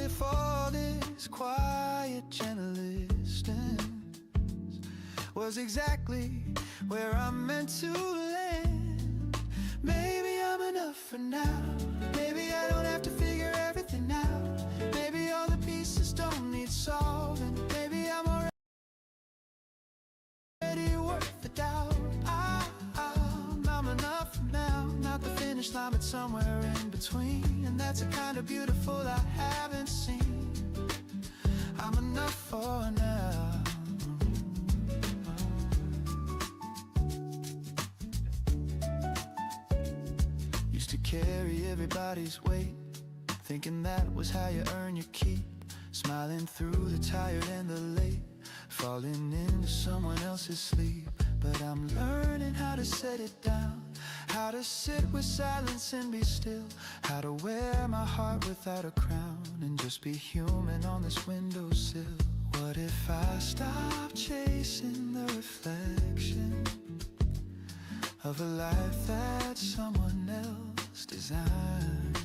What if all this quiet, gentle distance was exactly where I'm meant to land? Maybe I'm enough for now. Maybe I don't have to figure everything out. Maybe all the pieces don't need solving. Maybe I'm already worth the doubt. I'm enough for now. Not the finish line, but somewhere in between. And that's a kind of beautiful I haven't seen. I'm enough for now. Used to carry everybody's weight, thinking that was how you earn your keep. Smiling through the tired and the late, falling into someone else's sleep. But I'm learning how to set it down, how to sit with silence and be still, how to wear my heart without a crown, and just be human on this windowsill. What if I stop chasing the reflection of a life that someone else designed?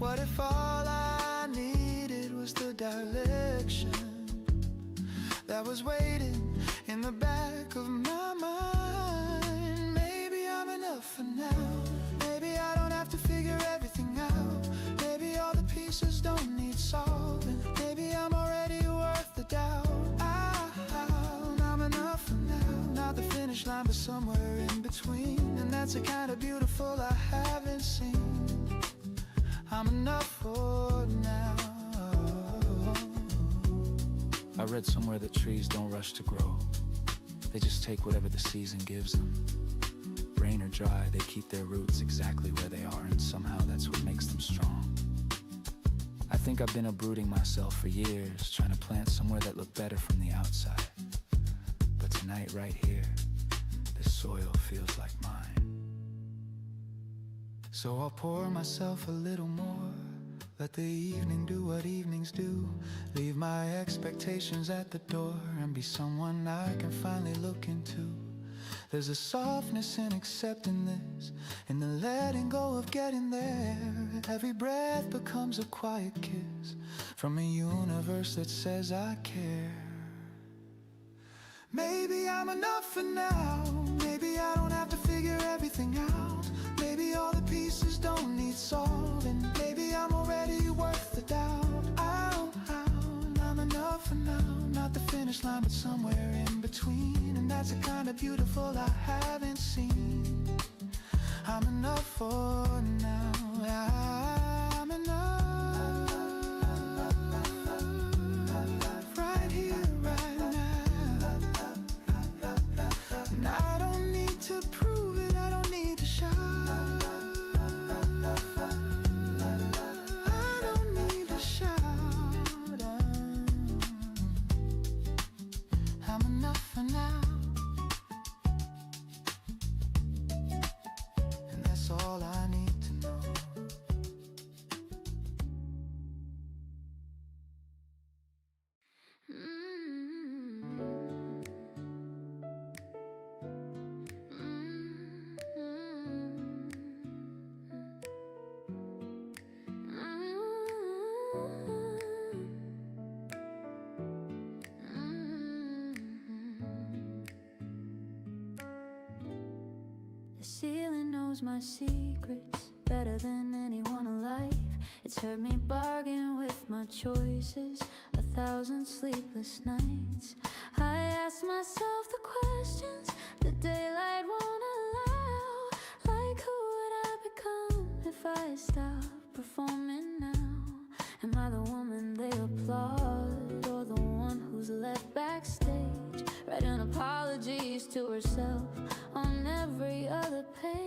What if all I needed was the direction that was waiting in the back of my mind? Maybe I'm enough for now. Maybe I don't have to figure everything out. Maybe all the pieces don't need solving. Maybe I'm already worth the doubt. I'm enough for now. Not the finish line, but somewhere in between. And that's a kind of beautiful I haven't seen. I'm enough for now. I read somewhere that trees don't rush to grow. They just take whatever the season gives them. Rain or dry, they keep their roots exactly where they are, and somehow that's what makes them strong. I think I've been uprooting myself for years, trying to plant somewhere that looked better from the outside. But tonight, right here, this soil feels like mine. So I'll pour myself a little more. Let the evening do what evenings do. Leave my expectations at the door and be someone I can finally look into. There's a softness in accepting this, in the letting go of getting there. Every breath becomes a quiet kiss from a universe that says I care. Maybe I'm enough for now. Maybe I don't have to figure everything out. Maybe all the pieces don't need solving. Maybe I'm already worth the doubt. I'm enough for now. Not the finish line, but somewhere in between. And that's a kind of beautiful I haven't seen. I'm enough for now. I'm enough. Right here, right now. And I don't need to prove it, I don't need to shout. I don't need to shout. I'm enough for now. And that's all I need to know. The ceiling knows my secrets better than anyone alive. It's heard me bargain with my choices 1,000 sleepless nights. I ask myself the questions the daylight won't allow. Like who would I become if I stop performing now? Am I the woman they applaud, or the one who's left backstage, writing apologies to herself on every other page?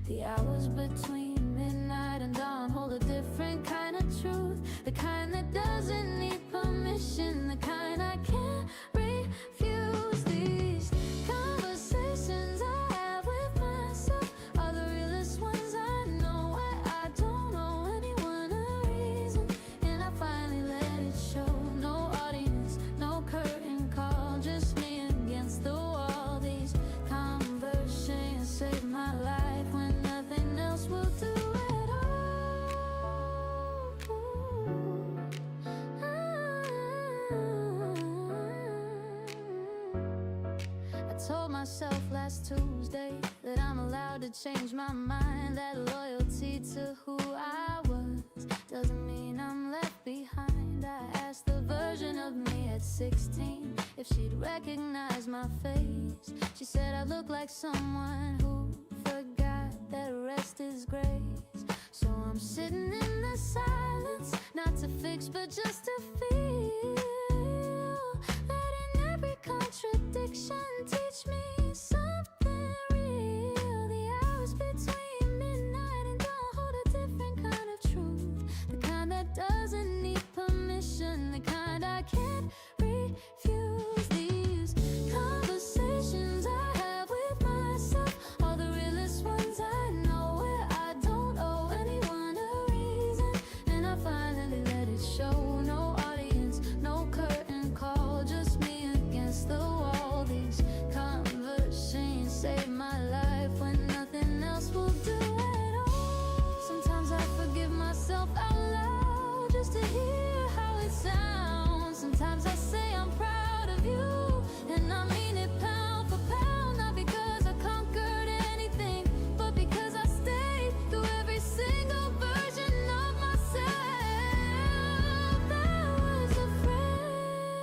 The hours between midnight and dawn hold a different kind of truth, the kind that doesn't need permission, the kind I can't refuse. These conversations I have with myself are the realest ones I know. I don't owe anyone a reason, and I finally let it show. No audience, no curtain call, just me against the wall. These conversations save my life when nothing else will myself last Tuesday that I'm allowed to change my mind, that loyalty to who I was doesn't mean I'm left behind. I asked the version of me at 16 if she'd recognize my face. She said I look like someone who forgot that rest is grace. So I'm sitting in the silence, not to fix but just to feel, letting every contradiction teach me something real. The hours between midnight and dawn hold a different kind of truth, the kind that doesn't need permission, the kind I can't refuse. These conversations I have with myself are the realest ones I know, where I don't owe anyone a reason, and I finally let it show. No audience, no curtain call, just me against the wall. These conversations save my life when nothing else will do at all. Sometimes I forgive myself out loud just to hear how it sounds. Sometimes I say I'm proud of you, and I mean it pound for pound, not because I conquered anything, but because I stayed through every single version of myself that was afraid.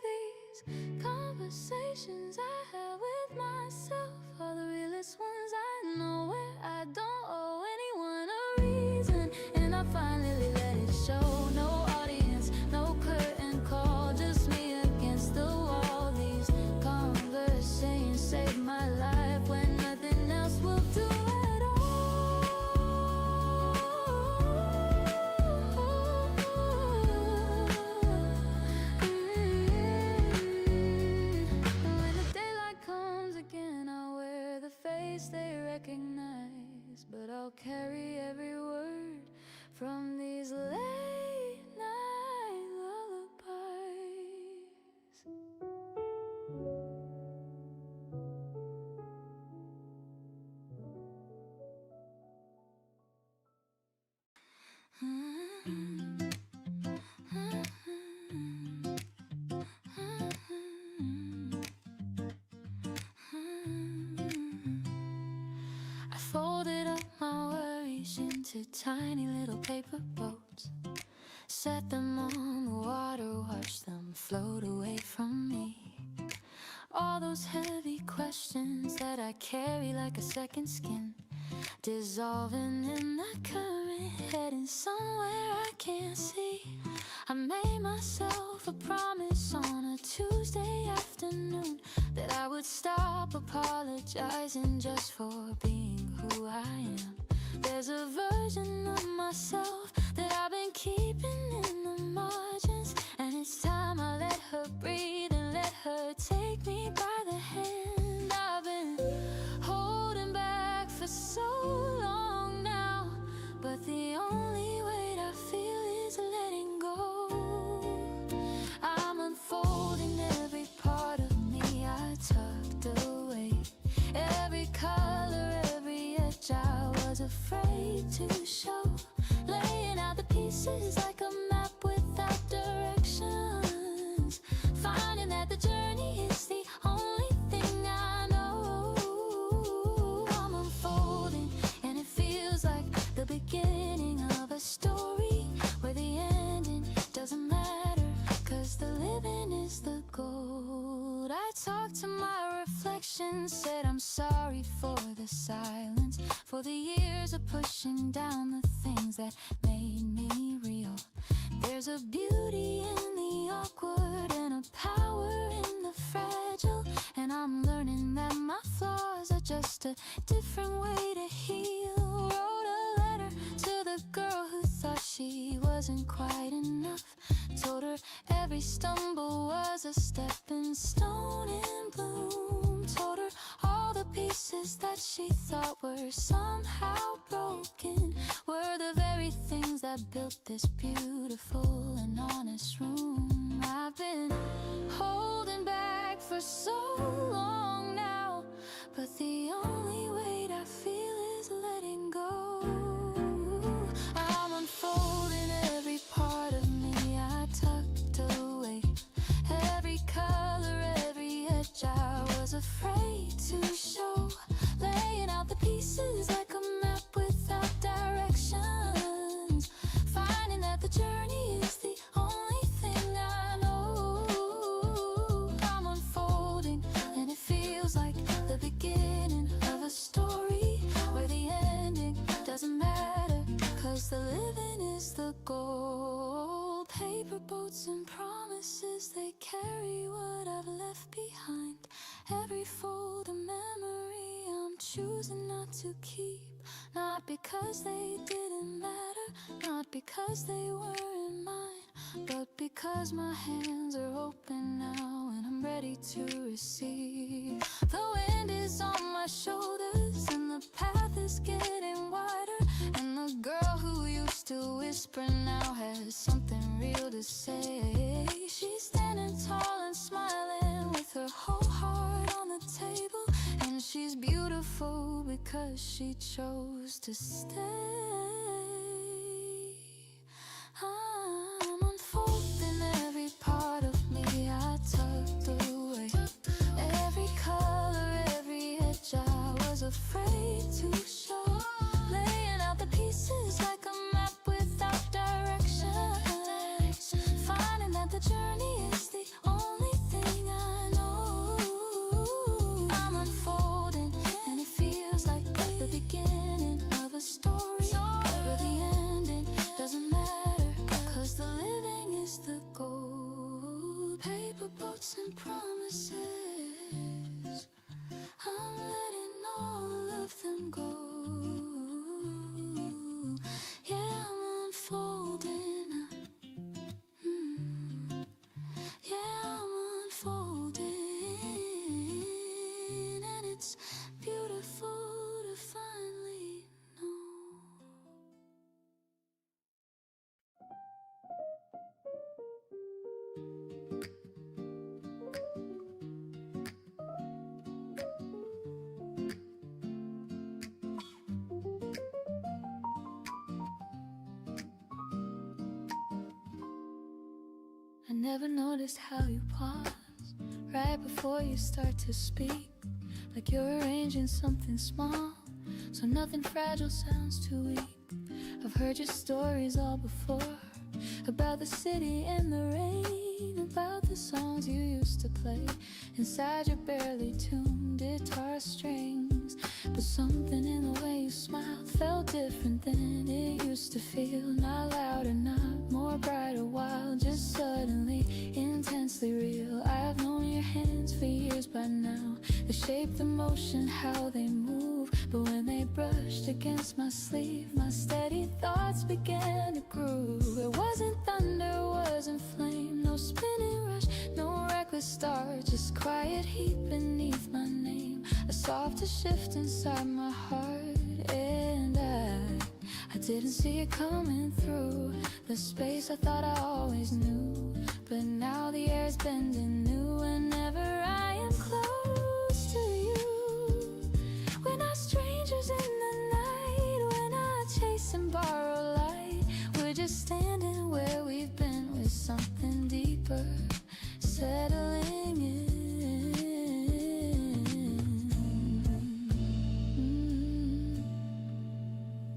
These conversations I have with myself are the realest ones I know, where I don't owe anyone a reason, and I finally let it show. No audience, no curtain call, just me against the wall. These conversations save my life when nothing else will do at all. When the daylight comes again, I'll wear the face they recognize, but I'll carry every word from these late night lullabies. I folded up my worries into tiny little paper boats, set them on the water, watched them float away from me. All those heavy questions that I carry like a second skin, dissolving in the current, heading somewhere I can't see. I made myself a promise on a Tuesday afternoon that I would stop apologizing just for being who I am. There's a version of myself that I've been keeping in the margins, and it's time I let her breathe and let her take me by the hand. I've been holding back for so long now, but the only weight I feel is letting go. I'm unfolding every part of me I tucked away, every color, every edge I was afraid to show, laying out the pieces like a map without directions, finding that the journey is the only thing I know. I'm unfolding, and it feels like the beginning of a story where the ending doesn't matter, 'cause the living is the gold. I talked to my reflection, said I'm sorry for the silence, for the years of pushing down the things that made me real. There's a beauty in the awkward and a power in the fragile, and I'm learning that my flaws are just a different way to heal. Wrote a letter to the girl who thought she wasn't quite enough, told her every stumble was a stepping stone in bloom, told her all the pieces that she thought were somehow broken were the very things that built this beautiful and honest room. I've been holding back for so long now, but the only weight I feel is letting go. I'm unfolding every part of me I tucked away, every color, every edge I was afraid afraid to show, laying out the pieces like a map without directions, finding that the journey is the only thing I know. I'm unfolding and it feels like the beginning of a story where the ending doesn't matter, 'cause the living is the goal. Paper boats and promises, they carry what I've left behind. Every fold of memory I'm choosing not to keep, not because they didn't matter, not because they weren't mine, but because my hands are open now and I'm ready to receive. The wind is on my shoulders and the path is getting wider, and the girl who used to whisper now has something real to say. She's standing tall and smiling with her whole heart on the table, and she's beautiful because she chose to stay. I'm unfolding every part of me I tucked away, every color, every edge I was afraid to show, laying out the pieces like a map without directions, finding that the journey is the only thing I know. I'm unfolding and it feels like the beginning of a story where the ending doesn't matter, 'cause the living is the goal. Paper boats and promises, I'm letting all of them go. Yeah, I'm unfolding. Yeah, I'm unfolding, and it's beautiful to finally know. I never noticed how you pause right before you start to speak, like you're arranging something small, so nothing fragile sounds too weak. I've heard your stories all before, about the city and the rain, about the songs you used to play inside your barely tuned guitar strings. But something in the way you smiled felt different than it used to feel. Not louder, not more bright or wild, just suddenly intensely real. I've known your hands for years by now, the shape, the motion, how they move. But when they brushed against my sleeve, my steady thoughts began to groove. It wasn't thunder, wasn't flame, no spinning rush, no reckless start, just quiet heat beneath my name, a softer shift inside my heart. And I didn't see it coming through the space I thought I always knew. But now the air's bending new whenever I am close to you. We're not strangers in the night, we're not chasing borrowed light, we're just standing where we've been with something deeper settling in.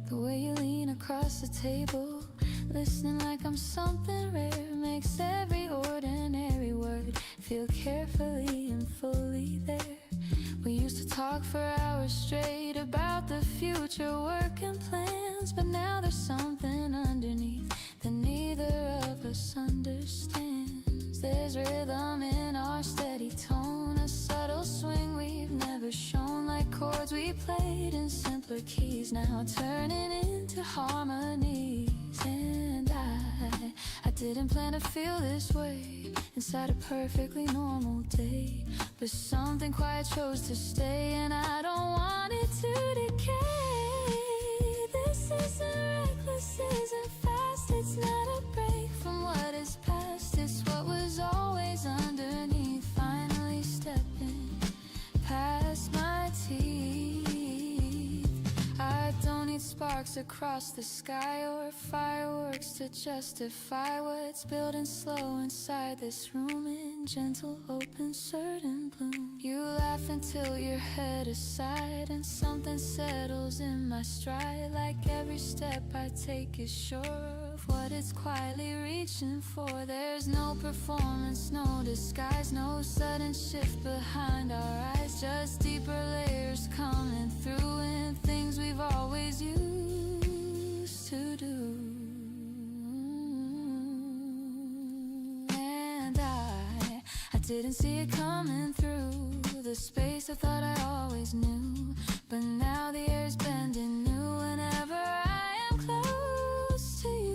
The way you lean across the table, listening like I'm something rare, makes every ordinary word feel carefully and fully there. We used to talk for hours straight about the future, work and plans, but now there's something underneath that neither of us understands. There's rhythm in our steady tone, a subtle swing we've never shown, like chords we played in simpler keys, now turning into harmonies. And I didn't plan to feel this way inside a perfectly normal day, but something quiet chose to stay, and I don't want it to decay. This isn't reckless, isn't fast, it's not a break from what is past, it's what was always underneath, finally stepping past my teeth. I don't need sparks sparks across the sky, or fireworks to justify what's building slow inside this room in gentle, open, certain bloom. You laugh until your head aside and something settles in my stride, like every step I take is sure of what it's quietly reaching for. There's no performance, no disguise, no sudden shift behind our eyes, just deeper layers coming through and things we've always used to do. And I didn't see it coming through the space I thought I always knew, but now the air's bending new whenever I am close to you.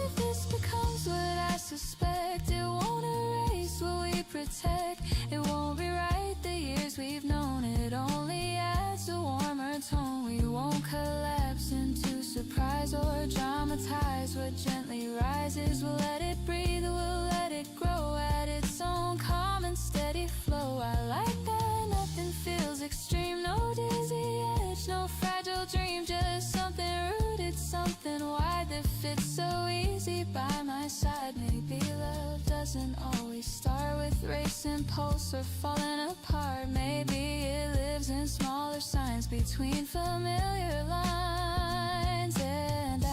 If this becomes what I suspect, it won't erase what we protect. It won't rewrite the years we've known, it only adds a warmer tone. We won't collapse into surprise or dramatize what gently rises. We'll let it breathe, we'll let it grow at its own calm and steady flow. I like that nothing feels extreme, no dizzy edge, no fragile dream, just something rooted, something wide that fits so easy by my side. Maybe love doesn't always start with racing pulse or falling apart. Maybe it lives in smaller signs between familiar lines. And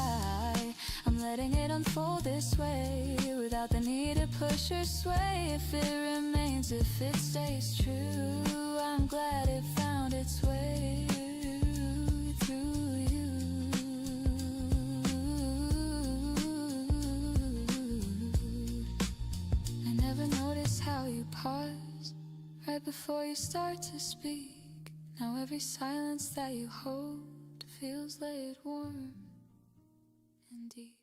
I'm letting it unfold this way without the need to push or sway. If it remains, if it stays true, I'm glad it found its way through you. I never noticed how you pause right before you start to speak. Now every silence that you hold feels laid warm and deep.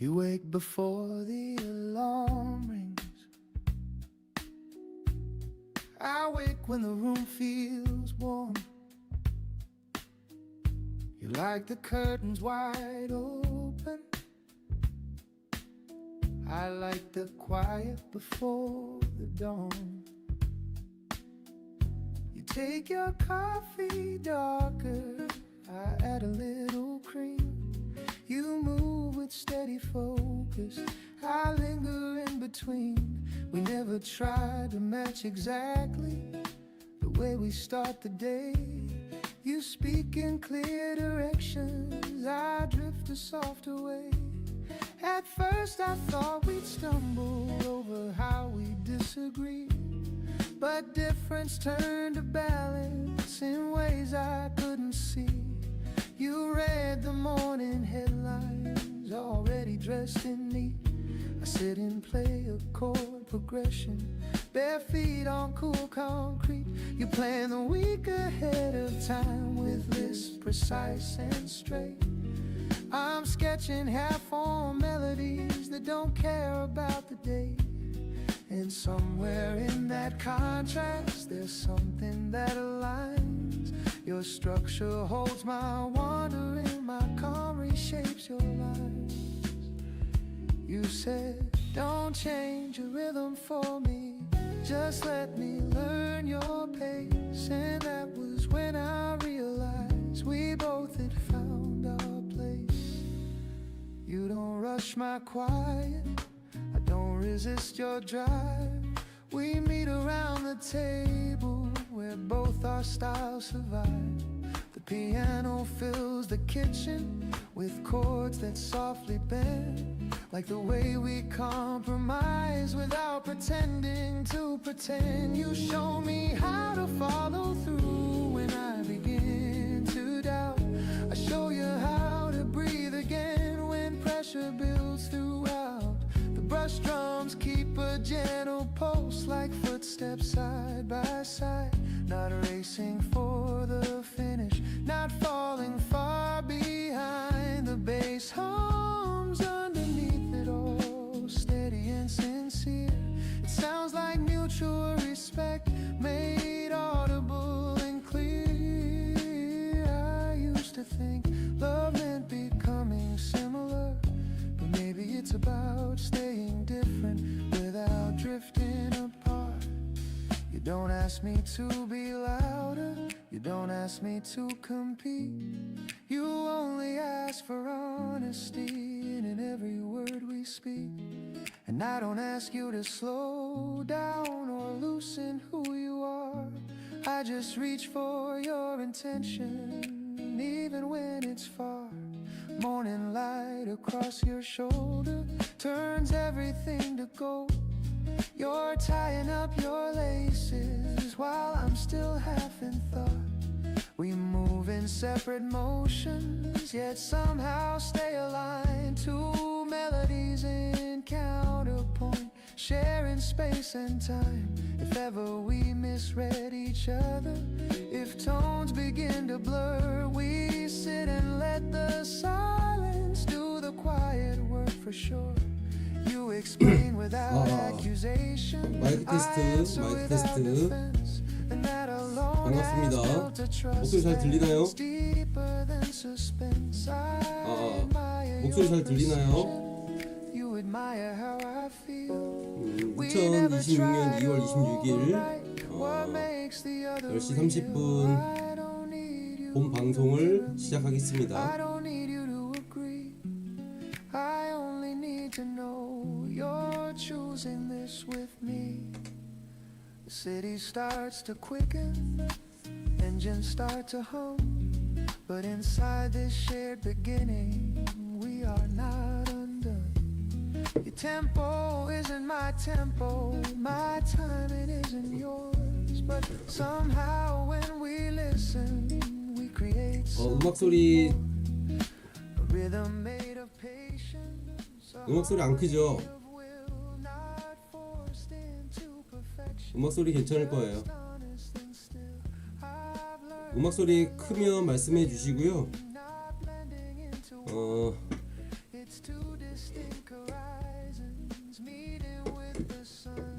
You wake before the alarm rings. I wake when the room feels warm. You like the curtains wide open. I like the quiet before the dawn. You take your coffee darker, I add a little cream. You move with steady focus, I linger in between. We never try to match exactly the way we start the day. You speak in clear directions, I drift a softer way. At first I thought we'd stumble over how we disagree, but difference turned to balance in ways I couldn't see. You read the morning headlines, already dressed in neat. I sit and play a chord progression, bare feet on cool concrete. You plan the week ahead of time with lists precise and straight. I'm sketching half-formed melodies that don't care about the date. And somewhere in that contrast, there's something that aligns. Your structure holds my wandering, my calm reshapes your lines. You said, don't change your rhythm for me, just let me learn your pace. And that was when I realized we both had found our place. You don't rush my quiet, I don't resist your drive. We meet around the table where both our styles survive. The piano fills the kitchen with chords that softly bend, like the way we compromise without pretending to pretend. You show me how to follow through when I begin to doubt. I show you how to breathe again when pressure builds throughout. The brush drums keep a gentle pulse, like footsteps side by side. Not racing for the finish, not falling far behind. The bass hums underneath it all, steady and sincere. It sounds like mutual respect, made audible and clear. I used to think love ask me to be louder, you don't ask me to compete. You only ask for honesty in every word we speak. And I don't ask you to slow down or loosen who you are. I just reach for your intention, even when it's far. Morning light across your shoulder turns everything to gold. You're tying up your laces while I'm still half in thought. We move in separate motions, yet somehow stay aligned. Two melodies in counterpoint, sharing space and time. If ever we misread each other, if tones begin to blur, we sit and let the silence do the quiet work for sure. You explain without accusation. 마이크 테스트, 마이크 테스트. 반갑습니다. 목소리 잘 들리나요? 목소리 잘 들리나요? 2026년 2월 26일 10시 30분 본 방송을 시작하겠습니다. To know you're choosing this with me. The city starts to quicken, engines start to hum, but inside this shared beginning we are not undone. Your tempo isn't my tempo, my timing isn't yours, but somehow when we listen we create 음악 소리 a rhythm made of patience. 음악 소리 안 크죠? 음악 소리 괜찮을 거예요. 음악 소리 크면 말씀해 주시고요.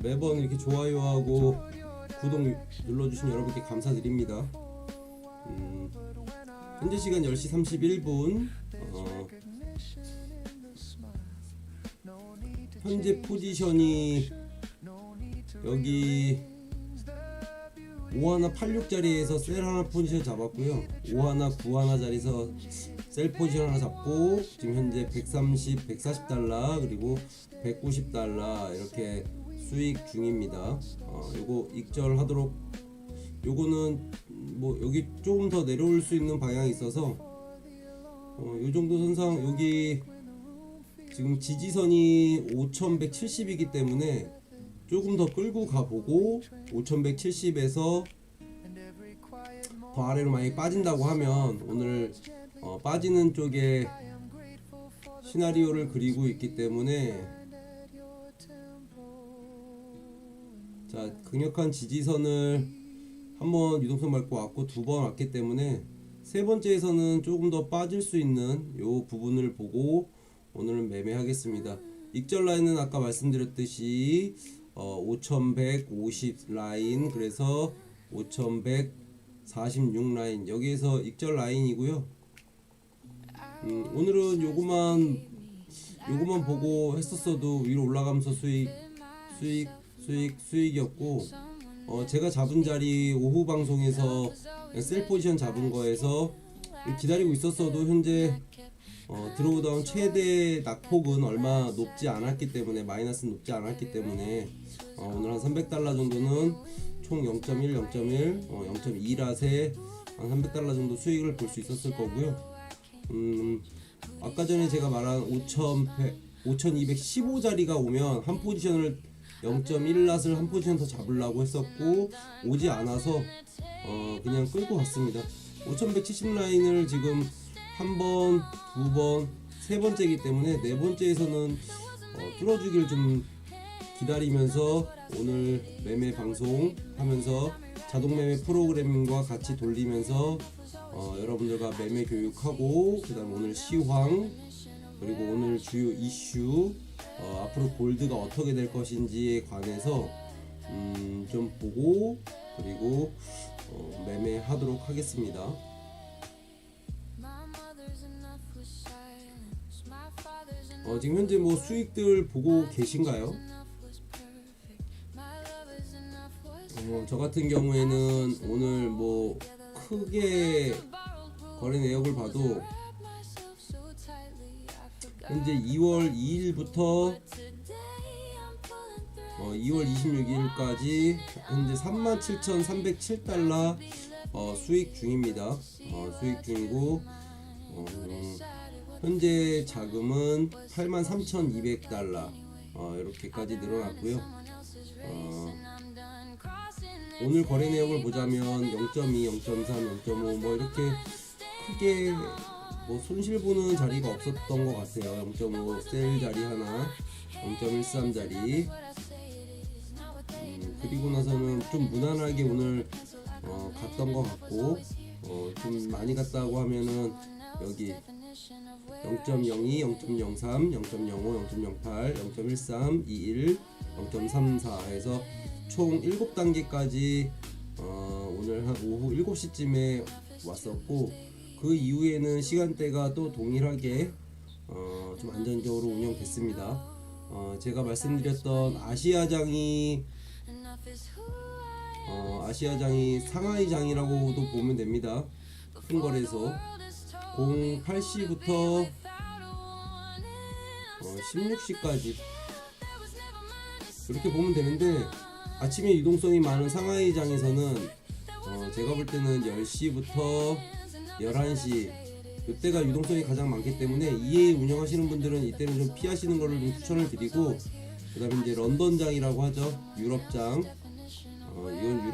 매번 이렇게 좋아요하고 구독 눌러주신 여러분께 감사드립니다. 현재 시간 10시 31분. 현재 포지션이 여기 51, 86자리에서 셀 하나 포지션 잡았고요. 51, 91 자리에서 셀 포지션 하나 잡고 지금 현재 130, 140달러 그리고 190달러 이렇게 수익 중입니다. 요거 익절하도록, 요거는 뭐 여기 조금 더 내려올 수 있는 방향이 있어서 요 정도 선상 여기 지금 지지선이 5170이기 때문에 조금 더 끌고 가보고 5170에서 더 아래로 많이 빠진다고 하면 오늘 빠지는 쪽에 시나리오를 그리고 있기 때문에 자 강력한 지지선을 한번 유동성 밟고 왔고 두 번 왔기 때문에 세 번째에서는 조금 더 빠질 수 있는 요 부분을 보고 오늘은 매매하겠습니다. 익절 라인은 아까 말씀드렸듯이 5150 라인, 그래서 5146 라인, 여기에서 익절 라인이고요. 오늘은 요거만 보고 했었어도 위로 올라가면서 수익이었고, 제가 잡은 자리 오후 방송에서 셀 포지션 잡은 거에서 기다리고 있었어도 현재 드로우다운 최대 낙폭은 얼마 높지 않았기 때문에, 마이너스는 높지 않았기 때문에 오늘 한 300달러 정도는 총 0.1, 0.2랏에 한 300달러 정도 수익을 볼 수 있었을 거고요. 아까 전에 제가 말한 5215자리가 오면 한 포지션을 0.1랏을 한 포지션 더 잡으려고 했었고 오지 않아서 그냥 끌고 갔습니다. 5170 라인을 지금 한 번, 두 번, 세 번째이기 때문에 네 번째에서는 뚫어주길 좀 기다리면서 오늘 매매 방송 하면서 자동 매매 프로그래밍과 같이 돌리면서 여러분들과 매매 교육하고, 그 다음 오늘 시황, 그리고 오늘 주요 이슈, 앞으로 골드가 어떻게 될 것인지에 관해서 좀 보고, 그리고 매매하도록 하겠습니다. 지금 현재 뭐 수익들 보고 계신가요? 저 같은 경우에는 오늘 뭐 크게 거래 내역을 봐도 현재 2월 2일부터 2월 26일까지 현재 37,307달러 수익 중입니다. 수익 중이고 현재 자금은 83,200달러 이렇게까지 늘어났고요. 오늘 거래 내역을 보자면 0.2, 0.3, 0.5 뭐 이렇게 크게 뭐 손실 보는 자리가 없었던 것 같아요. 0.5 셀 자리 하나, 0.13 자리. 그리고 나서는 좀 무난하게 오늘 갔던 것 같고 좀 많이 갔다고 하면은 여기 0.02, 0.03, 0.05, 0.08, 0.13, 21, 0.34 해서 총 7단계까지 오늘 한 오후 7시쯤에 왔었고 그 이후에는 시간대가 또 동일하게 좀 안정적으로 운영됐습니다. 제가 말씀드렸던 아시아장이 상하이장이라고도 보면 됩니다. 큰 거래소 08시부터 16시까지 이렇게 보면 되는데 아침에 유동성이 많은 상하이장에서는 제가 볼 때는 10시부터 11시 이때가 유동성이 가장 많기 때문에 EA 운영하시는 분들은 이때는 좀 피하시는 것을 좀 추천을 드리고, 그 다음에 이제 런던장이라고 하죠. 유럽장. 이건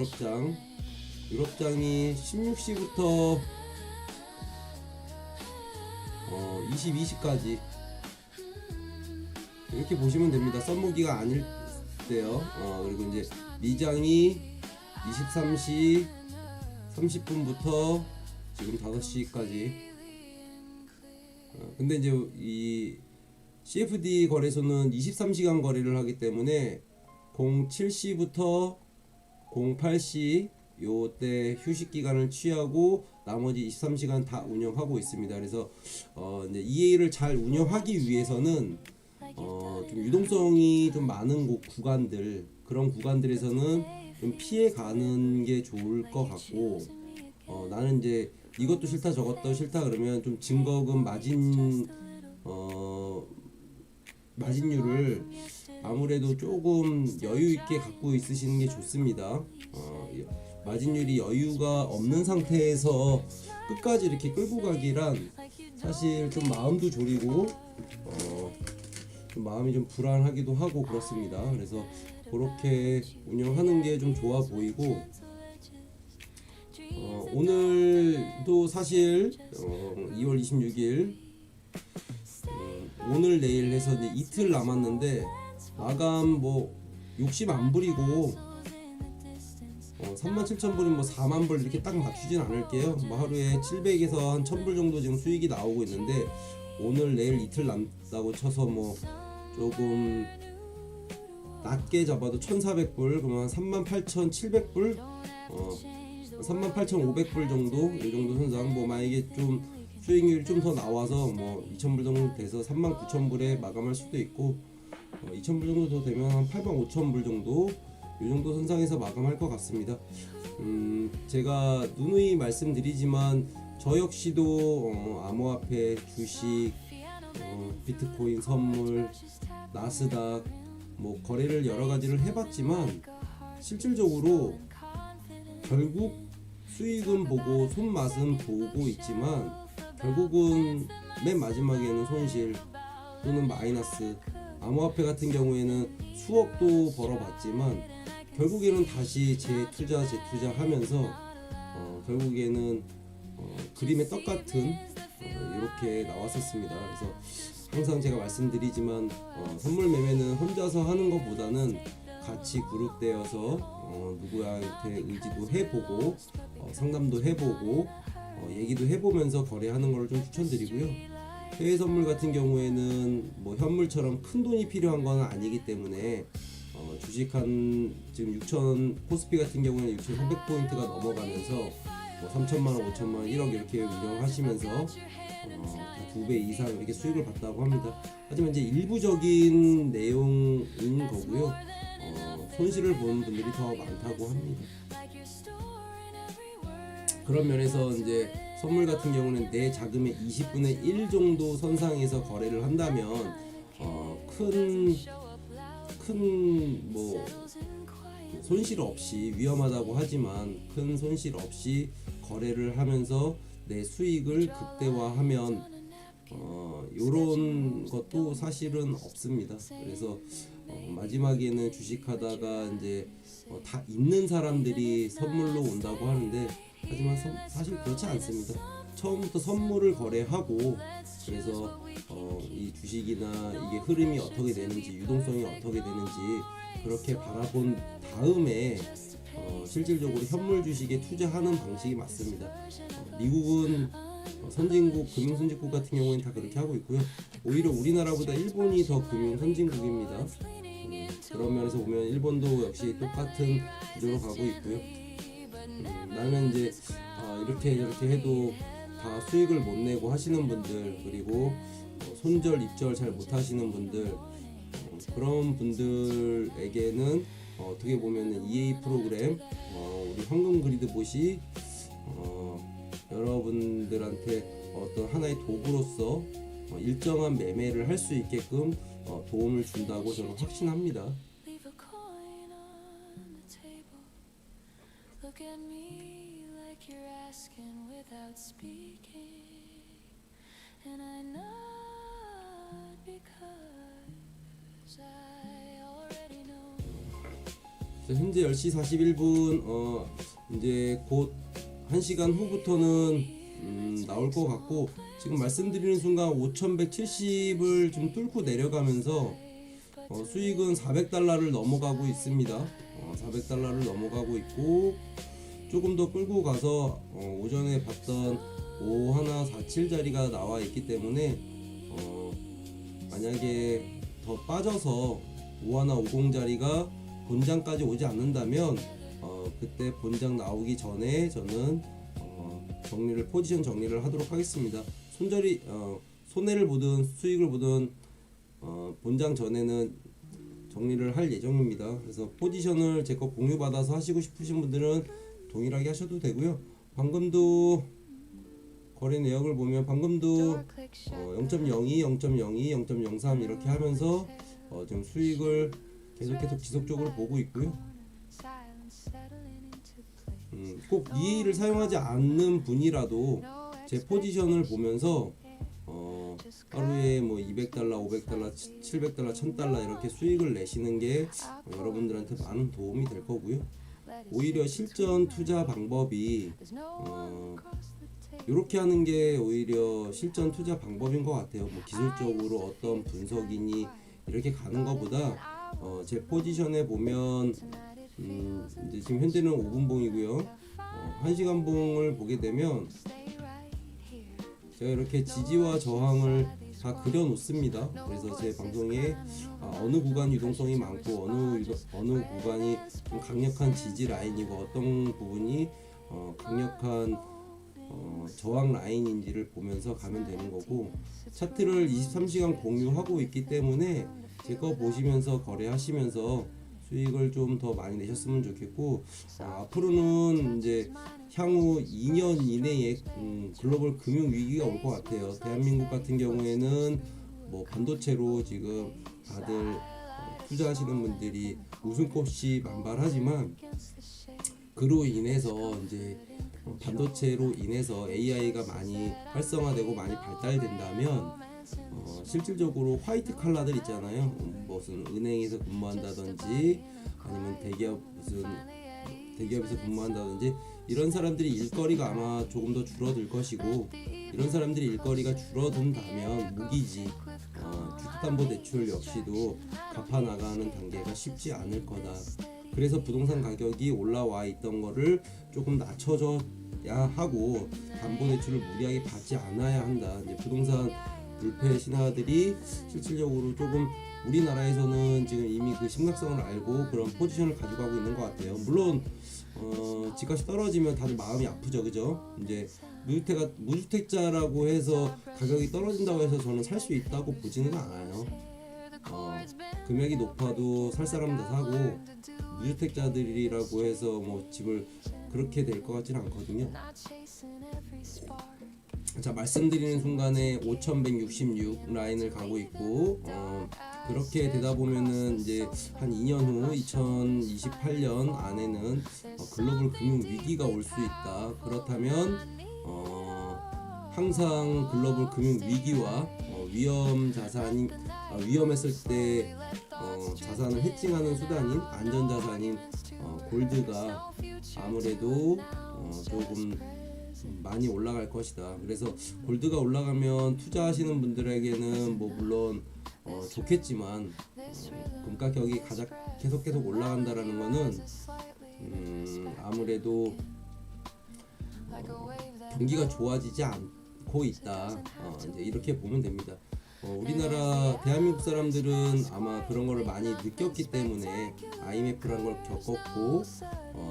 유럽장이 16시부터 22시까지 이렇게 보시면 됩니다. 썸머기가 아닐 때요. 그리고 이제 미장이 23시 30분부터 지금 5시까지. 근데 이제 이 CFD 거래소는 23시간 거래를 하기 때문에 07시부터 08시 요때 휴식 기간을 취하고 나머지 23시간 다 운영하고 있습니다. 그래서 이제 EA를 잘 운영하기 위해서는 좀 유동성이 좀 많은 구간들, 그런 구간들에서는 좀 피해 가는 게 좋을 것 같고, 나는 이제 이것도 싫다 저것도 싫다 그러면 좀 증거금 마진율을 아무래도 조금 여유 있게 갖고 있으시는 게 좋습니다. 마진율이 여유가 없는 상태에서 끝까지 이렇게 끌고 가기란 사실 좀 마음도 졸이고 좀 마음이 좀 불안하기도 하고 그렇습니다. 그래서 그렇게 운영하는 게 좀 좋아 보이고, 오늘도 사실 2월 26일 오늘 내일 해서 이제 이틀 남았는데 마감 뭐 욕심 안 부리고 37,000불이면 뭐 40,000불 이렇게 딱 맞추진 않을게요. 뭐 하루에 700에서 한 1,000불 정도 지금 수익이 나오고 있는데 오늘 내일 이틀 남다고 쳐서 뭐 조금 낮게 잡아도 1,400불, 그러면 한 38,700불, 38,500불 정도, 이 정도 선상. 뭐 만약에 좀 수익률이 좀 더 나와서 뭐 2,000불 정도 돼서 39,000불에 마감할 수도 있고, 2,000불 정도 더 되면 한 85,000불 정도, 이 정도 선상에서 마감할 것 같습니다. 제가 누누이 말씀드리지만 저 역시도 암호화폐, 주식, 비트코인 선물, 나스닥 뭐 거래를 여러 가지를 해봤지만 실질적으로 결국 수익은 보고 손맛은 보고 있지만 결국은 맨 마지막에는 손실 또는 마이너스. 암호화폐 같은 경우에는 수억도 벌어봤지만 결국에는 다시 재투자 하면서 결국에는 그림의 떡같은 이렇게 나왔었습니다. 그래서 항상 제가 말씀드리지만 선물 매매는 혼자서 하는 것보다는 같이 그룹되어서 누구한테 의지도 해보고 상담도 해보고 얘기도 해보면서 거래하는 걸 좀 추천드리고요. 해외 선물 같은 경우에는 뭐 현물처럼 큰 돈이 필요한 건 아니기 때문에 주식한 지금 6,000 코스피 같은 경우에는 6,300포인트가 넘어가면서 뭐 3,000만원, 5,000만원, 1억 이렇게 운영하시면서 2배 이상 이렇게 수익을 봤다고 합니다. 하지만 이제 일부적인 내용인 거고요. 손실을 보는 분들이 더 많다고 합니다. 그런 면에서 이제 선물 같은 경우는 내 자금의 20분의 1 정도 선상에서 거래를 한다면 큰 뭐 손실 없이, 위험하다고 하지만 큰 손실 없이 거래를 하면서 내 수익을 극대화하면 요런 것도 사실은 없습니다. 그래서 마지막에는 주식하다가 이제 다 있는 사람들이 선물로 온다고 하는데, 하지만 사실 그렇지 않습니다. 처음부터 선물을 거래하고, 그래서 이 주식이나 이게 흐름이 어떻게 되는지, 유동성이 어떻게 되는지 그렇게 바라본 다음에 실질적으로 현물 주식에 투자하는 방식이 맞습니다. 미국은 선진국, 금융 선진국 같은 경우에는 다 그렇게 하고 있고요. 오히려 우리나라보다 일본이 더 금융 선진국입니다. 그런 면에서 보면 일본도 역시 똑같은 구조로 가고 있고요. 나는 이제 이렇게 해도 다 수익을 못 내고 하시는 분들, 그리고 손절, 입절 잘 못 하시는 분들, 그런 분들에게는 어떻게 보면 EA 프로그램, 우리 황금 그리드봇이 여러분들한테 어떤 하나의 도구로서 일정한 매매를 할 수 있게끔 도움을 준다고 저는 확신합니다. 현재 10시 41분, 이제 곧 1시간 후부터는 나올 것 같고, 지금 말씀드리는 순간 5170을 좀 뚫고 내려가면서 수익은 400달러를 넘어가고 있습니다. 400달러를 넘어가고 있고, 조금 더 끌고 가서 오전에 봤던 5147 자리가 나와 있기 때문에 만약에 더 빠져서 5150 자리가 본장까지 오지 않는다면 그때 본장 나오기 전에 저는 포지션 정리를 하도록 하겠습니다. 손해를 보든 수익을 보든 본장 전에는 정리를 할 예정입니다. 그래서 포지션을 제 거 공유받아서 하시고 싶으신 분들은 동일하게 하셔도 되고요. 방금도 거래 내역을 보면 방금도 0.02, 0.02, 0.03 이렇게 하면서 지금 수익을 계속 지속적으로 보고 있고요. 꼭 EA를 사용하지 않는 분이라도 제 포지션을 보면서 하루에 뭐 200달러, 500달러, 700달러, 1000달러 이렇게 수익을 내시는 게 여러분들한테 많은 도움이 될 거고요. 오히려 실전 투자 방법이 이렇게 하는 게 오히려 실전 투자 방법인 것 같아요. 뭐 기술적으로 어떤 분석이니 이렇게 가는 것보다 제 포지션에 보면 이제 지금 현재는 5분 봉이고요. 1시간 봉을 보게 되면 제가 이렇게 지지와 저항을 다 그려 놓습니다. 그래서 제 방송에 어느 구간 유동성이 많고 어느 구간이 좀 강력한 지지 라인이고 어떤 부분이 강력한 저항 라인인지를 보면서 가면 되는 거고, 차트를 23시간 공유하고 있기 때문에 제 거 보시면서 거래하시면서 수익을 좀 더 많이 내셨으면 좋겠고, 앞으로는 이제 향후 2년 이내에 글로벌 금융 위기가 올 것 같아요. 대한민국 같은 경우에는 뭐 반도체로 지금 다들 투자하시는 분들이 웃음꽃이 만발하지만, 그로 인해서 이제 반도체로 인해서 AI가 많이 활성화되고 많이 발달된다면 실질적으로 화이트 칼라들 있잖아요. 무슨 은행에서 근무한다든지 아니면 대기업에서 근무한다든지 이런 사람들이 일거리가 아마 조금 더 줄어들 것이고, 이런 사람들이 일거리가 줄어든다면 무기지, 주택담보대출 역시도 갚아나가는 단계가 쉽지 않을 거다. 그래서 부동산 가격이 올라와 있던 거를 조금 낮춰줘야 하고 담보대출을 무리하게 받지 않아야 한다. 이제 부동산 물패 신화들이 실질적으로 조금 우리나라에서는 지금 이미 그 심각성을 알고 그런 포지션을 가져가고 있는 것 같아요. 물론 집값이 떨어지면 다들 마음이 아프죠, 그죠? 이제 무주택자라고 해서 가격이 떨어진다고 해서 저는 살 수 있다고 보지는 않아요. 금액이 높아도 살 사람 다 사고 무주택자들이라고 해서 뭐 집을 그렇게 될 것 같지는 않거든요. 자, 말씀드리는 순간에 5166 라인을 가고 있고 그렇게 되다 보면은 이제 한 2년 후 2028년 안에는 글로벌 금융 위기가 올 수 있다. 그렇다면 항상 글로벌 금융 위기와 위험했을 때 자산을 해칭하는 수단인 안전 자산인 골드가 아무래도 조금 많이 올라갈 것이다. 그래서 골드가 올라가면 투자하시는 분들에게는 뭐 물론 좋겠지만 금 가격이 계속 올라간다라는 거는 아무래도 경기가 좋아지지 않고 있다. 이제 이렇게 보면 됩니다. 우리나라 대한민국 사람들은 아마 그런 거를 많이 느꼈기 때문에 IMF라는 걸 겪었고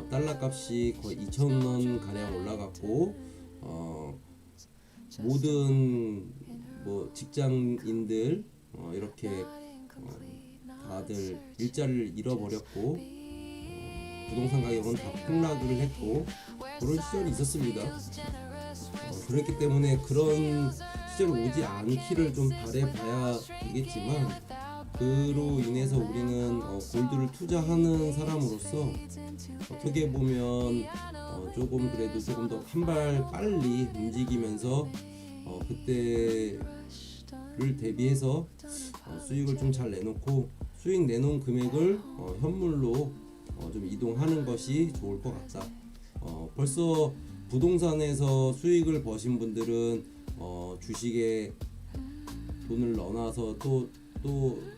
달러 값이 거의 2,000원 가량 올라갔고 모든 뭐 직장인들 이렇게 다들 일자리를 잃어버렸고 부동산 가격은 다 폭락을 했고 그런 시절이 있었습니다. 그렇기 때문에 그런 시절이 오지 않기를 좀 바라봐야 되겠지만 그로 인해서 우리는 골드를 투자하는 사람으로서 어떻게 보면 조금 그래도 조금 더 한 발 빨리 움직이면서 그때를 대비해서 수익을 좀 잘 내놓고 수익 내놓은 금액을 현물로 좀 이동하는 것이 좋을 것 같다. 벌써 부동산에서 수익을 버신 분들은 주식에 돈을 넣어놔서 또 좀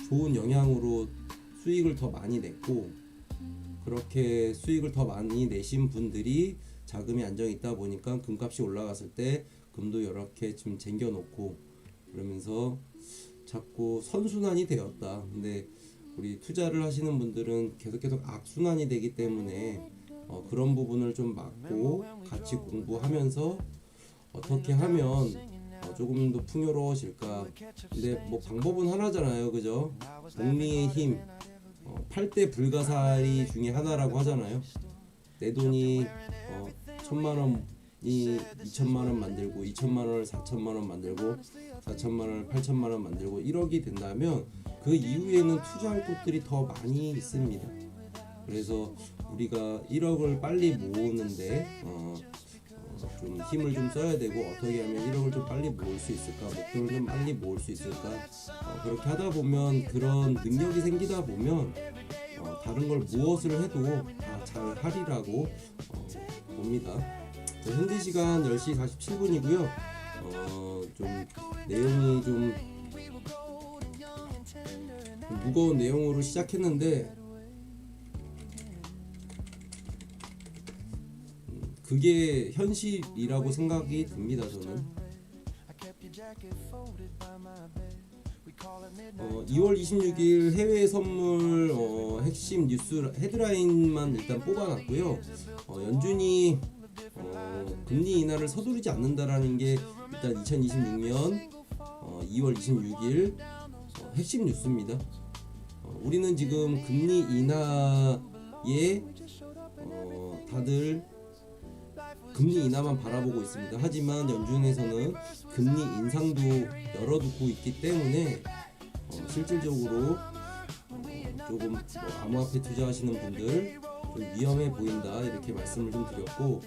좋은 영향으로 수익을 더 많이 냈고 그렇게 수익을 더 많이 내신 분들이 자금이 안정이 있다 보니까 금값이 올라갔을 때 금도 이렇게 좀 쟁겨놓고 그러면서 자꾸 선순환이 되었다. 근데 우리 투자를 하시는 분들은 계속 악순환이 되기 때문에 그런 부분을 좀 막고 같이 공부하면서 어떻게 하면 조금 더 풍요로워질까. 근데 뭐 방법은 하나잖아요, 그죠? 복리의 힘, 8대 불가사리 중에 하나라고 하잖아요. 내 돈이 1,000만 원이 2,000만 원 만들고 2,000만 원을 4,000만 원 만들고 4,000만 원을 8,000만 원 만들고 1억이 된다면 그 이후에는 투자할 곳들이 더 많이 있습니다. 그래서 우리가 1억을 빨리 모으는데 좀 힘을 좀 써야 되고 어떻게 하면 1억을 좀 빨리 모을 수 있을까, 목표를 좀 빨리 모을 수 있을까, 그렇게 하다 보면 그런 능력이 생기다 보면 다른 걸 무엇을 해도 다 잘 하리라고 봅니다. 현재 시간 10시 47분이고요. 좀 내용이 좀 무거운 내용으로 시작했는데 그게 현실이라고 생각이 듭니다. 저는 2월 26일 해외 선물 핵심 뉴스 헤드라인만 일단 뽑아놨고요. 연준이 금리 인하를 서두르지 않는다라는 게 일단 2026년 2월 26일 핵심 뉴스입니다. 우리는 지금 금리 인하에 다들 금리 인하만 바라보고 있습니다. 하지만 연준에서는 금리 인상도 열어두고 있기 때문에 실질적으로 조금 암호화폐 투자하시는 분들 좀 위험해 보인다 이렇게 말씀을 좀 드렸고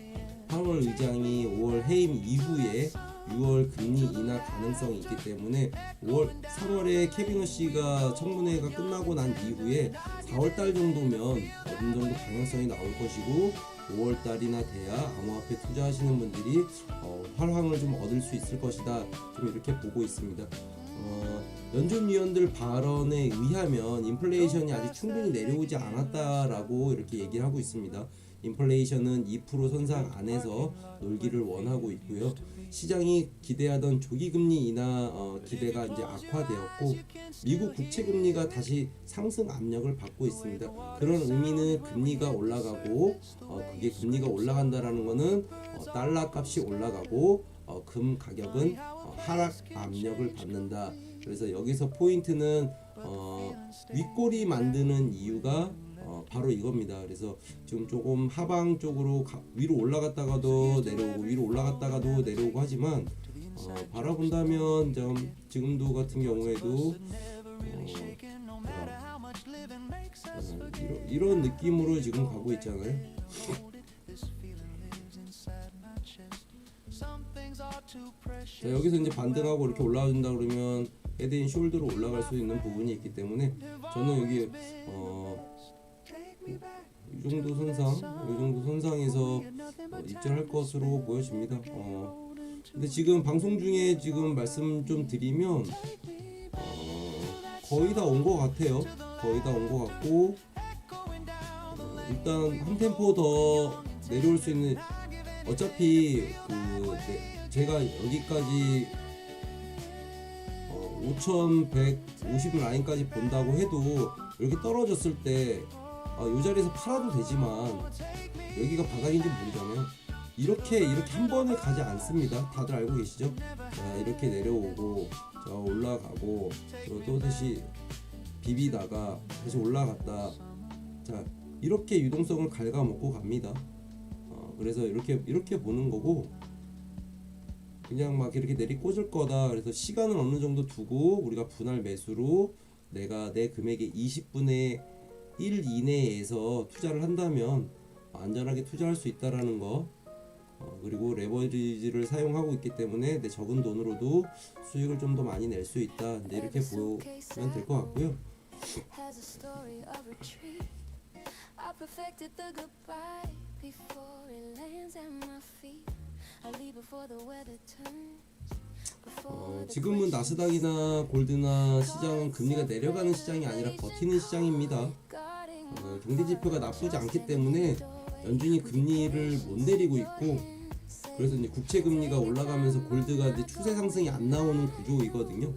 8월 의장이 5월 해임 이후에 6월 금리 인하 가능성이 있기 때문에 3월에 캐비넛 씨가 청문회가 끝나고 난 이후에 4월달 정도면 어느 정도 방향성이 나올 것이고 5월달이나 돼야 암호화폐 투자하시는 분들이 활황을 좀 얻을 수 있을 것이다. 좀 이렇게 보고 있습니다. 연준 위원들 발언에 의하면 인플레이션이 아직 충분히 내려오지 않았다라고 이렇게 얘기를 하고 있습니다. 인플레이션은 2% 선상 안에서 놀기를 원하고 있고요. 시장이 기대하던 조기금리 인하 기대가 이제 악화되었고 미국 국채금리가 다시 상승 압력을 받고 있습니다. 그런 의미는 금리가 올라가고 그게 금리가 올라간다라는 거는 달러 값이 올라가고 금 가격은 하락 압력을 받는다. 그래서 여기서 포인트는 윗꼬리 만드는 이유가 바로 이겁니다. 그래서 지금 조금 하방 쪽으로 위로 올라갔다가도 내려오고 위로 올라갔다가도 내려오고 하지만 바라본다면 지금도 같은 경우에도 이런 느낌으로 지금 가고 있잖아요. 자, 여기서 이제 반등하고 이렇게 올라온다 그러면 헤드인 숄더로 올라갈 수 있는 부분이 있기 때문에 저는 여기 이 정도 선상에서 입절할 것으로 보여집니다. 근데 지금 방송 중에 지금 말씀 좀 드리면 거의 다 온 것 같아요. 거의 다 온 것 같고 일단 한 템포 더 내려올 수 있는 어차피 제가 여기까지 5150 라인까지 본다고 해도 이렇게 떨어졌을 때 이 자리에서 팔아도 되지만 여기가 바닥인지 모르잖아요. 이렇게 한 번에 가지 않습니다. 다들 알고 계시죠? 자, 이렇게 내려오고 자, 올라가고 또 다시 비비다가 다시 올라갔다. 자, 이렇게 유동성을 갉아먹고 갑니다. 그래서 이렇게 보는 거고 그냥 막 이렇게 내리꽂을 거다. 그래서 시간을 어느 정도 두고 우리가 분할 매수로 내가 내 금액의 20분의 1 이내에서 투자를 한다면 안전하게 투자할 수 있다라는 거. 그리고 레버리지를 사용하고 있기 때문에 내 적은 돈으로도 수익을 좀 더 많이 낼 수 있다. 이렇게 보면 될 것 같고요. 지금은 나스닥이나 골드나 시장은 금리가 내려가는 시장이 아니라 버티는 시장입니다. 경제지표가 나쁘지 않기 때문에 연준이 금리를 못 내리고 있고 그래서 이제 국채 금리가 올라가면서 골드가 이제 추세 상승이 안 나오는 구조이거든요.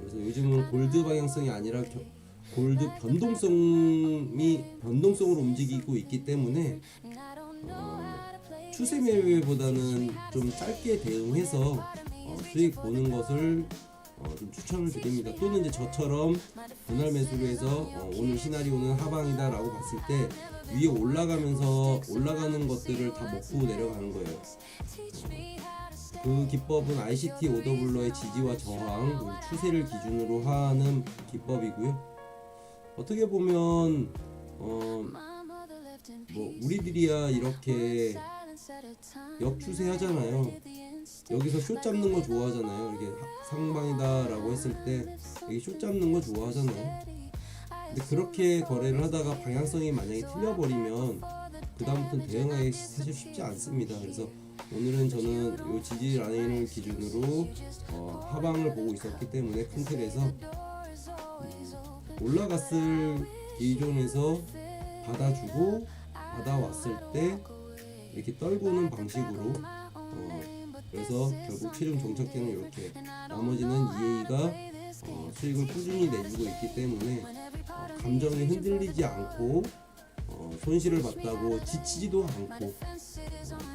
그래서 요즘은 골드 방향성이 아니라 골드 변동성으로 움직이고 있기 때문에 추세 매매보다는 좀 짧게 대응해서 수익 보는 것을 좀 추천을 드립니다. 또는 이제 저처럼 분할 매수를 해서 오늘 시나리오는 하방이다 라고 봤을 때 위에 올라가는 것들을 다 먹고 내려가는 거예요. 그 기법은 ICT 오더블러의 지지와 저항 그리고 추세를 기준으로 하는 기법이고요. 어떻게 보면 우리들이야 이렇게 역추세 하잖아요. 여기서 숏 잡는 거 좋아하잖아요. 이렇게 상방이다 라고 했을 때 여기 숏 잡는 거 좋아하잖아요. 근데 그렇게 거래를 하다가 방향성이 만약에 틀려버리면 그 다음부터는 대응하기 사실 쉽지 않습니다. 그래서 오늘은 저는 이 지지 라인을 기준으로 하방을 보고 있었기 때문에 큰 틀에서 올라갔을 기존에서 받아주고 받아왔을 때 이렇게 떨구는 방식으로 그래서 결국 최종 정착되는 이렇게 나머지는 EA가 수익을 꾸준히 내주고 있기 때문에 감정이 흔들리지 않고 손실을 봤다고 지치지도 않고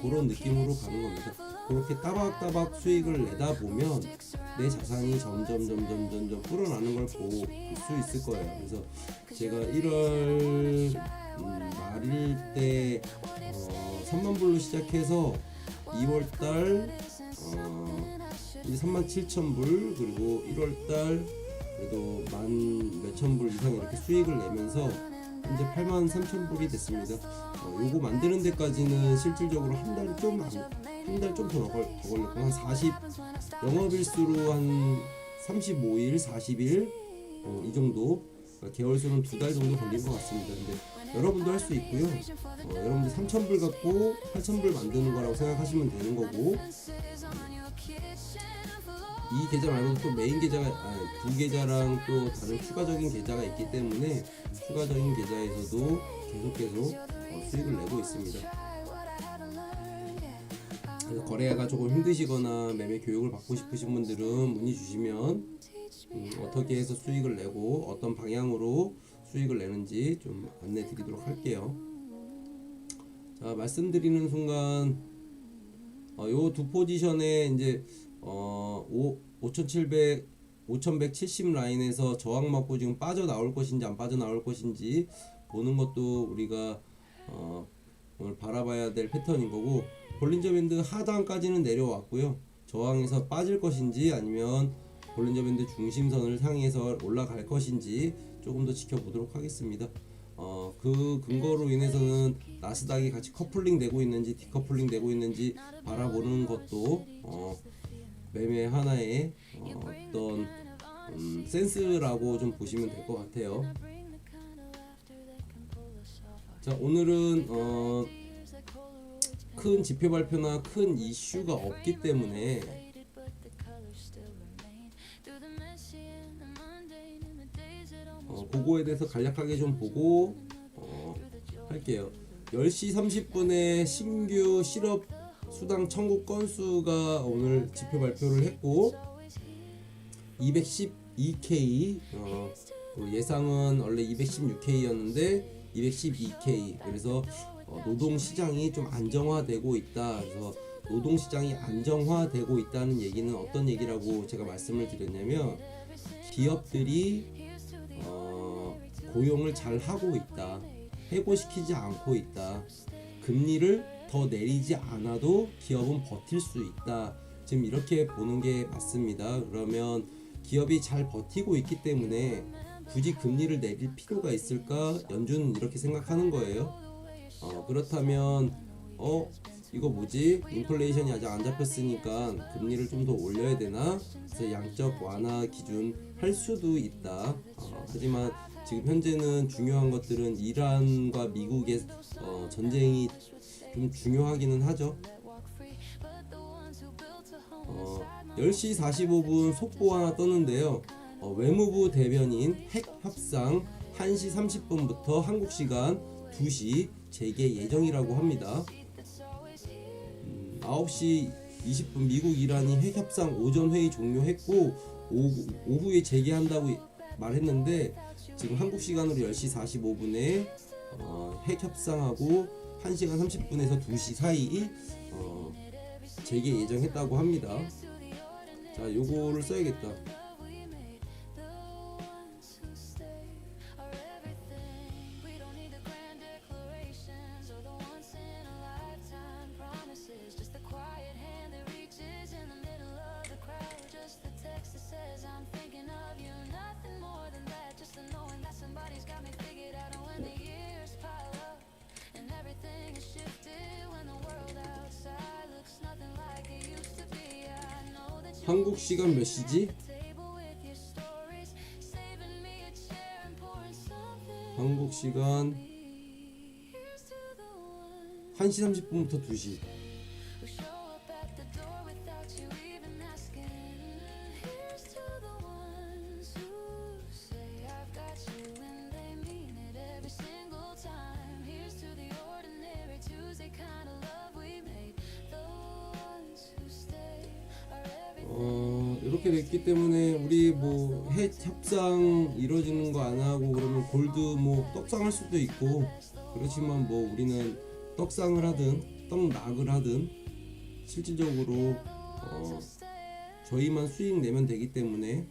그런 느낌으로 가는 겁니다. 그렇게 따박따박 수익을 내다 보면 내 자산이 점점 불어나는 걸 볼 수 있을 거예요. 그래서 제가 1월 말일 때 3만 불로 시작해서 2월달 이제 37,000불 그리고 1월달 그래도 10,000불 이상 이렇게 수익을 내면서 현재 83,000불이 됐습니다. 요거 만드는 데까지는 실질적으로 한 달 좀 더 걸렸고 한 40 영업일수로 한 35일, 40일 이 정도 개월수는 2달 정도 걸린 것 같습니다. 근데 여러분도 할 수 있고요. 여러분들 3,000불 갖고 8,000불 만드는 거라고 생각하시면 되는 거고 이 계좌 말고도 또 메인 계좌가 두 계좌랑 또 다른 추가적인 계좌가 있기 때문에 추가적인 계좌에서도 계속 수익을 내고 있습니다. 그래서 거래가 조금 힘드시거나 매매 교육을 받고 싶으신 분들은 문의 주시면 어떻게 해서 수익을 내고 어떤 방향으로 수익을 내는지 좀 안내 드리도록 할게요. 자, 말씀드리는 순간 요 두 포지션에 이제 5170 라인에서 저항 맞고 지금 빠져나올 것인지 안 빠져나올 것인지 보는 것도 우리가 오늘 바라봐야 될 패턴인 거고, 볼린저 밴드 하단까지는 내려왔고요. 저항에서 빠질 것인지 아니면 볼린저 밴드 중심선을 향해서 올라갈 것인지 조금 더 지켜보도록 하겠습니다. 그 근거로 인해서는 나스닥이 같이 커플링 되고 있는지 디커플링 되고 있는지 바라보는 것도 매매 하나의 어떤 센스라고 좀 보시면 될 것 같아요. 자, 오늘은 큰 지표 발표나 큰 이슈가 없기 때문에 그거에 대해서 간략하게 좀 보고 할게요. 10시 30분에 신규 실업 수당 청구 건수가 오늘 지표 발표를 했고 212K, 예상은 원래 216K였는데 212K. 그래서 노동시장이 좀 안정화되고 있다. 그래서 노동시장이 안정화되고 있다는 얘기는 어떤 얘기라고 제가 말씀을 드렸냐면, 기업들이 고용을 잘 하고 있다, 해고시키지 않고 있다, 금리를 더 내리지 않아도 기업은 버틸 수 있다, 지금 이렇게 보는 게 맞습니다. 그러면 기업이 잘 버티고 있기 때문에 굳이 금리를 내릴 필요가 있을까? 연준은 이렇게 생각하는 거예요. 그렇다면 이거 뭐지? 인플레이션이 아직 안 잡혔으니까 금리를 좀 더 올려야 되나? 그래서 양적 완화 기준 할 수도 있다. 하지만 지금 현재는 중요한 것들은 이란과 미국의 전쟁이 좀 중요하기는 하죠. 10시 45분 속보 하나 떴는데요. 외무부 대변인 핵 협상 1시 30분부터 한국 시간 2시 재개 예정이라고 합니다. 9시 20분 미국 이란이 핵 협상 오전 회의 종료했고 오후에 재개한다고 말했는데, 지금 한국 시간으로 10시 45분에 핵 협상하고 1시간 30분에서 2시 사이 재개 예정했다고 합니다. 자, 요거를 써야겠다. 한국 시간 몇 시지? 한국 시간 1시 30분부터 2시. 이렇게 됐기 때문에 우리 뭐 핵 협상 이루어지는 거 안 하고 그러면 골드 뭐 떡상할 수도 있고, 그렇지만 뭐 우리는 떡상을 하든 떡락을 하든 실질적으로 저희만 수익 내면 되기 때문에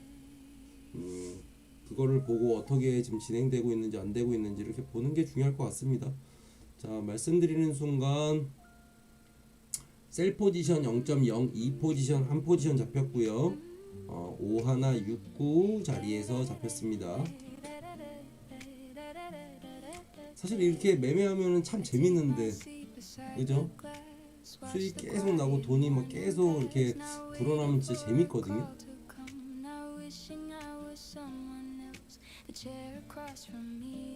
그거를 보고 어떻게 지금 진행되고 있는지 안 되고 있는지 이렇게 보는 게 중요할 것 같습니다. 자, 말씀드리는 순간 셀 포지션 0.02 포지션 한 포지션 잡혔고요. 5169 자리에서 잡혔습니다. 사실 이렇게 매매하면은 참 재밌는데, 그죠? 수익 계속 나고 돈이 막 계속 이렇게 불어나면 진짜 재밌거든요.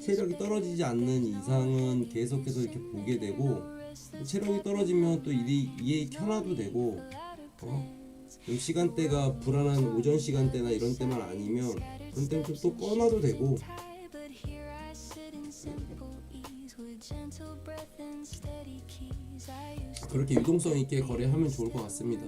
체력이 떨어지지 않는 이상은 계속해서 이렇게 보게 되고, 체력이 떨어지면 또 이에 켜놔도 되고, 시간대가 불안한 오전 시간대나 이런 때만 아니면 그런 때는 또 꺼놔도 되고. 그렇게 유동성 있게 거래하면 좋을 것 같습니다.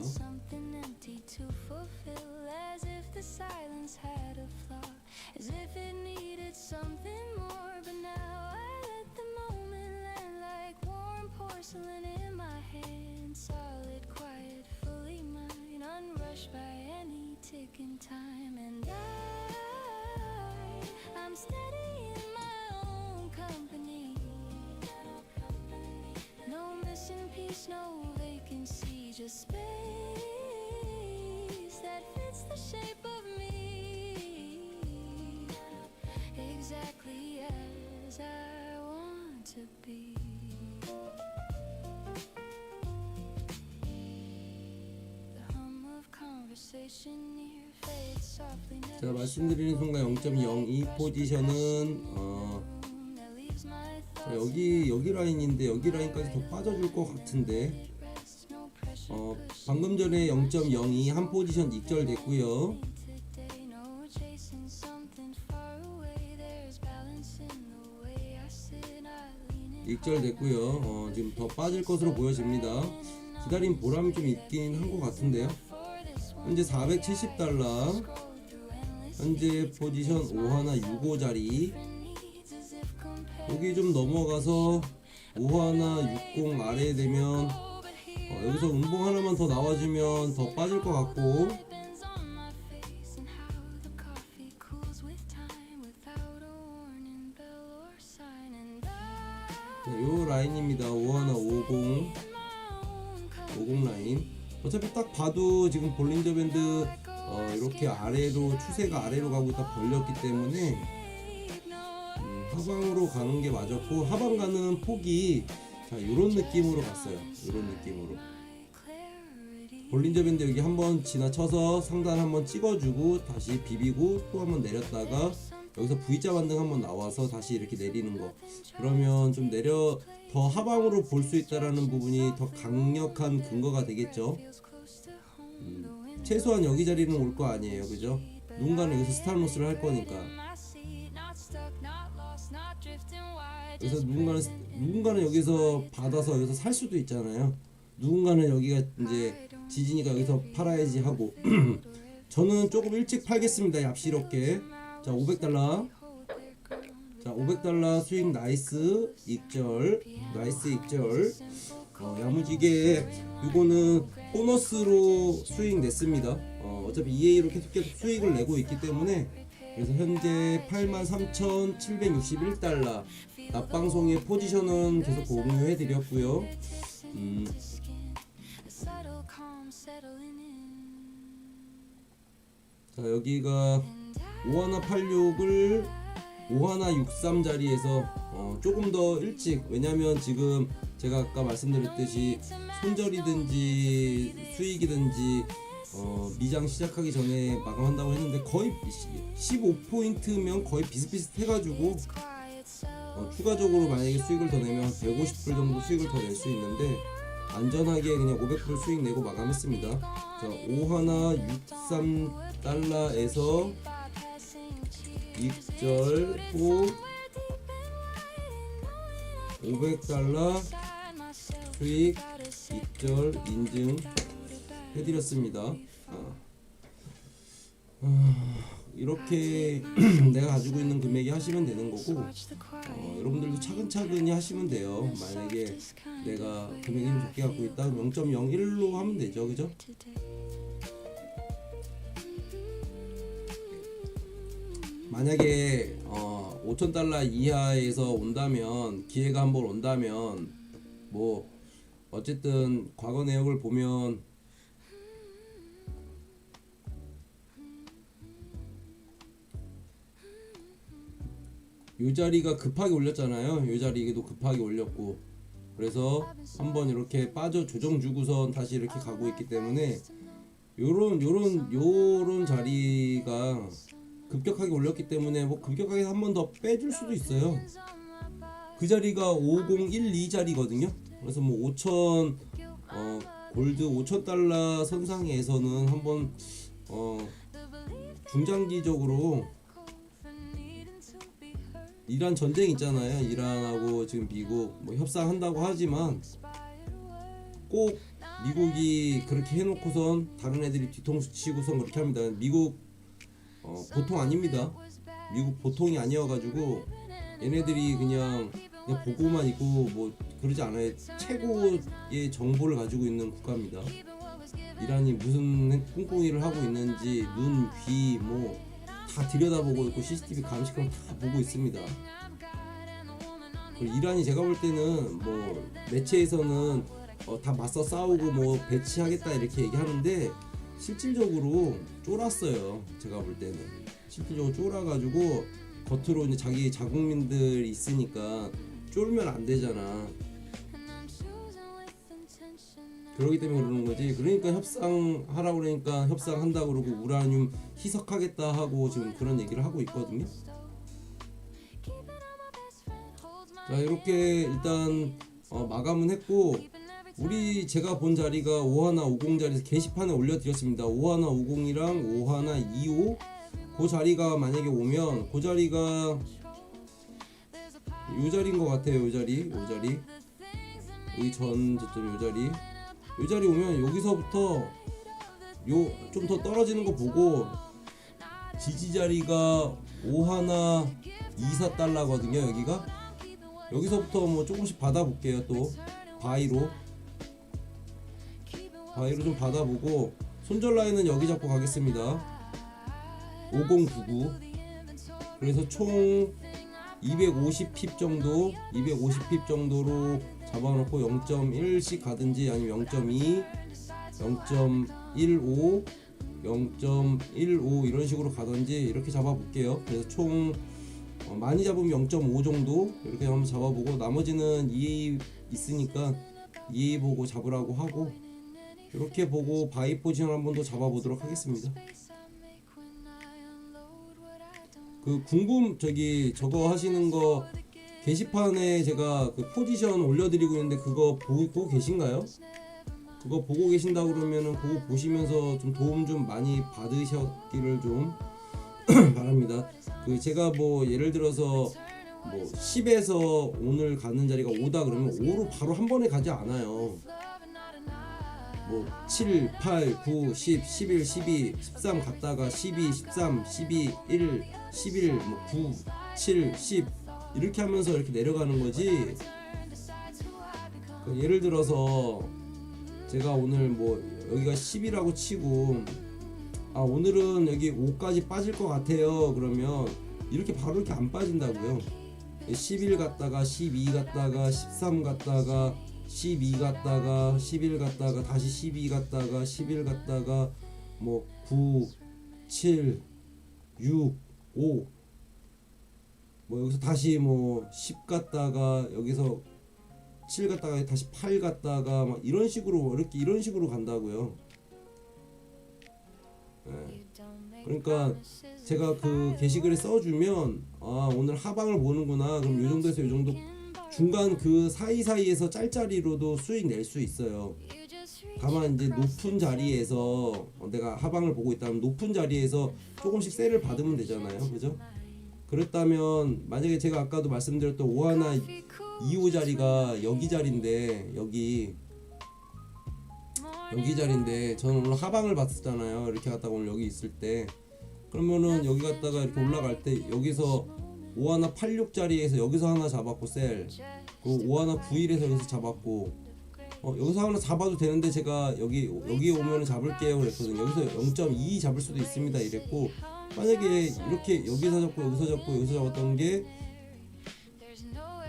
Porcelain in my hand, solid quiet. space, no vacancy, just space that fits the shape of me, exactly as I want to be. The hum of conversation near fades softly. 제가 말씀드리는 순간 0.02 포지션은 여기 라인인데 여기 라인까지 더 빠져줄 것 같은데 방금 전에 0.02 한 포지션 익절됐고요. 익절됐고요. 지금 더 빠질 것으로 보여집니다. 기다린 보람이 좀 있긴 한 것 같은데요. 현재 470달러, 현재 포지션 5하나 65자리, 여기 좀 넘어가서 5하나 60 아래 되면 여기서 음봉 하나만 더 나와주면 더 빠질 것 같고, 요 라인입니다. 5하나 50 라인. 어차피 딱 봐도 지금 볼린저 밴드 이렇게 아래로, 추세가 아래로 가고 있다 벌렸기 때문에 하방으로 가는 게 맞았고, 하방 가는 폭이 자 요런 느낌으로 갔어요. 요런 느낌으로 볼린저 밴드 여기 한번 지나쳐서 상단 한번 찍어주고 다시 비비고 또 한번 내렸다가 여기서 V자 반등 한번 나와서 다시 이렇게 내리는 거, 그러면 좀 내려 더 하방으로 볼 수 있다라는 부분이 더 강력한 근거가 되겠죠. 최소한 여기 자리는 올 거 아니에요, 그죠? 누군가는 여기서 스탑로스를 할 거니까. 그래서 누군가는 여기서 받아서 여기서 살 수도 있잖아요. 누군가는 여기가 이제 지지니까 여기서 팔아야지 하고 저는 조금 일찍 팔겠습니다. 얍시럽게. 자, 500달러. 자, 500달러 수익 나이스 익절. 나이스 익절. 야무지게 이거는 보너스로 수익 냈습니다. 어차피 EA로 계속 수익을 내고 있기 때문에. 그래서 현재 83,761달러. 낮방송의 포지션은 계속 공유해 드렸고요. 자, 여기가 5186을 5163 자리에서 조금 더 일찍, 왜냐면 지금 제가 아까 말씀드렸듯이 손절이든지 수익이든지 미장 시작하기 전에 마감한다고 했는데 거의 15포인트면 거의 비슷비슷해가지고 추가적으로 만약에 수익을 더 내면 150불 정도 수익을 더 낼 수 있는데 안전하게 그냥 500불 수익 내고 마감했습니다. 자, 5163달러에서 익절 후 500달러 수익 익절 인증 해드렸습니다. 이렇게 내가 가지고 있는 금액이 하시면 되는 거고, 여러분들도 차근차근히 하시면 돼요. 만약에 내가 금액이 좀 적게 갖고 있다 그럼 0.01로 하면 되죠, 그죠? 만약에 5,000달러 이하에서 온다면, 기회가 한번 온다면, 뭐 어쨌든 과거 내역을 보면 요 자리가 급하게 올렸잖아요. 요 자리도 급하게 올렸고, 그래서 한번 이렇게 빠져 조정 주고선 다시 이렇게 가고 있기 때문에 요런 자리가 급격하게 올렸기 때문에 뭐 급격하게 한 번 더 빼줄 수도 있어요. 그 자리가 5012 자리거든요. 그래서 뭐 5,000 골드 5,000달러 선상에서는 한번 중장기적으로 이란 전쟁 있잖아요. 이란하고 지금 미국 뭐 협상한다고 하지만 꼭 미국이 그렇게 해놓고선 다른 애들이 뒤통수 치고선 그렇게 합니다. 미국 보통 아닙니다. 미국 보통이 아니어가지고 얘네들이 그냥 보고만 있고 뭐 그러지 않아요. 최고의 정보를 가지고 있는 국가입니다. 이란이 무슨 꿍꿍이를 하고 있는지 눈, 귀 뭐 다 들여다보고 있고 CCTV 감시감 다 보고 있습니다. 그리고 이란이 제가 볼 때는 뭐 매체에서는 다 맞서 싸우고 뭐 배치하겠다 이렇게 얘기하는데 실질적으로 쫄았어요. 제가 볼 때는 실질적으로 쫄아가지고 겉으로 이제 자기 자국민들 있으니까 쫄면 안 되잖아. 그러기 때문에 그러는 거지. 그러니까 협상하라고 그러니까 협상한다고 그러고 우라늄 희석하겠다 하고 지금 그런 얘기를 하고 있거든요. 자, 이렇게 일단 마감은 했고, 우리 제가 본 자리가 5150 자리에서 게시판에 올려드렸습니다. 5150이랑 5125 그 자리가 만약에 오면 그 자리가 요 자리인 것 같아요. 요 자리 여기 전 저점 요 자리 오면 여기서부터 요 좀 더 떨어지는 거 보고 지지 자리가 5124달러거든요. 여기서부터 뭐 조금씩 받아볼게요. 또 바이로 좀 받아보고 손절 라인은 여기 잡고 가겠습니다. 5099 그래서 총 250핍 정도로 잡아놓고 0.1씩 가든지 아니면 0.2, 0.15, 0.15 이런 식으로 가든지 이렇게 잡아볼게요. 그래서 총 많이 잡으면 0.5 정도 이렇게 한번 잡아보고 나머지는 EA 있으니까 EA 보고 잡으라고 하고 이렇게 보고 바이 포지션 한번 더 잡아보도록 하겠습니다. 그 저거 하시는 거 게시판에 제가 그 포지션 올려드리고 있는데 그거 보고 계신가요? 그거 보고 계신다 그러면은 그거 보시면서 좀 도움 좀 많이 받으셨기를 좀 바랍니다. 그 제가 뭐 예를 들어서 뭐 10에서 오늘 가는 자리가 5다 그러면 5로 바로 한 번에 가지 않아요. 뭐 7, 8, 9, 10, 11, 12, 13 갔다가 12, 13, 12, 1, 11, 뭐 9, 7, 10 이렇게 하면서 이렇게 내려가는 거지. 그 예를 들어서 제가 오늘 뭐 여기가 10이라고 치고 오늘은 여기 5까지 빠질 것 같아요. 그러면 이렇게 바로 이렇게 안 빠진다고요. 11 갔다가 12 갔다가 13 갔다가 12 갔다가 11 갔다가 다시 12 갔다가 11 갔다가 뭐 9, 7, 6, 5 뭐 여기서 다시 뭐 10 갔다가 여기서 7 갔다가 다시 8 갔다가 막 이런 식으로 간다고요. 네. 그러니까 제가 그 게시글에 써주면 오늘 하방을 보는구나 그럼 요정도에서 요정도 중간 그 사이사이에서 짤짤이로도 수익 낼 수 있어요. 다만 이제 높은 자리에서 내가 하방을 보고 있다면 높은 자리에서 조금씩 세를 받으면 되잖아요. 그죠? 그랬다면 만약에 제가 아까도 말씀드렸던 5125 자리가 여기 자리인데 여기 자리인데 저는 오늘 하방을 봤었잖아요. 이렇게 갔다가 오늘 여기 있을 때 그러면은 여기 갔다가 이렇게 올라갈 때 여기서 5186 자리에서 여기서 하나 잡았고 셀 그 5191에서 여기서 잡았고 여기서 하나 잡아도 되는데 제가 여기 오면은 잡을게요 그랬거든요. 여기서 0.2 잡을 수도 있습니다 이랬고 만약에 이렇게 여기서 잡았던 게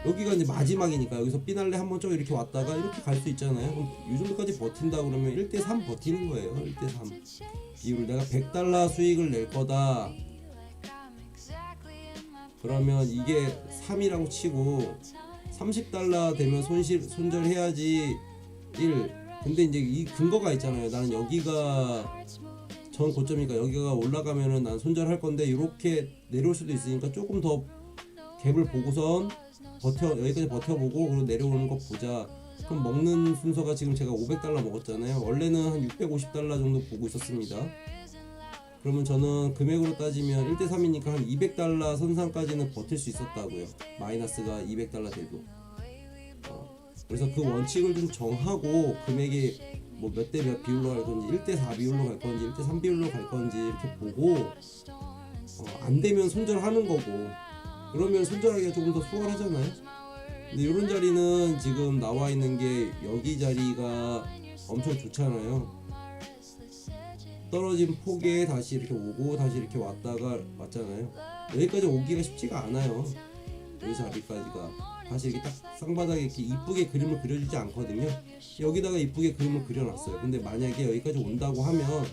여기가 이제 마지막이니까 여기서 피날레 한번 쭉 이렇게 왔다가 이렇게 갈 수 있잖아요. 그럼 이 정도까지 버틴다 그러면 1대3 버티는 거예요. 1대3 이유를 내가 100달러 수익을 낼 거다 그러면 이게 3이라고 치고 30달러 되면 손절해야지 1 근데 이제 이 근거가 있잖아요. 나는 여기가 전 고점이니까 여기가 올라가면은 난 손절할 건데 이렇게 내려올 수도 있으니까 조금 더 갭을 보고선 여기까지 버텨보고 그리고 내려오는 거 보자. 그럼 먹는 순서가 지금 제가 500달러 먹었잖아요. 원래는 한 650달러 정도 보고 있었습니다. 그러면 저는 금액으로 따지면 1대3이니까 한 200달러 선상까지는 버틸 수 있었다고요. 마이너스가 200달러 돼도. 그래서 그 원칙을 좀 정하고 금액이 뭐 몇 대 몇 비율로 갈 건지 1대4 비율로 갈 건지 1대3 비율로 갈 건지 이렇게 보고 안 되면 손절하는 거고 그러면 손절하기가 조금 더 수월하잖아요. 근데 이런 자리는 지금 나와 있는 게 여기 자리가 엄청 좋잖아요. 떨어진 폭에 다시 이렇게 오고 다시 이렇게 왔다가 왔잖아요. 여기까지 오기가 쉽지가 않아요. 여기 자리까지가. 다시 이렇게 딱 쌍바닥에 이렇게 이쁘게 그림을 그려주지 않거든요. 여기다가 이쁘게 그림을 그려놨어요. 근데 만약에 여기까지 온다고 하면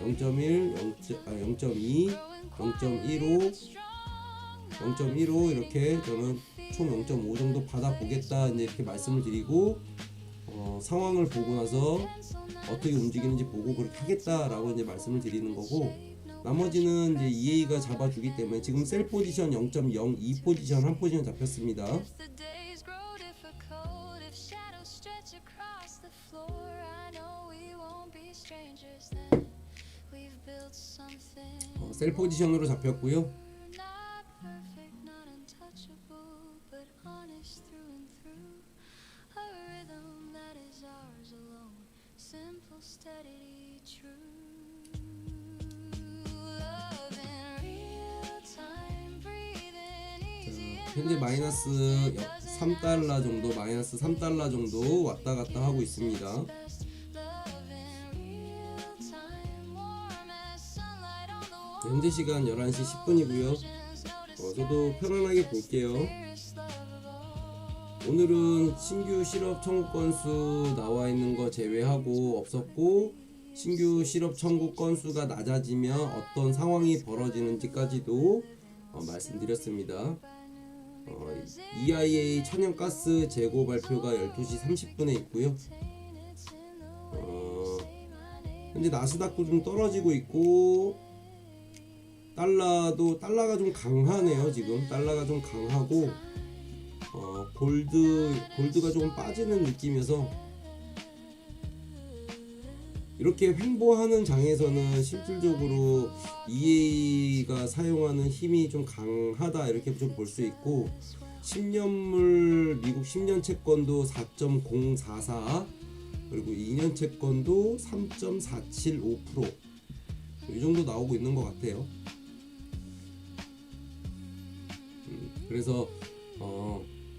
0.1, 0.2, 0.15 이렇게 저는 총 0.5 정도 받아보겠다 이제 이렇게 말씀을 드리고, 상황을 보고 나서 어떻게 움직이는지 보고 그렇게 하겠다라고 이제 말씀을 드리는 거고, 나머지는 이제 EA가 잡아주기 때문에 지금 셀 포지션 0.02 포지션 한 포지션 잡혔습니다. 셀 포지션으로 잡혔고요. 현재 마이너스 3달러 정도, 마이너스 3달러 정도 왔다 갔다 하고 있습니다. 현재 시간 11시 10분이고요. 저도 편안하게 볼게요. 오늘은 신규 실업 청구 건수 나와 있는 거 제외하고 없었고, 신규 실업 청구 건수가 낮아지면 어떤 상황이 벌어지는지까지도 말씀드렸습니다. EIA 천연가스 재고 발표가 12시 30분에 있고요. 현재 나스닥도 좀 떨어지고 있고, 달러가 좀 강하네요. 지금 달러가 좀 강하고, 골드가 조금 빠지는 느낌이어서, 이렇게 횡보하는 장에서는 실질적으로 EA가 사용하는 힘이 좀 강하다 이렇게 좀 볼 수 있고, 10년물 미국 10년 채권도 4.044, 그리고 2년 채권도 3.475%, 이 정도 나오고 있는 것 같아요. 그래서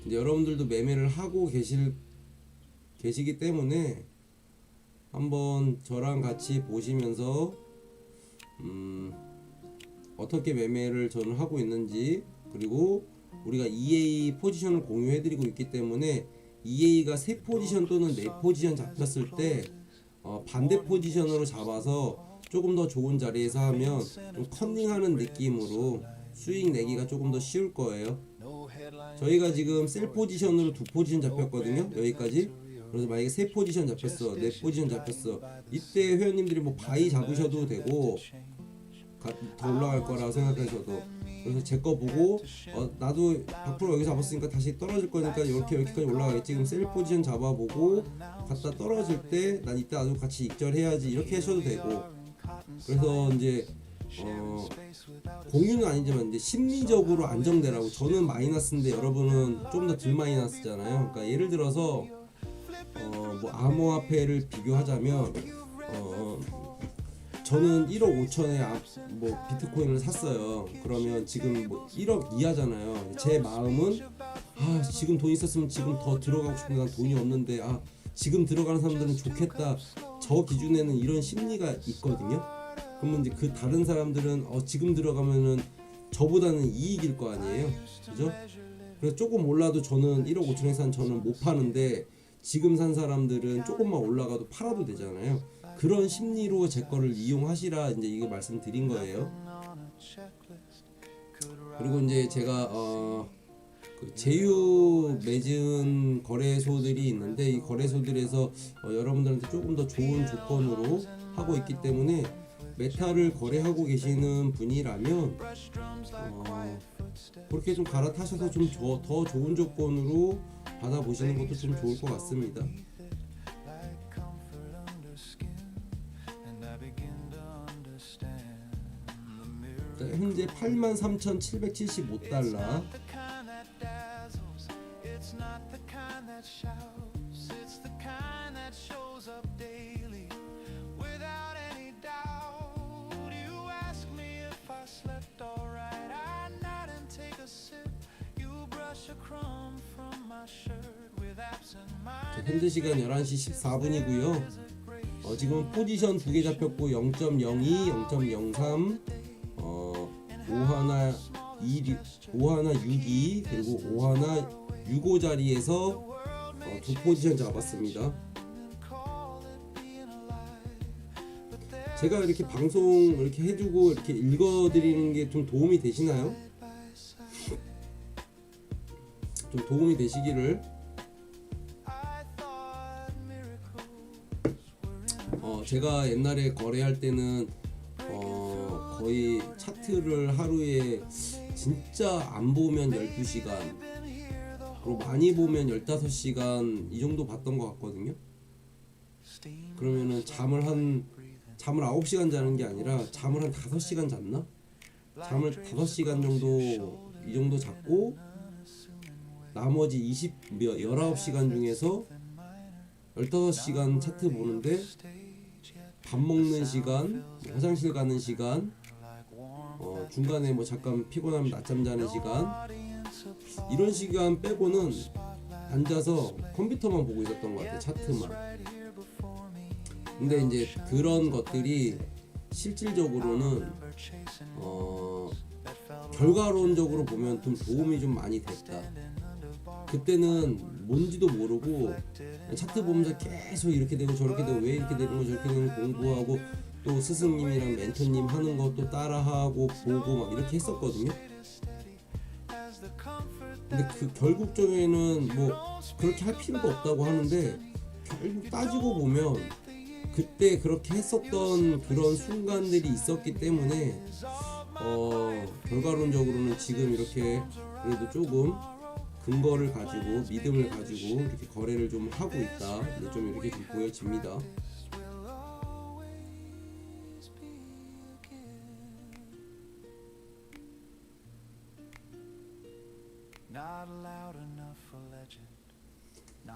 이제 여러분들도 매매를 하고 계시기 때문에 한번 저랑 같이 보시면서 어떻게 매매를 저는 하고 있는지, 그리고 우리가 EA 포지션을 공유해드리고 있기 때문에 EA가 3포지션 또는 4포지션 잡혔을 때 반대 포지션으로 잡아서 조금 더 좋은 자리에서 하면 좀 컨닝하는 느낌으로 수익 내기가 조금 더 쉬울 거예요. 저희가 지금 셀 포지션으로 2포지션 잡혔거든요. 여기까지. 그래서 만약에 3포지션 잡혔어, 4포지션 잡혔어, 이때 회원님들이 뭐 바이 잡으셔도 되고 더 올라갈 거라고 생각하셔도, 그래서 제 거 보고 나도 100% 여기 잡았으니까 다시 떨어질 거니까 여기까지 올라가겠지, 지금 셀 포지션 잡아보고 갔다 떨어질 때 난 이때 나도 같이 익절해야지 이렇게 하셔도 되고. 그래서 이제 공유는 아니지만 이제 심리적으로 안정되라고. 저는 마이너스인데 여러분은 좀 더 덜 마이너스잖아요. 그러니까 예를 들어서 뭐 암호화폐를 비교하자면 저는 1억 5천에 뭐 비트코인을 샀어요. 그러면 지금 뭐 1억 이하잖아요. 제 마음은 지금 돈 있었으면 지금 더 들어가고 싶은데 난 돈이 없는데 지금 들어가는 사람들은 좋겠다. 저 기준에는 이런 심리가 있거든요. 그러면 이제 그 다른 사람들은 지금 들어가면은 저보다는 이익일 거 아니에요. 그죠? 그래서 조금 올라도 저는 1억 5천에 산 저는 못 파는데, 지금 산 사람들은 조금만 올라가도 팔아도 되잖아요. 그런 심리로 제 거를 이용하시라 이제 이거 말씀드린 거예요. 그리고 이제 제가 그 제휴 맺은 거래소들이 있는데, 이 거래소들에서 여러분들한테 조금 더 좋은 조건으로 하고 있기 때문에 메타를 거래하고 계시는 분이라면 그렇게 좀 갈아타셔서 좀 더 좋은 조건으로 받아보시는 것도 좀 좋을 것 같습니다. 현재 83,775달러. 현재 시간 11시 14분이고요. 지금 포지션 2개 잡혔고 0.02, 0.03, 5162, 그리고 6호 자리에서 두 포지션 잡았습니다. 제가 이렇게 방송 이렇게 해주고 이렇게 읽어드리는 게 좀 도움이 되시나요? 좀 도움이 되시기를. 제가 옛날에 거래할 때는 거의 차트를 하루에 진짜 안 보면 12시간, 그리고 많이 보면 15시간 이 정도 봤던 것 같거든요. 그러면은 잠을 9시간 자는 게 아니라 잠을 한 5시간 잤나? 잠을 5시간 정도 이 정도 잤고, 나머지 19시간 중에서 15시간 차트 보는데 밥 먹는 시간, 화장실 가는 시간, 중간에 뭐 잠깐 피곤하면 낮잠 자는 시간, 이런 시간 빼고는 앉아서 컴퓨터만 보고 있었던 것 같아요. 차트만. 근데 이제 그런 것들이 실질적으로는 결과론적으로 보면 좀 도움이 좀 많이 됐다. 그때는 뭔지도 모르고 차트 보면서 계속 이렇게 되고 저렇게 되고 왜 이렇게 되는 거 저렇게 되는 거 공부하고, 또 스승님이랑 멘토님 하는 것도 따라하고 보고 막 이렇게 했었거든요. 근데 그 결국적에는 뭐 그렇게 할 필요도 없다고 하는데, 결국 따지고 보면 그때 그렇게 했었던 그런 순간들이 있었기 때문에 결과론적으로는 지금 이렇게 그래도 조금 근거를 가지고 믿음을 가지고 이렇게 거래를 좀 하고 있다, 좀 이렇게 좀 보여집니다.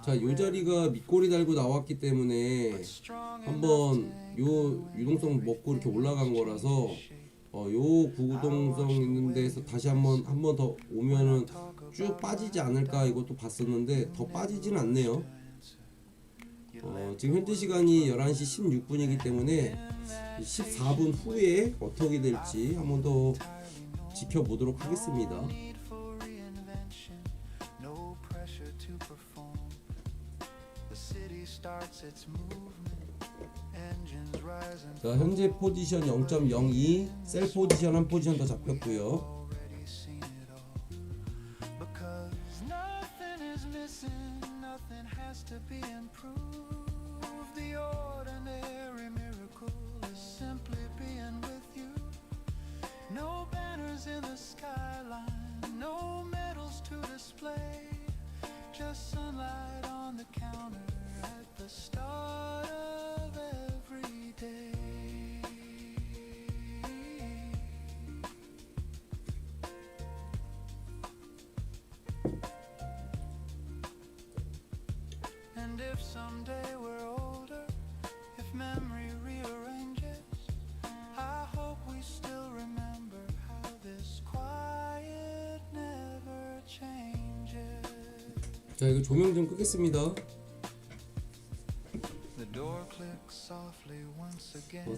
자, 요 자리가 밑꼬리 달고 나왔기 때문에 한번 요 유동성 먹고 이렇게 올라간 거라서 요 구동성 있는 데서 다시 한번 더 오면은 쭉 빠지지 않을까 이것도 봤었는데 더 빠지진 않네요. 지금 현재 시간이 11시 16분이기 때문에 14분 후에 어떻게 될지 한번 더 지켜보도록 하겠습니다. 자, 현재 포지션 0.02, 셀 포지션 한 포지션 더 잡혔고요. Just sunlight on the counter at the start of every day. And if someday we're older, if memory rearranges, I hope we still remember how this quiet never changes. 자, 이거 조명 좀 끄겠습니다.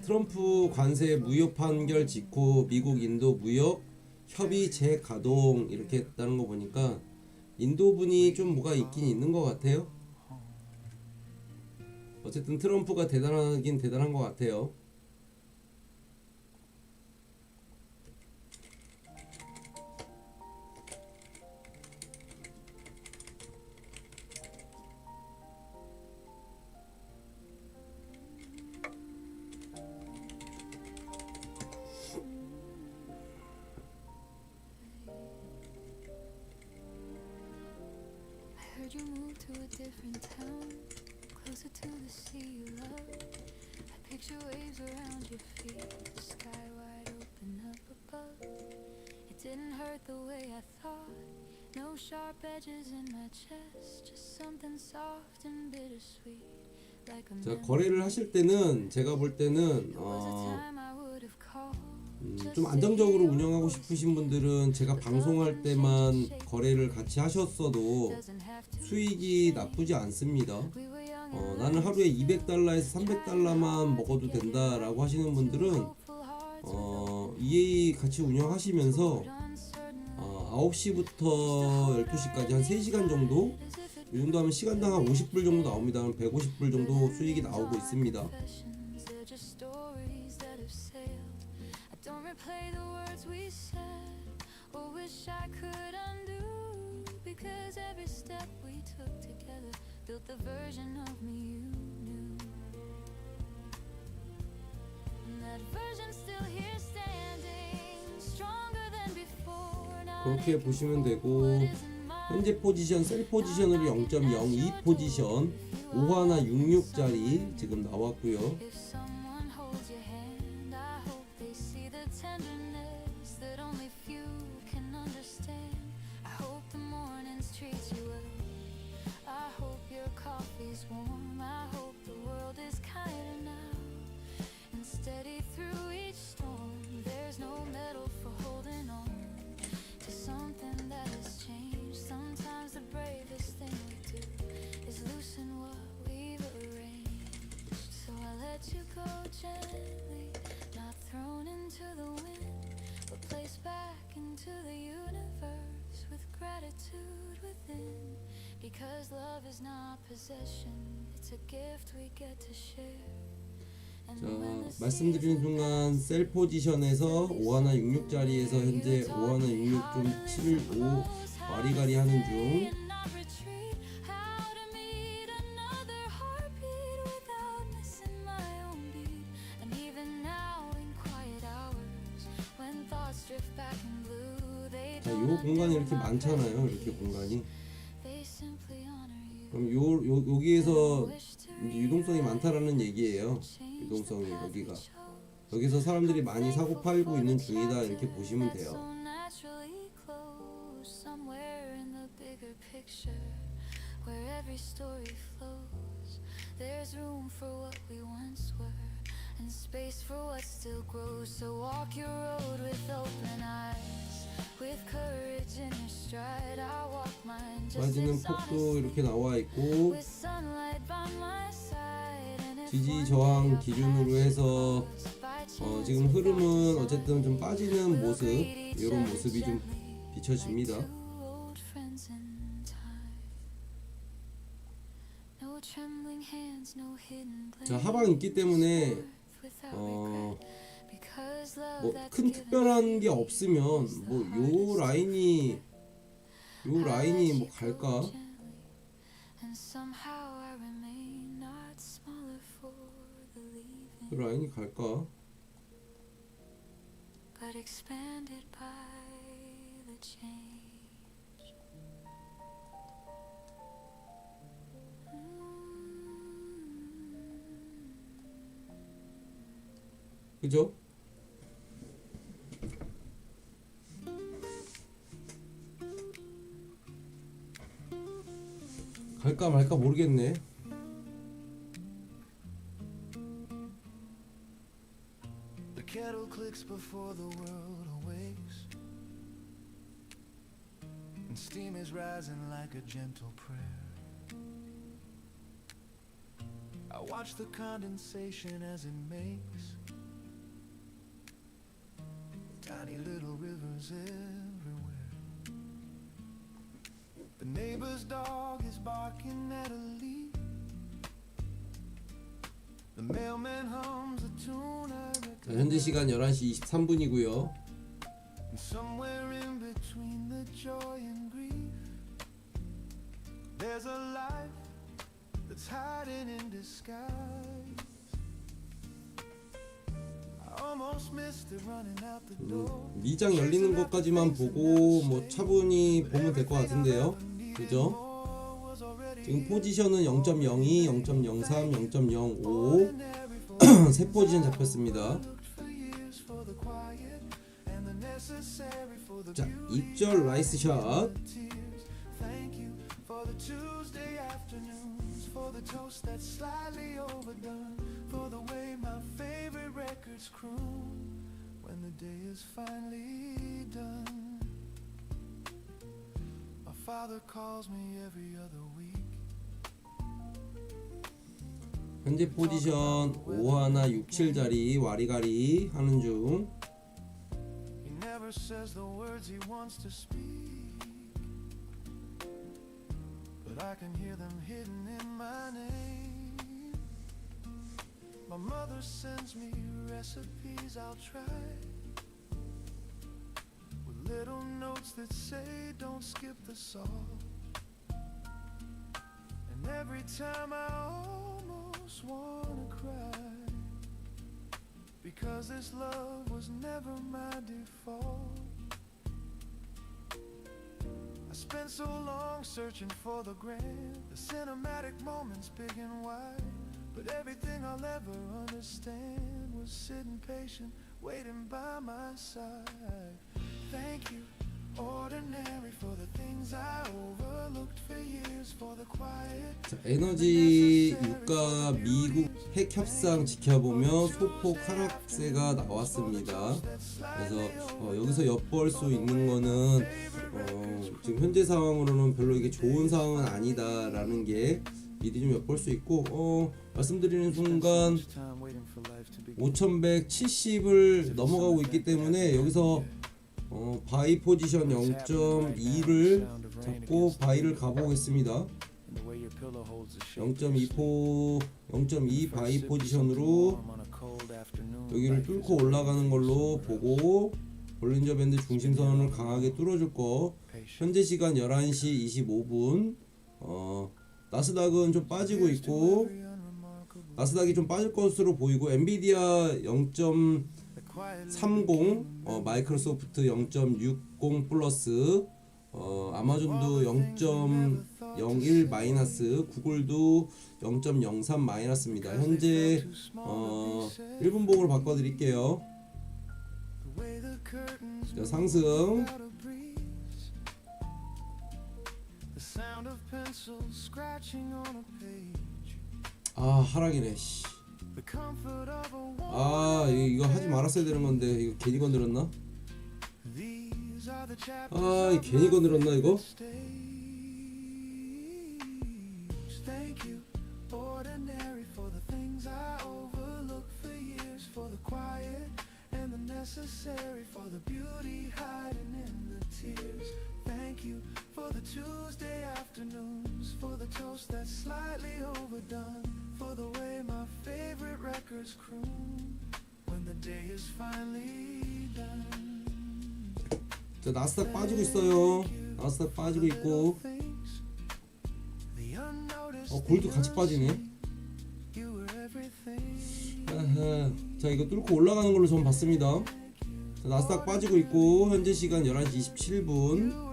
트럼프 관세 무효 판결 직후 미국 인도 무역 협의 재가동 이렇게 했다는 거 보니까 인도분이 좀 뭐가 있긴 있는 것 같아요. 어쨌든 트럼프가 대단하긴 대단한 것 같아요. You moved to a different town, closer to the sea you love. I picture waves around your feet, the sky wide open up above. It didn't hurt the way I thought, no sharp edges in my chest, just something soft and bittersweet. Like a 자, 거래를 하실 때는 제가 볼 때는 좀 안정적으로 운영하고 싶으신 분들은 제가 방송할 때만 거래를 같이 하셨어도 수익이 나쁘지 않습니다. 나는 하루에 $200에서 $300만 먹어도 된다라고 하시는 분들은 EA 같이 운영하시면서 9시부터 12시까지 한 3시간 정도? 이 정도 하면 시간당 한 50불 정도 나옵니다. 150불 정도 수익이 나오고 있습니다. 그렇게 보시면 되고, 현재 포지션 셀 포지션으로 0.02 포지션 5166짜리 지금 나왔고요. 자, 말씀드린 순간 셀 포지션에서 5166짜리에서 현재 5166.75 와리가리 하는 중. 자, 요 공간이 이렇게 많잖아요. 이렇게 공간이. 그럼 여기에서 유동성이 많다라는 얘기예요. 유동성이 여기서 사람들이 많이 사고 팔고 있는 중이다, 이렇게 보시면 돼요. 빠지는 폭도 이렇게 나와 있고, 지지 저항 기준으로 해서 지금 흐름은 어쨌든 좀 빠지는 모습, 이런 모습이 좀 비춰집니다. 자, 하방 있기 때문에 뭐 큰 특별한 게 없으면 뭐 요 라인이 뭐 갈까? 그 라인이 갈까? 그죠? 갈까 말까 모르겠네. The kettle clicks before the world awakes, and steam is rising like a gentle prayer. I watch the condensation as it makes tiny little rivers everywhere. The neighbor's dog is barking at a leaf. The mailman hums a tune I recognize. 자, 현재 시간 11시 23분이고요. And somewhere in between the joy and grief, there's a life that's hiding in disguise. I almost missed it running out the door. 미장 열리는 것까지만 보고 뭐 차분히 보면 될 것 같은데요. 그죠? 지금 포지션은 0.02, 0.03, 0.05 세 포지션 잡혔습니다. 자, 입절 라이스 샷. 현재 포지션 5167짜리 와리가리 하는 중. never says the words he wants to speak, but I can hear them hidden in my name. My mother sends me recipes I'll try, with little notes that say don't skip the salt. And every time I almost wanna cry, because this love was never my default. I spent so long searching for the grand, the cinematic moments big and wide, but everything I'll ever understand was sitting patient, waiting by my side. Thank you, ordinary, for the things I overlooked for years, for the quiet. 자, 에너지 유가 미국 핵 협상 지켜보며 소폭 하락세가 나왔습니다. 그래서 여기서 엿볼 수 있는 거는 지금 현재 상황으로는 별로 이게 좋은 상황은 아니다라는 게 미리 좀 엿볼 수 있고 말씀드리는 순간 5170을 넘어가고 있기 때문에 여기서 바이 포지션 0.2를 잡고 바이를 가보겠습니다. 0.2 바이 포지션으로 여기를 뚫고 올라가는 걸로 보고 볼린저 밴드 중심선을 강하게 뚫어줄 거. 현재 시간 11시 25분. 나스닥은 좀 빠지고 있고, 나스닥이 좀 빠질 것으로 보이고, 엔비디아 0.30, 마이크로소프트 0.60 플러스, 아마존도 0.01 마이너스, 구글도 0.03 마이너스입니다. 현재 1분봉으로 바꿔드릴게요. 자, 상승. 하락이네. 씨. 이거 하지 말았어야 되는 건데 이거 괜히 건드렸나? 괜히 건드렸나 이거? Necessary for the beauty hiding in the tears. Thank you for the Tuesday afternoons, for the toast that's slightly overdone, for the way my favorite records croon when the day is finally done. 자, 나스닥 빠지고 있어요. 나스닥 빠지고 있고, 골도 같이 빠지네. 자, 이거 뚫고 올라가는 걸로 전 봤습니다. 자, 나스닥 빠지고 있고 현재 시간 11시 27분.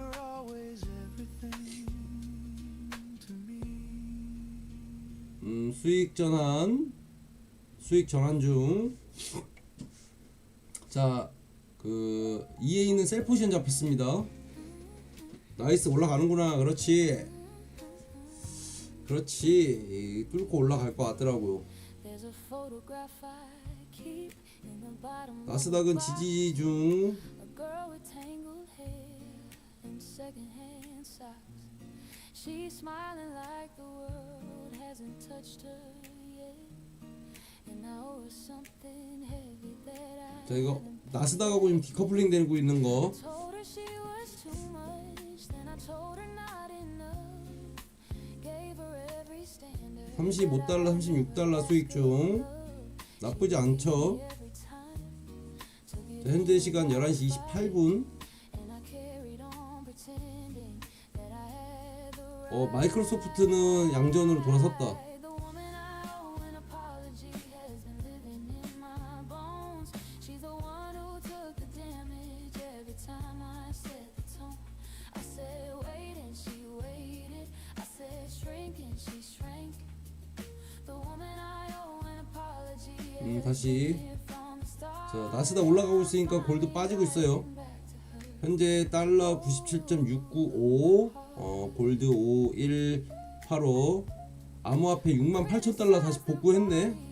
수익 전환 중. 자, 그 2에 있는 셀 포지션 잡혔습니다. 나이스, 올라가는구나. 그렇지. 뚫고 올라갈 것 같더라고요. 나스닥은 지지 중. 자, 이거 나스닥하고 지금 디커플링 되고 있는 거. 35달러, 36달러 수익 중. 나쁘지 않죠. 자, 현재 시간 11시 28분. 마이크로소프트는 양전으로 돌아섰다. 다시. 자, 나스닥 올라가고 있으니까 골드 빠지고 있어요. 현재 달러 97.695, 골드 5185, 암호화폐 68,000달러 다시 복구했네.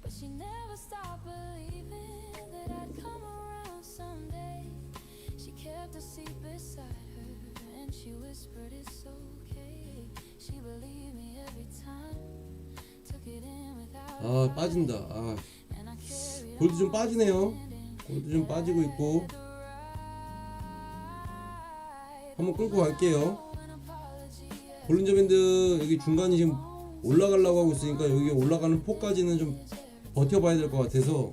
but she never stopped believing that I'd come around someday. She kept a seat beside her and she whispered it's okay. She believed me every time. Took it in without 아 빠진다. 아 골드 좀 빠지네요. 골드 좀 빠지고 있고 한번 끊고 갈게요. 볼린저밴드 여기 중간이 지금 올라가려고 하고 있으니까 여기 올라가는 폭까지는 좀 버텨봐야 될 것 같아서.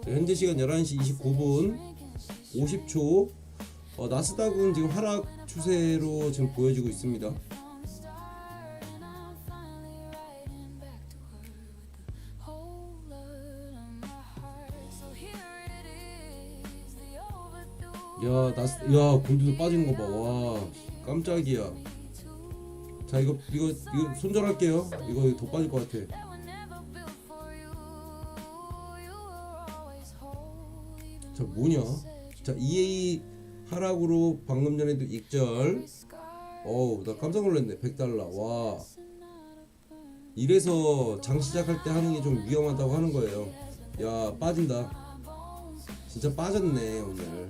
자, 현재 시간 11시 29분 50초. 나스닥은 지금 하락 추세로 지금 보여지고 있습니다. 야 골드도 빠지는 거 봐. 와 깜짝이야. 자 이거 손절할게요. 이거 더 빠질 것 같아. 자 뭐냐? 자 EA 하락으로 방금 전에도 익절. 어우 나 깜짝 놀랐네. 100달러. 와 이래서 장 시작할 때 하는 게 좀 위험하다고 하는 거예요. 야 빠진다. 진짜 빠졌네 오늘.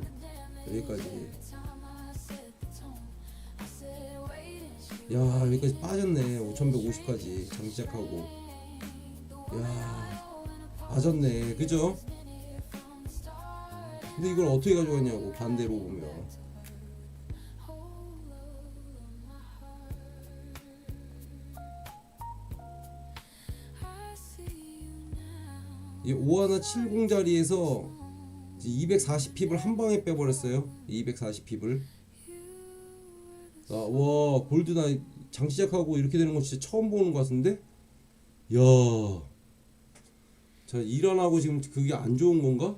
여기까지. 야 여기까지 빠졌네. 5150까지 장 시작하고. 야 빠졌네. 그죠? 근데 이걸 어떻게 가져갔냐고. 반대로 보면 이 5170 자리에서 240핍을 한 방에 빼버렸어요. 240핍을. 와 골드 나 장 시작하고 이렇게 되는 거 진짜 처음 보는 것 같은데. 야, 자 일어나고 지금 그게 안 좋은 건가?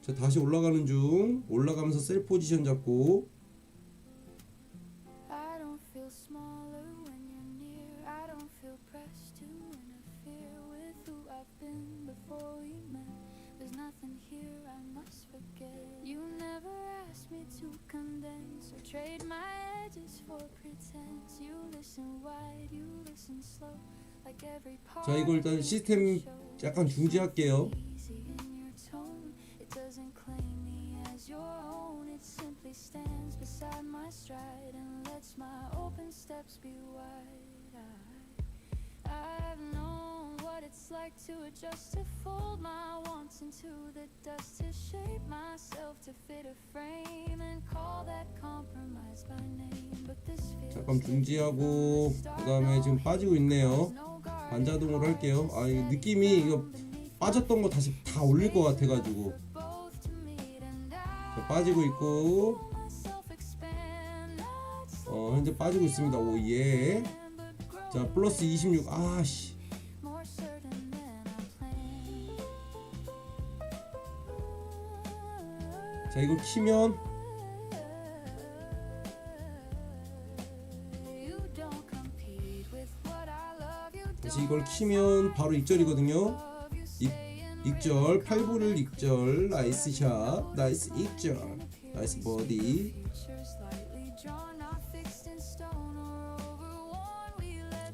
자 다시 올라가는 중. 올라가면서 셀 포지션 잡고. 자 이거 일단 시스템 약간 중지할게요. It's like to adjust, to fold my wants into the dust, to shape myself to fit a frame and call that compromise by name. But this feels 잠깐 중지하고 그 다음에 지금 빠지고 있네요. 반자동으로 할게요. 아 이 느낌이 이거 빠졌던 거 다시 다 올릴 것 같아가지고. 자, 빠지고 있고 현재 빠지고 있습니다. 오예. 자 플러스 26. 아씨. 자 이걸 키면 다시 이걸 키면 바로 익절이거든요. 익절 8불을 익절. 나이스 샷. 나이스 익절. 나이스 버디.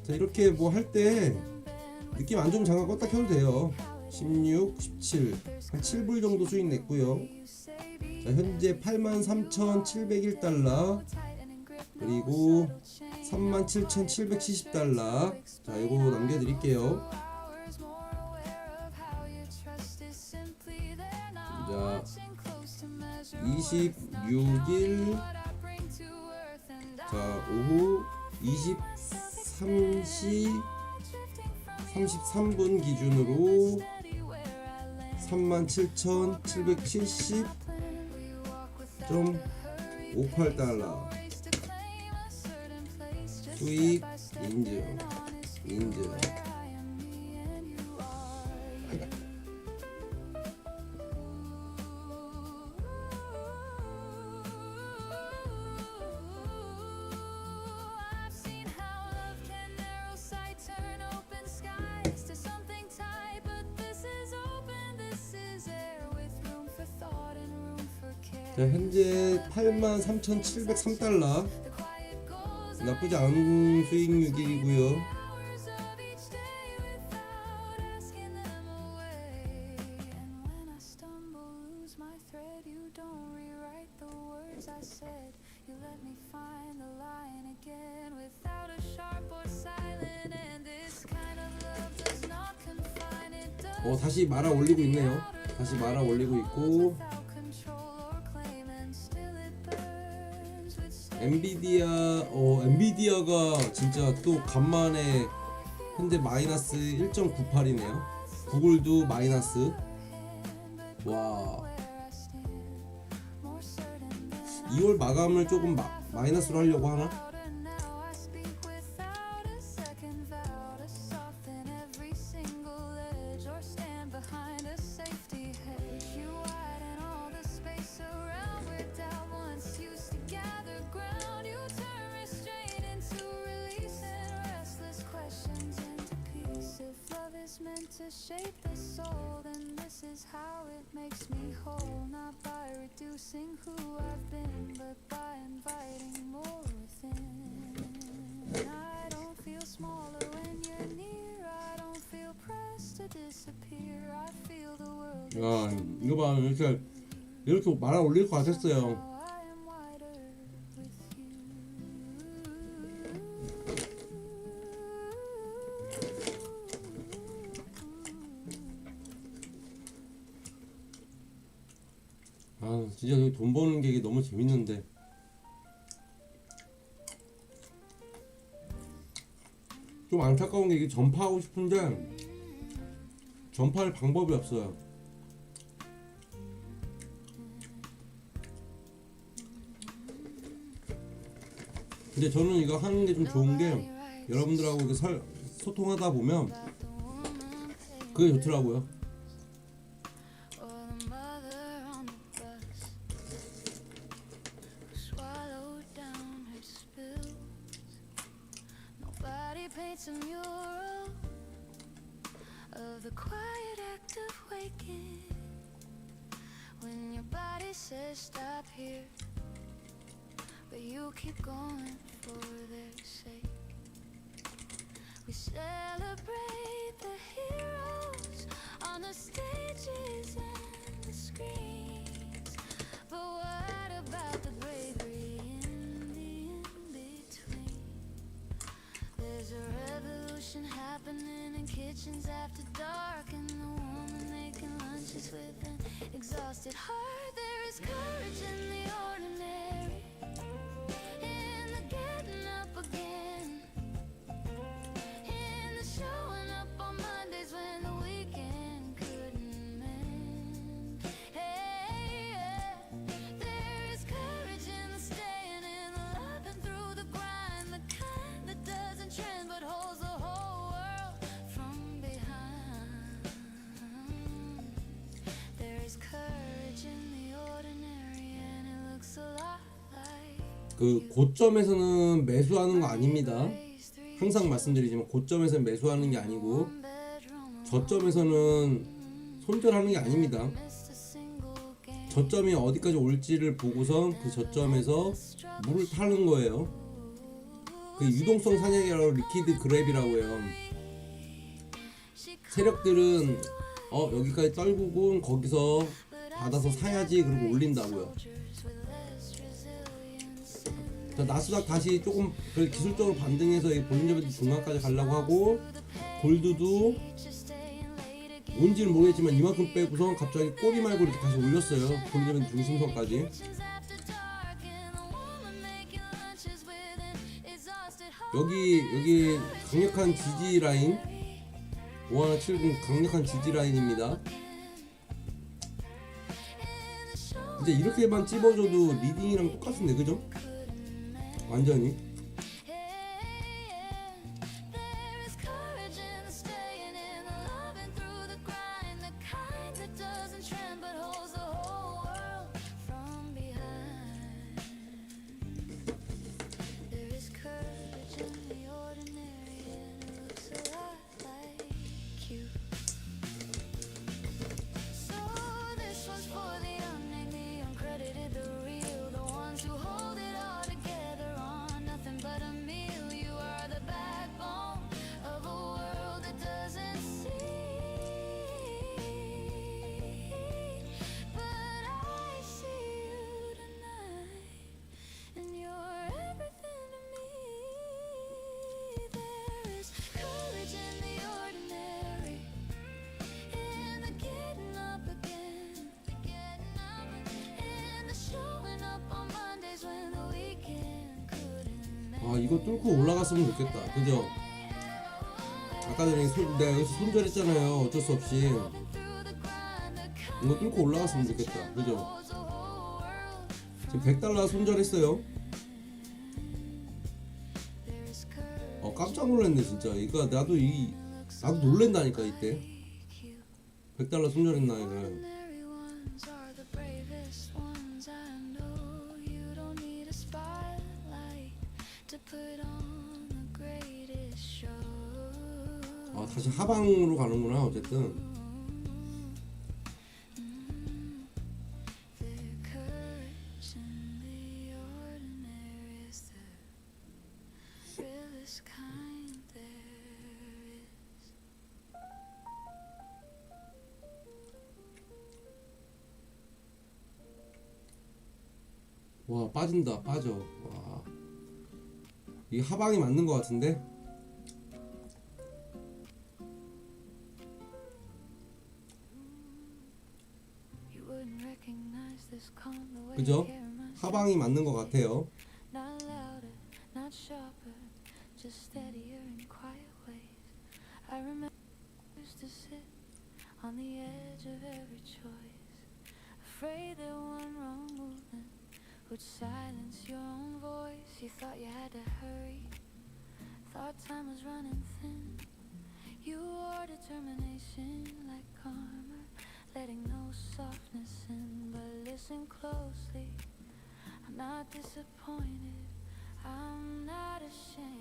자 이렇게 뭐 할 때 느낌 안 좋으면 잠깐 껐다 켜도 돼요. 16, 17 한 7불 정도 수익 냈고요. 자 현재 83,701달러 그리고 37,770달러. 자 이거 남겨드릴게요. 자 26일 자 오후 23시 33분 기준으로 37,770.58달러 수익 인증. 자 현재 83,703달러 나쁘지 않은 수익률이고요. hours of each day without asking them away. And when I stumble, lose my thread, you don't rewrite the words I said. You let me find the line again without a sharp or silent. And this kind of love does not confine it. 다시 말아 올리고 있네요. 다시 말아 올리고 있고, Without control or claim, and still it burns with 엔비디아가 진짜 또 간만에 현재 마이너스 1.98이네요. 구글도 마이너스. 와, 2월 마감을 조금 마이너스로 하려고 하나? now I speak without a second vow to soften every single edge or stand behind a safety hedge. You widen all the space around where doubt once used to gather ground. You turn restraint into release and restless questions into peace. If love is meant to shape the soul, then this is how it makes me whole. Not by reducing who I've been, but by inviting more within. I don't feel smaller when you're near. I don't feel pressed to disappear. I feel the world. 야, 이거 봐, 이렇게 말아 올릴 것 같았어요. Now I am wider with you. 진짜 여기 돈 버는 게 이게 너무 재밌는데. 좀 안타까운 게 이게 전파하고 싶은데 전파할 방법이 없어요. 근데 저는 이거 하는 게 좀 좋은 게 여러분들하고 이렇게 소통하다 보면 그게 좋더라고요. Or the mother on the bus who swallowed down her spills. Nobody paints a mural of the quiet act of waking when your body says stop here, but you keep going for their sake. We celebrate the heroes on the stages and the screens, but what about the bravery in the in-between? There's a revolution happening in kitchens after dark, and the woman making lunches with an exhausted heart. There is courage in the ordinary, in the getting up again, in the showing up on Mondays when the weekend couldn't mend. Hey, yeah. There is courage in the staying, in the loving through the grind, the kind that doesn't trend but holds the whole world from behind. There is courage in the ordinary, and it looks a lot like 그 고점에서는 매수하는 거 아닙니다. 항상 말씀드리지만 고점에서는 매수하는 게 아니고 저점에서는 손절하는 게 아닙니다. 저점이 어디까지 올지를 보고선 그 저점에서 물을 타는 거예요. 그 유동성 사냥이라고 리퀴드 그랩이라고 해요. 세력들은 여기까지 떨구고 거기서 받아서 사야지 그러고 올린다고요. 자, 나스닥 다시 조금 기술적으로 반등해서 볼린저밴드 중간까지 가려고 하고, 골드도 뭔지는 모르겠지만 이만큼 빼고서 갑자기 꼬리 말고 이렇게 다시 올렸어요. 볼린저밴드 중심선까지. 여기 강력한 지지 라인 5170 강력한 지지 라인입니다. 이제 이렇게만 찝어줘도 리딩이랑 똑같은데, 그죠? 완전히. 아 이거 뚫고 올라갔으면 좋겠다. 그죠? 아까 전에 내가 여기서 손절했잖아요. 어쩔 수 없이 이거 뚫고 올라갔으면 좋겠다. 그죠? 지금 100달러 손절했어요. 깜짝 놀랐네 진짜. 그러니까 나도 놀랜다니까 이때 100달러 손절했나 이거. 다시 하방으로 가는구나 어쨌든. 와 빠진다 빠져. 와 이게 하방이 맞는 것 같은데. 그죠? 하방이 맞는 것 같아요. Would silence your own voice. You thought you had to hurry, thought time was running thin. You wore determination like armor, letting no softness in. But listen closely, I'm not disappointed, I'm not ashamed.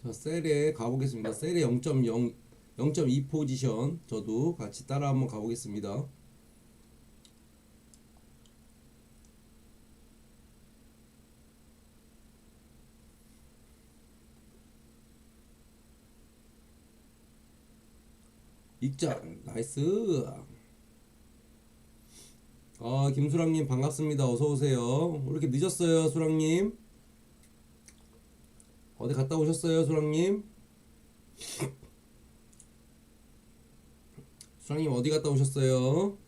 자, 셀에 가보겠습니다. 셀에 0.2 포지션 저도 같이 따라 한번 가보겠습니다. 익장 나이스. 김수랑님 반갑습니다. 어서오세요. 왜 이렇게 늦었어요 수랑님? 어디 갔다 오셨어요 수랑님? 수랑님 어디 갔다 오셨어요?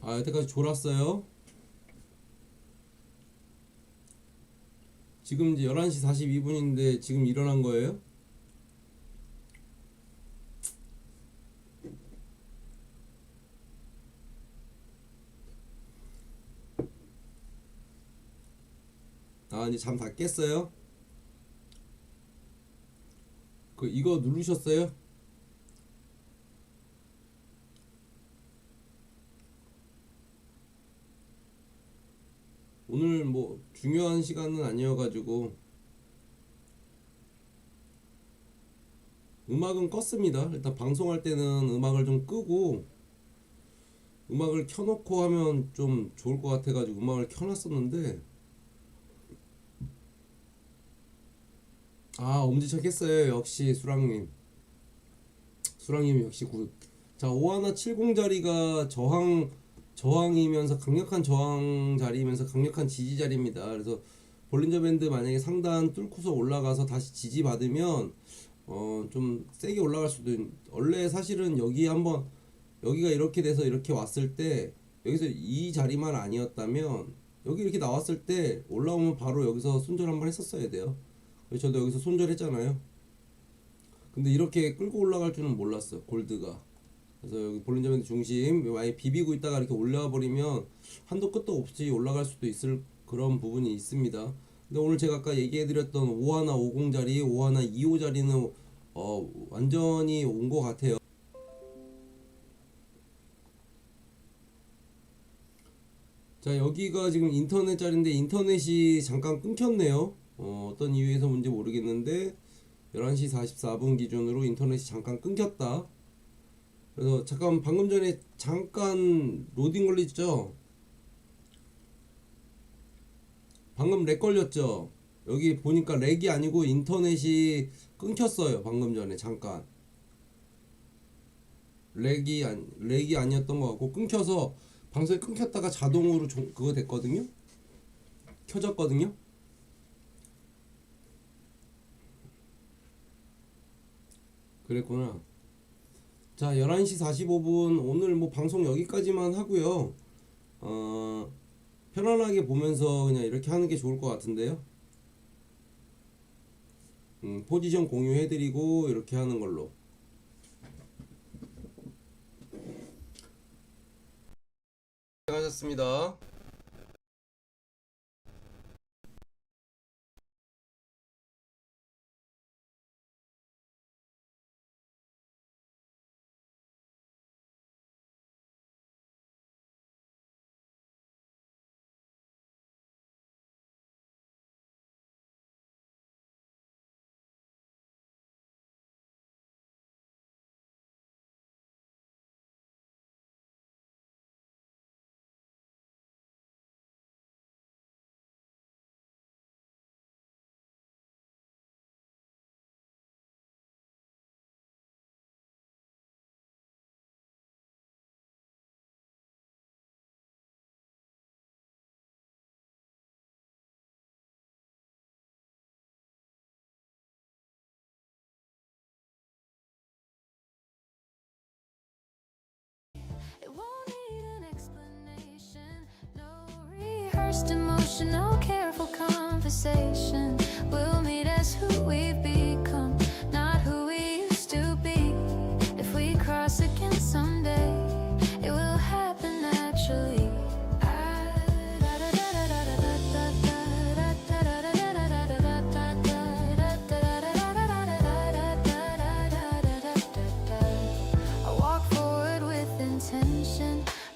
여태까지 졸았어요? 지금 이제 11시 42분인데 지금 일어난 거예요? 이제 잠 다 깼어요? 이거 누르셨어요? 오늘 뭐 중요한 시간은 아니어가지고 음악은 껐습니다. 일단 방송할 때는 음악을 좀 끄고 음악을 켜놓고 하면 좀 좋을 것 같아가지고 음악을 켜놨었는데 엄지척 했어요. 역시 수랑님 역시 굿. 자 5170자리가 저항이면서 강력한 저항 자리이면서 강력한 지지 자리입니다. 그래서 볼린저 밴드 만약에 상단 뚫고서 올라가서 다시 지지 받으면 좀 세게 올라갈 수도 원래 사실은 여기가 이렇게 돼서 이렇게 왔을 때 여기서 이 자리만 아니었다면 여기 이렇게 나왔을 때 올라오면 바로 여기서 손절 한번 했었어야 돼요. 저도 여기서 손절했잖아요. 근데 이렇게 끌고 올라갈 줄은 몰랐어 골드가. 그래서 여기 볼린저 밴드 중심 많이 비비고 있다가 이렇게 올라와 버리면 한도 끝도 없이 올라갈 수도 있을 그런 부분이 있습니다. 근데 오늘 제가 아까 얘기해드렸던 5150 자리, 5125 자리는 완전히 온 것 같아요. 자 여기가 지금 인터넷 자리인데 인터넷이 잠깐 끊겼네요. 어떤 이유에서 뭔지 모르겠는데 11시 44분 기준으로 인터넷이 잠깐 끊겼다. 그래서 잠깐 방금 전에 잠깐 로딩 걸리죠? 방금 렉 걸렸죠? 여기 보니까 렉이 아니고 인터넷이 끊겼어요. 방금 전에 잠깐 렉이 아니었던 것 같고 끊겨서 방송이 끊겼다가 자동으로 그거 됐거든요. 켜졌거든요. 그랬구나. 자, 11시 45분 오늘 뭐 방송 여기까지만 하고요. 편안하게 보면서 그냥 이렇게 하는 게 좋을 것 같은데요. 포지션 공유해드리고 이렇게 하는 걸로. 고생하셨습니다. It won't need an explanation, no rehearsed emotion, no careful conversation. We'll meet as who we've become, not who we used to be. If we cross again someday, it will happen naturally.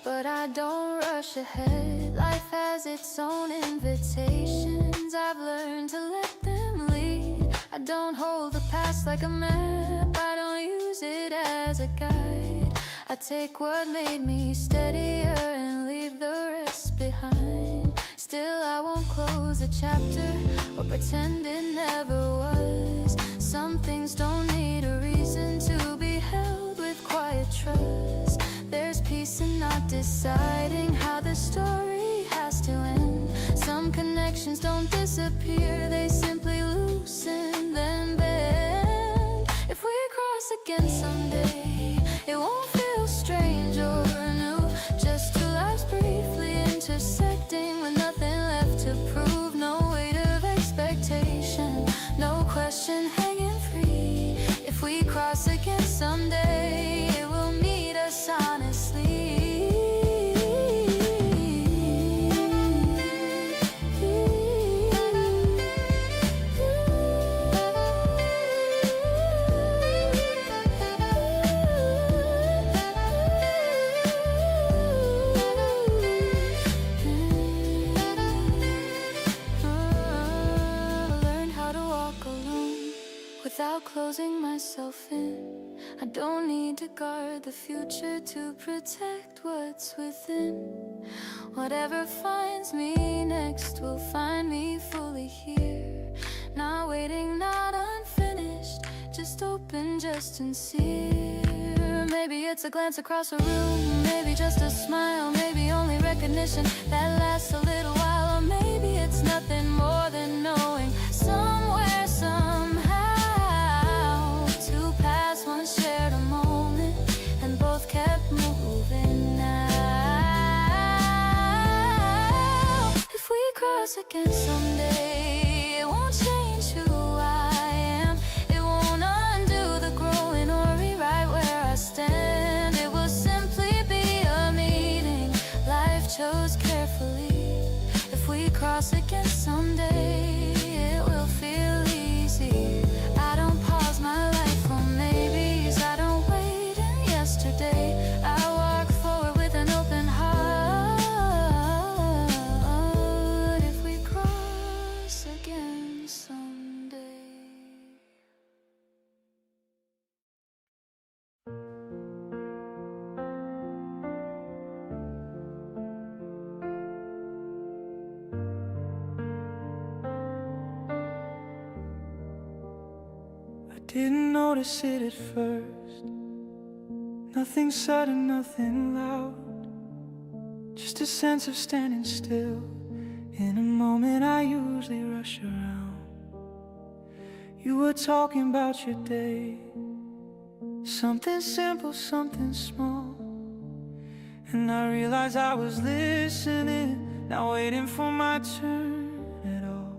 But I don't rush ahead. Life has its own invitations. I've learned to let them lead. I don't hold the past like a map. I don't use it as a guide. I take what made me steadier and leave the rest behind. Still I won't close a chapter or pretend it never was. Some things don't need a reason to be held with quiet trust. There's peace in not deciding how the story has to end. Some connections don't disappear, they simply loosen then bend. If we cross again someday, it won't feel strange or new. Just two lives briefly intersecting with nothing left to prove. No weight of expectation, no question hanging free. If we cross again someday, it will meet us honestly. Learn how to walk alone without closing myself in. I don't need to guard the future to protect what's within. Whatever finds me next will find me fully here. Not waiting, not unfinished, just open, just sincere. Maybe it's a glance across a room, maybe just a smile, maybe only recognition that lasts a little while. Or maybe it's nothing more than knowing somewhere, somehow, two paths once shared a moment and both kept moving. Now if we cross again someday, it won't change who I am. It won't undo the growing or rewrite where I stand. It will simply be a meeting life chose carefully. If we cross again someday, it will feel easy. I don't pause my life on maybes, I don't wait in yesterday. I walk forward with an open heart. If we cross Didn't notice it at first. Nothing sudden, nothing loud. Just a sense of standing still in a moment I usually rush around. You were talking about your day, something simple, something small. And I realized I was listening, not waiting for my turn at all.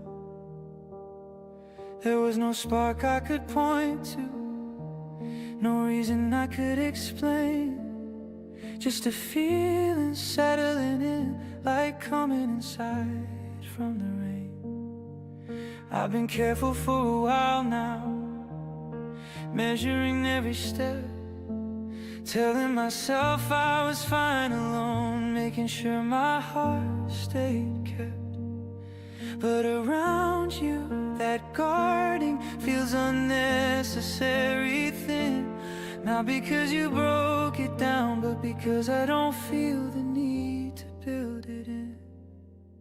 There was no spark I could point to, no reason I could explain. Just a feeling settling in, like coming inside from the rain. I've been careful for a while now, measuring every step, telling myself I was fine alone, making sure my heart stayed kept. But around you, that guarding feels unnecessary thin. Not because you broke it down, but because I don't feel the need to build it in.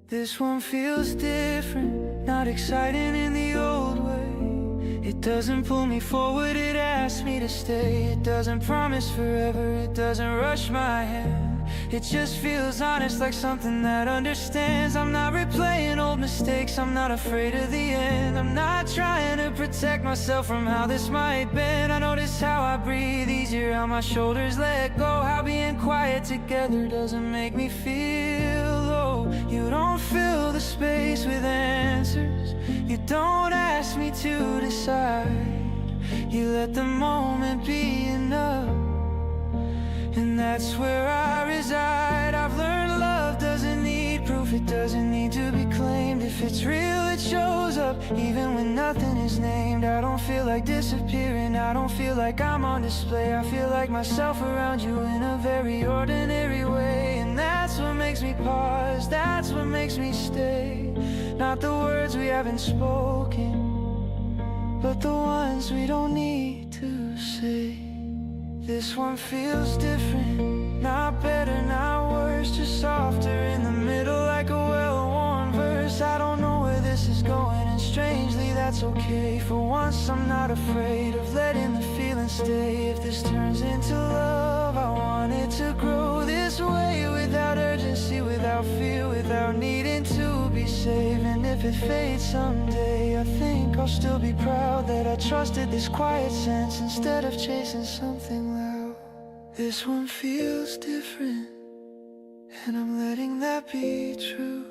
This one feels different, not exciting in the old way. It doesn't pull me forward, it asks me to stay. It doesn't promise forever, it doesn't rush my hand. It just feels honest, like something that understands. I'm not replaying old mistakes, I'm not afraid of the end. I'm not trying to protect myself from how this might bend. I notice how I breathe easier, how my shoulders let go, how being quiet together doesn't make me feel low. You don't fill the space with answers, you don't ask me to decide. You let the moment be enough, and that's where I reside. I've learned love doesn't need proof, it doesn't need to be claimed. If it's real, it shows up, even when nothing is named. I don't feel like disappearing, I don't feel like I'm on display. I feel like myself around you in a very ordinary way. And that's what makes me pause, that's what makes me stay. Not the words we haven't spoken, but the ones we don't need to say. This one feels different, not better, not worse, just softer in the middle, like a well-worn verse. I don't know where this is going, and strangely that's okay. For once I'm not afraid of letting the feeling stay. If this turns into love, I want it to grow this way, without urgency, without fear, without needing to be saved. And if it fades someday, I think I'll still be proud that I trusted this quiet sense instead of chasing something loud. This one feels different, and I'm letting that be true.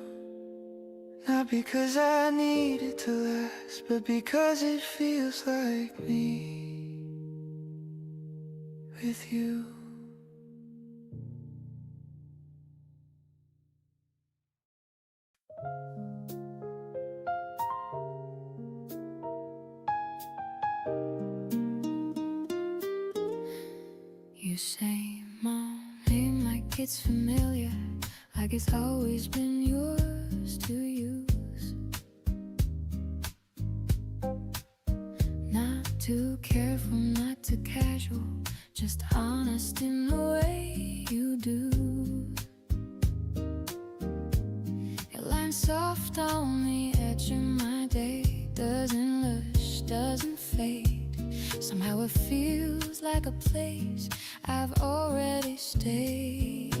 Not because I need it to last, but because it feels like me with you. You say my name like it's familiar, like it's always been yours to use. Not too careful, not too casual, just honest in the way you do. Your line soft on the edge of my day, doesn't lush, doesn't fade. Somehow it feels like a place I've already stayed.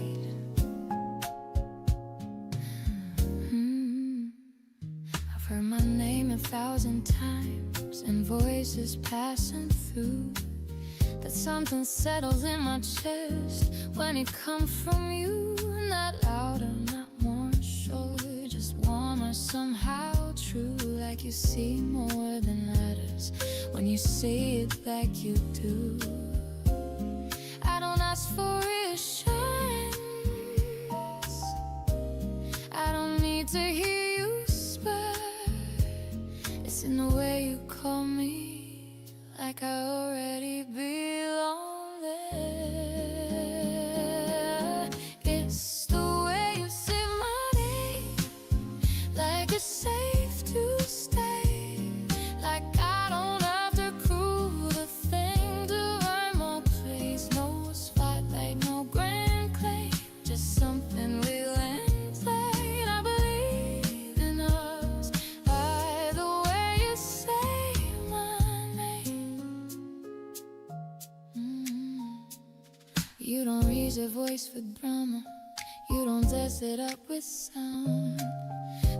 I've heard my name 1,000 times, and voices passing through. That something settles in my chest when it comes from you. Not louder, not more sure, just warmer, somehow true. Like you see more than letters when you say it like you do. I don't ask for reassurance, I don't need to hear you spur. It's in the way you call me, like I already belong there. It's the way you say my name, like it's safe to stay, like I don't have to prove a thing to earn my place. No spotlight, no grand claim, just something real and plain. I believe in us by the way you say my name. use your voice for drama. You don't dress it up with sound.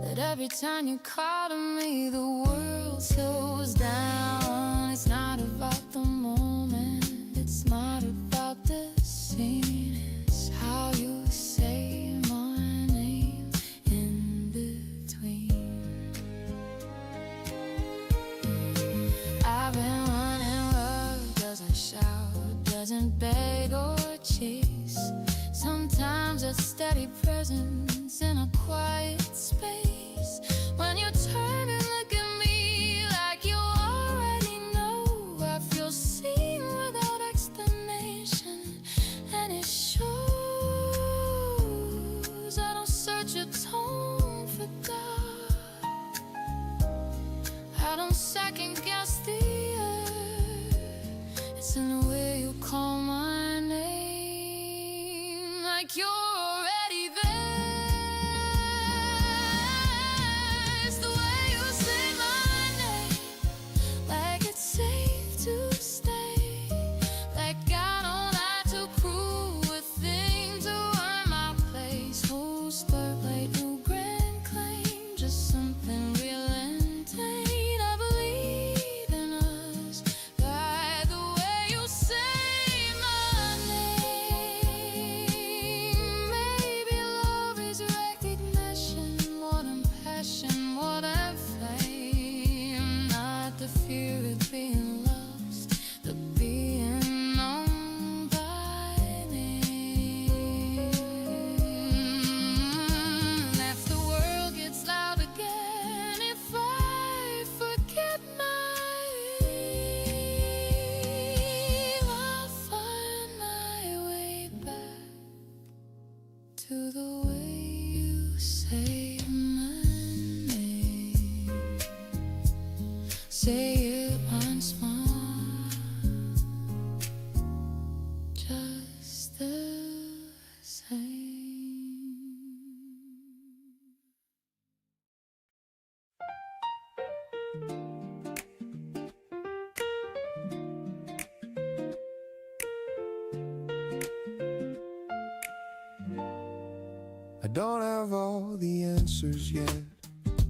That every time you call to me, the world slows down. It's not about the moment, it's not about the scene. It's how you say my name in between. I've been running love, doesn't shout, doesn't beg or chase. Sometimes a steady presence in a quiet space. When you turn and look at me like you already know, I feel seen without explanation, and it shows. I don't search your tone for doubt. I don't second guess the air. It's in the way you call my name, like you're already there. It's the way you say my name, like it's safe to stay. Like I don't have to prove a thing to earn my place. Whole spotlight, no grand claim, just something real and tame. I believe in us by the way you say my name. Maybe love is recognition, more than passion, more than flame. Not the fear of being lost, the being known by name. If the world gets loud again, if I forget my aim, I'll find my way back to the way you say my name. Say it once more, just the same. I don't have all the answers yet.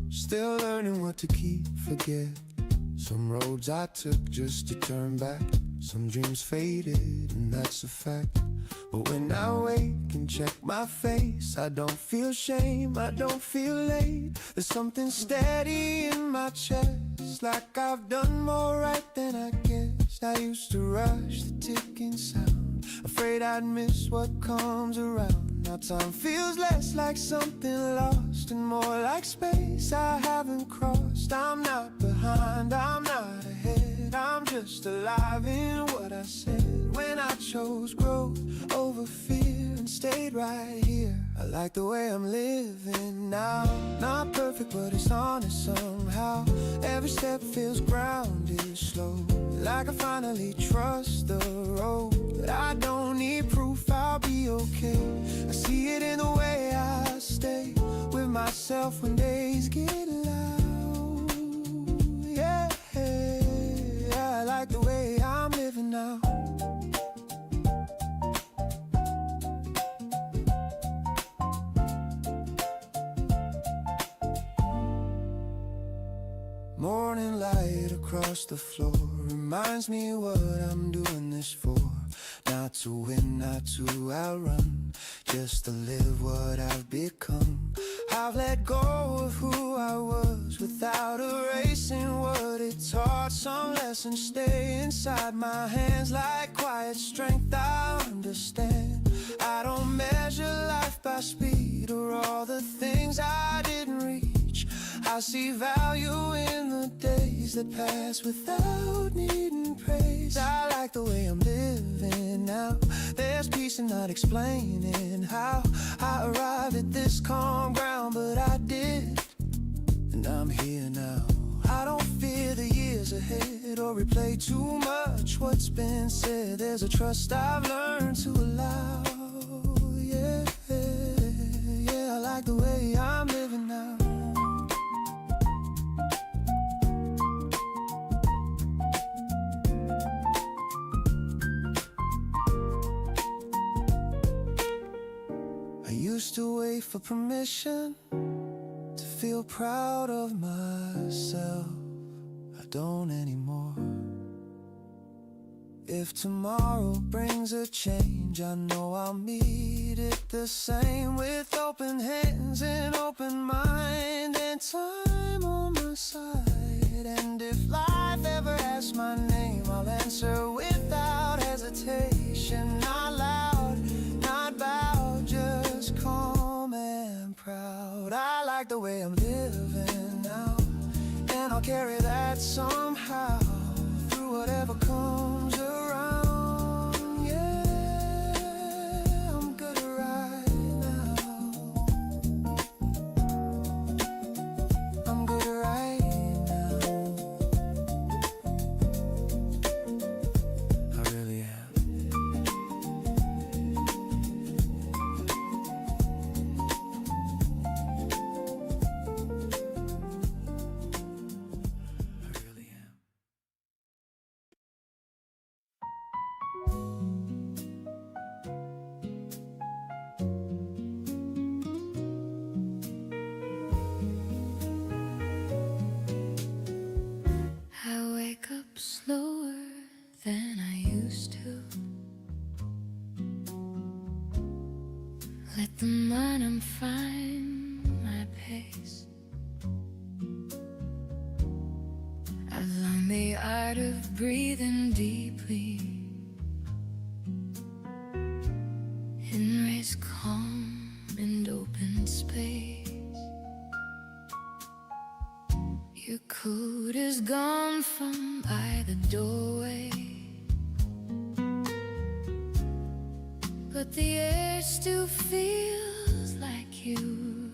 Still learning what to keep, forget. Some roads I took just to turn back. Some dreams faded, and that's a fact. But when I wake and check my face, I don't feel shame, I don't feel late. There's something steady in my chest, like I've done more right than I guessed. I used to rush the ticking sound, afraid I'd miss what comes around. Now time feels less like something lost and more like space I haven't crossed. I'm not behind, I'm not ahead, I'm just alive in what I said. When I chose growth over fear and stayed right here, I like the way I'm living now. Not perfect, but it's honest somehow. Every step feels grounded, slow, like I finally trust the road. But I don't need proof, I'll be okay. I see it in the way I stay with myself when days get loud. Yeah, I like the way I'm living now. Morning light across the floor reminds me what I'm doing this for. Not to win, not to outrun, just to live what I've become. I've let go of who I was without erasing what it taught. Some lessons stay inside my hands like quiet strength I understand. I don't measure life by speed or all the things I didn't reach. I see value in the days that pass without needing praise. I like the way I'm living now. There's peace in not explaining how I arrived at this calm ground, but I did, and I'm here now. I don't fear the years ahead or replay too much what's been said. There's a trust I've learned to allow. Yeah, I like the way I'm living now. used to wait for permission to feel proud of myself. I don't anymore. If tomorrow brings a change, I know I'll meet it the same, with open hands and open mind and time on my side. And if life ever asks my name, I'll answer without hesitation. Not loud, not bowed, just calm and proud. I like the way I'm living now, and I'll carry that somehow through whatever comes around. Yeah, I'm good right now. I'm good right now. I really am. I really am. I wake up slower than I used to. Let the morning find my pace. I've learned the art of breathing deeply and raise calm and open space. Your coat is gone from by the doorway, but the air still feels like you.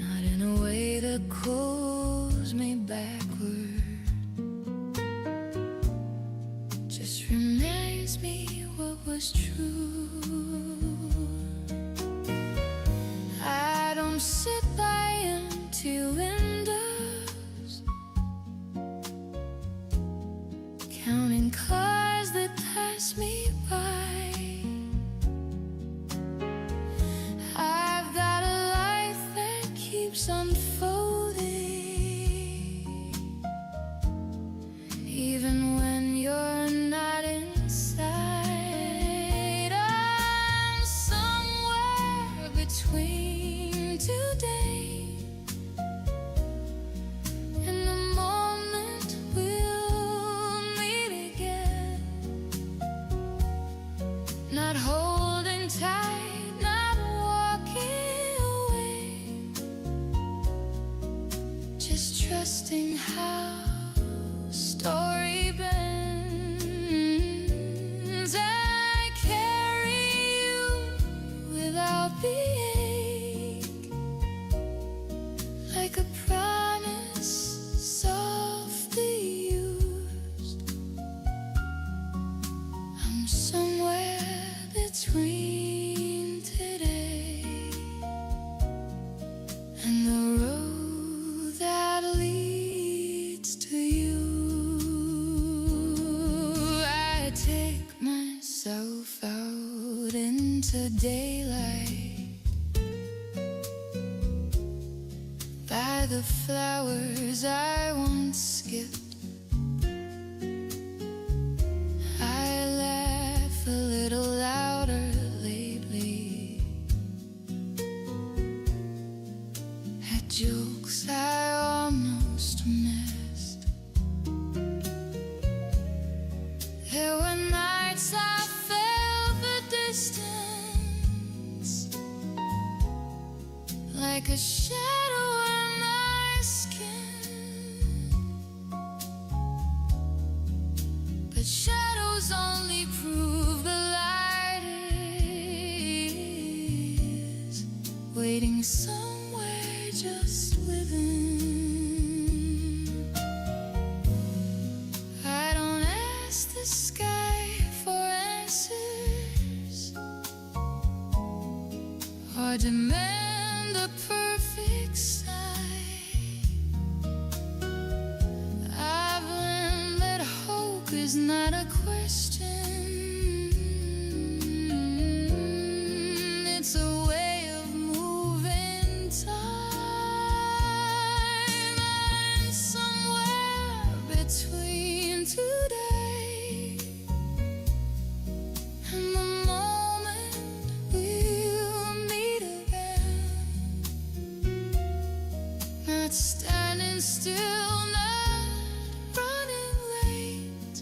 Not in a way that pulls me backward, just reminds me what was true. I don't sit by empty windows, counting cars that pass me by. I've got a life that keeps unfolding, even when you're not inside. I'm somewhere between today and the moment we'll meet again. Not holding tight, not walking away, just trusting how story bends. I carry you without the ache, like a promise softly used. I'm somewhere between today and the road that leads to you. I take myself out into daylight by the flowers I once skipped. I laugh a little louder lately at jokes I almost missed. There were nights I felt the distance, like a shadow in my skin. But shadows only prove the light is waiting somewhere just within. I don't ask the sky for answers or demand a perfect sign. I've learned that hope is not a question, Not standing still, not running late,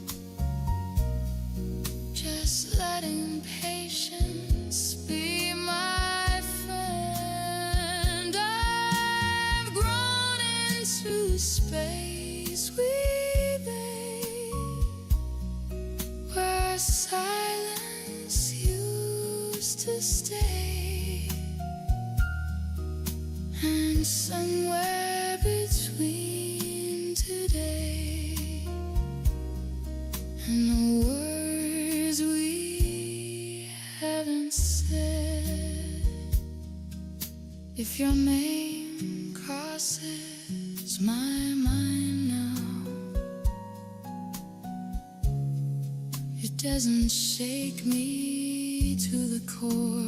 just letting patience be my friend. I've grown into space we made, where silence used to stay, and somewhere between today and the words we haven't said, if your name crosses my mind now, it doesn't shake me to the core.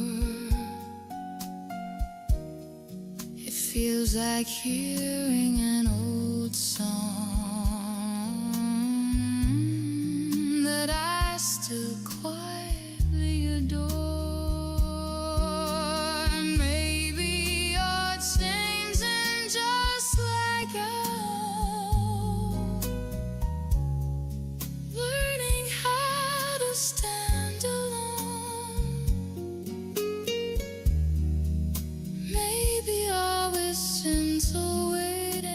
It feels like hearing an old song that I still quietly adore. Maybe you're changing just like I am, learning how to stand alone. Maybe always gentle waiting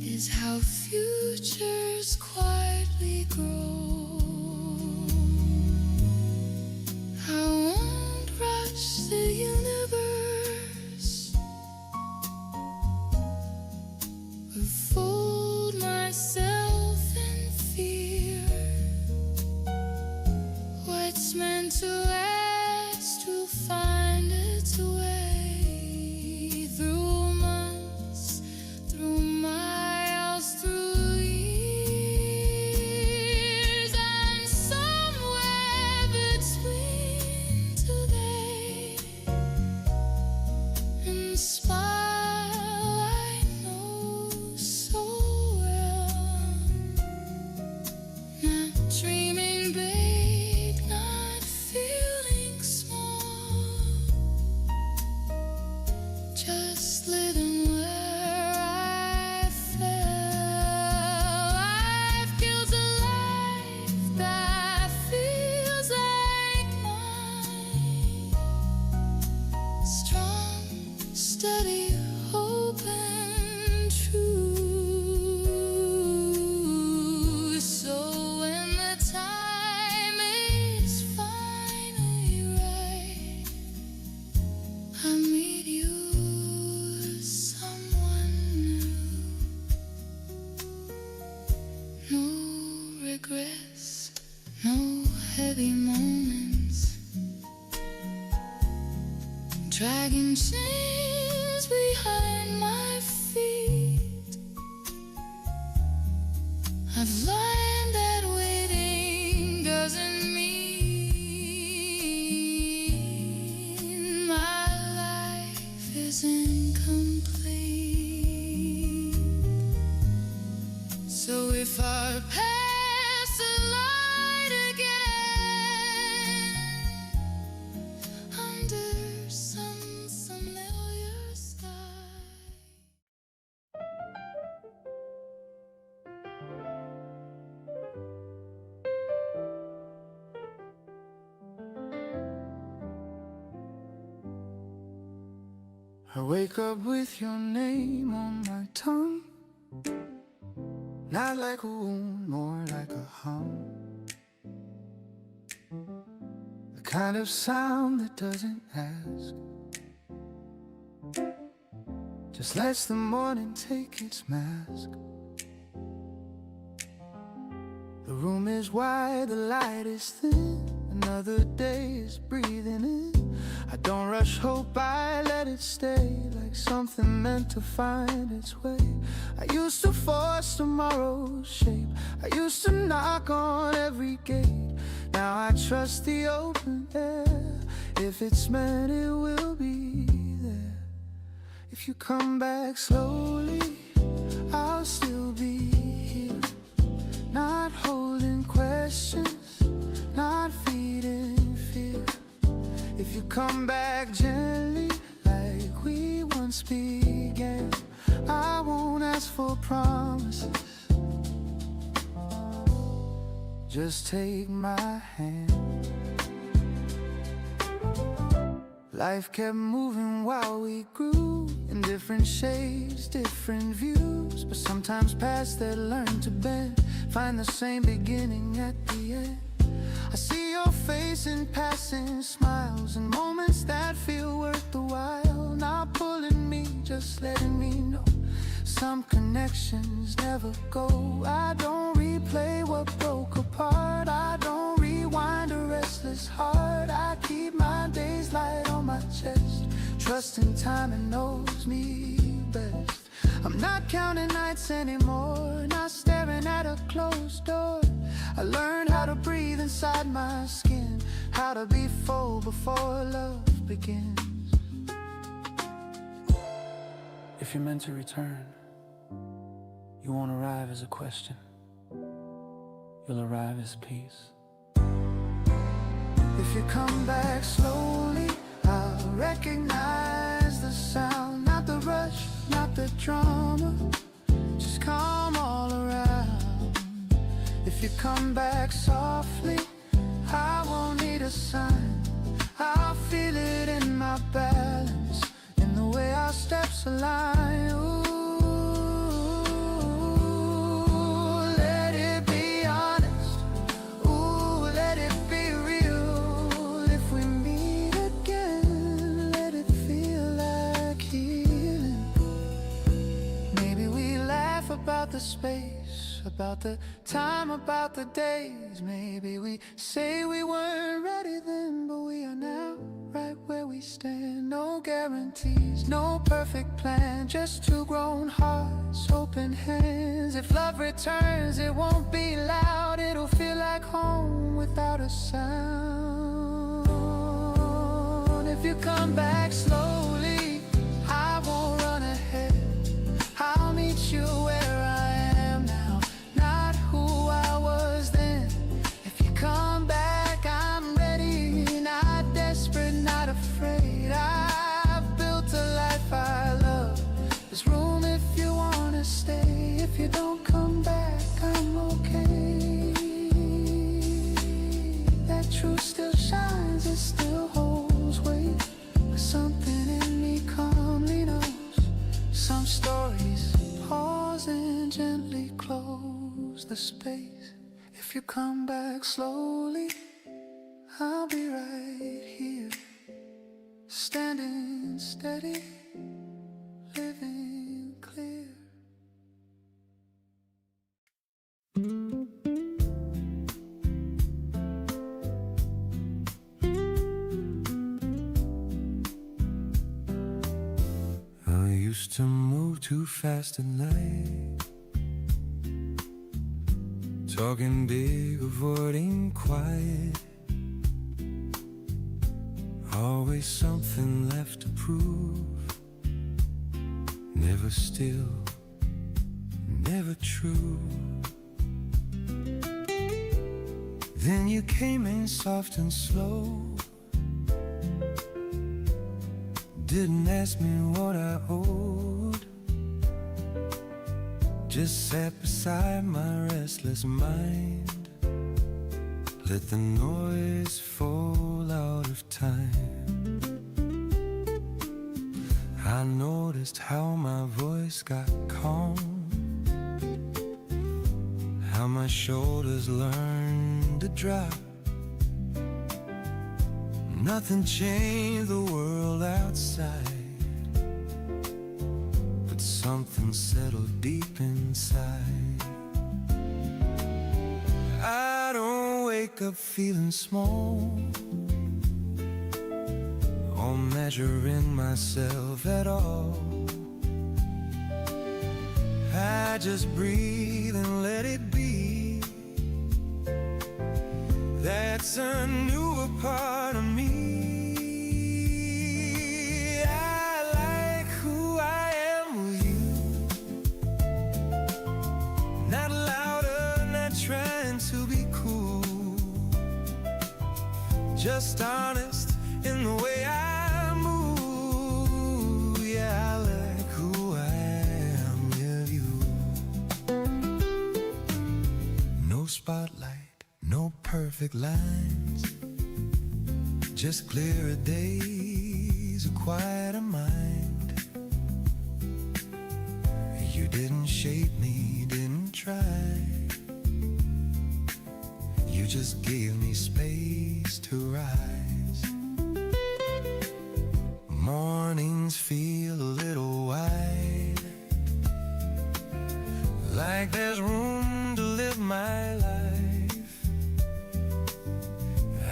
is how futures quietly grow. I won't rush the universe or fold myself in fear. What's meant to last will find its way through months, through miles, through years, and somewhere between today and smile I know so well. Not dreaming big, not feeling small, just living where I fell. I've built a life that feels like mine, strong, steady, hope and true. So when the time is finally right, I meet you as someone new. No regrets, no heavy moments, dragging chains behind my feet. I've learned that waiting doesn't mean my life is incomplete. So if our paths collide again under some familiar sky, I wake up with your name on my tongue, not like a wound, more like a hum, the kind of sound that doesn't ask, just lets the morning take its mask. The room is wide, the light is thin, another day is breathing in. I don't rush hope, I let it stay, like something meant to find its way. I used to force tomorrow's shape, I used to knock on every gate. Now I trust the open air, if it's meant it will be there. If you come back slowly, I'll still be here, not holding questions, not feeding fear. If you come back gently, like we once began. I won't ask for promises, just take my hand. Life kept moving while we grew, in different shapes, different views, but sometimes paths that learn to bend find the same beginning at the end. I see your face in passing smiles and moments that feel worth the while. Not pulling me, just letting me know some connections never go. I don't replay what broke apart, I don't rewind a restless heart. I keep my days light on my chest, trusting time and knows me best. I'm not counting nights anymore, not staring at a closed door. I learned how to breathe inside my skin, how to be full before love begins. If you're meant to return, you won't arrive as a question, you'll arrive as peace. If you come back slowly, I'll recognize the sound. Not the rush, not the drama, just calm all around. If you come back softly, I won't need a sign. I'll feel it in my balance, in the way our steps align. Ooh, let it be honest. Ooh, let it be real. If we meet again, let it feel like healing. Maybe we laugh about the space, about the time, about the days. Maybe we say we weren't ready then, but we are now, right where we stand. No guarantees, no perfect plan, just two grown hearts, open hands. If love returns, it won't be loud, it'll feel like home without a sound. If you come back slowly, I won't run ahead, I'll meet you where I am now, not who I was then. If you come back, I'm ready, not desperate, not afraid. I've built a life I love, there's room if you wanna stay. If you don't come back, I'm okay. That truth still shines, it still holds weight, 'cause something in me calmly knows some stories pause and gently close the space. If you come back slowly, I'll be right here, standing steady, living clear. I used to move too fast at night, talking big, avoiding quiet. Always something left to prove, never still, never true. Then you came in soft and slow, didn't ask me what I owed, just sat beside my restless mind, let the noise fall out of time. I noticed how my voice got calm, how my shoulders learned to drop. Nothing changed the world outside, but something settled deep inside. I don't wake up feeling small, or measuring myself at all. I just breathe and let it be. That's a newer part of me. I like who I am with you, not louder, not trying to be cool, just honest in the way I move. Yeah, I perfect lines, just clearer days, a quieter mind. You didn't shape me, didn't try. You just gave me space to rise. Mornings feel a little wide, like there's room to live my life.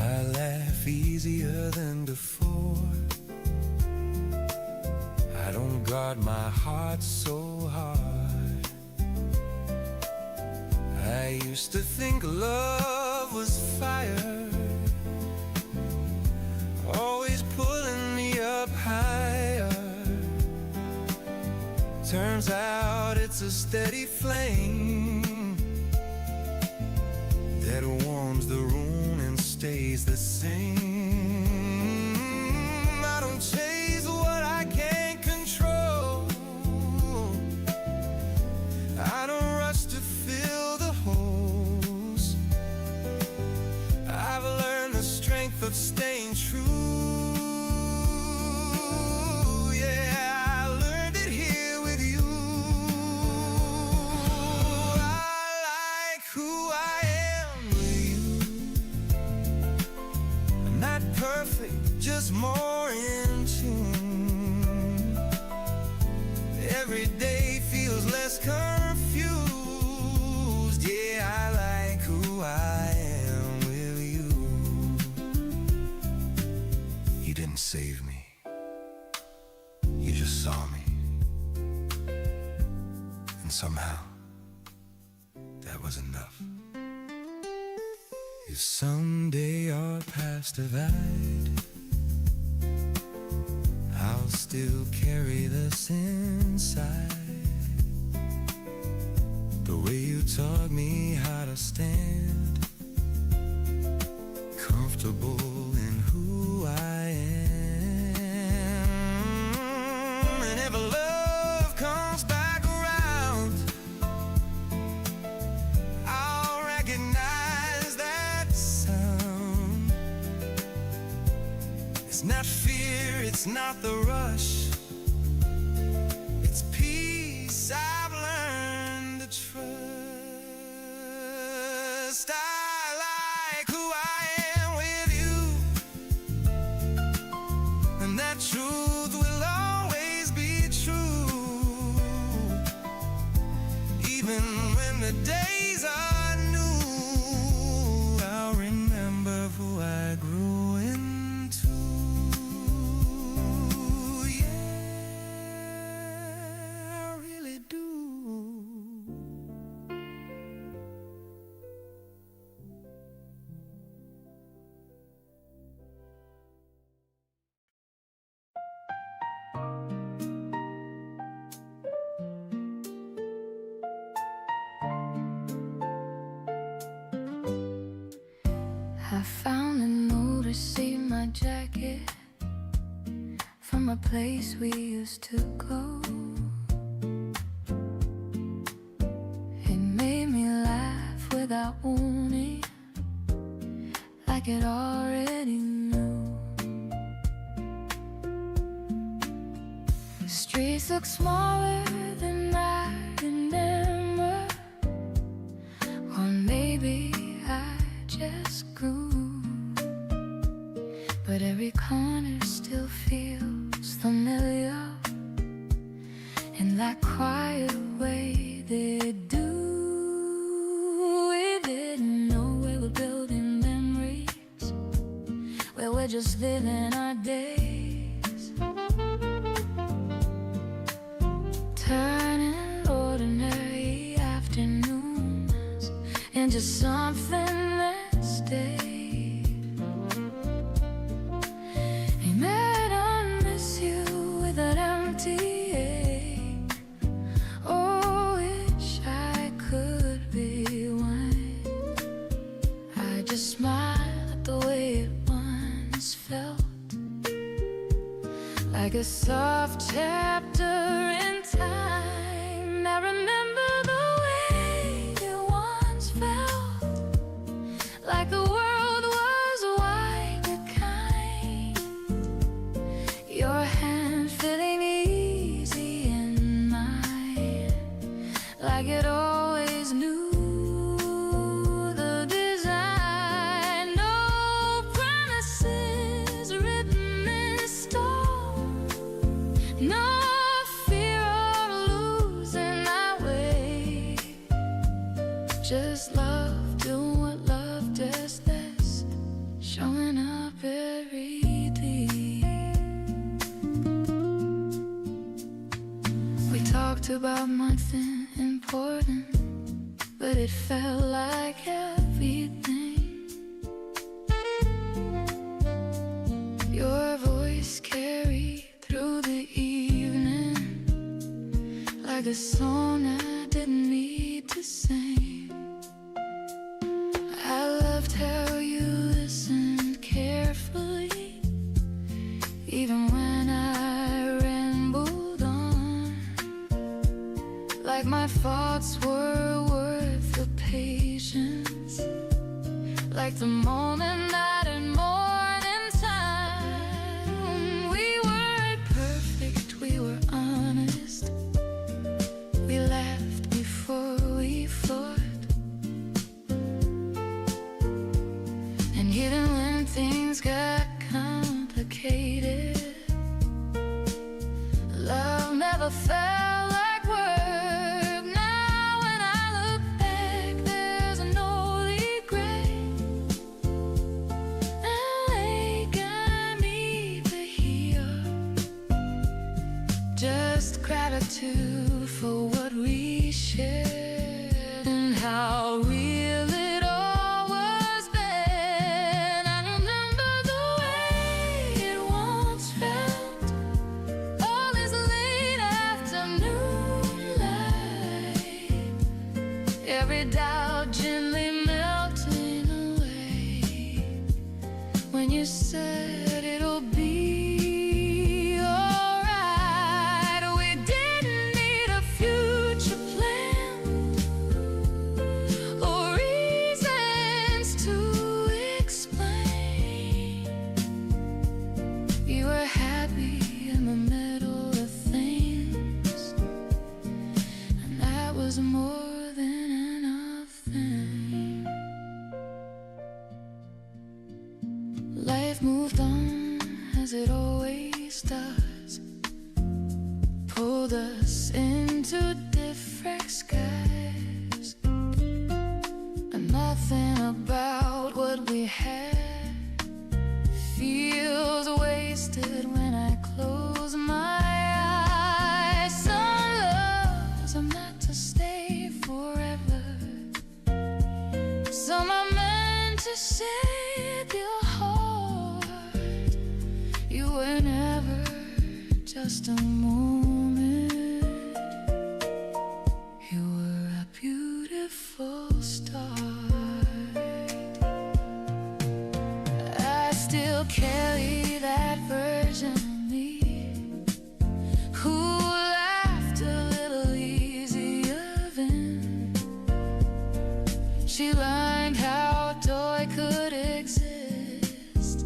I laugh easier than before. I don't guard my heart so hard. I used to think love was fire, always pulling me up higher. Turns out it's a steady flame that warms the room and stays the same. I don't chase what I can't control. I don't rush to fill the holes. I've learned the strength of staying true. Yeah, I learned it here with you. I like who I am with you. I'm not perfect, just more in tune. Every day feels less confused. Yeah, I like who I am with you. You didn't save me, you just saw me. And somehow, that was enough. If someday our paths divide, I'll still carry this inside. The way you taught me how to stand, comfortable in who I am. And if love comes back around, I'll recognize that sound. It's not fear, it's not the rush, it's peace I've learned to trust. I like who I am with you, and that truth will always be true. Even when the days are new, I'll remember who I grew into. Yeah, I really do. I found a note to see my jacket from a place we used to go. It made me laugh without warning, like it already knew. The streets look smaller than I remember, or maybe I just grew. But every corner still feels familiar, in that quiet way they do. We didn't know we were building memories, where we're just living our days, turning ordinary afternoons into something that stays. Man, I miss you with that empty ache. Oh, wish I could be one. I just smile at the way it once felt, like a soft chapter in time. I remember the way it once felt, like the world like it always knew the design. No promises written in stone. No fear of losing my way. Just love doing what love does best, showing up every day. We talked about nothing important, but it felt like everything. Your voice carried through the evening, like a song I didn't need to sing. I loved how you listened carefully, even when I rambled on, like my thoughts were worth the patience, like the moment night and morning time. We weren't perfect, we were honest. We laughed before we fought, and even when things got complicated, love never felt like work. Now when I look back, there's no regret, and they got me to hear just gratitude for what we shared and how real it all was then. I remember the way it once felt, all this late afternoon light, every doubt gently melting away when you said it'll be alright. We didn't need a future plan or reasons to explain. You were happy in the middle of things, and that was more than enough then. Life moved on as it always does, pulled us into different skies, and nothing about what we had feels wasted when I close my eyes. Some loves are meant to stay forever, some are meant to shape your heart. You were never just a moment, you were a beautiful start. I still carry that version of me who laughed a little easier then. She learned how joy could exist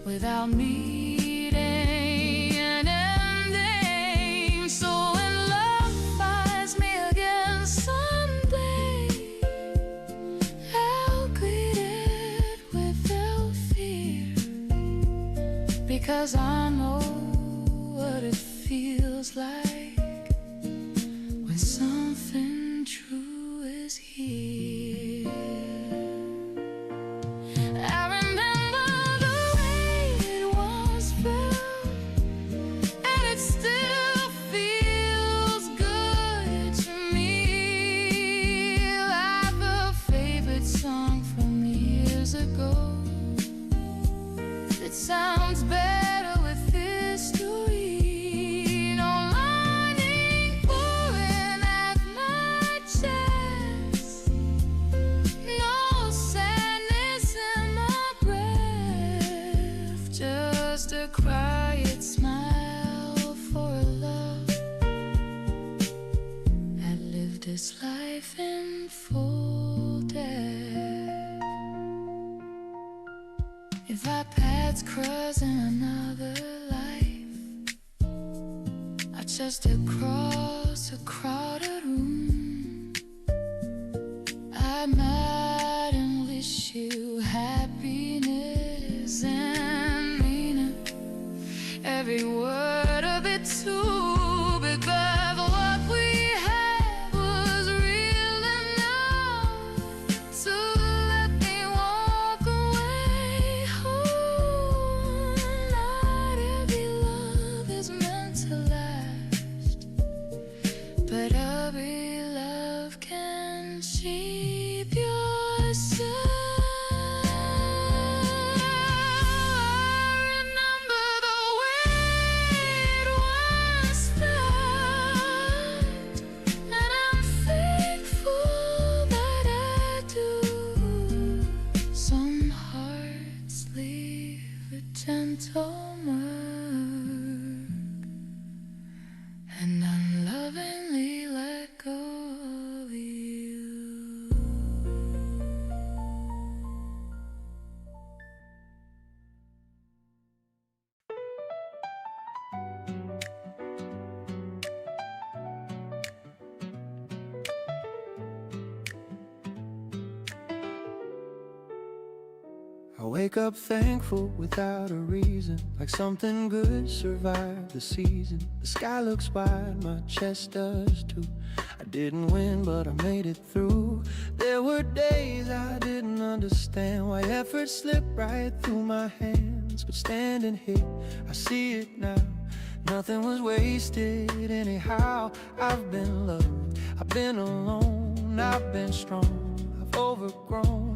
without meeting an ending. So when love finds me again someday, I'll greet it without fear, because I know what it feels like when something true is here. I remember the way it once felt, and it still feels good to me, like a favorite song from years ago. It sounds better with history. No longing pouring at my chest, no sadness in my breath, just a quiet smile for a love that lived its life in full depth. If our paths cross in another life, I just across a crowded room, I might and wish you happiness and meaning. Every word of it too big, but what we had was real enough to let me walk away. Oh, not every love is meant to last, but every love can shape your soul. Gentle mark and unlovingly let go of you. I wake up thankful without a reason, like something good survived the season. The sky looks wide, my chest does too. I didn't win, but I made it through. There were days I didn't understand why effort slipped right through my hands. But standing here, I see it now. Nothing was wasted anyhow. I've been loved, I've been alone, I've been strong, I've overgrown.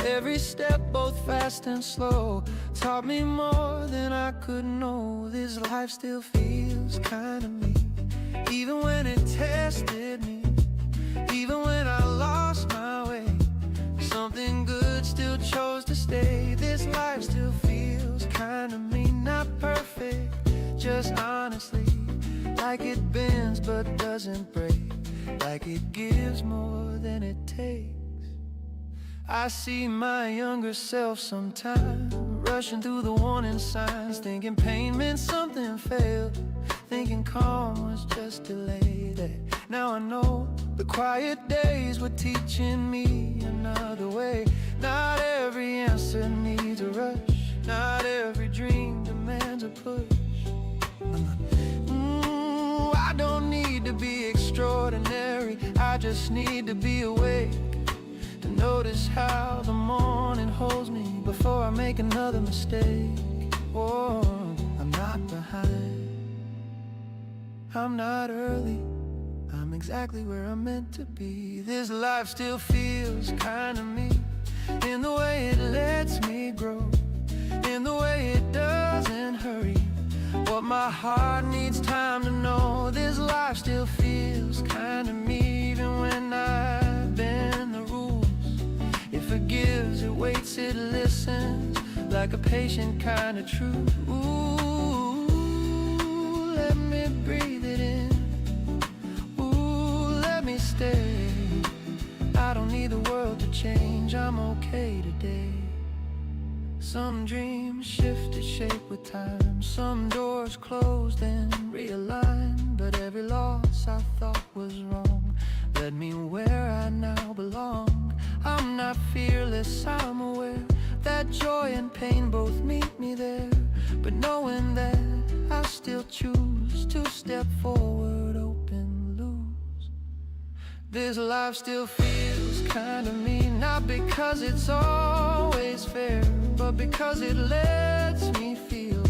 Every step, both fast and slow, taught me more than I could know. This life still feels kinda me, even when it tested me, even when I lost my way. Something good still chose to stay. This life still feels kinda me, not perfect, just honestly, like it bends but doesn't break, like it gives more than it takes. I see my younger self sometime, rushing through the warning signs, thinking pain meant something failed, thinking calm was just delayed. Now I know the quiet days were teaching me another way. Not every answer needs a rush, not every dream demands a push. I don't need to be extraordinary, I just need to be awake, to notice how the morning holds me before I make another mistake. Oh, I'm not behind, I'm not early, I'm exactly where I'm meant to be. This life still feels kinda me, in the way it lets me grow, in the way it doesn't hurry what my heart needs time to know. This life still feels kinda me, even when I bend the rules. It forgives, it waits, it listens, like a patient kind of truth. Ooh, let me breathe it in. Ooh, let me stay. I don't need the world to change, I'm okay today. Some dreams shifted shape with time, some doors closed and realigned, but every loss I thought was wrong led me where I now belong. I'm not fearless, I'm aware that joy and pain both meet me there, but knowing that I still choose to step forward, open, loose. This life still feels kinda me, not because it's always fair, but because it lets me feel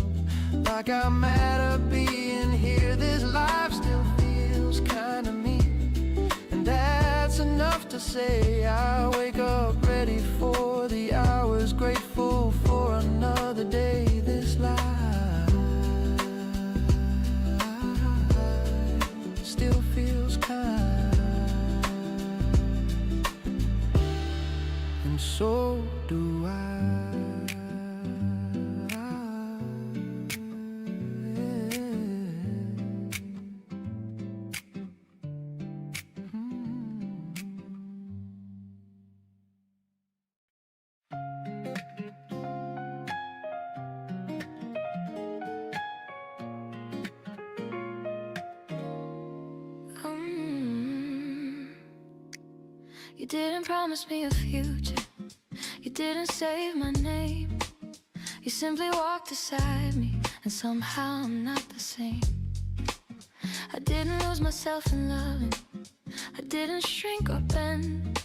like I matter being here. This life still feels kinda me, and that's enough to say I wake up ready for the hours, grateful for another day. This life still feels kind, and so do I. You didn't promise me a future. You didn't save my name. You simply walked beside me, and somehow I'm not the same. I didn't lose myself in loving. I didn't shrink or bend.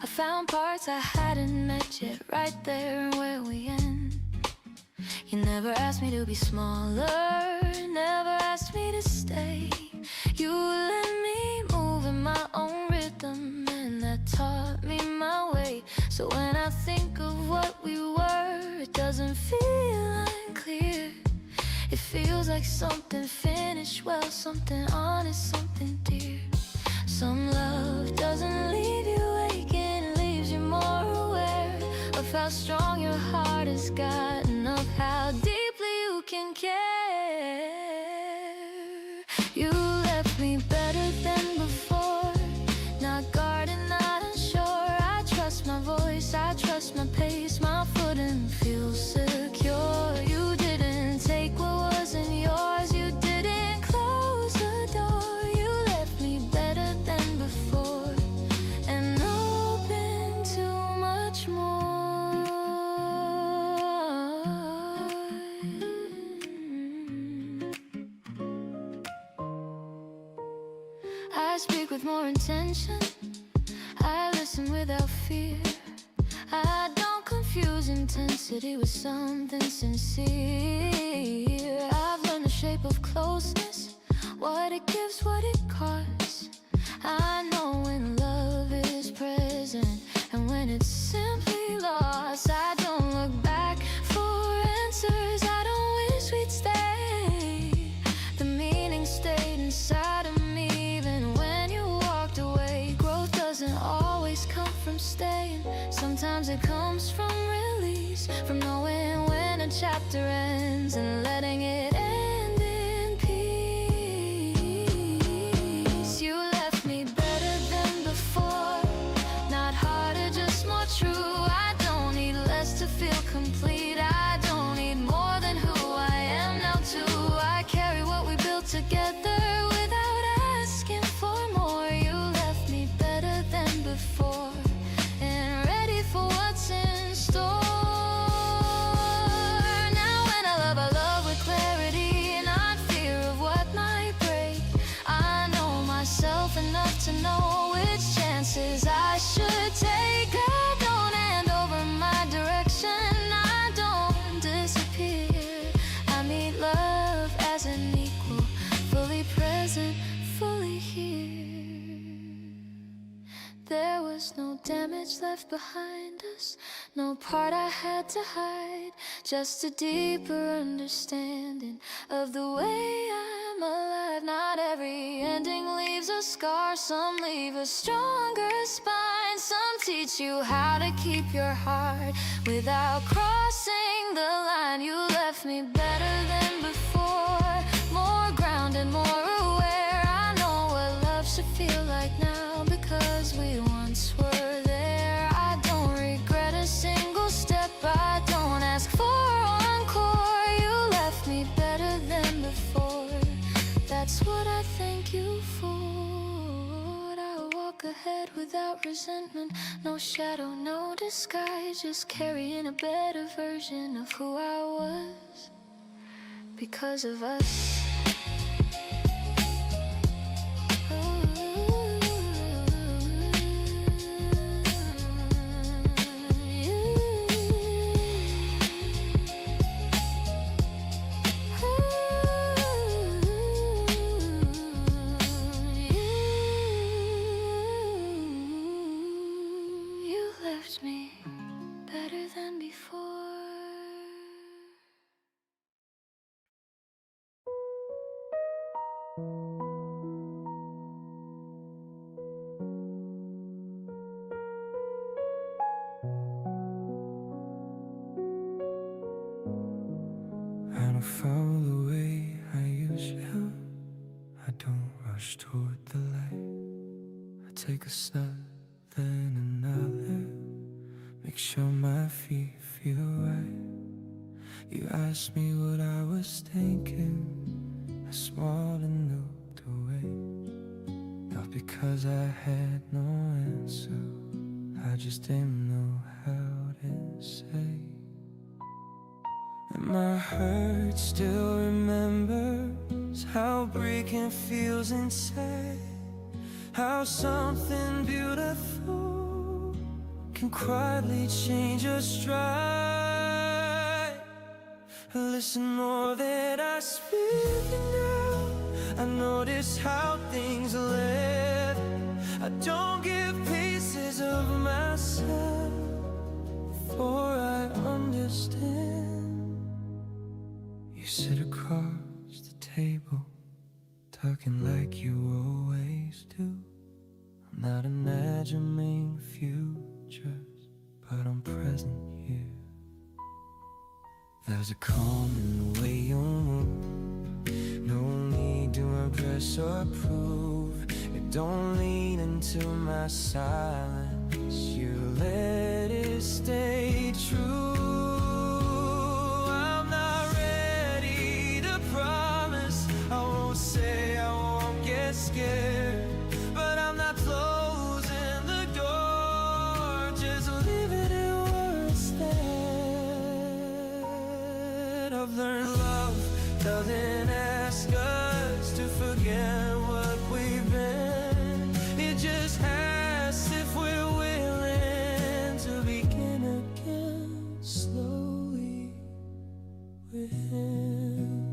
I found parts I hadn't met yet, right there where we end. You never asked me to be smaller, never asked me to stay. You let me move in my own rhythm, and that taught me my way. So when I think of what we were, it doesn't feel unclear. It feels like something finished well, something honest, something dear. Some love doesn't leave you aching, it leaves you more aware of how strong your heart has gotten, of how deeply you can care. You left me better than before, not guarded, not unsure. I trust my voice, I trust my pace, my footing feels secure. You didn't take what wasn't yours, you didn't close the door. You left me better than before, and open to much more. I speak with more intention, I listen without fear. I don't confuse intensity with something sincere. I've learned the shape of closeness, what it gives, what it costs. I know when love is present and when it's simply lost. I don't look back for answers, I don't wish we'd stay. The meaning stayed inside of me even when you walked away. Growth doesn't always come from staying, sometimes it comes from release, from knowing when a chapter ends and letting it end in peace. You left me better than before, not harder, just more true. I don't need less to feel complete, I don't need more than who I am now too. I carry what we built together without asking for more. You left me better than before, and ready for what's in store. Now when I love with clarity, not fear of what might break. I know myself enough to know which chances I should take. I don't hand over my direction, I don't disappear. I meet love as an equal, fully present, fully here. There was no damage left behind us, no part I had to hide, just a deeper understanding of the way I'm alive. Not every ending leaves a scar, some leave a stronger spine. Some teach you how to keep your heart without crossing the line. You left me better than before, more grounded, more aware. I know what love should feel like now, because we once were there. I don't regret a single step, I don't ask for encore. You left me better than before, that's what I thank you for. I walk ahead without resentment, no shadow, no disguise, just carrying a better version of who I was because of us. You left me better than before. I don't follow the way I used to. I don't rush toward the light. I take a step, then another. Make sure my feet feel right. You asked me what I was thinking. I smiled and looked away. Now Not because I had no answer, I just didn't know how to say. And my heart still remembers how breaking feels inside, how something beautiful can quietly change a stride. Listen more than I speak now, I notice how things are left. I don't give pieces of myself, for I understand. You sit across the table, talking like you always do. I'm not imagining futures, but I'm present here. There's a calm in the way you move, no need to impress or prove. You don't lean into my silence, you let it stay true. I'm not ready to promise, I won't say I won't get scared, but I'm not closing the door, just leave it in words that I've learned. Love doesn't ask us to forget what we've been, it just asks if we're willing to begin again slowly within.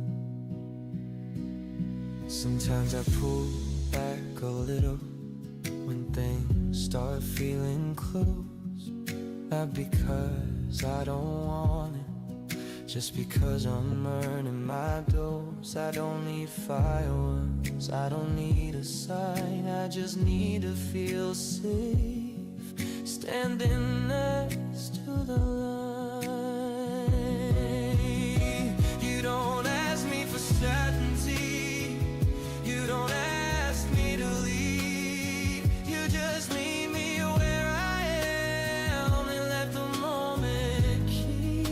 Sometimes I pull back a little when things start feeling close, not because I don't want it, just because I'm earning my dose. I don't need fireworks, I don't need a sign, I just need to feel safe, standing next to the line. You don't ask me for certainty, you don't ask me to leave, you just meet me where I am and let the moment keep.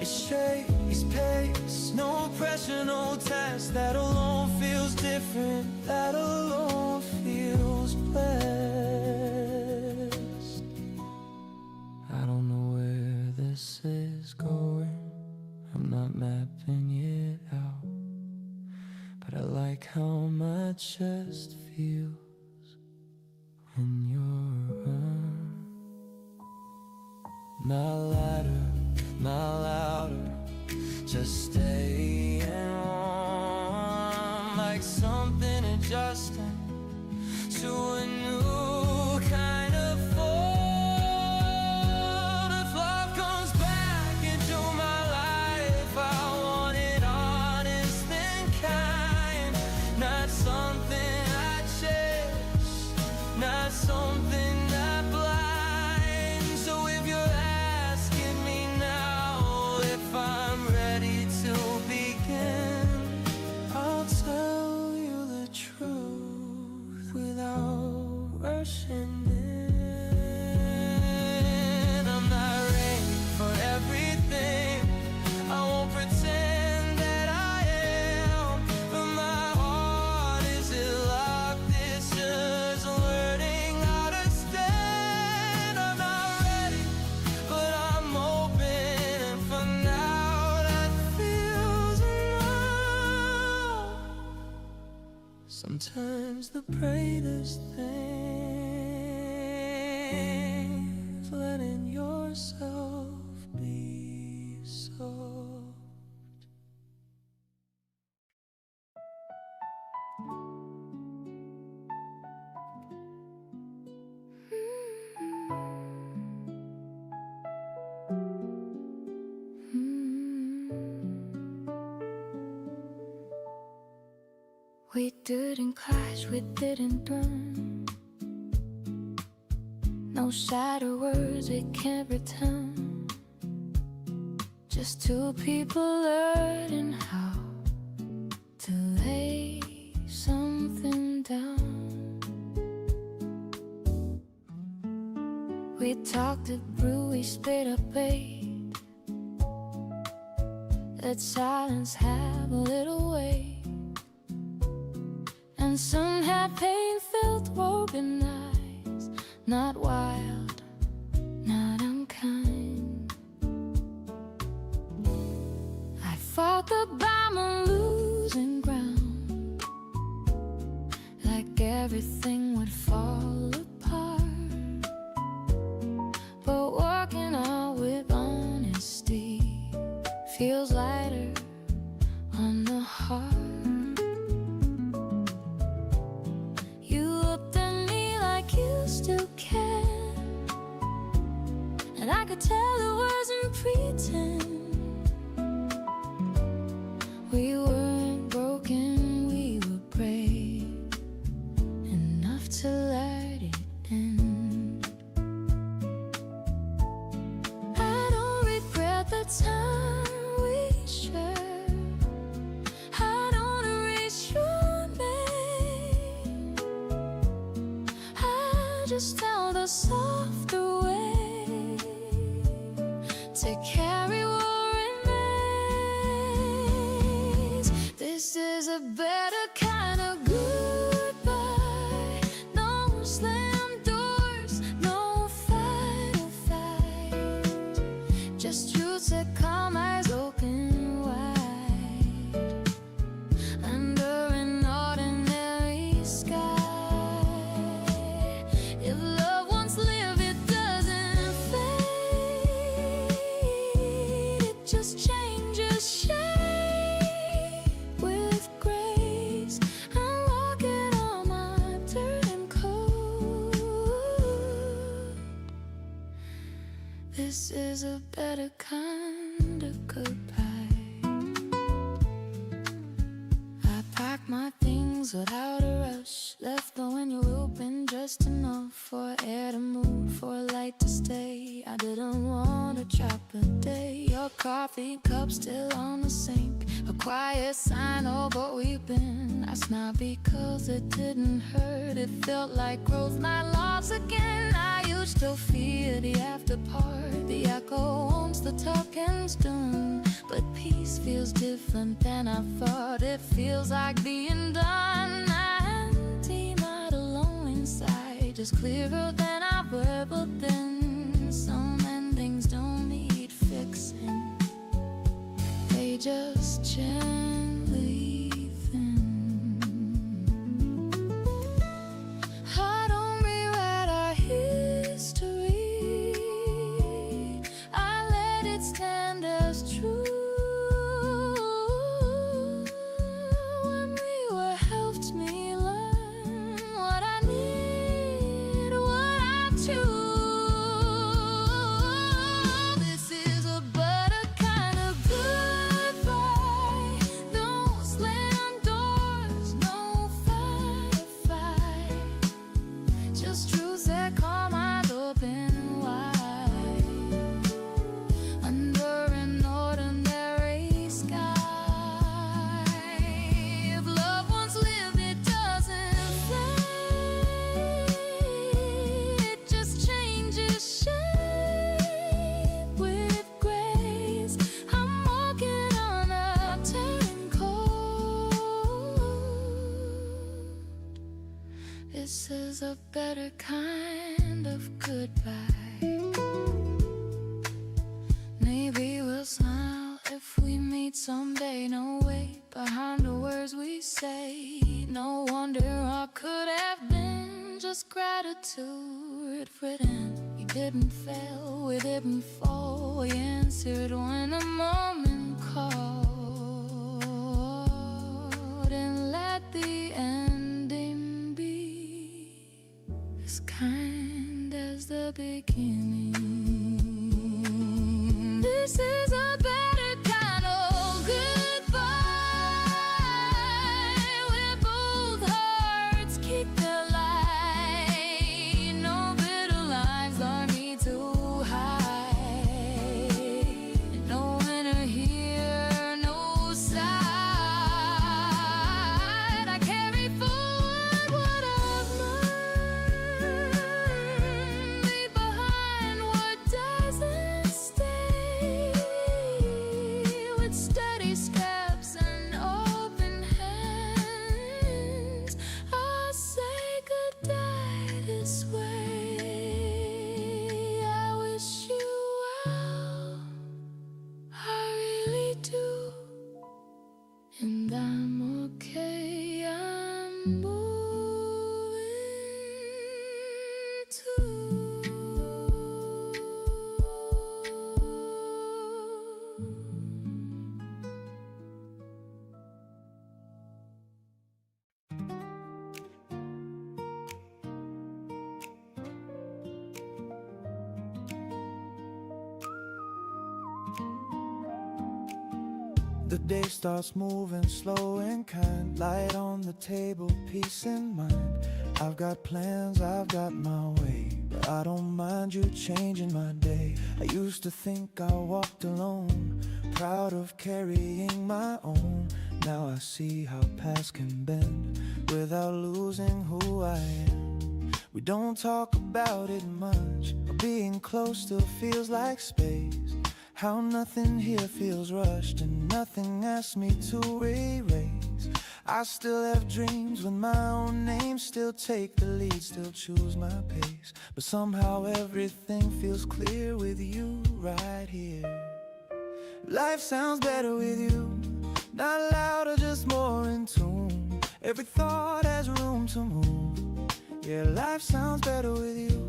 It shakes pace, no pressure, no test. That alone feels different, that alone feels blessed. I don't know where this is going, I'm not mapping it out, but I like how my chest feels when you're around. Not louder, not louder, just staying warm, like something adjusting to a new kind of fold. If love comes back into my life, I want it honest and kind, not something I chase, not something that blinds. So if you're asking me now if I'm ready to begin, I'll tell you the truth without rushing in. I'm not ready for everything, I won't pretend that I am, but my heart isn't locked, it's just learning how to stand. I'm not ready, but I'm open for now, that feels enough. Sometimes the greatest thing is letting yourself be soft. We didn't clash, we didn't run. No shadow words we can't return. Just two people learning how to lay something down. We talked it through, we split up late. Let silence have a little weight. And somehow had pain-filled broken eyes, not wild, not unkind. I fought the battle on losing ground, like everything would fall apart. But working out with honesty feels lighter on the heart. You looked at me like you still care, and I could tell it wasn't pretend. We weren't broken, we were brave enough to let it end. I don't regret the time we shared. I don't erase your name. I just found a softer way to carry what remains. This is a better kind of goodbye. No slam doors, no fight or fight. Just truths that calm eyes open wide under an ordinary sky. If love once lived, it doesn't fade. It just changes shape with grace. I'm walking on my dirt and cold. This is a better kind of goodbye. I packed my things without a rush, left knowing you open just enough for air to move, for a light to stay. I didn't want to drop a day. Your coffee cup still on the sink, a quiet sign of what we've been. That's not because it didn't hurt, it felt like growth, not loss again. I used to fear the after part, the echo owns the talking's done. But peace feels different than I thought. It feels like being done. Empty, not alone inside, just clearer than I were. But then some endings don't need fixing, they just gently thin. I don't rewrite our history, I let it stand as true. When we were helped me learn what I need, what I choose. This is a better kind of goodbye. No slam doors, no fight or fight. Just truths that calm eyes open wide under an ordinary sky. If love once lived, it doesn't fade. It just changes shape with grace. I'm walking on a tearing cold. This is a better kind of goodbye. Maybe we'll smile if we meet someday. No weight behind the words we say. No wonder I could have been just gratitude written. You didn't fail, we didn't fall. We answered when the moment called, and let the ending be as kind as the beginning. This is a better kind of goodbye, where both hearts keep their light. No bitter lines are me too high. No winner here, no side. I carry forward what I've learned, leave behind The day starts moving slow and kind. Light on the table, peace in mind. I've got plans, I've got my way, but I don't mind you changing my day. I used to think I walked alone, proud of carrying my own. Now I see how paths can bend without losing who I am. We don't talk about it much, but being close still feels like space. How nothing here feels rushed and nothing asks me to erase. I still have dreams with my own name, still take the lead, still choose my pace. But somehow everything feels clear with you right here. Life sounds better with you, not louder, just more in tune. Every thought has room to move. Yeah, life sounds better with you.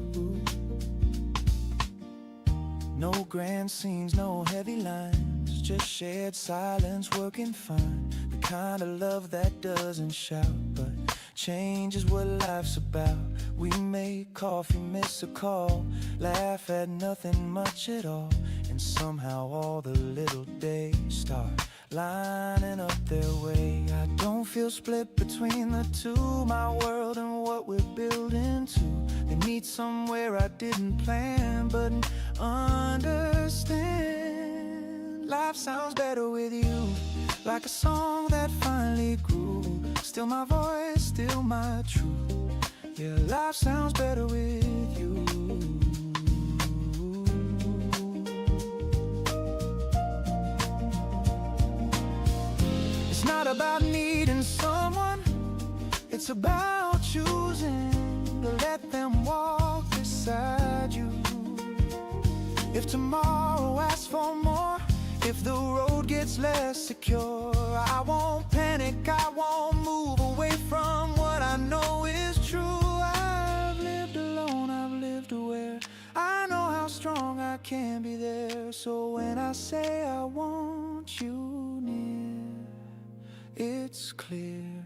No grand scenes, no heavy lines, just shared silence working fine. The kind of love that doesn't shout, but change is what life's about. We make coffee, miss a call, laugh at nothing much at all, and somehow all the little days start lining up their way. I don't feel split between the two, my world and what we're building to. They meet somewhere I didn't plan, but understand. Life sounds better with you, like a song that finally grew. Still my voice, still my truth. Yeah, life sounds better with you. It's not about needing someone, it's about choosing to let them walk beside you. If tomorrow asks for more, if the road gets less secure, I won't panic, I won't move away from what I know is true. I've lived alone, I've lived aware, I know how strong I can be there. So when I say I want you near, it's clear.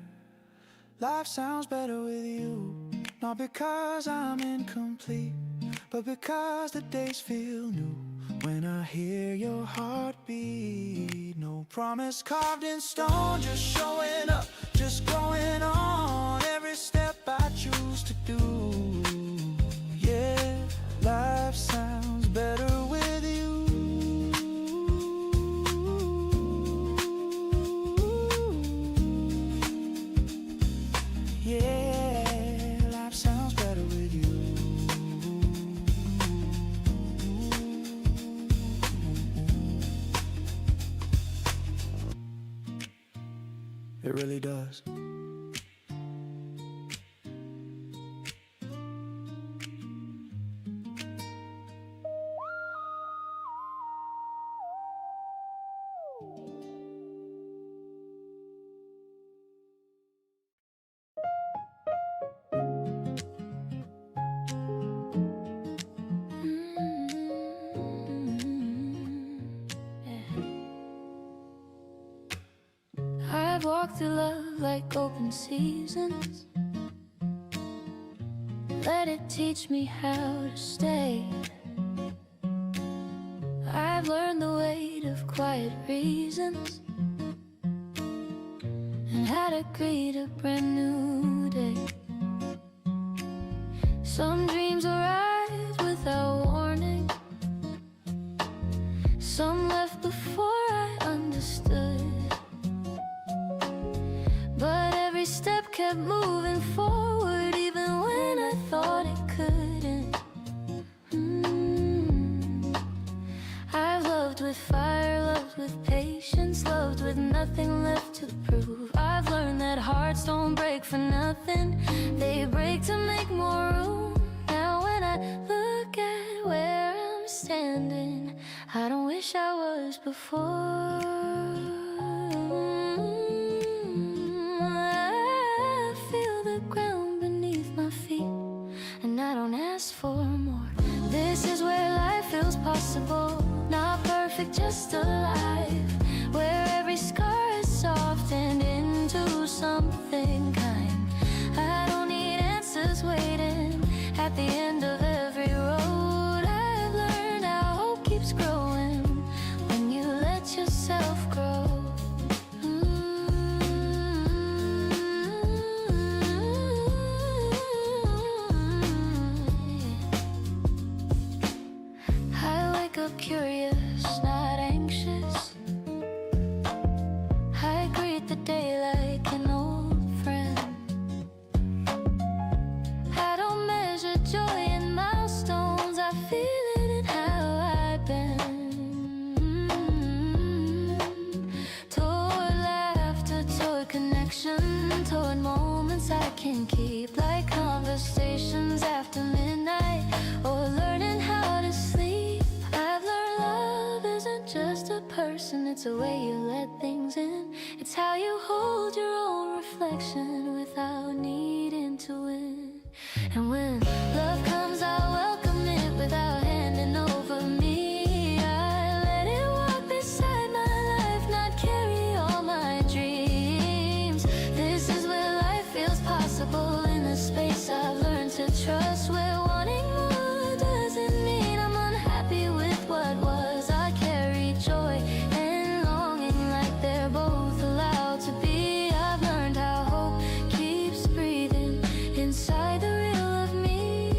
Life sounds better with you, not because I'm incomplete, but because the days feel new when I hear your heartbeat. No promise carved in stone, just showing up, just growing on every step I choose to do. Yeah, life sounds better with you. Yeah, life sounds better with you. It really does. I've walked through love like open seasons. Let it teach me how to stay. I've learned the weight of quiet reasons and how to greet a brand new day. Some dreams arrived without warning, some left before I understood. But every step kept moving forward, even when I thought it couldn't. I've loved with fire, loved with patience, loved with nothing left to prove. I've learned that hearts don't break for nothing, they break to make more room. Now when I look at where I'm standing, I don't wish I was before. For more. This is where life feels possible, not perfect, just alive, where every scar is softened into something kind. I don't need answers waiting at the end of every road. I've learned how hope keeps growing when you let yourself find moments I can keep, like conversations after midnight, or learning how to sleep. I've learned love isn't just a person, it's a way you let things in. It's how you hold your own reflection without needing to win. And when love comes, I welcome it without handing over me. I let it walk beside my life, not carry all my dreams. This is where life feels possible, in the space I've learned to trust, where wanting more doesn't mean I'm unhappy with what was. I carry joy and longing like they're both allowed to be. I've learned how hope keeps breathing inside the real of me.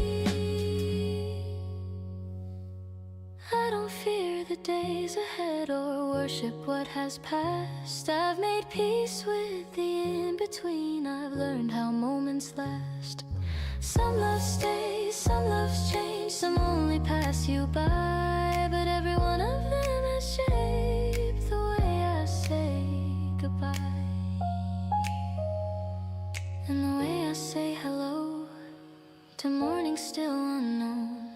I don't fear the days ahead or worship what has passed. I've made peace with the in-between. I've learned how moments last. Some love stays, some loves change, some only pass you by, but every one of them has shaped the way I say goodbye. And the way I say hello to mornings still unknown,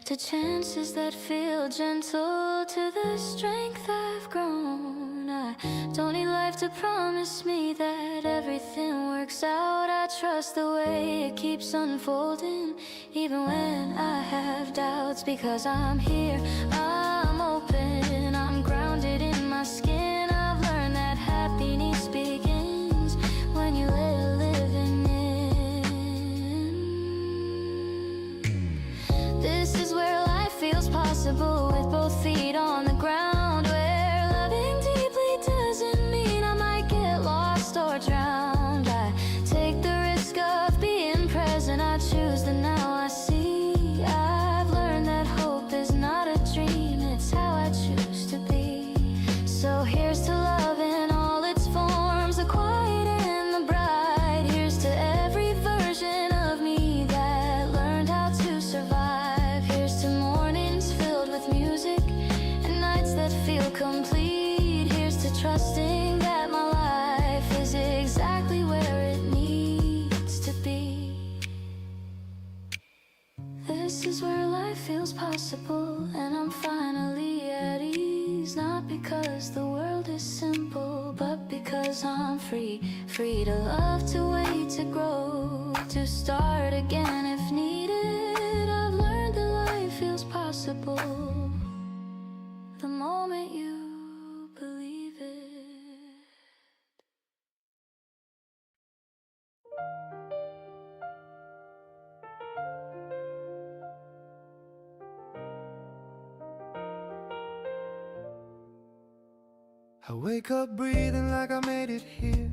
to chances that feel gentle, to the strength I've grown. I don't need life to promise me that everything works out. I trust the way it keeps unfolding, even when I have doubts, because I'm here, I'm open, I'm grounded in my skin. I've learned that happiness begins when you let it live in. This is where life feels possible, with both feet on the ground, where loving deeply doesn't mean I might get lost or drowned. I take the risk of being present, I choose the now I see. I've learned that hope is not a dream, it's how I choose to be. So here's to love in all its forms, the quiet and the bright. Here's to every version of me that learned how to survive. Here's to mornings filled with music and nights that feel complete. Here's to trusting that my life is exactly where it needs to be. This is where life feels possible, and I'm finally at ease. Not because the world is simple, but because I'm free. Free to love, to wait, to grow, to start again if needed. I've learned that life feels possible the moment you believe it. I wake up breathing like I made it here,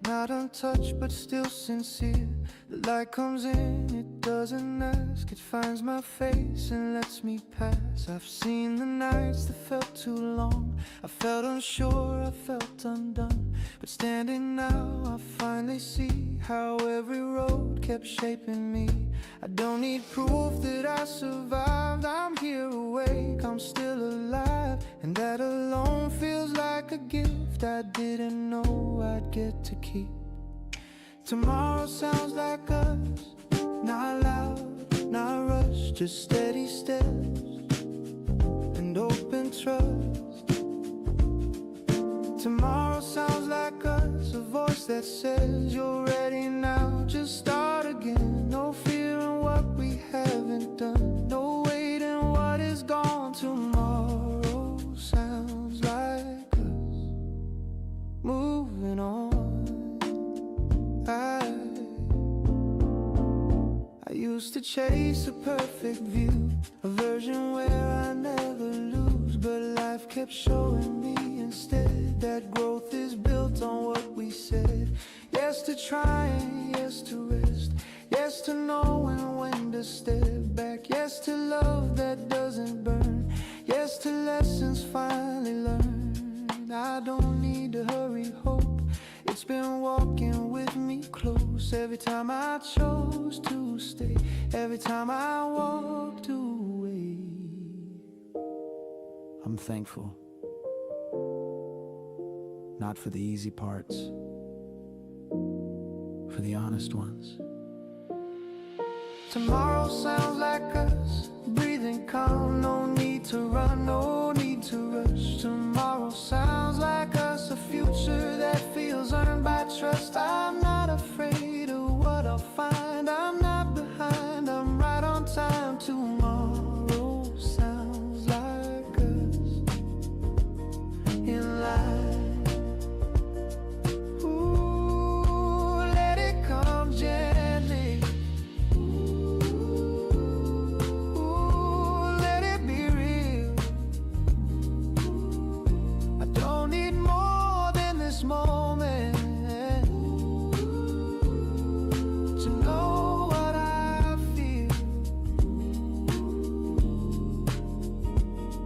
not untouched but still sincere. The light comes in, it doesn't ask, it finds my face and lets me pass. I've seen the nights that felt too long, I felt unsure, I felt undone. But standing now, I finally see how every road kept shaping me. I don't need proof that I survived, I'm here awake, I'm still alive. And that alone feels like a gift I didn't know I'd get to keep. Tomorrow sounds like us, not loud, not rushed, just steady steps and open trust. Tomorrow sounds like us, a voice that says you're ready now, just start again. No fear in what we haven't done, no waiting what is gone. Tomorrow sounds like us, moving on. I used to chase a perfect view, a version where I never lose. But life kept showing me instead that growth is built on what we said. Yes to trying, yes to rest, yes to knowing when to step back, yes to love that doesn't burn, yes to lessons finally learned. I don't need to hurry hope, it's been walking with me close. Every time I chose to stay, every time I walked away. I'm thankful, not for the easy parts, for the honest ones. Tomorrow sounds like us, breathing calm, no need to run, no need to rush. Tomorrow sounds like us, a future that feels earned by trust. I'm not afraid of what I'll find, I'm not behind, I'm right on time. Tomorrow sounds like us in line. Ooh, let it come gently. Ooh, let it be real. I don't need more than this moment to know what I feel.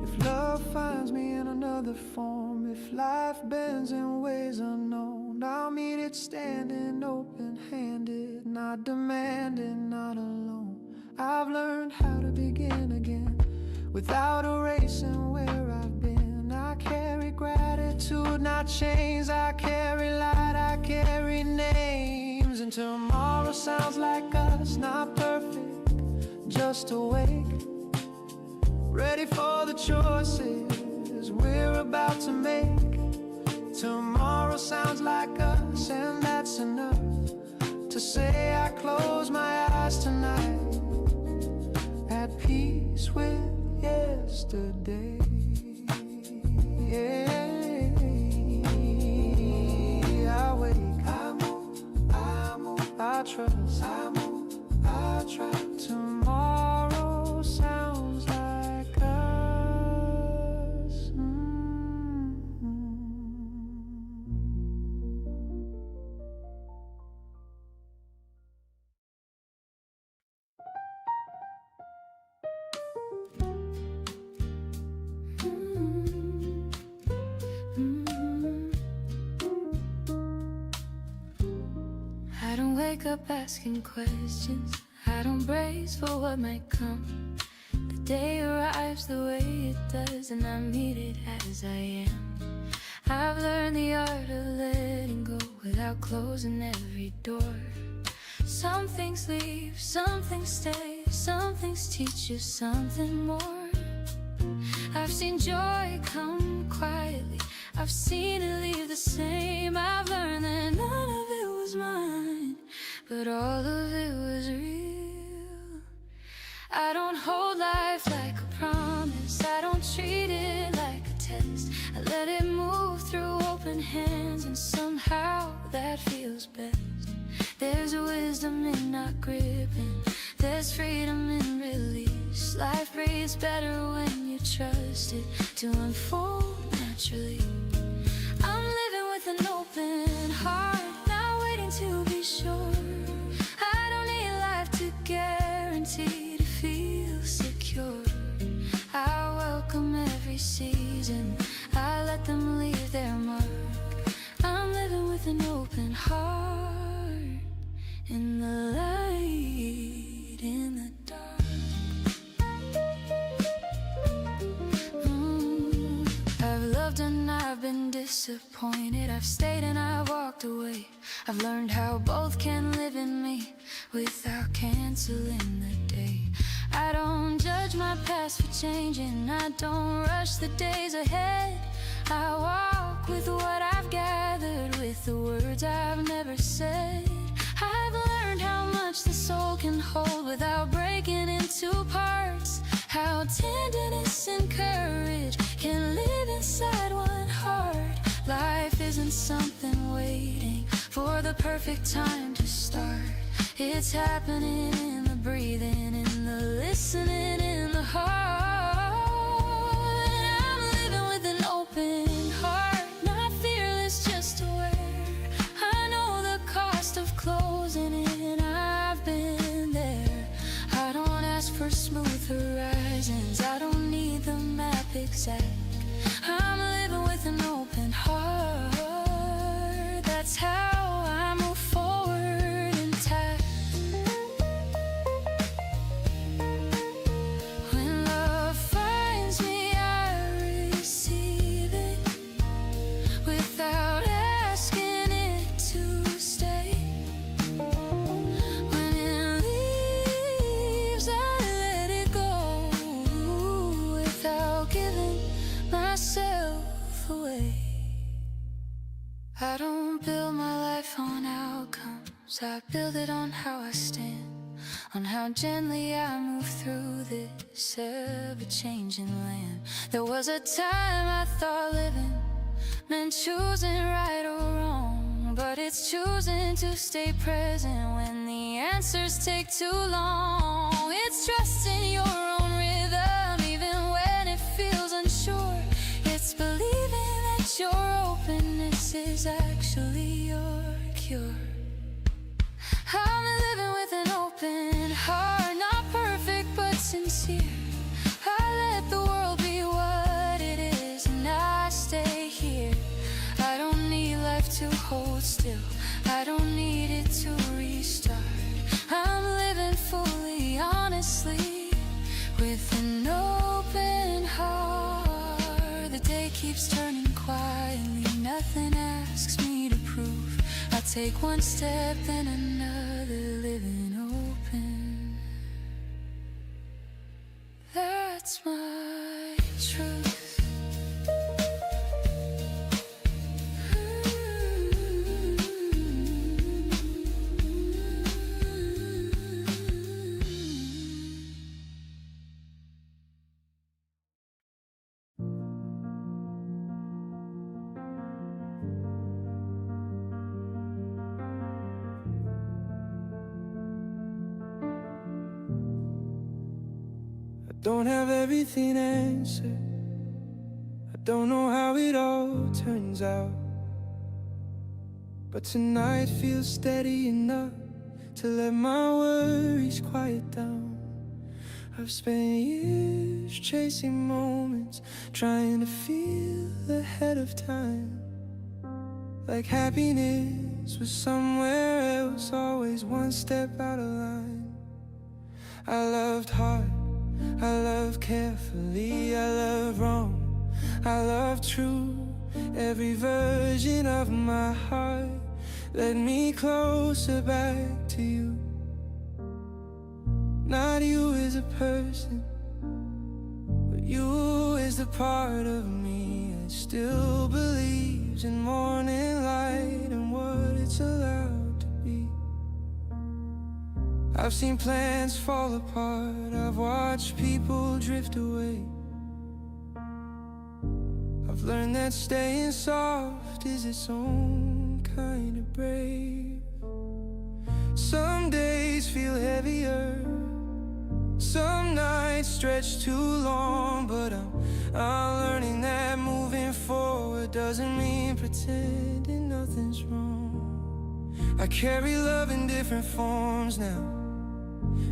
If love finds me in another form, if life bends in ways unknown, I'll meet it standing open-handed, not demanding, not alone. I've learned how to begin again without erasing where I've been. I carry gratitude, not chains. I carry light, I carry names. And tomorrow sounds like us, not perfect, just awake, ready for the choices we're about to make. Tomorrow sounds like us, and that's enough to say I close my eyes tonight, at peace with yesterday. Yeah, I wake, I move, I trust, I move, I try. Tomorrow sounds like us. I don't wake up asking questions, I don't brace for what might come. The day arrives the way it does, and I meet it as I am. I've learned the art of letting go without closing every door. Some things leave, some things stay, some things teach you something more. I've seen joy come quietly, I've seen it leave the same. I've learned that none of it was mine, but all of it was real. I don't hold life like a promise, I don't treat it like a test. I let it move through open hands, and somehow that feels best. There's wisdom in not gripping, there's freedom in release. Life breathes better when you trust it to unfold naturally. I'm living with an open heart, not waiting to be sure. I don't need life to guarantee to feel secure. I welcome every season, I let them leave their mark. I'm living with an open heart, in the light, in the dark. I've loved and I've been disappointed, I've stayed and I've walked away. I've learned how both can live in me without canceling the day. I don't judge my past for changing, I don't rush the days ahead. I walk with what I've gathered, with the words I've never said. I've learned how much the soul can hold without breaking into parts. How tenderness and courage can live inside one heart. Life isn't something waiting for the perfect time to start. It's happening in the breathing, in the listening, in the heart. I'm living with an open heart, not fearless, just aware. I know the cost of closing in, I've been there. I don't ask for smooth horizons, I don't need the map exact. I'm living with an open heart, that's how I move forward intact. When love finds me, I receive it. homes, I build it on how I stand, on how gently I move through this ever-changing land. There was a time I thought living meant choosing right or wrong, but it's choosing to stay present when the answers take too long. It's trusting your own rhythm even when it feels unsure. It's believing that your openness is actually your cure. I'm living with an open heart, not perfect but sincere. I let the world be what it is and I stay here. I don't need life to hold still, I don't need it to restart. I'm living fully, honestly, with an open heart. The day keeps turning quietly, nothing asks me to prove. I take one step then another, living open. That's my truth. Don't have everything answered, I don't know how it all turns out, but tonight feels steady enough to let my worries quiet down. I've spent years chasing moments, trying to feel ahead of time, like happiness was somewhere else, always one step out of line. I loved hard, I love carefully, I love wrong, I love true. Every version of my heart led me closer back to you. Not you as a person, but you as the part of me that still believes in morning light and what it's allowed to be. I've seen plans fall apart, I've watched people drift away. I've learned that staying soft is its own kind of brave. Some days feel heavier, some nights stretch too long, but I'm learning that moving forward doesn't mean pretending nothing's wrong. I carry love in different forms now,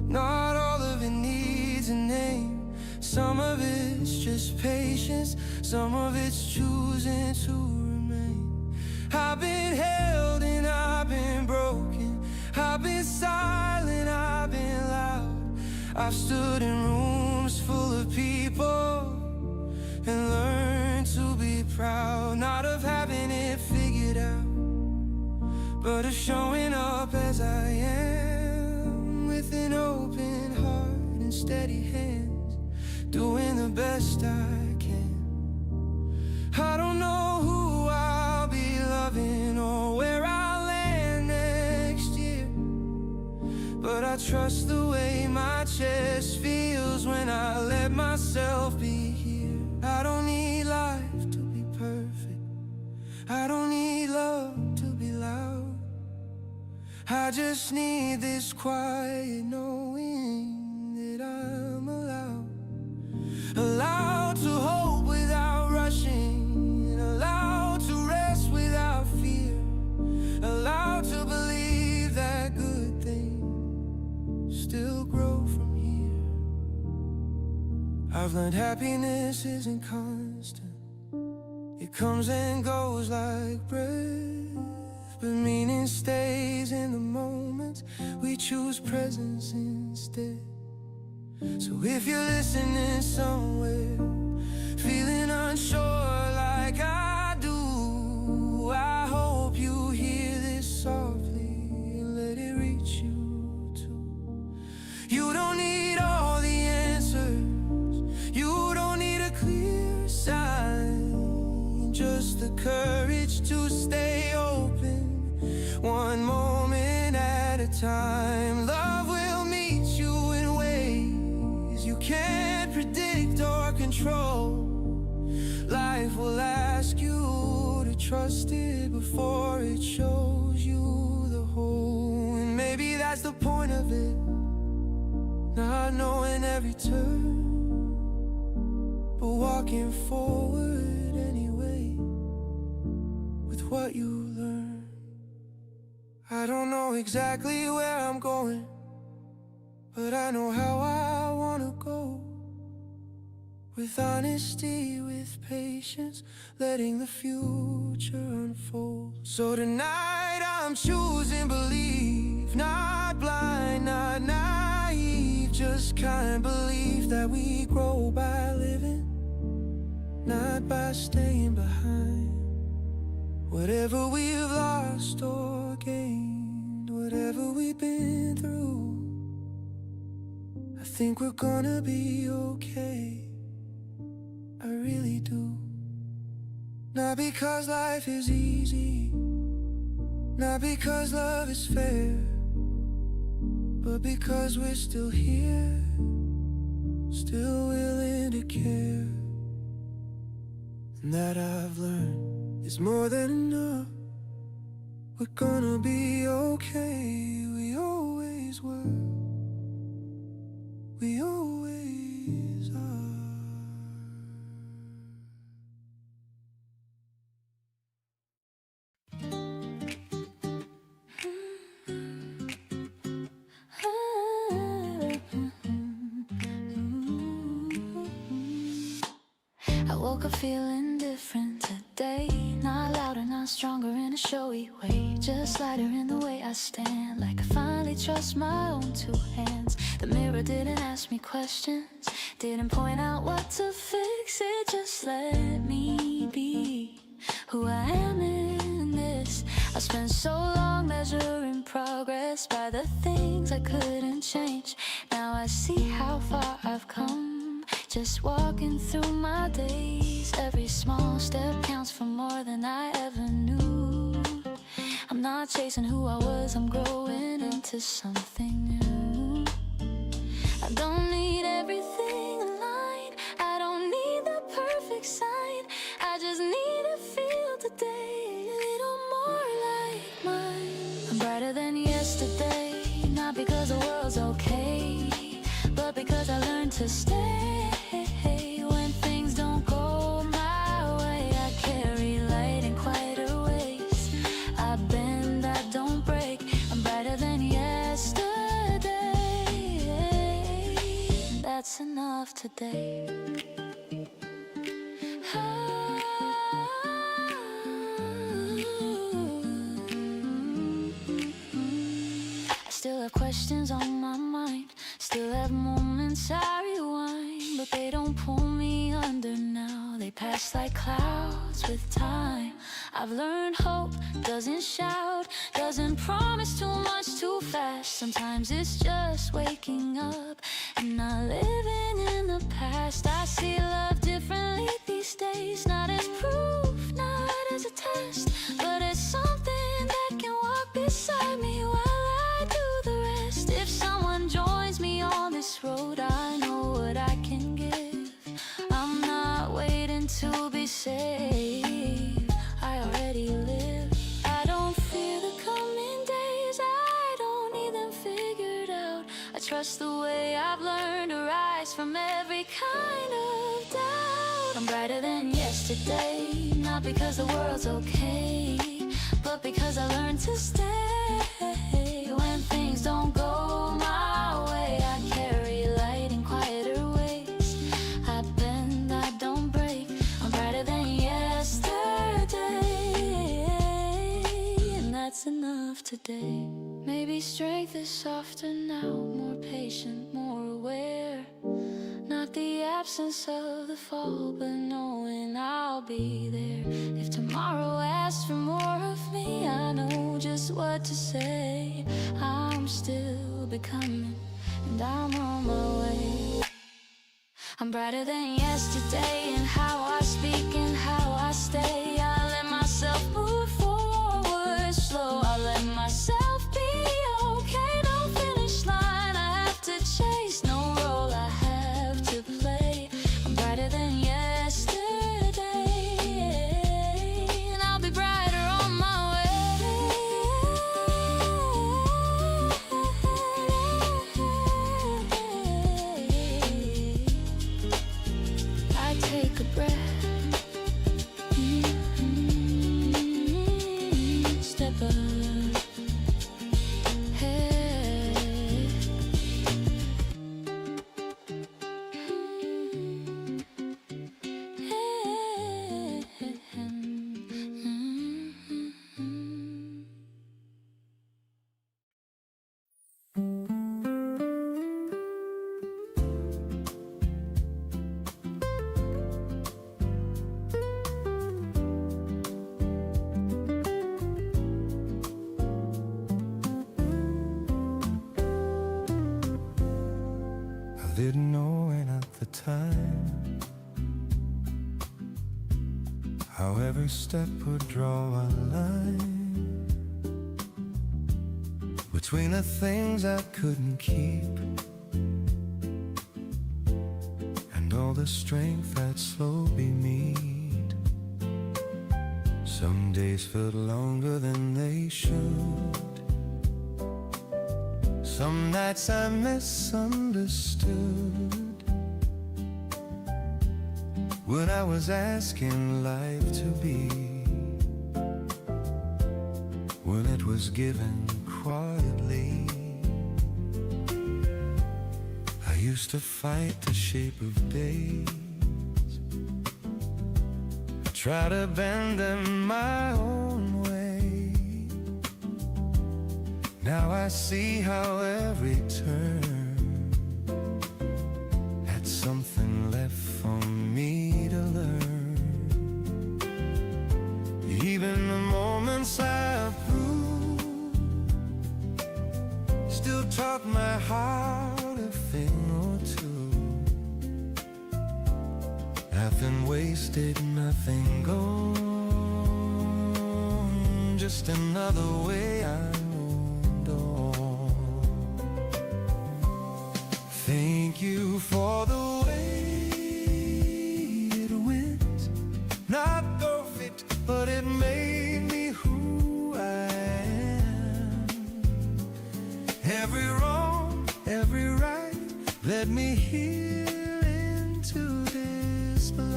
not all of it needs a name. Some of it's just patience, some of it's choosing to remain. I've been held and I've been broken, I've been silent, I've been loud. I've stood in rooms full of people and learned to be proud, not of having it figured out, but of showing up as I am, with an open heart and steady hands, doing the best I can. I don't know who I'll be loving or where I'll land next year, but I trust the way my chest feels when I let myself be here. I don't need life to be perfect, I don't need love to be loud, I just need this quiet knowing that I'm allowed to hope without rushing, allowed to rest without fear, allowed to believe that good things still grow from here. I've learned happiness isn't constant, it comes and goes like breath, but meaning stays in the moments we choose presence instead. So if you're listening somewhere, feeling unsure like I do, I hope you hear this softly and let it reach you too. You don't need all the answers, you don't need a clear sign, just the courage to stay open, one moment at time, love will meet you in ways you can't predict or control. Life will ask you to trust it before it shows you the whole. And maybe that's the point of it, not knowing every turn, but walking forward anyway with what you learn. I don't know exactly where I'm going, but I know how I wanna go. With honesty, with patience, letting the future unfold. So tonight I'm choosing belief, not blind, not naive, just kind belief that we grow by living, not by staying behind. Whatever we've lost or gained, whatever we've been through, I think we're gonna be okay. I really do. Not because life is easy, not because love is fair, but because we're still here, still willing to care. And that I've learned is more than enough. We're gonna be okay. We always were. We always are. I woke up feeling different today. Not louder, not stronger in a showy way. Just lighter in the way I stand. Like I finally trust my own two hands. The mirror didn't ask me questions, didn't point out what to fix. It just let me be who I am in this. I spent so long measuring progress by the things I couldn't change. Now I see how far I've come, just walking through my days. Every small step counts for more than I ever knew. I'm not chasing who I was, I'm growing into something new. I don't need everything aligned, I don't need the perfect sign. I just need to feel today a little more like mine. I'm brighter than yesterday, not because the world's okay, but because I learned to stay. When things don't go my way, I carry light in quieter ways. I bend, I don't break, I'm brighter than yesterday. That's enough today. I still have questions on my mind, still have moments I rewind, but they don't pull me under now. They pass like clouds with time. I've learned hope doesn't shout, doesn't promise too much too fast. Sometimes it's just waking up and not living in the past. I see love differently these days, not as proof, not as a test, but as something that can walk beside me while I do the rest. If someone joins me on this road, I know what I can give. I'm not waiting to be saved, I already live. I don't fear the coming days, I don't need them figured out. I trust the way I've learned to rise from every kind of doubt. I'm brighter than yesterday, not because the world's okay, but because I learned to stay. When things don't go my way, I carry light in quieter ways. I bend, I don't break, I'm brighter than yesterday, and that's enough today. Maybe strength is softer now, more patient, more aware. Not the absence of the fall, but knowing I'll be there. If tomorrow asks for more of me, I know just what to say. I'm still becoming, and I'm on my way. I'm brighter than yesterday in how I speak and how I stay. I let myself move forward slow, I let myself be okay. Don't didn't know it at the time, how every step would draw a line between the things I couldn't keep and all the strength I'd slowly need. Some days felt longer than they should. Some nights I misunderstood what I was asking life to be, when it was given quietly. I used to fight the shape of days, try to bend them my own way. Now I see how every turn had something left for me to learn. Even the moments I approved still taught my heart a thing or two. Nothing wasted, nothing gone, just another way I moved on. Thank you for the way it went. Not perfect, but it made me who I am. Every wrong, every right led me here into this life.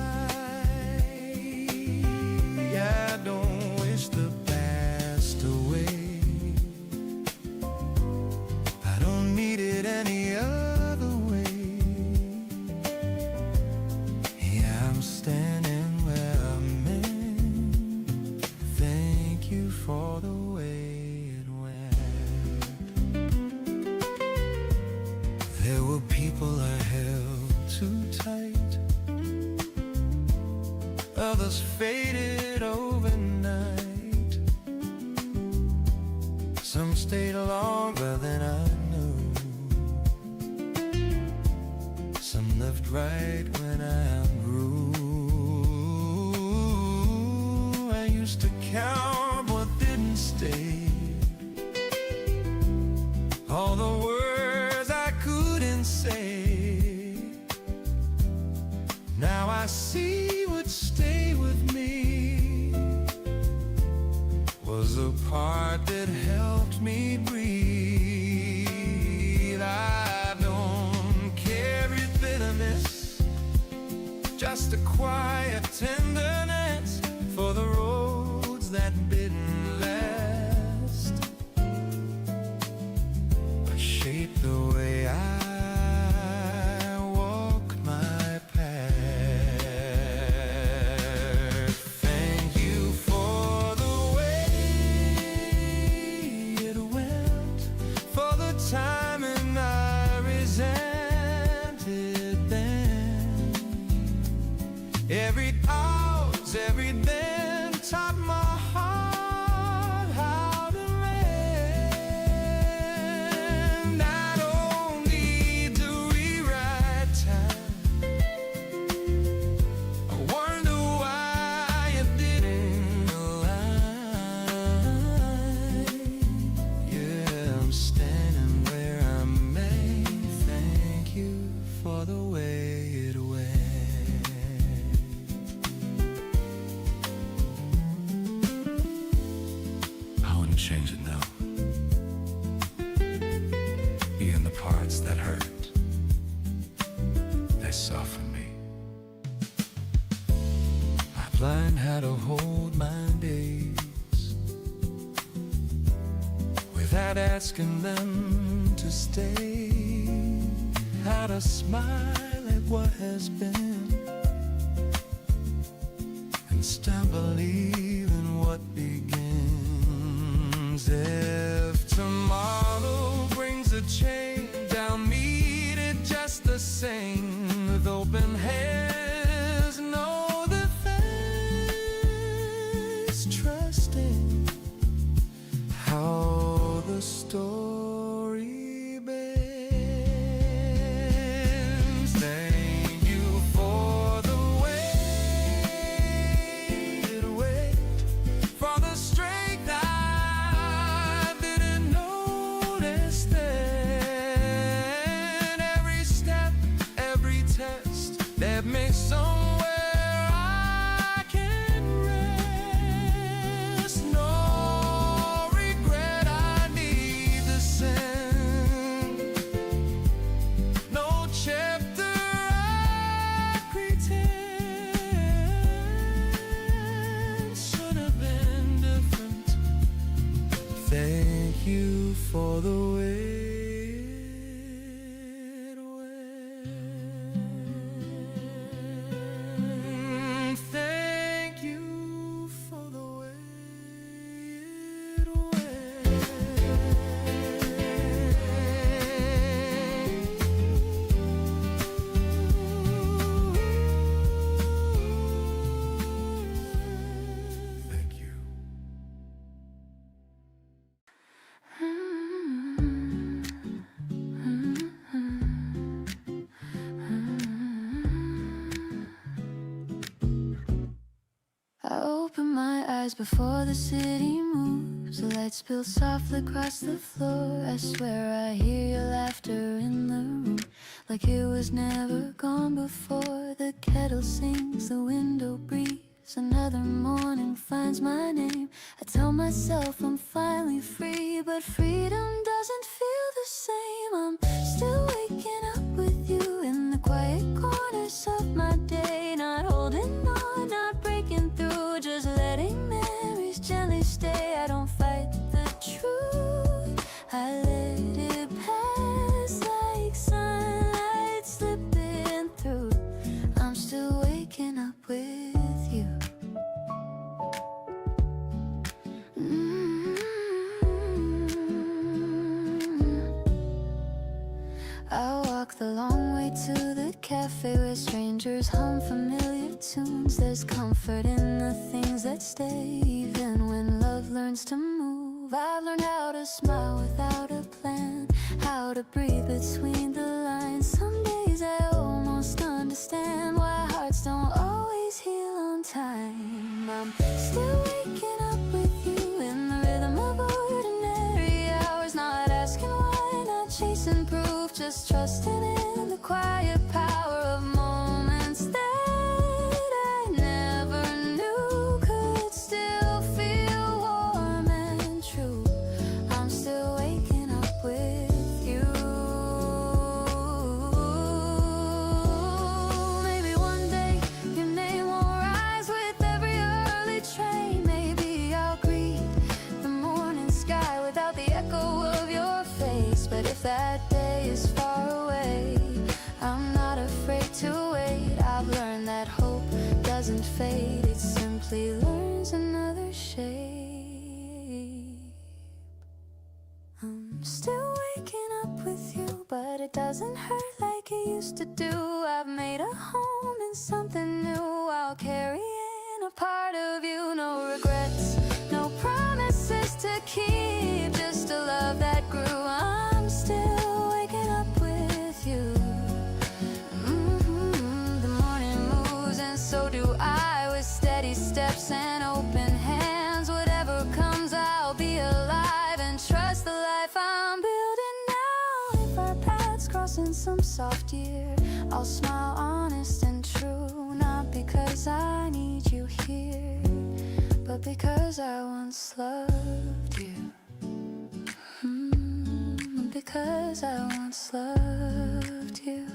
I don't wish the past away, I don't need it any other way. Yeah, I'm standing where I'm meant. Thank you for the way it went. There were people I held too tight, others faded overnight. Some stayed longer than I knew, some left right when I grew. I used to count what didn't stay, all the words I couldn't say. Now I see what stayed with me was a part that helped me breathe. I don't carry bitterness, just a quiet tenderness for the roads that didn't last, but shaped the way I walk my path. Thank you for the way it went, for the time and I resented then. Every pause, every then taught my heart how to mend. I don't need to rewrite time. I wonder why you didn't align. Yeah, I'm standing where I'm made. Thank you for the way it went. I wouldn't change it now. Even the parts that hurt, they soften me. I learned how to hold my days without asking them to stay. How to smile at what has been and still believe in what begins. If tomorrow brings a change, I'll meet it just the same with open hands, no defense, trusting how the story bends. Get me somewhere I can rest. No regret, I need the send. No chapter I pretend should have been different. Thank you for the way it went. Thank you for the way it went. Thank you. I open my eyes before the city moves. The lights spill softly across the floor. I swear I hear your laughter in the room, like it was never gone before. The kettle sings, the window breathes. Another morning finds my name. I tell myself I'm finally free, but freedom doesn't feel the same. I'm still waking up with you in the quiet corners of my day. Not holding on, not breaking through, just letting memories gently stay. I don't fight the truth, I let it pass like sunlight slipping through. I'm still waking up with you. I walk the long way to the cafe where strangers hum familiar tunes. There's comfort in the things that stay, even when love learns to move. I've learned how to smile without a plan, how to breathe between the lines. Some days I almost understand why hearts don't always heal on time. I'm still waking up with you in the rhythm of ordinary hours. Not asking why, not chasing proof, just trusting in the quiet power of moments that I never knew could still feel warm and true. I'm still waking up with you. Maybe one day your name will rise with every early train. Maybe I'll greet the morning sky without the echo of your face. But if that day is far away, I'm not afraid to wait. I've learned that hope doesn't fade, it simply learns another shape. I'm still waking up with you, but it doesn't hurt like it used to do. I've made a home in something new. I'll carry in a part of you. No regrets, no promises to keep, just a love that grew. I'm still waking up with you. The morning moves and so do I, with steady steps and open hands. Whatever comes, I'll be alive and trust the life I'm building now. If our paths cross in some soft year, I'll smile honest and true. Not because I need you here, but because I once loved you. Because I once loved you.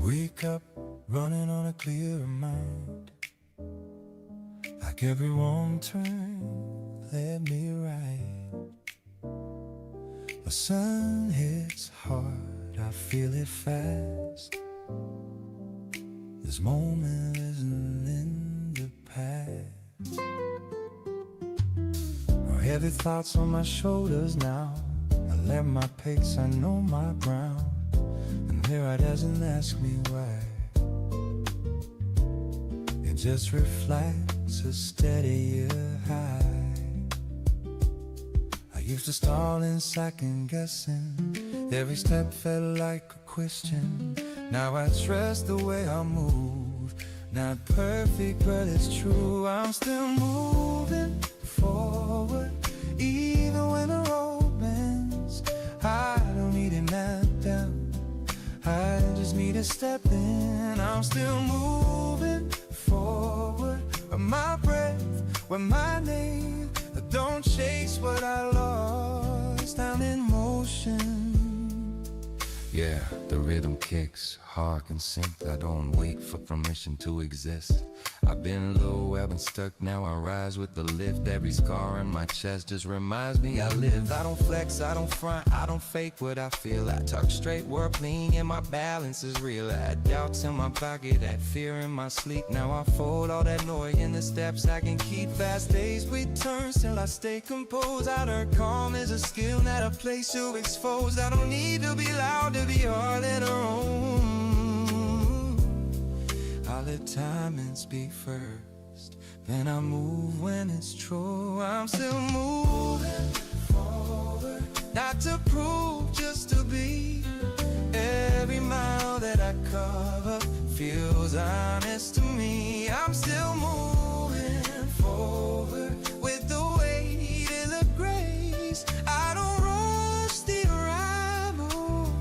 Wake up running on a clear mind, like every wrong turn led me right. The sun hits hard, I feel it fast. This moment isn't in the past. Heavy thoughts on my shoulders now, I let my pace, I know my ground. And here, I doesn't ask me why. It just reflects a steadier high. I used to stall in second guessing. Every step felt like a question. Now I trust the way I move. Not perfect, but it's true. I'm still moving forward, even when the road bends. I don't need it knocked down, I just need to step in. I'm still moving forward, with my breath, with my name. Don't chase what I lost, I'm in motion. Yeah, the rhythm kicks, hard and synced. I don't wait for permission to exist. I've been low, I've been stuck, now I rise with the lift. Every scar on my chest just reminds me I live. I don't flex, I don't front, I don't fake what I feel. I talk straight, word clean, and my balance is real. I had doubts in my pocket, had fear in my sleep. Now I fold all that noise in the steps I can keep. Fast days with turns till I stay composed. I learn calm is a skill, not a place to expose. I don't need to be loud to be all in her own. I'll let time and speak first, then I move when it's true. I'm still moving forward, not to prove, just to be. Every mile that I cover feels honest to me. I'm still moving forward with the weight and the grace. I don't rush the arrival,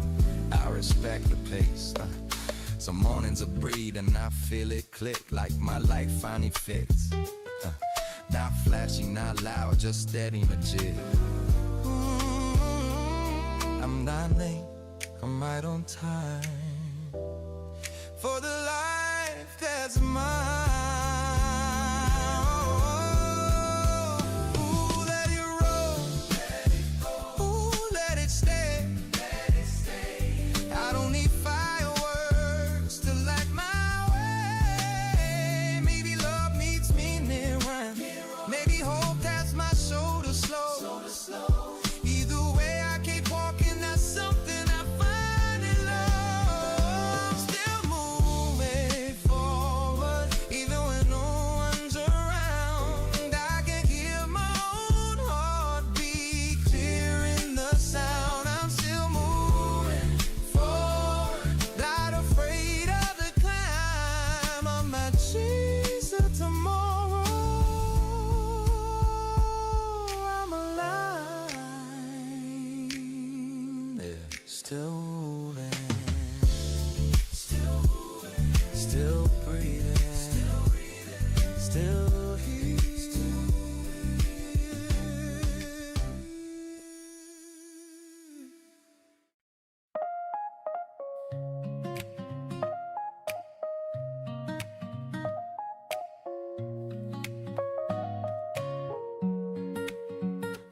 I respect the pace. Some mornings are breed and I feel it click like my life finally fits. Not flashy, not loud, just steady legit. I'm not late, I'm right on time for the life that's mine. Ooh, let it roll, ooh, let it stay. I don't need fireworks to light my way. Maybe love meets me near one. Maybe hope that's my shoulder slow. Either way I keep walking, that's something I find in love. I'm still moving forward, even when no one's around. I can hear my own heartbeat clear in the sound. I'm still moving forward, not afraid of the climb. I'm not chasing tomorrow, I'm alive. Yeah, still moving, still breathing, still here.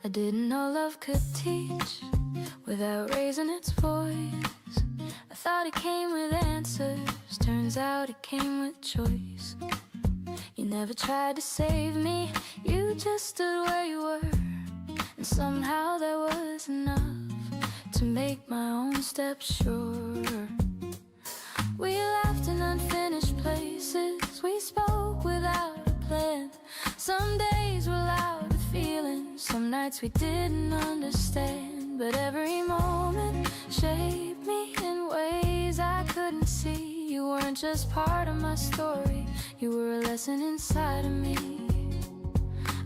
I didn't know love could teach without raising its voice. I thought it came with answers, turns out it came with choice. You never tried to save me, you just stood where you were. And somehow that was enough to make my own steps sure. We laughed in unfinished places, we spoke without a plan. Some days were loud with feelings, some nights we didn't understand. But every moment shaped me in ways I couldn't see. You weren't just part of my story, you were a lesson inside of me.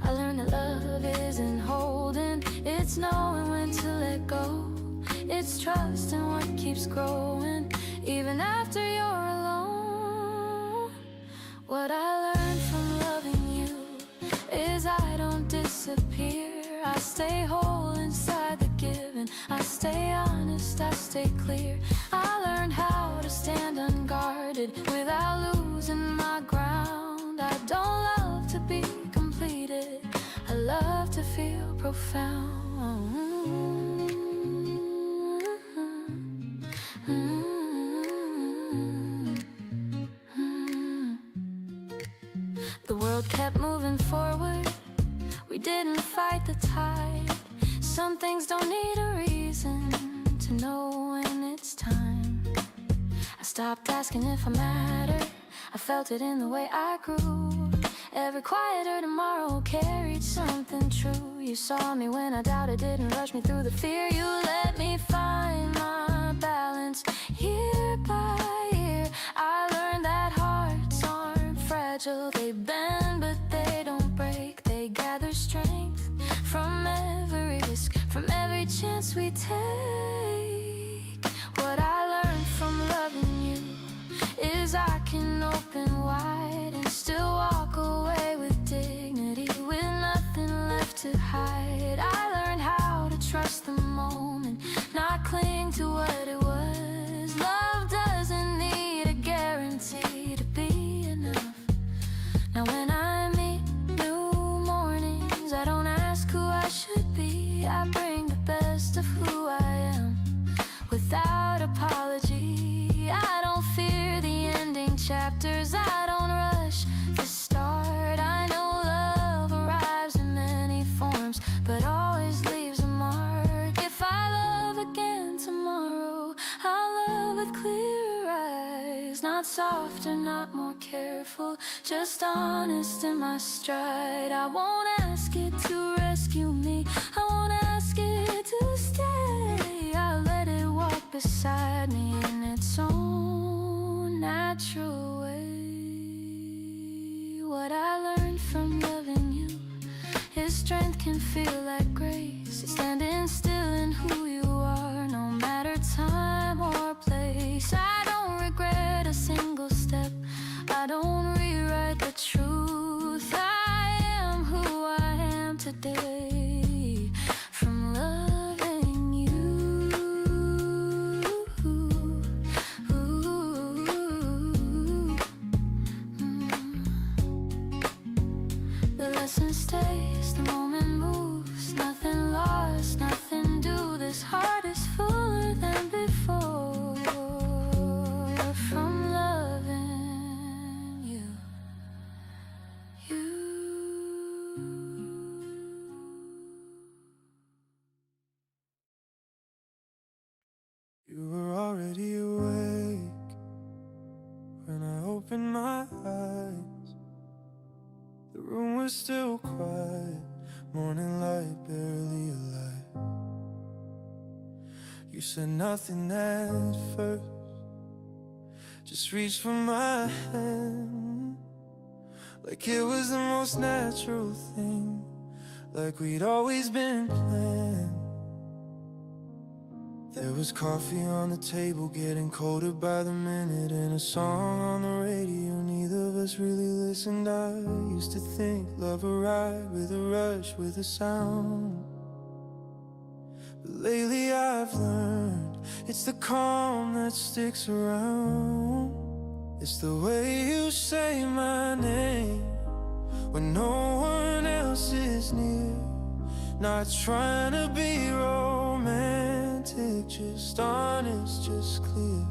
I learned that love isn't holding, it's knowing when to let go. It's trusting what keeps growing, even after you're alone. What I learned from loving you is I don't disappear. I stay whole inside the giving, I stay honest, I stay clear. I learned how to stand unguarded without losing my ground. I don't love to be completed, I love to feel profound. The world kept moving forward, we didn't fight the tide. Some things don't need a reason to know when it's time. stopped asking if I mattered. I felt it in the way I grew. Every quieter tomorrow carried something true. You saw me when I doubted, didn't rush me through the fear. You let me find my balance. Year by year, I learned that hearts aren't fragile. They bend, but they don't break. They gather strength from every risk, from every chance we take. What I learned from loving you is I can open wide and still walk away with dignity, with nothing left to hide. I learned how to trust the moment, not cling to what it was. Love doesn't need a guarantee to be enough. Now when I meet new mornings, I don't ask who I should be. I bring the best of who I am without apology. I don't fear the ending chapters, I don't rush the start. I know love arrives in many forms, but always leaves a mark. If I love again tomorrow, I'll love with clearer eyes. Not softer, not more careful, just honest in my stride. I won't ask it to rescue me, I won't ask it to stay. I'll let it walk beside me in its own natural way. What I learned from loving you is strength can feel like grace. It's standing still in who you are, no matter time or place. I don't regret a single step, I don't rewrite the truth. I am who I am today from loving you. The lesson stays, the moment moves, nothing lost, nothing due. This heart is fuller than before from loving you. You were already awake when I opened my eyes. The room was still quiet, morning light barely alight. You said nothing at first, just reached for my hand, like it was the most natural thing, like we'd always been planned. There was coffee on the table, getting colder by the minute, and a song on the radio. Neither of us really listened. I used to think love arrived with a rush, with a sound. But lately I've learned it's the calm that sticks around. It's the way you say my name when no one else is near. Not trying to be romantic, just honest, just clear.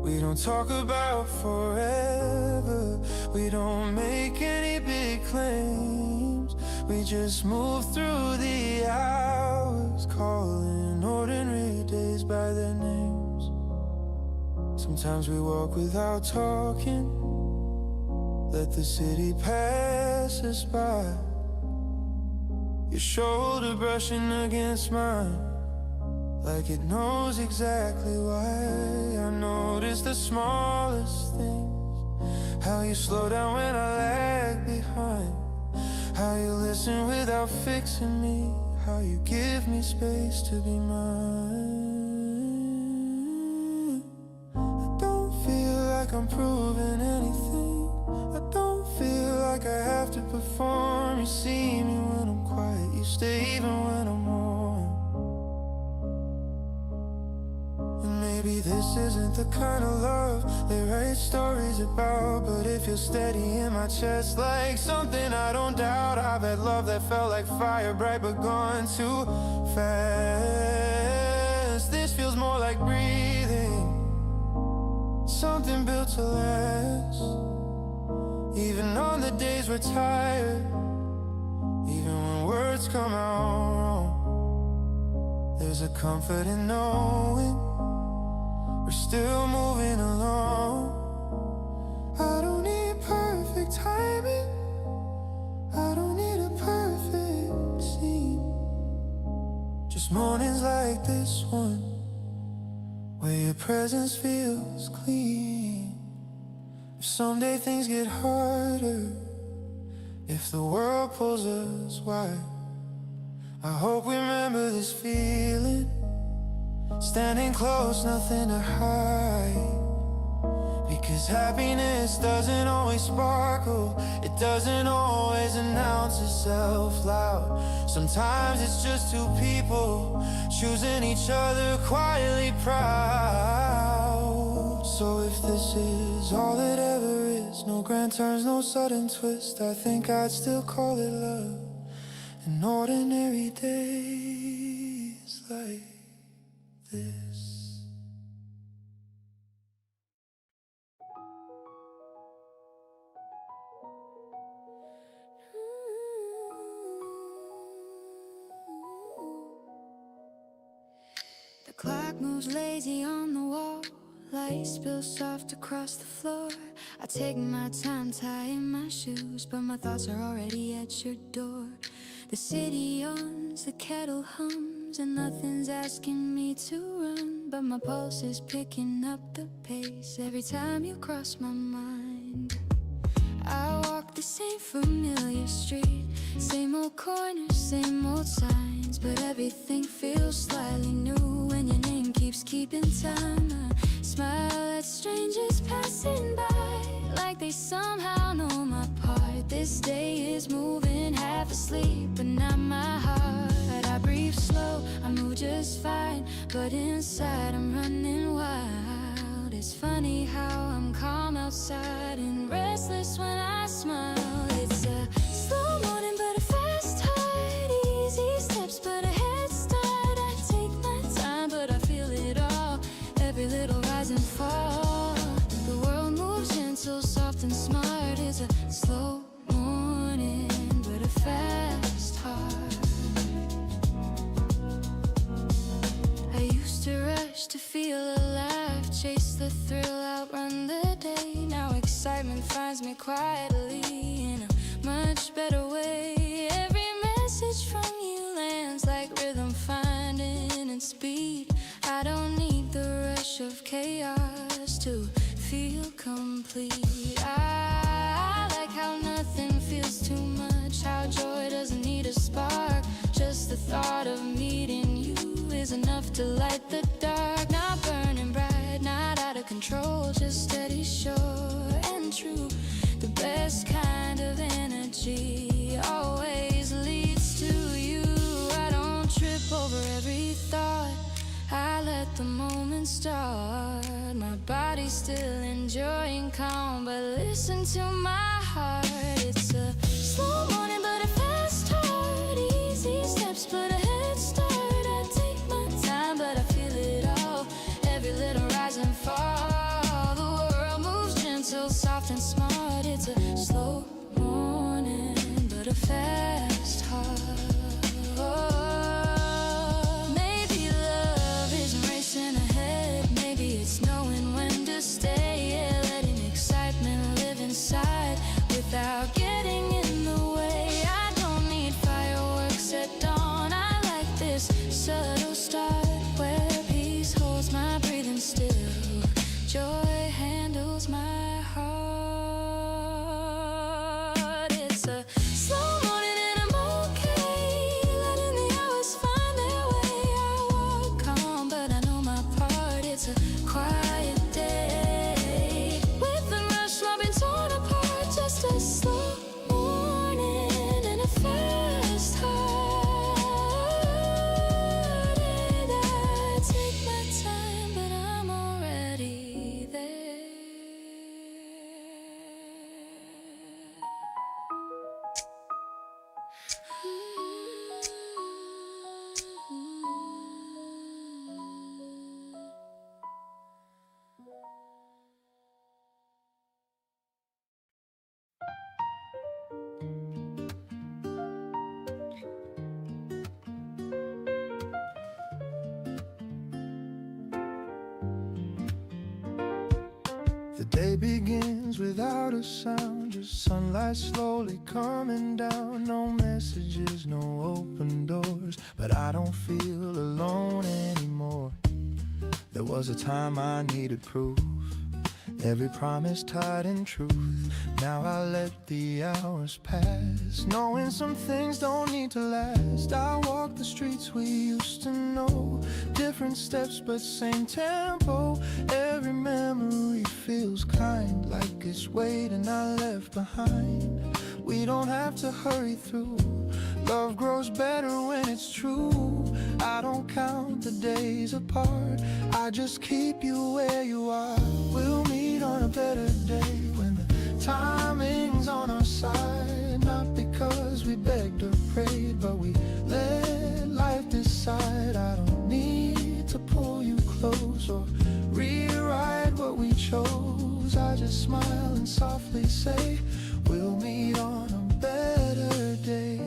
We don't talk about forever, we don't make any big claims. We just move through the hours, calling ordinary days by their names. Sometimes we walk without talking, let the city pass us by. Your shoulder brushing against mine, like it knows exactly why. I notice the smallest things, how you slow down when I lag behind, how you listen without fixing me, how you give me space to be mine. I don't feel like I'm proving anything, I don't feel like I have to perform. You see me when I'm quiet, you stay even when I'm on. And maybe this isn't the kind of love they write stories about, but it feels steady in my chest, like something I don't doubt. I've had love that felt like fire, bright but gone too fast. This feels more like breathing, something built to last. Even on the days we're tired, even when words come out wrong, there's a comfort in knowing we're still moving along. I don't need perfect timing, I don't need a perfect scene. Just mornings like this one, where your presence feels clean. If someday things get harder, if the world pulls us wide, I hope we remember this feeling. Standing close, nothing to hide. Because happiness doesn't always sparkle, it doesn't always announce itself loud. Sometimes it's just two people choosing each other quietly proud. So if this is all it ever is, no grand turns, no sudden twist, I think I'd still call it love. An ordinary days like this. The clock moves lazy on the wall, light spills soft across the floor. I take my time tying my shoes, but my thoughts are already at your door. The city yawns, the kettle hums, and nothing's asking me to run, but my pulse is picking up the pace every time you cross my mind. I walk the same familiar street, same old corners, same old signs, but everything feels slightly new when your name keeps keeping time. I smile at strangers passing by, like they somehow know my part. This day is moving, half asleep, but not my heart. I breathe slow, I move just fine, but inside I'm running wild. It's funny how I'm calm outside and restless when I smile. It's a slow morning but a fast heart, easy steps but a head start. I take my time but I feel it all, every little rise and fall. The world moves gentle, soft and smart. It's a slow morning but a fast heart. I used to rush to feel alive, chase the thrill, outrun the day. Now excitement finds me quietly in a much better way. Every message from you lands like rhythm finding its speed. I don't need the rush of chaos to feel complete. I like how nothing feels too much, how joy doesn't need a spark. Just the thought of meeting you is enough to light the dark. Not burning bright, not out of control, just steady, sure and true. The best kind of energy always leads to you. I don't trip over every thought, I let the moment start. My body's still enjoying calm, but listen to my heart. It's a slow morning but a fast heart, easy steps but a head start. I take my time but I feel it all, every little rise and fall. The world moves gentle, soft and smart. It's a slow morning but a fast heart. Maybe love isn't racing ahead, maybe it's knowing when to stay. Yeah, letting excitement live inside without getting in the way. I don't need fireworks at dawn, I like this subtle start where peace holds my breathing still, joy handles my heart. It's a slow morning and I'm okay, letting the hours find their way. I walk calm but I know my part. It's a quiet day, with the rush not been torn apart. Just a slow morning and a fast heart. day begins without a sound, just sunlight slowly coming down. No messages, no open doors, but I don't feel alone anymore. There was a time I needed proof, every promise tied in truth. Now I let the hours pass, knowing some things don't need to last. I walk the streets we used to know, different steps but same tempo. Every memory feels kind, like it's waiting I left behind. We don't have to hurry through, love grows better when it's true. I don't count the days apart, I just keep you where you are. We'll meet on a better day when the timing's on our side. Not because we begged or prayed, but we let life decide. I don't need to pull you close or rewrite what we chose. I just smile and softly say, we'll meet on a better day.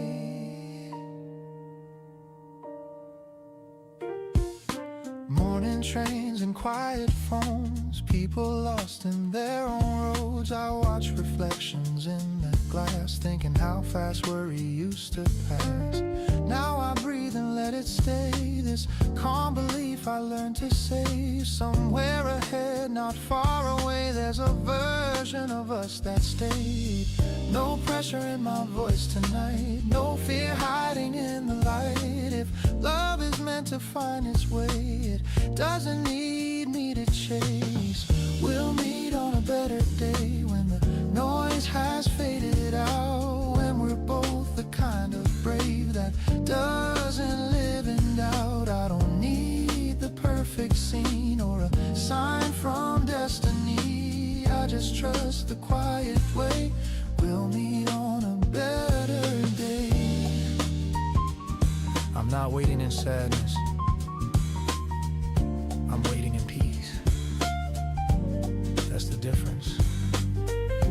Morning trains and quiet phones, people lost in their own roads. I watch reflections in the glass, thinking how fast worry used to pass. Now I breathe and let it stay, this calm belief I learned to save. Somewhere ahead, not far away, there's a version of us that stayed. No pressure in my voice tonight, no fear hiding in the light. If love is meant to find its way, it doesn't need me to chase. We'll meet on a better day when the noise has faded out, when we're both the kind of brave that doesn't live in doubt. I don't need the perfect scene or a sign from destiny, I just trust the quiet way. We'll meet on a better day. I'm not waiting in sadness, I'm waiting in peace. That's the difference.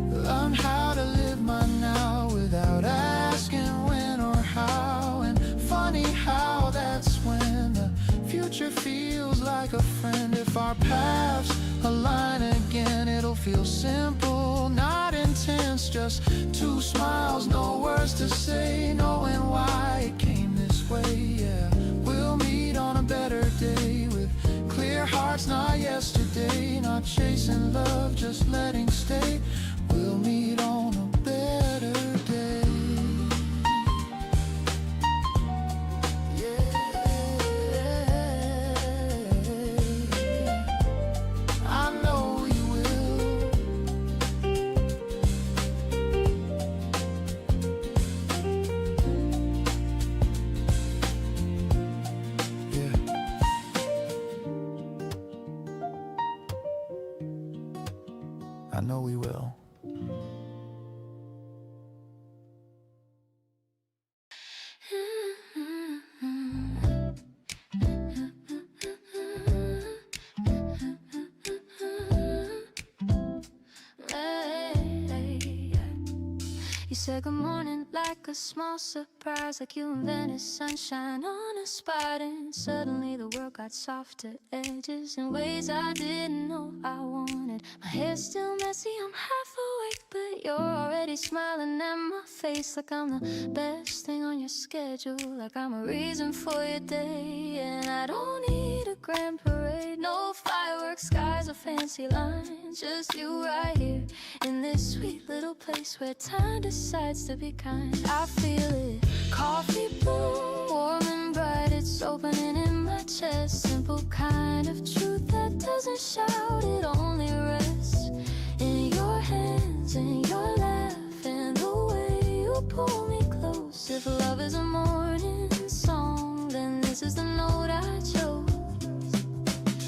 Learn how to live my now without asking when or how. And funny how that's when the future feels like a friend. If our paths align again, it'll feel simple, not intense. Just two smiles, no words to say, knowing why it came this way. Yeah, we'll meet on a better day with clear hearts, not yesterday. Not chasing love, just letting stay. We'll meet on a better day. Yeah, I know you will. Yeah. I know we will. You said good morning like a small surprise, like you invented sunshine on a spot, and suddenly the world got softer edges in ways I didn't know I wanted. My hair's still messy, I'm half awake, but you're already smiling at my face, like I'm the best thing on your schedule, like I'm a reason for your day. And I don't need a grand parade, no fireworks, skies or fancy lines, just you right here in this sweet little place where time decides to be kind. I feel it, coffee bloom, warm and bright, it's opening in my chest. Simple kind of truth that doesn't shout, it only rests in your hands, in your laugh, and the way you pull me close. If love is a morning song, then this is the note I chose.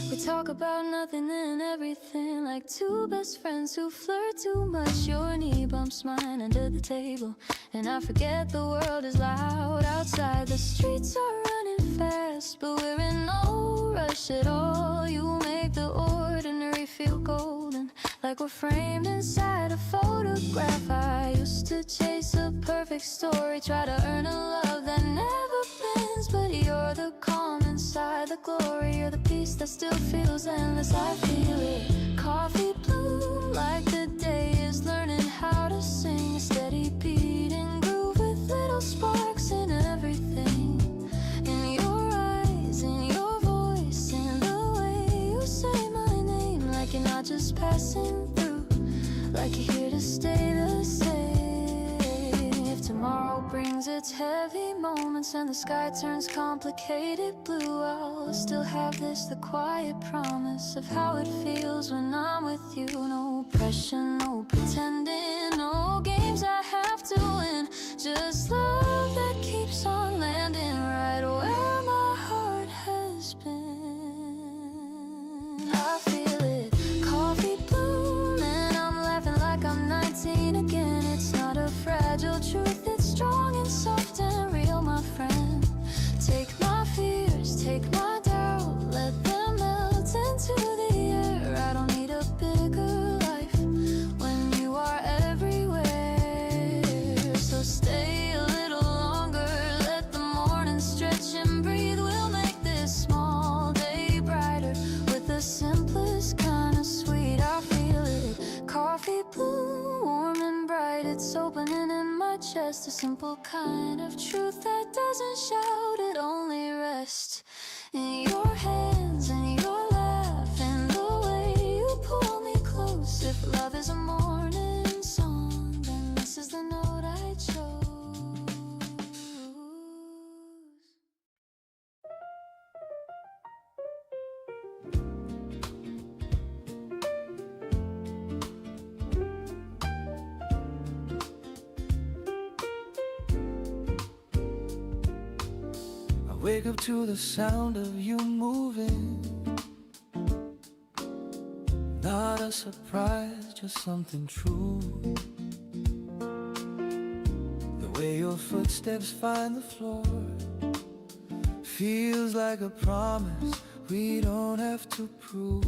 We talk about nothing and everything, like two best friends who flirt too much. Your knee bumps mine under the table, and I forget the world is loud outside. The streets are running fast, but we're in no rush at all. You make the ordinary feel golden, like we're framed inside a photograph. I used to chase a perfect story, try to earn a love that never bends, but you're the calm inside the glory, you're the peace that still feels endless. I feel it, coffee bloom, like the day is learning how to sing. A steady beat and groove with little sparks in everything. In your eyes, in your voice, in the way you say my name, like you're not just passing through, like you're here to stay the same. If tomorrow brings its heavy moments and the sky turns complicated blue, I'll still have this, the quiet promise of how it feels when I'm with you. No pressure, no pretending, no games I have to win, just love that keeps on landing right where my heart has been. I feel it, coffee bloom, and I'm laughing like I'm 19 again. It's not a fragile truth, it's strong and soft and real, my friend. Take my fears, take my doubt, let them melt into the air. I don't need a bigger life when you are everywhere. So stay a little longer, let the morning stretch and breathe. We'll make this small day brighter with the simplest kind of sweet. I feel it, coffee blue, warm and bright. It's opening in my chest, a simple kind of truth that doesn't shout, it only rests in your hands and your laugh and the way you pull me close. If love is a morning song, then this is the note I chose. Wake up to the sound of you moving. Not a surprise, just something true. The way your footsteps find the floor feels like a promise we don't have to prove.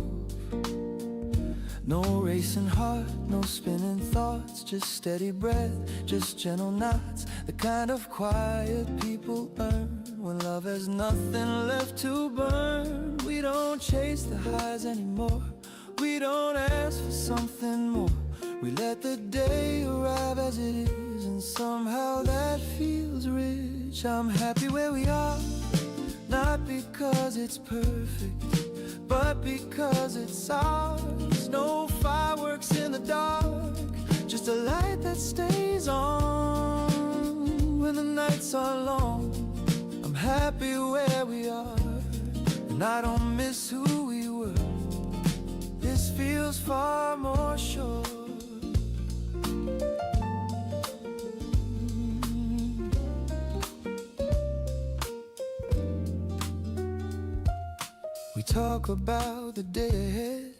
No racing heart, no spinning thoughts, just steady breath, just gentle knots. The kind of quiet people earn when love has nothing left to burn. We don't chase the highs anymore, we don't ask for something more. We let the day arrive as it is, and somehow that feels rich. I'm happy where we are, not because it's perfect, but because it's ours. No fireworks in the dark, just a light that stays on when the nights are long. I'm happy where we are, and I don't miss who we were. This feels far more sure. We talk about the day ahead,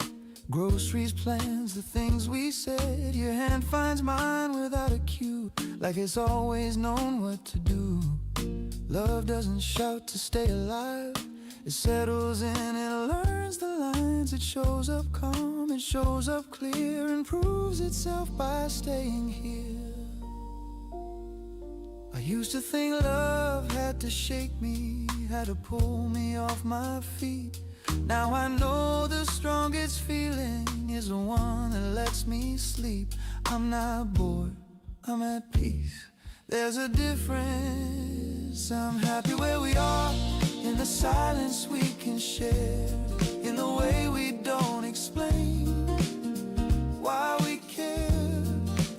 groceries, plans, the things we said. Your hand finds mine without a cue, like it's always known what to do. Love doesn't shout to stay alive, it settles in, it learns the lines. It shows up calm, it shows up clear, and proves itself by staying here. I used to think love had to shake me, had to pull me off my feet. Now I know the strongest feeling is the one that lets me sleep. I'm not bored, I'm at peace. There's a difference. I'm happy where we are, in the silence we can share, in the way we don't explain why we care.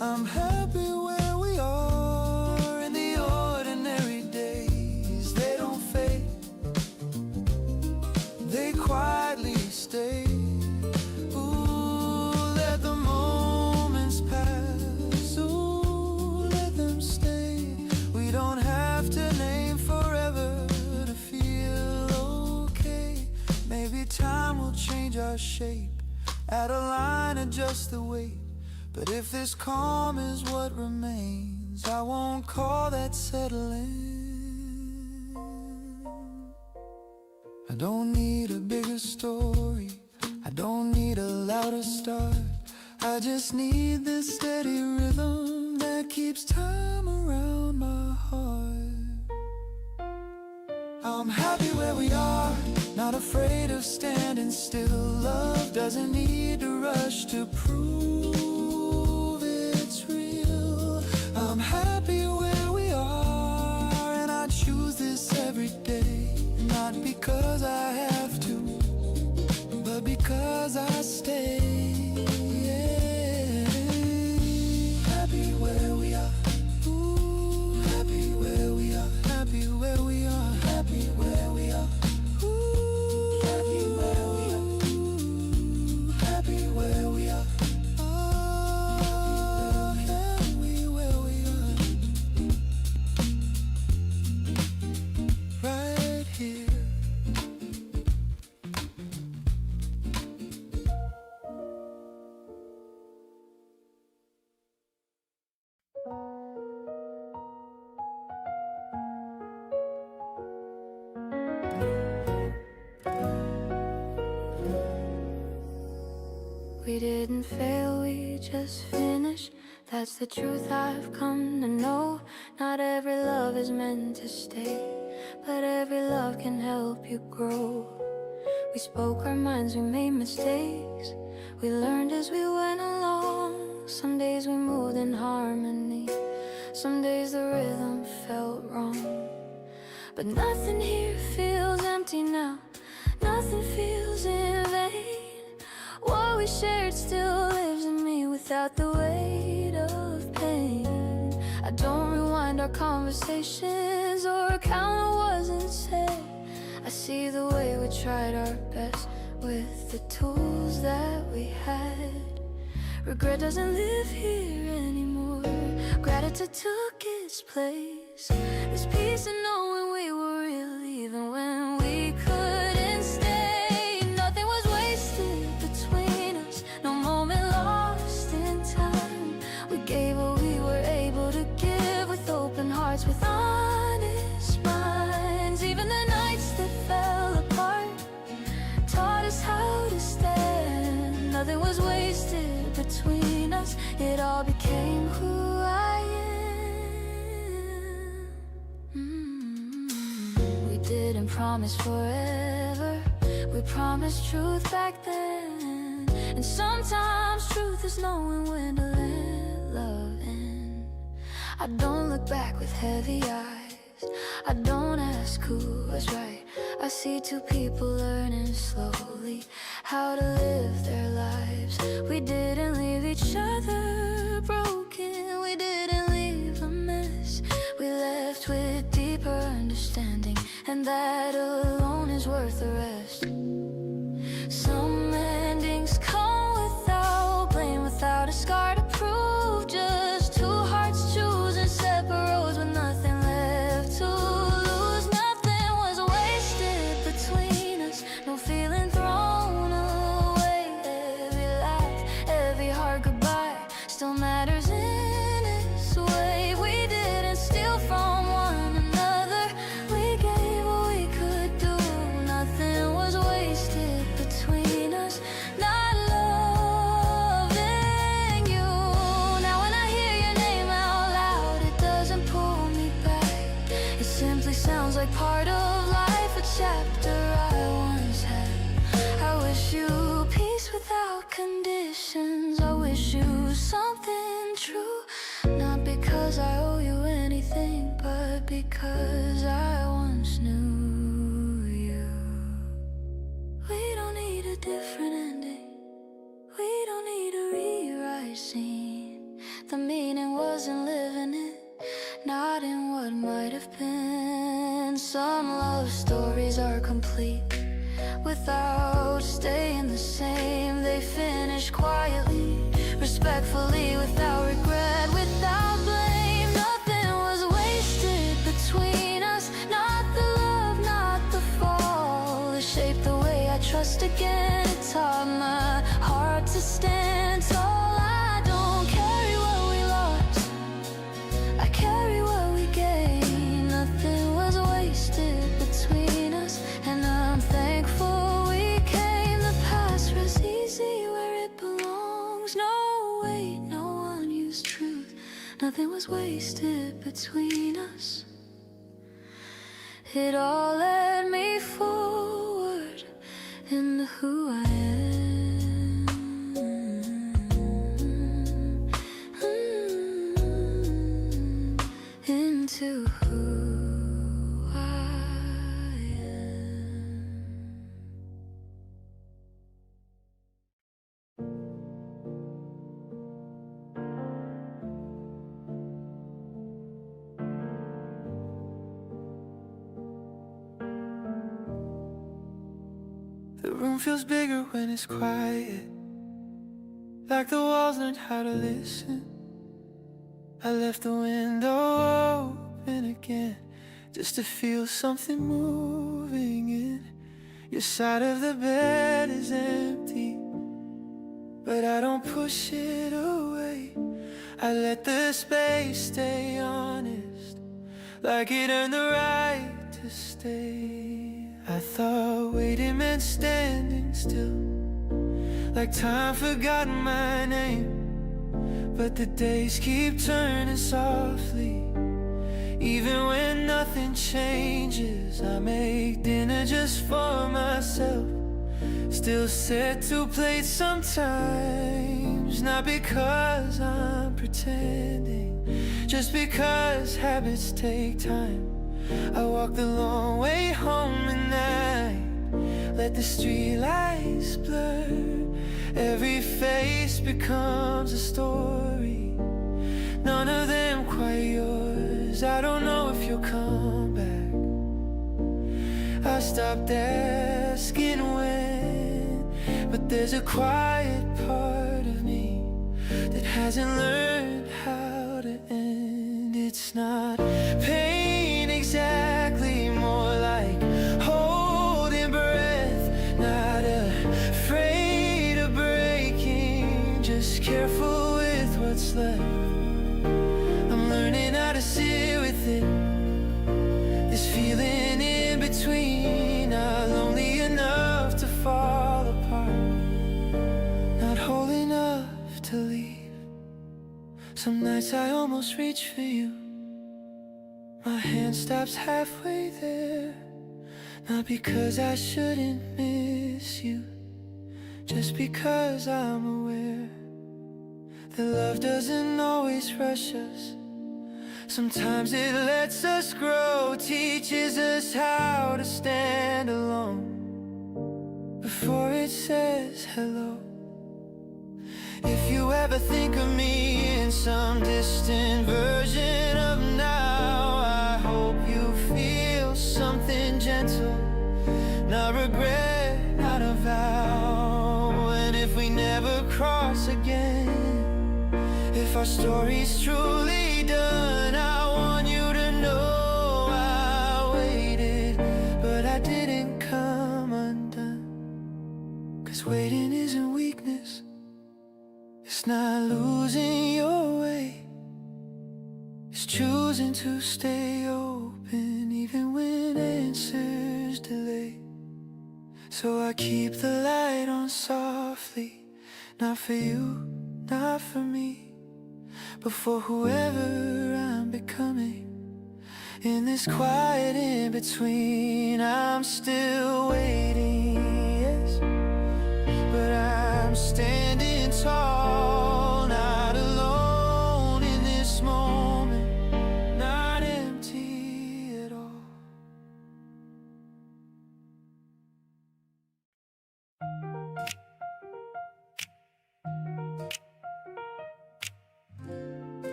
I'm happy where we are, in the ordinary days. They don't fade, they quietly stay. Ooh, let the moments pass. Ooh, let them stay. We don't have to name forever to feel okay. Maybe time will change our shape, add a line, adjust the weight. But if this calm is what remains, I won't call that settling. I don't need a bigger story, I don't need a louder start. I just need this steady rhythm that keeps time around my heart. I'm happy where we are, not afraid of standing still. Love doesn't doesn't need to rush to prove it's real. I'm happy where we are, and I choose this every day. Not because I have to, but because I stay. Yeah. Happy where we are. Ooh, happy where we are. Happy where we are. Happy where we are. Ooh, happy where we are. Ooh, happy where we are. Oh, happy where we are. Right here. We didn't fail, we just finished. That's the truth I've come to know. Not every love is meant to stay, but every love can help you grow. We spoke our minds, we made mistakes. We learned as we went along. Some days we moved in harmony, some days the rhythm felt wrong. But nothing here feels empty now, nothing feels in vain. What we shared still lives in me without the weight of pain. I don't rewind our conversations or count what wasn't said. I see the way we tried our best with the tools that we had. Regret doesn't live here anymore, gratitude took its place. There's peace in knowing we were real even when we couldn't stay. Nothing was wasted between us, no moment lost in time. We gave what we were able to give with open hearts, with honest minds. Even the nights that fell apart taught us how to stand. Nothing was wasted between us, it all became who I am. We didn't promise forever, we promised truth back then. And sometimes truth is knowing when to let love in. I don't look back with heavy eyes, I don't ask who was right. I see two people learning slowly how to live their lives. We didn't leave each other broken, we didn't leave a mess. We left with deeper understanding, and that alone is worth the rest. Some endings come without blame, without a scar to prove. Just two hearts choosing separate roads with nothing left to lose. Nothing was wasted between us, no feeling thrown away. Every laugh, every hard goodbye still matters in its way. We didn't steal from one another, we gave what we could do. Nothing was wasted between us, not loving you. Now when I hear your name out loud, it doesn't pull me back. It simply sounds like part of life, a chapter I once had. I wish you peace without conditions, I wish you something true. Not because I owe you anything, but because I once knew you. We don't need a different ending, we don't need a rewrite scene. The meaning wasn't living it, not in what might have been. Some love stories are complete without staying the same. They finish quietly, respectfully, without regret, without blame. Nothing was wasted between us, not the love, not the fall. It shaped the way I trust again, it taught my heart to stand tall. I don't carry what we lost, I carry what we gained. Nothing was wasted between us, and I'm thankful we came. The past rests easy where it belongs. No weight, no unused truth, nothing was wasted between us. It all led me forward into who I am. The room feels bigger when it's quiet, like the walls learned how to listen. I left the window open again, just to feel something moving in. Your side of the bed is empty, but I don't push it away. I let the space stay honest, like it earned the right to stay. I thought waiting meant standing still, like time forgot my name. But the days keep turning softly, even when nothing changes. I make dinner just for myself, still set 2 plates sometimes. Not because I'm pretending, just because habits take time. I walk the long way home at night, let the streetlights blur. Every face becomes a story, none of them quite yours. I don't know if you'll come back, I stopped asking when. But there's a quiet part of me that hasn't learned how to end. It's not pain exactly, more like holding breath, not afraid of breaking, just careful with what's left. I'm learning how to sit with it, this feeling in between, not lonely enough to fall apart, not whole enough to leave. Some nights I almost reach for you, my hand stops halfway there. Not because I shouldn't miss you, just because I'm aware that love doesn't always rush us. Sometimes it lets us grow, teaches us how to stand alone before it says hello. If you ever think of me in some distant version of now, I hope you feel something gentle, not regret, not a vow. And if we never cross again, if our story's truly done, I want you to know I waited, but I didn't come undone. 'Cause waiting isn't weakness, it's not losing your way, it's choosing to stay open even when answers delay. So I keep the light on softly, not for you, not for me, but for whoever I'm becoming. In this quiet in between, I'm still waiting, yes, but I'm standing tall, not alone in this moment, not empty at all.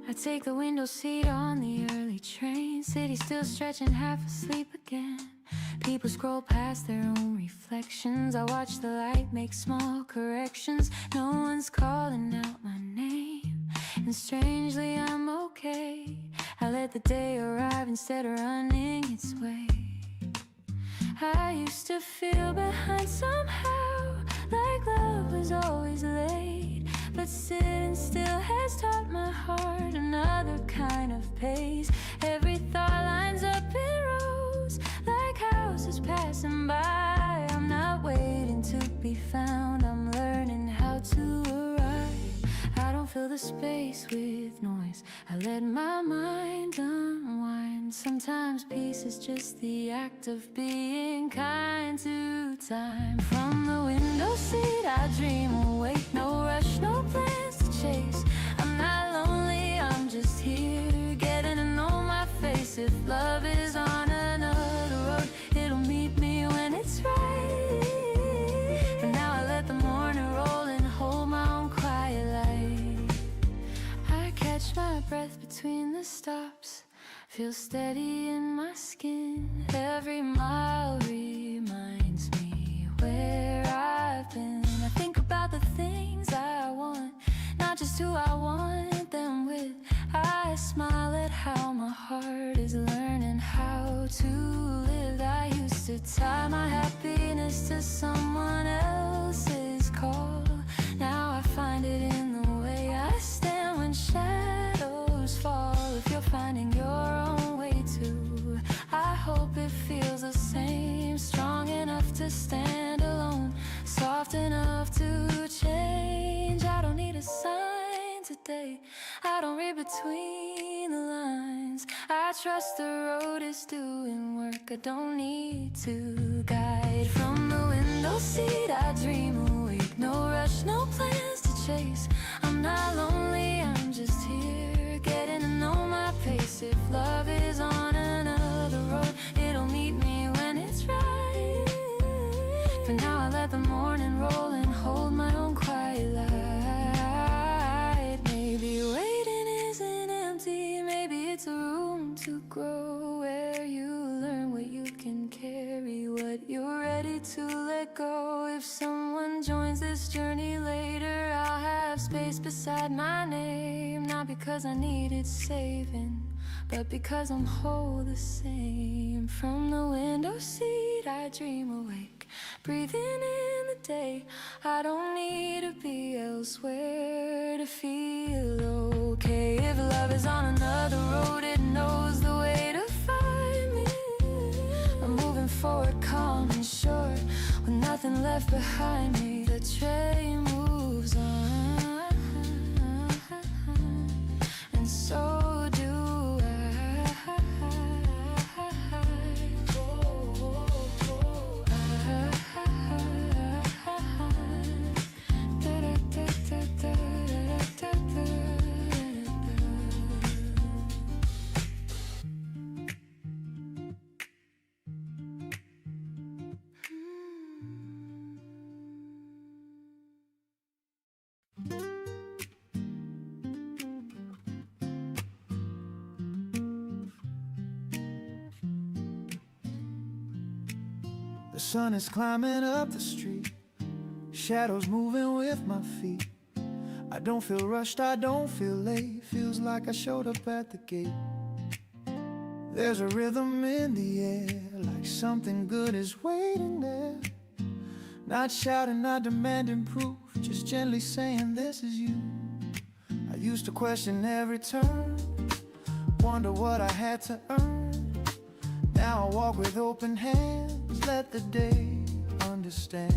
I take the window seat on the early train, city still stretching, half asleep again. People scroll past their own reflections, I watch the light make small corrections. No one's calling out my name, and strangely I'm okay. I let the day arrive instead of running its way. I used to feel behind somehow, like love was always late, but sitting still has taught my heart another kind of pace. Every thought lines up in rows, like houses passing by. I'm not waiting to be found, I'm learning how to arrive. I don't fill the space with noise, I let my mind unwind. Sometimes peace is just the act of being kind to time. From the window seat I dream awake, no rush, no plans to chase. I'm not lonely, I'm just here, getting to know my face. If love is on another road, it'll meet me when it's right. For now I let the morning roll and hold my own quiet light. I catch my breath between the stops, Feel steady in my skin. Every mile reminds me where I've been. I think about the things I want, not just who I want them with. I smile at how my heart is learning how to live. I used to tie my happiness to someone else's call. Now I find it in the way I stand when shadows fall. If you're finding your own way too, I hope it feels the same. Strong enough to stand alone, soft enough to change. I don't need a sign today, I don't read between the lines. I trust the road is doing work, I don't need to guide. From the window seat I dream awake, no rush, no plans to chase. I'm not lonely, I'm just here, getting to know my pace. If love is on another road, it'll meet me when it's right. For now I let the morning roll and hold my own quiet light. Maybe waiting isn't empty, maybe it's a room to grow, where you learn what you can carry, what you're ready to let go. If someone joins this journey later, I'll have space beside my name, not because I needed saving, but because I'm whole the same. From the window seat I dream awake, breathing in the day. I don't need to be elsewhere to feel okay. If love is on another road, it knows the way to find me. I'm moving forward, calm and sure, with nothing left behind me. The train moves on, and so do The sun is climbing up the street, shadows moving with my feet. I don't feel rushed, I don't feel late, feels like I showed up at the gate. There's a rhythm in the air, like something good is waiting there. Not shouting, not demanding proof, just gently saying this is you. I used to question every turn, wonder what I had to earn. Now I walk with open hands, let the day understand.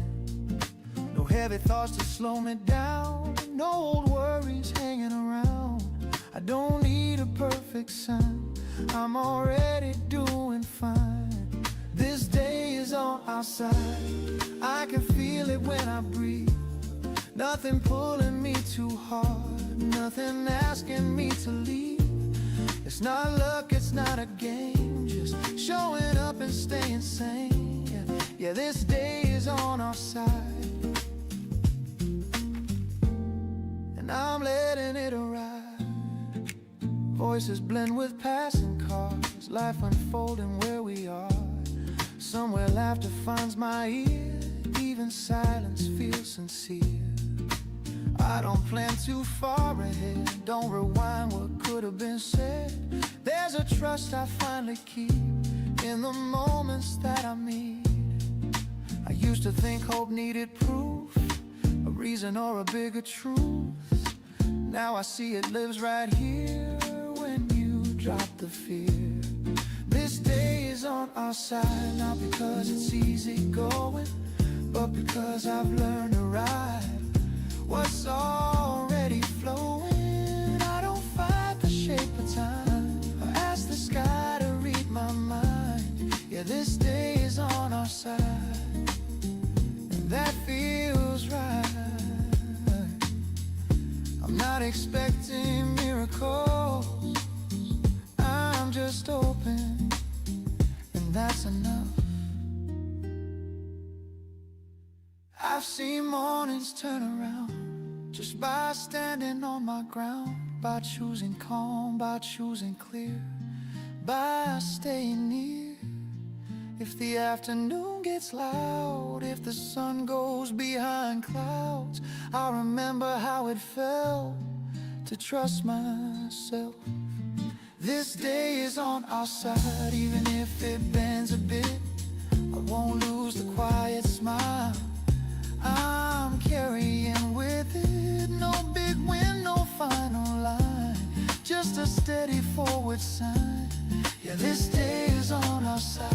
No heavy thoughts to slow me down, no old worries hanging around. I don't need a perfect sign, I'm already doing fine. This day is on our side, I can feel it when I breathe. Nothing pulling me too hard, nothing asking me to leave. It's not luck, it's not a game, just showing up and staying sane. Yeah, this day is on our side, and I'm letting it ride. Voices blend with passing cars, life unfolding where we are. Somewhere laughter finds my ear, even silence feels sincere. I don't plan too far ahead, don't rewind what could have been said. There's a trust I finally keep in the moments that I meet. I used to think hope needed proof, a reason or a bigger truth. Now I see it lives right here when you drop the fear. This day is on our side, not because it's easy going, but because I've learned to ride what's already flowing. I don't fight the shape of time, I ask the sky to read my mind. Yeah, this day is on our side, and that feels right. I'm not expecting miracles, I'm just open, and that's enough. I've seen mornings turn around just by standing on my ground, by choosing calm, by choosing clear, by staying near. If the afternoon gets loud, if the sun goes behind clouds, I remember how it felt to trust myself. This day is on our side, even if it bends a bit. I won't lose the quiet smile I'm carrying with it. No big win, no final line, just a steady forward sign. Yeah, this day is on our side.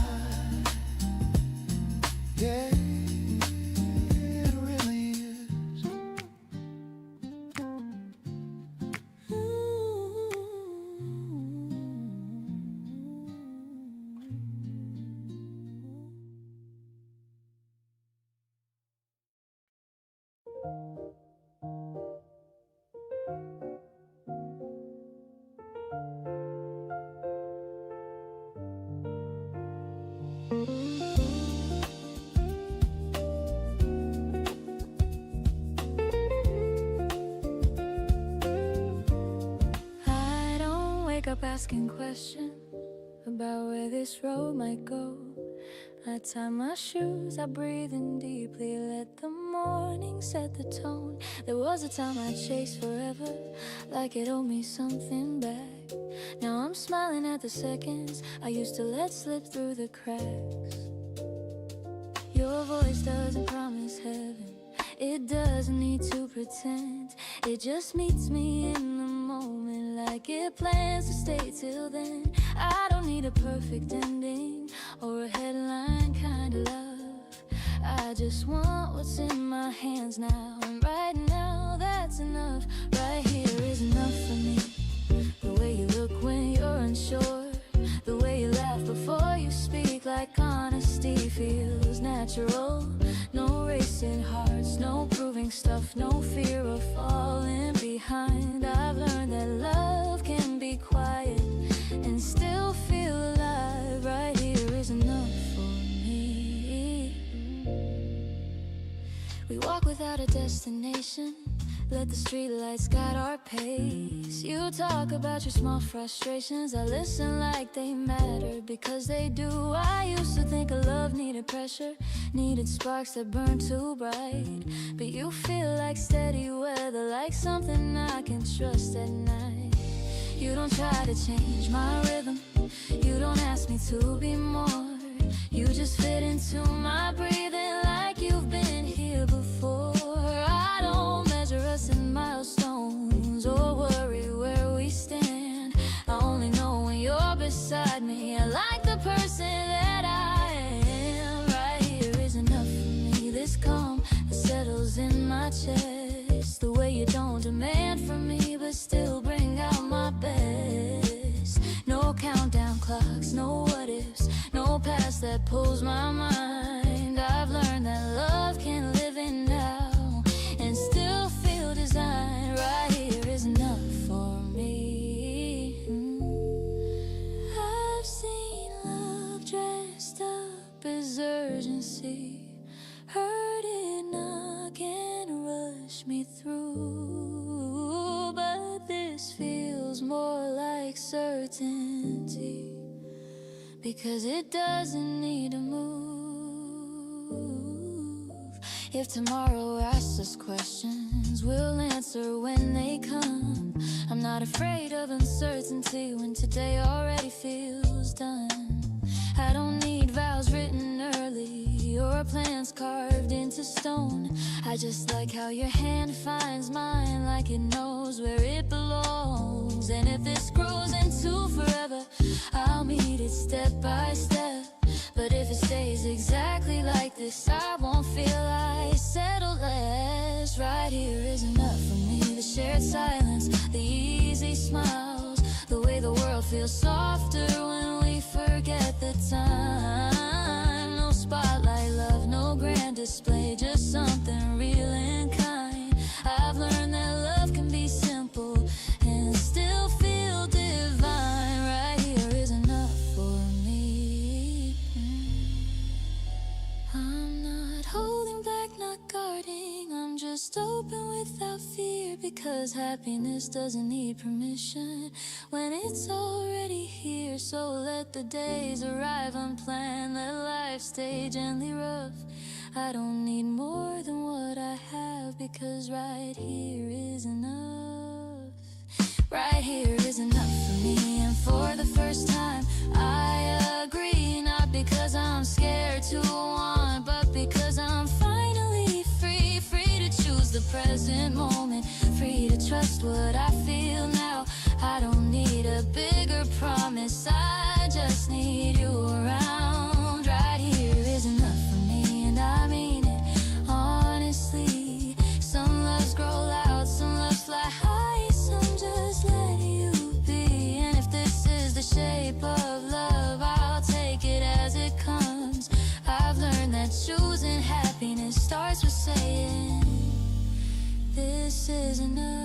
Yeah, it really is. I don't wake up asking questions about where this road might go. I tie my shoes, I breathe in deeply, let the morning set the tone. There was a time I chased forever, like it owed me something back. Now I'm smiling at the seconds I used to let slip through the cracks. Your voice doesn't promise heaven, it doesn't need to pretend. It just meets me in the moment, like it plans to stay till then. I don't need a perfect ending or a headline kind of love. I just want what's in my hands now, and right now that's enough. Right here is enough for me. The way you look when you're unsure, the way you laugh before you speak, like honesty feels natural. No racing hearts, no proving stuff, no fear of falling behind. I've learned that love can be quiet and still feel alive. Right here is enough for me. We walk without a destination, let the streetlights guide our pace. You talk about your small frustrations, I listen like they matter, because they do. I used to think a love needed pressure, needed sparks that burn too bright. But you feel like steady weather, like something I can trust at night. You don't try to change my rhythm, you don't ask me to be more. You just fit into my breathing like you've been here before. I don't measure us in milestones or worry where we stand. I only know when you're beside me, I like the person that I am. Right here is enough for me, this calm that settles in my chest. The way you don't demand from me but still bring out my best. No countdown clocks, no what ifs, no past that pulls my mind. I've learned that love can live in now and still feel designed. Right here is enough for me. I've seen love dressed up as urgency, heard it knock and rush me through. But this feels more like certainty, because it doesn't need to move. If tomorrow asks us questions, we'll answer when they come. I'm not afraid of uncertainty when today already feels done. I don't need vows written early or plans carved into stone. I just like how your hand finds mine, like it knows where it belongs. And if this grows into forever, I'll meet it step by step. But if it stays exactly like this, I won't feel I settle less. Right here is enough for me, the shared silence, the easy smiles, the way the world feels softer when we forget the time. No spotlight love, no grand display, just something real and kind. I've learned that love can be simple and still feel divine. Right here is enough for me. I'm not holding back, not guarding, I'm just open without fear, because happiness doesn't need permission. when it's already here. So let the days arrive unplanned, let life stay gently rough. I don't need more than what I have, because right here is enough. Right here is enough for me, and for the first time I agree. Not because I'm scared to want, but because I'm finally free. Free to choose the present moment, free to trust what I feel now. I don't need a bigger promise, I just need you around. Right here is enough for me, and I mean it honestly. Some loves grow loud, some loves fly high, some just let you be. And if this is the shape of love, I'll take it as it comes. I've learned that choosing happiness starts with saying, this is enough.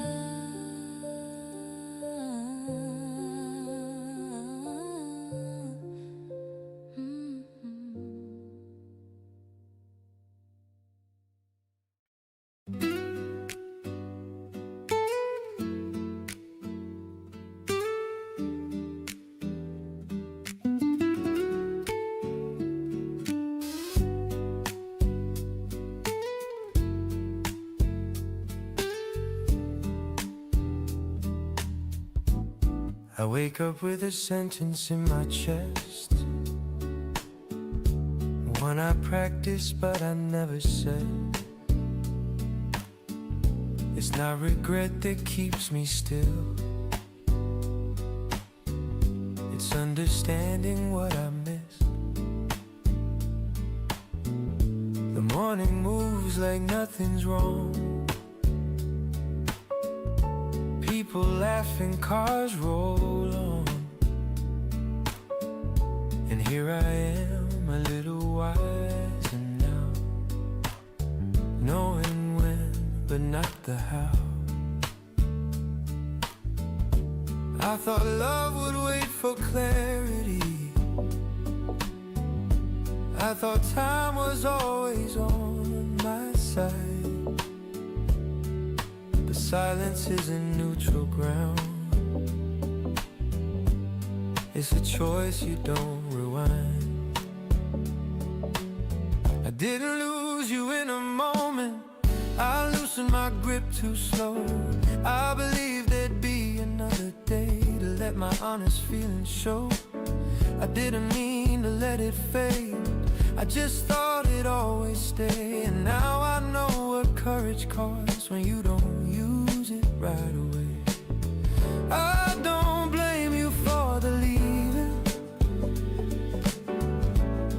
I wake up with a sentence in my chest, one I practice but I never said. It's not regret that keeps me still, it's understanding what I missed. The morning moves like nothing's wrong, people laughing, cars roll on, and here I am, a little wiser now, knowing when, but not the how. I thought love would wait for clarity, I thought time was always on my side. But silence isn't neutral ground, it's a choice you don't rewind. I didn't lose you in a moment, I loosened my grip too slow. I believed there'd be another day to let my honest feelings show. I didn't mean to let it fade, I just thought it'd always stay. And now I know what courage costs when you don't use it right away. I don't blame you for the leaving,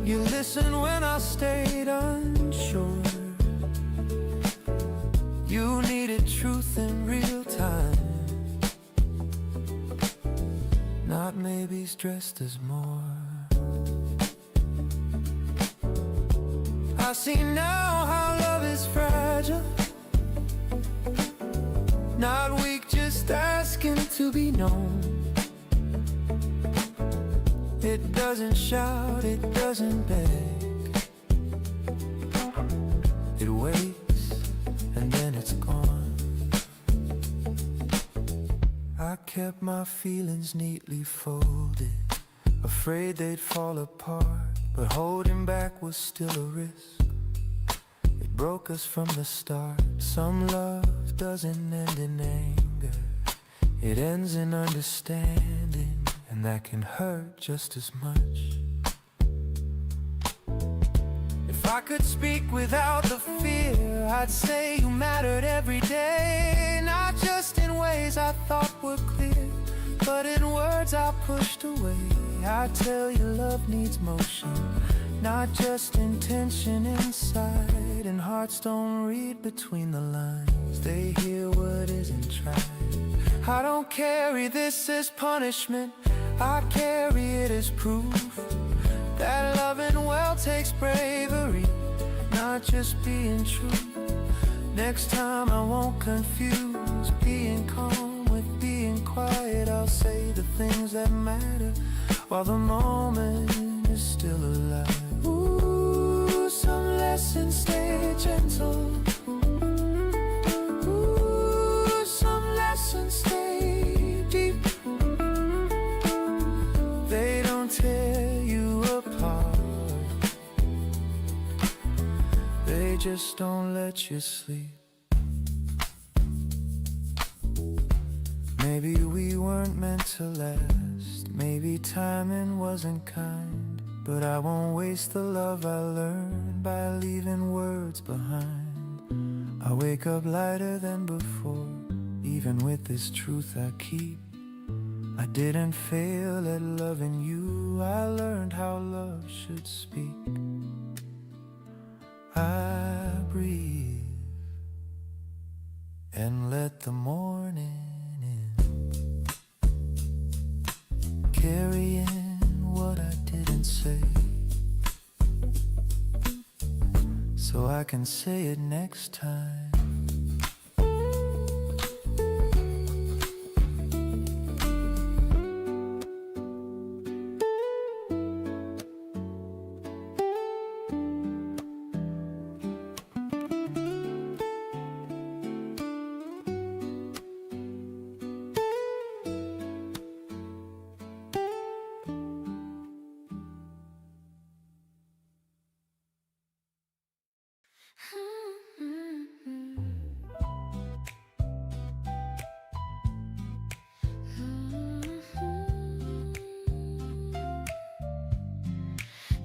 you listened when I stayed unsure. You needed truth in real time, not maybe stressed as more. I see now how love is fragile, not weak, just asking to be known. It doesn't shout, it doesn't beg, it waits and then it's gone. I kept my feelings neatly folded, afraid they'd fall apart, but holding back was still a risk. It broke us from the start. Some love doesn't end in anger, it ends in understanding, and that can hurt just as much. If I could speak without the fear, I'd say you mattered every day, not just in ways I thought were clear, but in words I pushed away. I tell you love needs motion, not just intention inside. And hearts don't read between the lines, they hear what isn't tried. I don't carry this as punishment, I carry it as proof that loving well takes bravery, not just being true. Next time I won't confuse being calm with being quiet. I'll say the things that matter while the moment is still alive. Ooh, some lessons stay gentle, ooh, some lessons stay deep. just don't let you sleep. Maybe we weren't meant to last. Maybe timing wasn't kind. But I won't waste the love I learned by leaving words behind. I wake up lighter than before, even with this truth I keep. I didn't fail at loving you, I learned how love should speak. I breathe and let the morning in, carrying what I didn't say, so I can say it next time.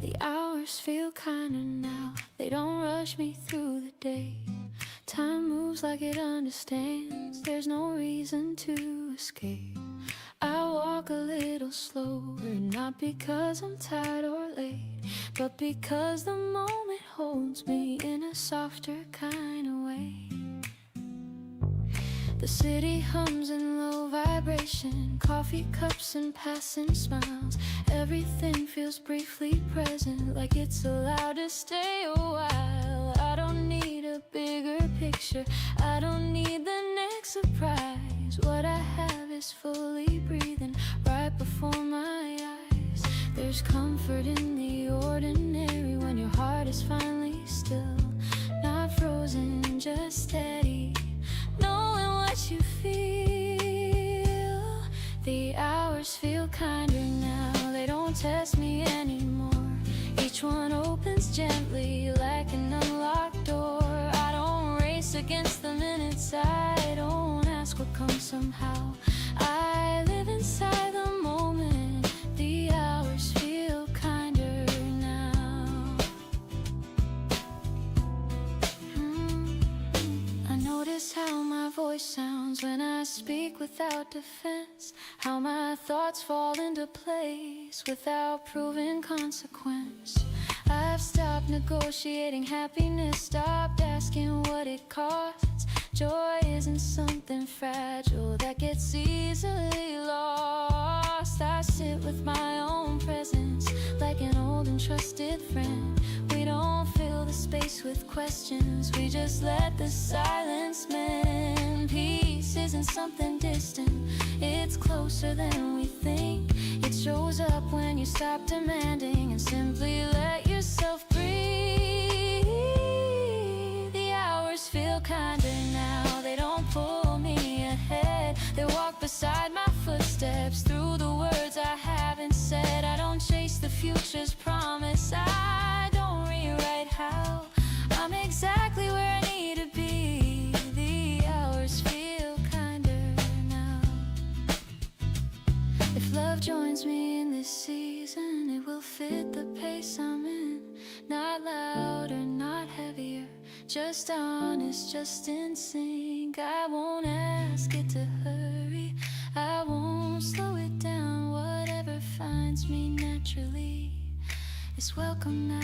The hours feel kinder now. They don't rush me through the day. Time moves like it understands. There's no reason to escape. I walk a little slower, not because I'm tired or late, but because the moment holds me in a softer kind of way. The city hums in low vibration, coffee cups and passing smiles. Everything feels briefly present, like it's allowed to stay a while. I don't need a bigger picture, I don't need the next surprise. What I have is fully breathing right before my eyes. There's comfort in the ordinary when your heart is finally still, not frozen, just steady, knowing what you feel. The hours feel kinder now, they don't test me anymore. Each one opens gently like an unlocked door. I don't race against the minutes, I don't ask what comes somehow. I live inside the moment, the hours feel kinder now. I notice how my voice sounds when I speak without defense, how my thoughts fall into place without proving consequence. I've stopped negotiating happiness, stopped asking what it costs. Joy isn't something fragile that gets easily lost. I sit with my own presence like an old and trusted friend. We don't fill the space with questions, we just let the silence mend. Peace isn't something distant, it's closer than we think. It shows up when you stop demanding and simply let yourself breathe. The hours feel kinder now, they don't pull me ahead, they walk beside my footsteps through the words I haven't said. I don't chase the future's promise, I don't rewrite how. I'm exactly where I need to be. The hours feel kinder now. If love joins me in this season, it will fit the pace I'm in. Not louder, not heavier, just honest, just in sync. I won't ask it to hurry, I won't slow it down. Whatever finds me naturally is welcome now.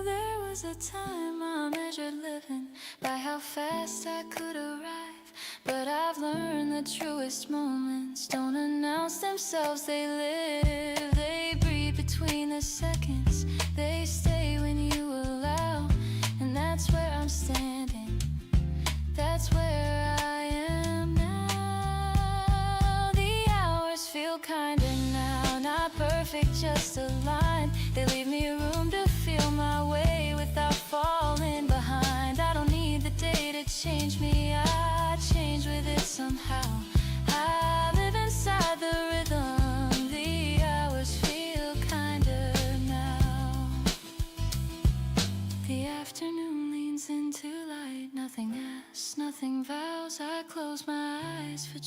There was a time I measured living by how fast I could arrive, but I've learned the truest moments don't announce themselves, they live. They breathe between the seconds, they stay when you allow. And that's where I'm standing, that's where I am now. The hours feel kinder now, not perfect, just aligned. They leave me room to feel my way without falling behind. I don't need the day to change me, I change with it somehow. I live inside the rhythm, the hours feel kinder now.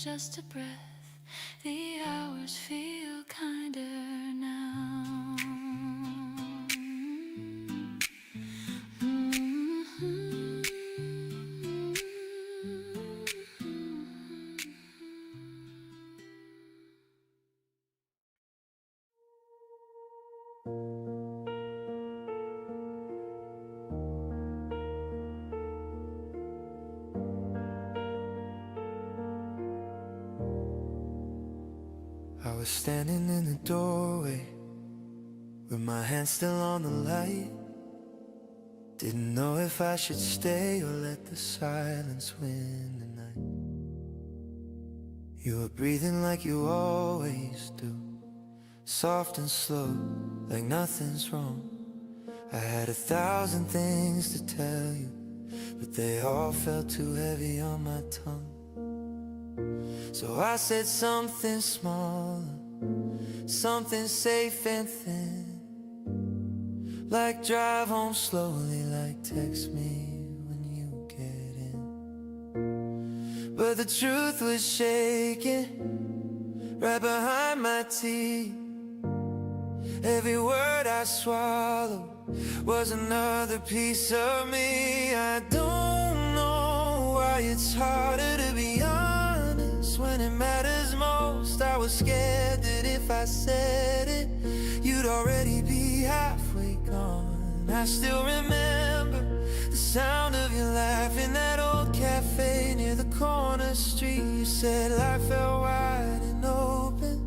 just a breath. The hours feel kinder now. I was standing in the doorway with my hand still on the light. Didn't know if I should stay or let the silence win the night. You were breathing like you always do, soft and slow, like nothing's wrong. I had 1,000 things to tell you, but they all felt too heavy on my tongue. So I said something smaller, something safe and thin, like drive home slowly, like text me when you get in. But the truth was shaking right behind my teeth. Every word I swallowed was another piece of me. I don't know why it's harder to be honest when it matters most. I was scared that if I said it, you'd already be halfway gone. I still remember the sound of your laugh in that old cafe near the corner street. You said life felt wide and open,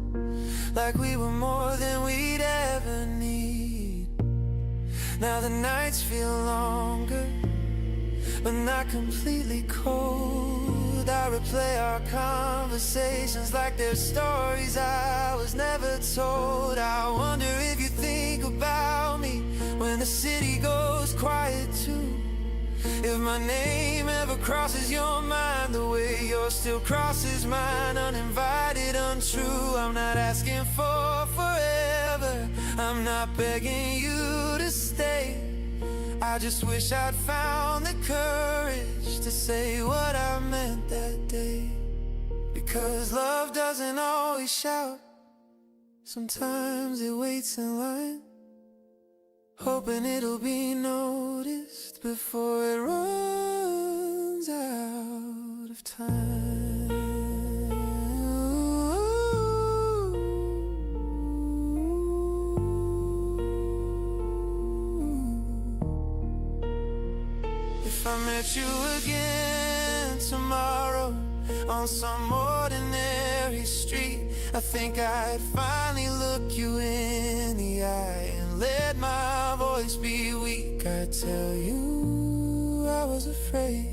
like we were more than we'd ever need. Now the nights feel longer, but not completely cold. I replay our conversations like they're stories I was never told. I wonder if you think about me when the city goes quiet too. If my name ever crosses your mind the way yours still crosses mine, uninvited, untrue. I'm not asking for forever, I'm not begging you to stay. I just wish I'd found the courage to say what I meant that day. Because love doesn't always shout, sometimes it waits in line, hoping it'll be noticed before it runs out of time. If I met you again tomorrow on some ordinary street, I think I'd finally look you in the eye and let my voice be weak. I'd tell you I was afraid,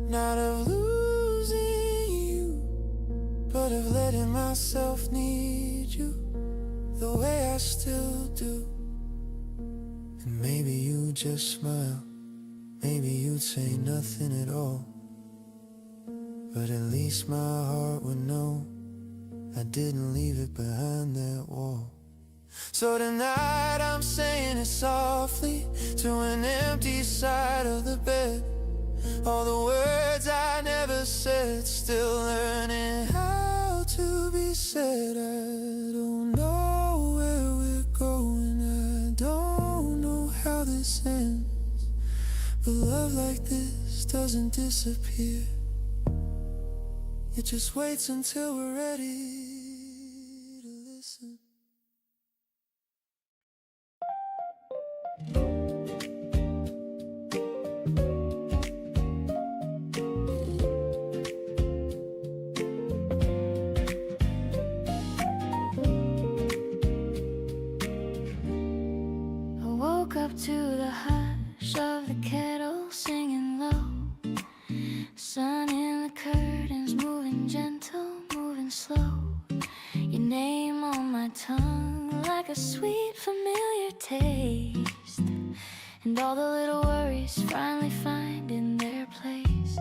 not of losing you, but of letting myself need you the way I still do. And maybe you just smile, maybe you'd say nothing at all, but at least my heart would know I didn't leave it behind that wall. So tonight I'm saying it softly to an empty side of the bed. All the words I never said, still learning how to be said. I don't know where we're going, I don't know how this ends, but love like this doesn't disappear. It just waits until we're ready to listen. I woke up to the hush of the kettle singing low, sun in the curtains moving gentle, moving slow, your name on my tongue like a sweet familiar taste, and all the little worries finally finding their place.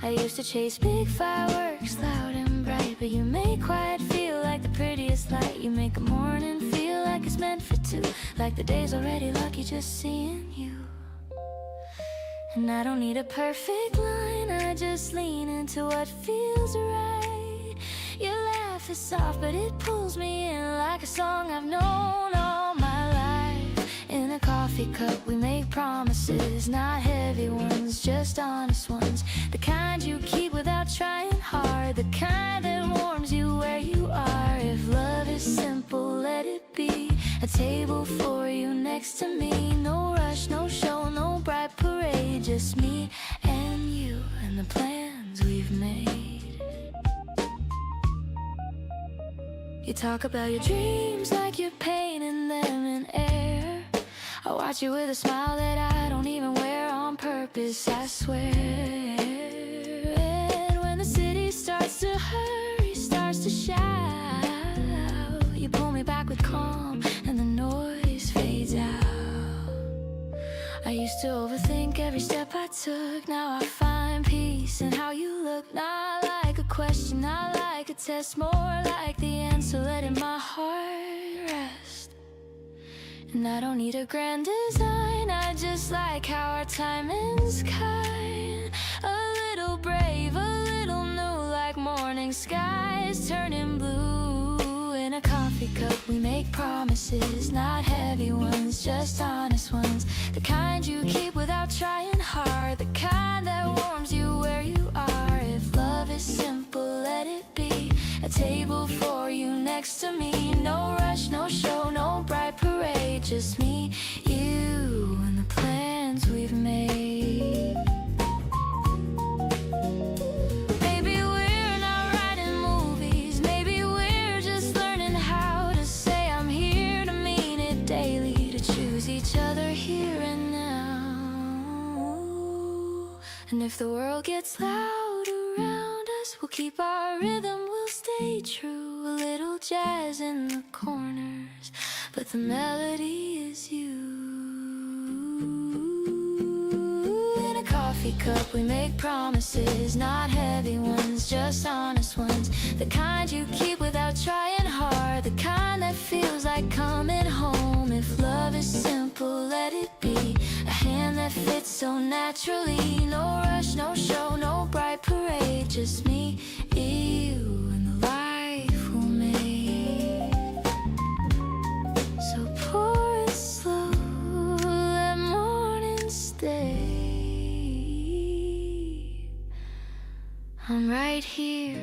I used to chase big fireworks loud and bright, but you make quiet feel like the prettiest light. You make a morning feel like it's meant for two, like the day's already lucky just seeing you. And I don't need a perfect line, I just lean into what feels right. Your laugh is soft, but it pulls me in like a song I've known all my life. In a coffee cup we make promises, not heavy ones, just honest ones. The kind you keep without trying hard, the kind that warms you where you are. If love is simple, let it be. A table for you next to me. No rush, no show, no bright parade. Just me and you and the plans we've made. You talk about your dreams like you're painting them in air. I watch you with a smile that I don't even wear on purpose, I swear. And when the city starts to hurry, starts to shout, you pull me back with calm and the noise fades out. I used to overthink every step I took. Now I find peace in how you look. Not like a question, not like a test, more like the answer, letting my heart rest. And I don't need a grand design, I just like how our timing's kind. A little brave, a little new, like morning skies turning blue. In a coffee cup we make promises, not heavy ones, just honest ones. The kind you keep without trying hard, the kind that warms you where you are. If love is simple, let it be. A table for you next to me. No rush, no show, no bright parade. Just me, you, and the plans we've made. Maybe we're not writing movies, maybe we're just learning how to say I'm here, to mean it daily, to choose each other here and now. And if the world gets loud around us, we'll keep our rhythm, we'll stay true. A little jazz in the corners, but the melody is you. In a coffee cup we make promises, not heavy ones, just honest ones. The kind you keep without trying hard, the kind that feels like coming home. If love is simple, let it be. A hand that fits so naturally. No rush, no show, no bright parade. Just me, you, and the life we'll make. So pour it slow, let morning stay. I'm right here,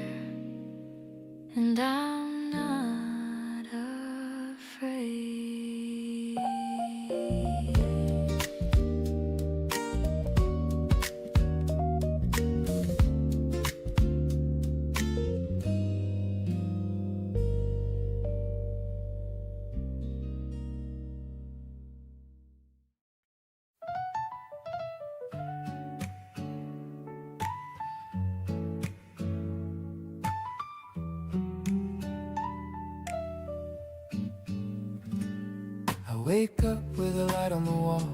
and I'm not afraid. Wake up with a light on the wall,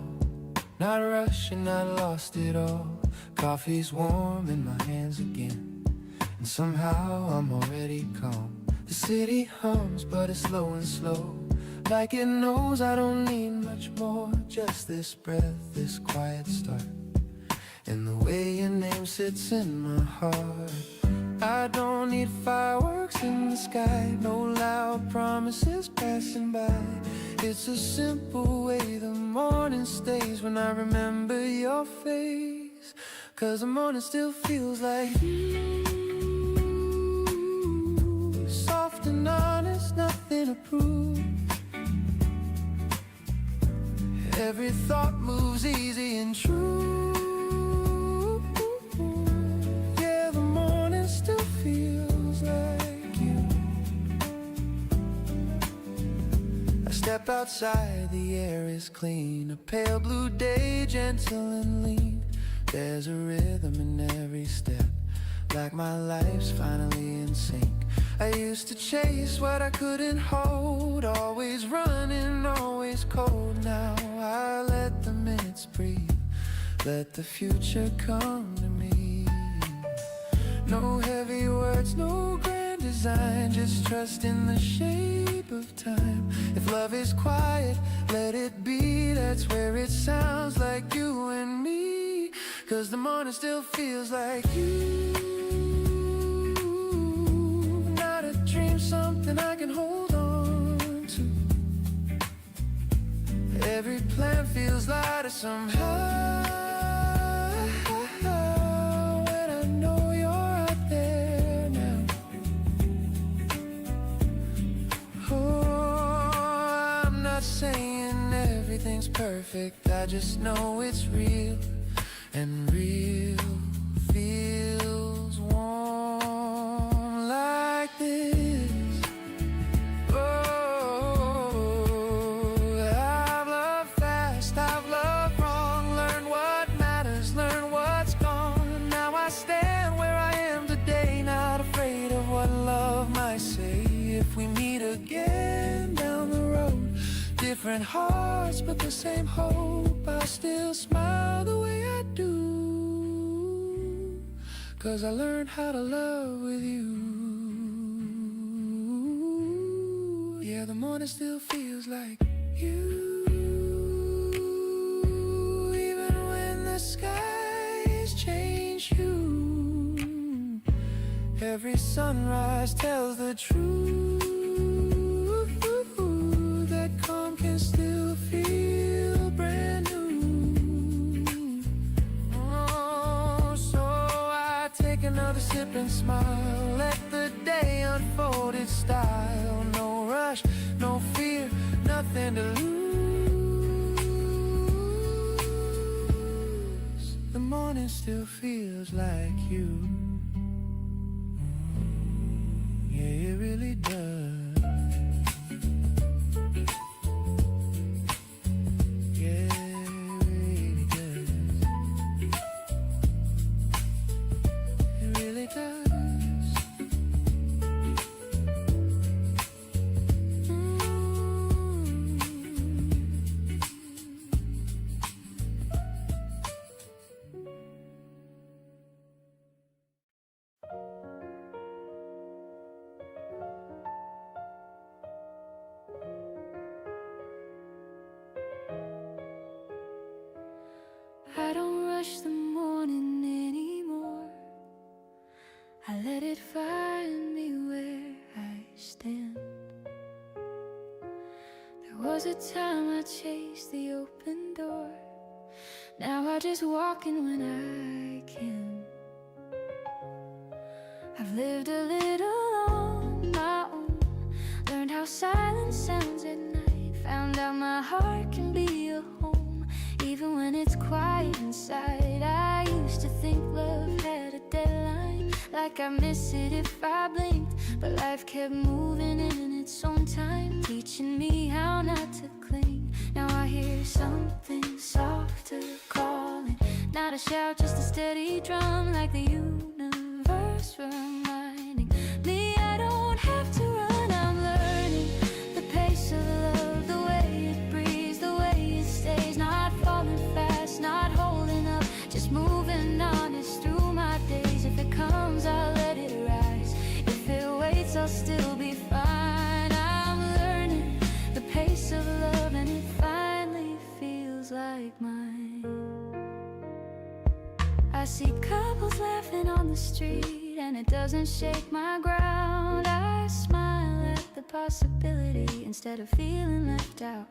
not rushing, not lost at all. Coffee's warm in my hands again, and somehow I'm already calm. The city hums, but it's low and slow, like it knows I don't need much more. Just this breath, this quiet start, and the way your name sits in my heart. I don't need fireworks in the sky, no loud promises passing by. It's a simple way the morning stays when I remember your face. 'Cause the morning still feels like you, soft and honest, nothing to prove. Every thought moves easy and true. Yeah, the morning still feels like you. I step outside, the air is clean. A pale blue day, gentle and lean. There's a rhythm in every step, like my life's finally in sync. I used to chase what I couldn't hold, always running, always cold. Now I let the minutes breathe, let the future come to me. No heavy words, no grand design, just trust in the shape of time. If love is quiet, let it be, that's where it sounds like you and me. 'cause the morning still feels like you. Not a dream, something I can hold on to. Every plan feels lighter somehow when I know you're out there now. Oh, I'm not saying everything's perfect, I just know it's real, and real feels warm like this. Oh, I've loved fast, I've loved wrong, learned what matters, learned what's gone. Now I stand where I am today, not afraid of what love might say. If we meet again down the road, different hearts but the same hope, I still smile the way I do, 'cause I learned how to love with you. Yeah, the morning still feels like you, even when the skies change hue. Every sunrise tells the truth, that calm can still feel brand new. Oh, so I take another sip and smile, let the day unfold its style. No rush, no fear, nothing to lose. The morning still feels like you. Yeah, it really does. Yeah, it really does. It really does. I don't rush the morning anymore, I let it find me where I stand. There was a time I chased the open door, now I just walk in when I can. I've lived a little on my own, learned how silence sounds at night, found out my heart can be a home even when it's quiet inside. I used to think love had a deadline, like I miss it if I blinked, but life kept moving in its own time, teaching me how not to cling. Now I hear something softer calling, not a shout, just a steady drum, like the universe reminding me I don't have to run. I'm learning the pace of love, the way it breathes, the way it stays, not falling fast, not holding up, just moving honest through my days. If it comes, I'll let it rise, if it waits, I'll still be fine. I'm learning the pace of love, and it finally feels like mine. I see couples laughing on the street, and it doesn't shake my ground. I smile at the possibility instead of feeling left out.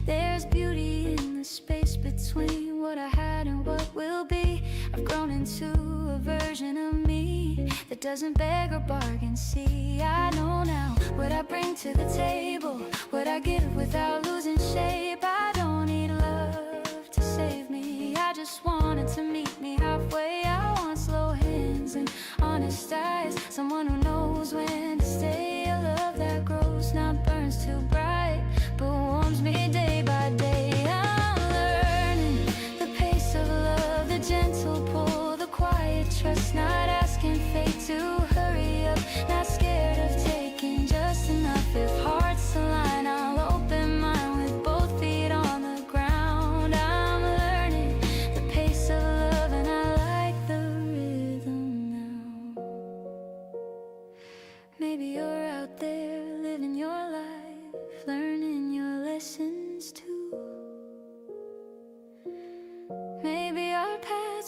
There's beauty in the space between what I had and what will be. I've grown into a version of me that doesn't beg or bargain. See, I know now what I bring to the table, what I give without losing shape. I don't need love to save me, I just wanted to meet me halfway. I want slow hands and honest eyes, someone who knows when to stay. A love that grows, not burns too bright, but warms me day by day. I'm learning the pace of love, the gentle pull, the quiet trust, not asking fate to hurry up, not scared of taking just enough. If hearts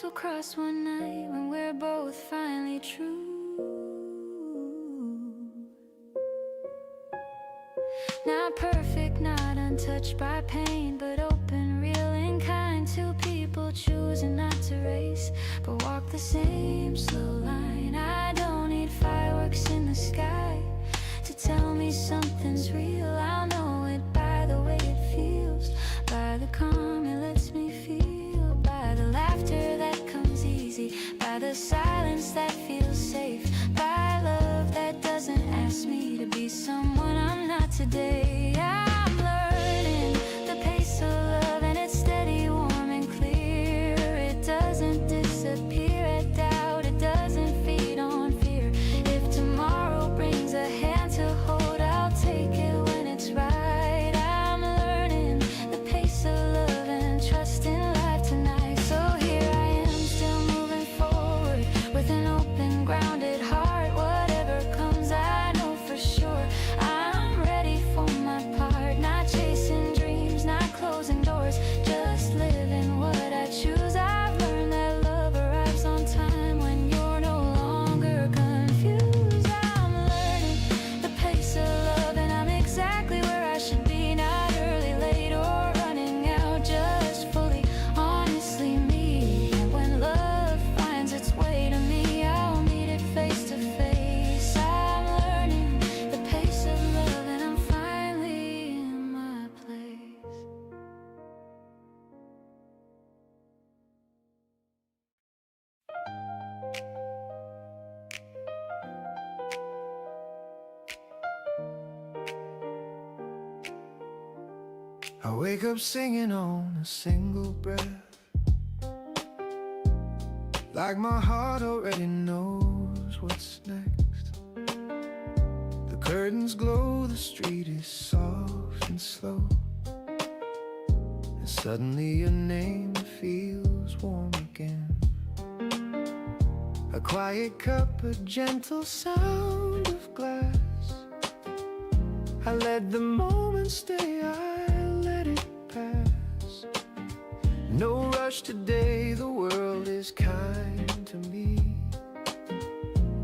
paths will cross one night when we're both finally true. Not perfect, not untouched by pain, but open, real and kind. Two people choosing not to race, but walk the same slow line. I don't need fireworks in the sky to tell me something's real. I'll know it by the way it feels, by the calm it lets me feel, by the laughter that comes easy, by the silence that feels safe, by love that doesn't ask me to be someone I'm not today. I'm learning the pace of love, and it's steady, warm and clear. It doesn't disappear at doubt, it doesn't feed on fear. If tomorrow brings a hand to hold, I'll take it when it's right. I'm learning the pace of love and trust in life tonight. So here I am, still moving forward with an open, grounded heart. Whatever comes, I know for sure I'm ready for my part. Not chasing dreams, not closing doors, just living what I choose. I've learned that love arrives on time when you're no longer confused. I'm learning the pace of love, and I'm exactly where I should be. Not early, late, or running out, just fully, honestly me. And when love finds its way to me, I'll meet it face to face. I'm learning the pace of love, and I'm finally in my place. I wake up singing on a single breath, like my heart already knows what's next. The curtains glow, the street is soft and slow, and suddenly your name feels warm again. A quiet cup, a gentle sound of glass. I let the moment stay, I let it pass. No rush today, the world is kind to me.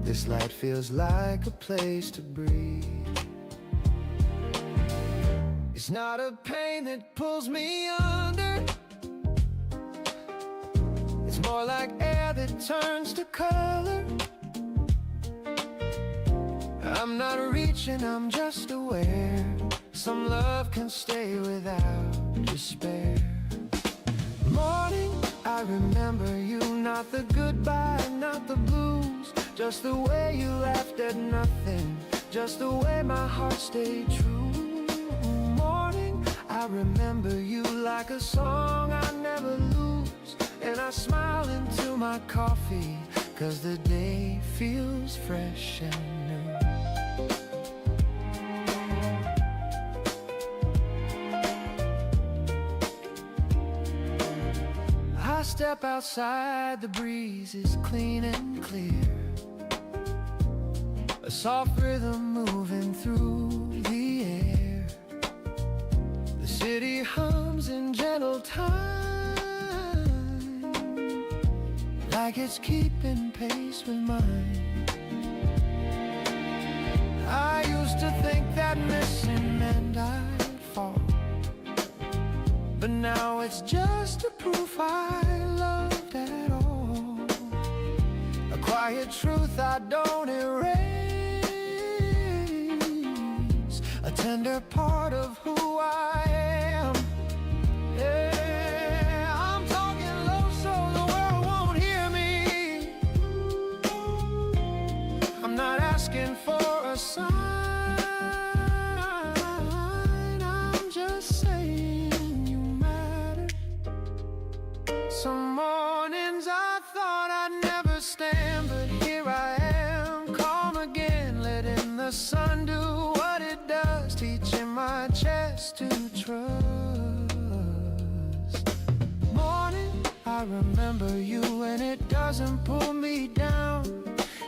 This light feels like a place to breathe. It's not a pain that pulls me under, it's more like air that turns to color. I'm not reaching, I'm just aware. Some love can stay without despair. Morning, I remember you, not the goodbye, not the blues, just the way you laughed at nothing, just the way my heart stayed true. Morning, I remember you like a song I never lose, and I smile into my coffee, 'cause the day feels fresh and new. I step outside, the breeze is clean and clear, a soft rhythm moving through the air. The city hums in gentle time, like it's keeping pace with mine. I used to think that missing meant I'd fall, but now it's just a proof I loved at all. A quiet truth I don't erase, a tender part of who I am. Yeah, I'm talking low so the world won't hear me. I'm not asking for a sign, I'm just saying you matter. Some mornings I thought I'd never stand, but here I am, calm again, letting the sun do what it does, teaching my chest to trust. Morning, I remember you, and it doesn't pull me down,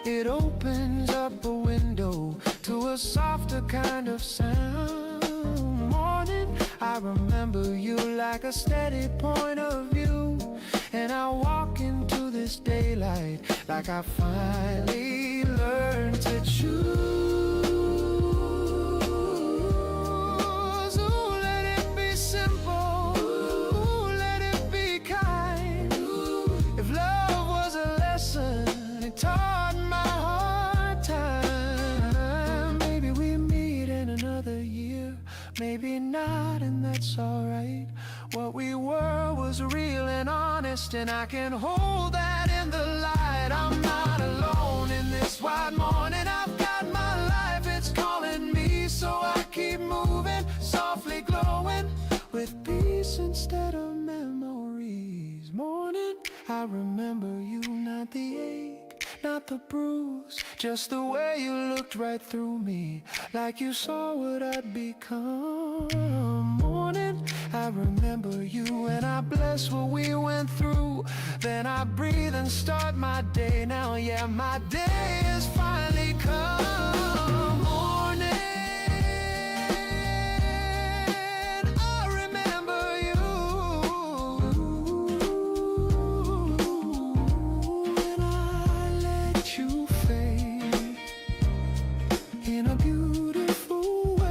it opens up a window to a softer kind of sound. Morning, I remember you like a steady point of view, and I walk into this daylight, like I finally learned to choose. Ooh, let it be simple. Ooh, let it be kind. If love was a lesson, it taught my hard time. Maybe we meet in another year, maybe not, and that's alright. What we were was real and honest, and I can hold that in the light. I'm not alone in this wide morning. I've got my life, it's calling me, so I keep moving, softly glowing, with peace instead of memories. Morning, I remember you, not the ache, not the bruise, just the way you looked right through me, like you saw what I'd become. Morning, I remember you, and I bless what we went through. Then I breathe and start my day. Now, yeah, my day has finally come. Morning, I remember you, and I let you fade in a beautiful way.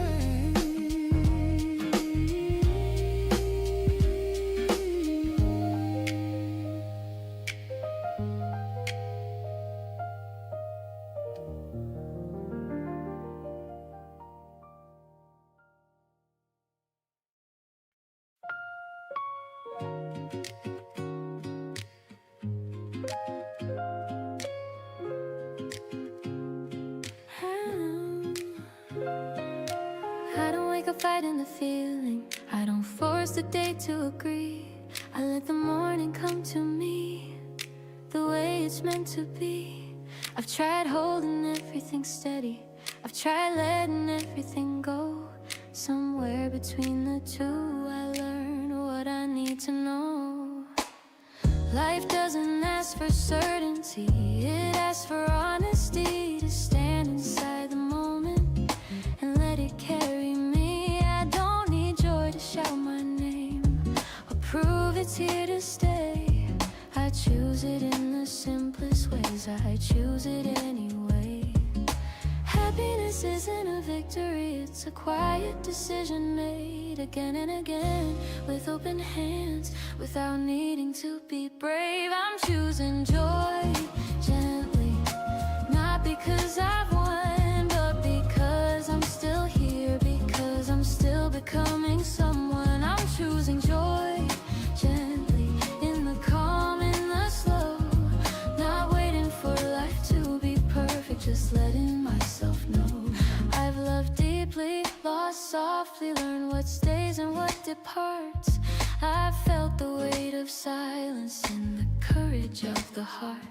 I don't wake up fighting the feeling, I don't force the day to agree. I let the morning come to me the way it's meant to be. I've tried holding everything steady, I've tried letting everything go. Somewhere between the two I learn what I need to know. Life doesn't ask for certainty, it asks for honesty. To stand inside the moment and let it carry me. I don't need joy to shout my name or prove it's here to stay. I choose it in the simplest ways, I choose it anyway. Happiness isn't a victory, it's a quiet decision made again and again, with open hands, without needing to be brave. I'm choosing joy gently, not because I've won, but because I'm still here, because I'm still becoming someone. I'm choosing joy gently, in the calm, in the slow, not waiting for life to be perfect, just letting myself know. I've loved deeply, lost softly, learned what stays and what departs. I've felt the weight of silence and the courage of the heart.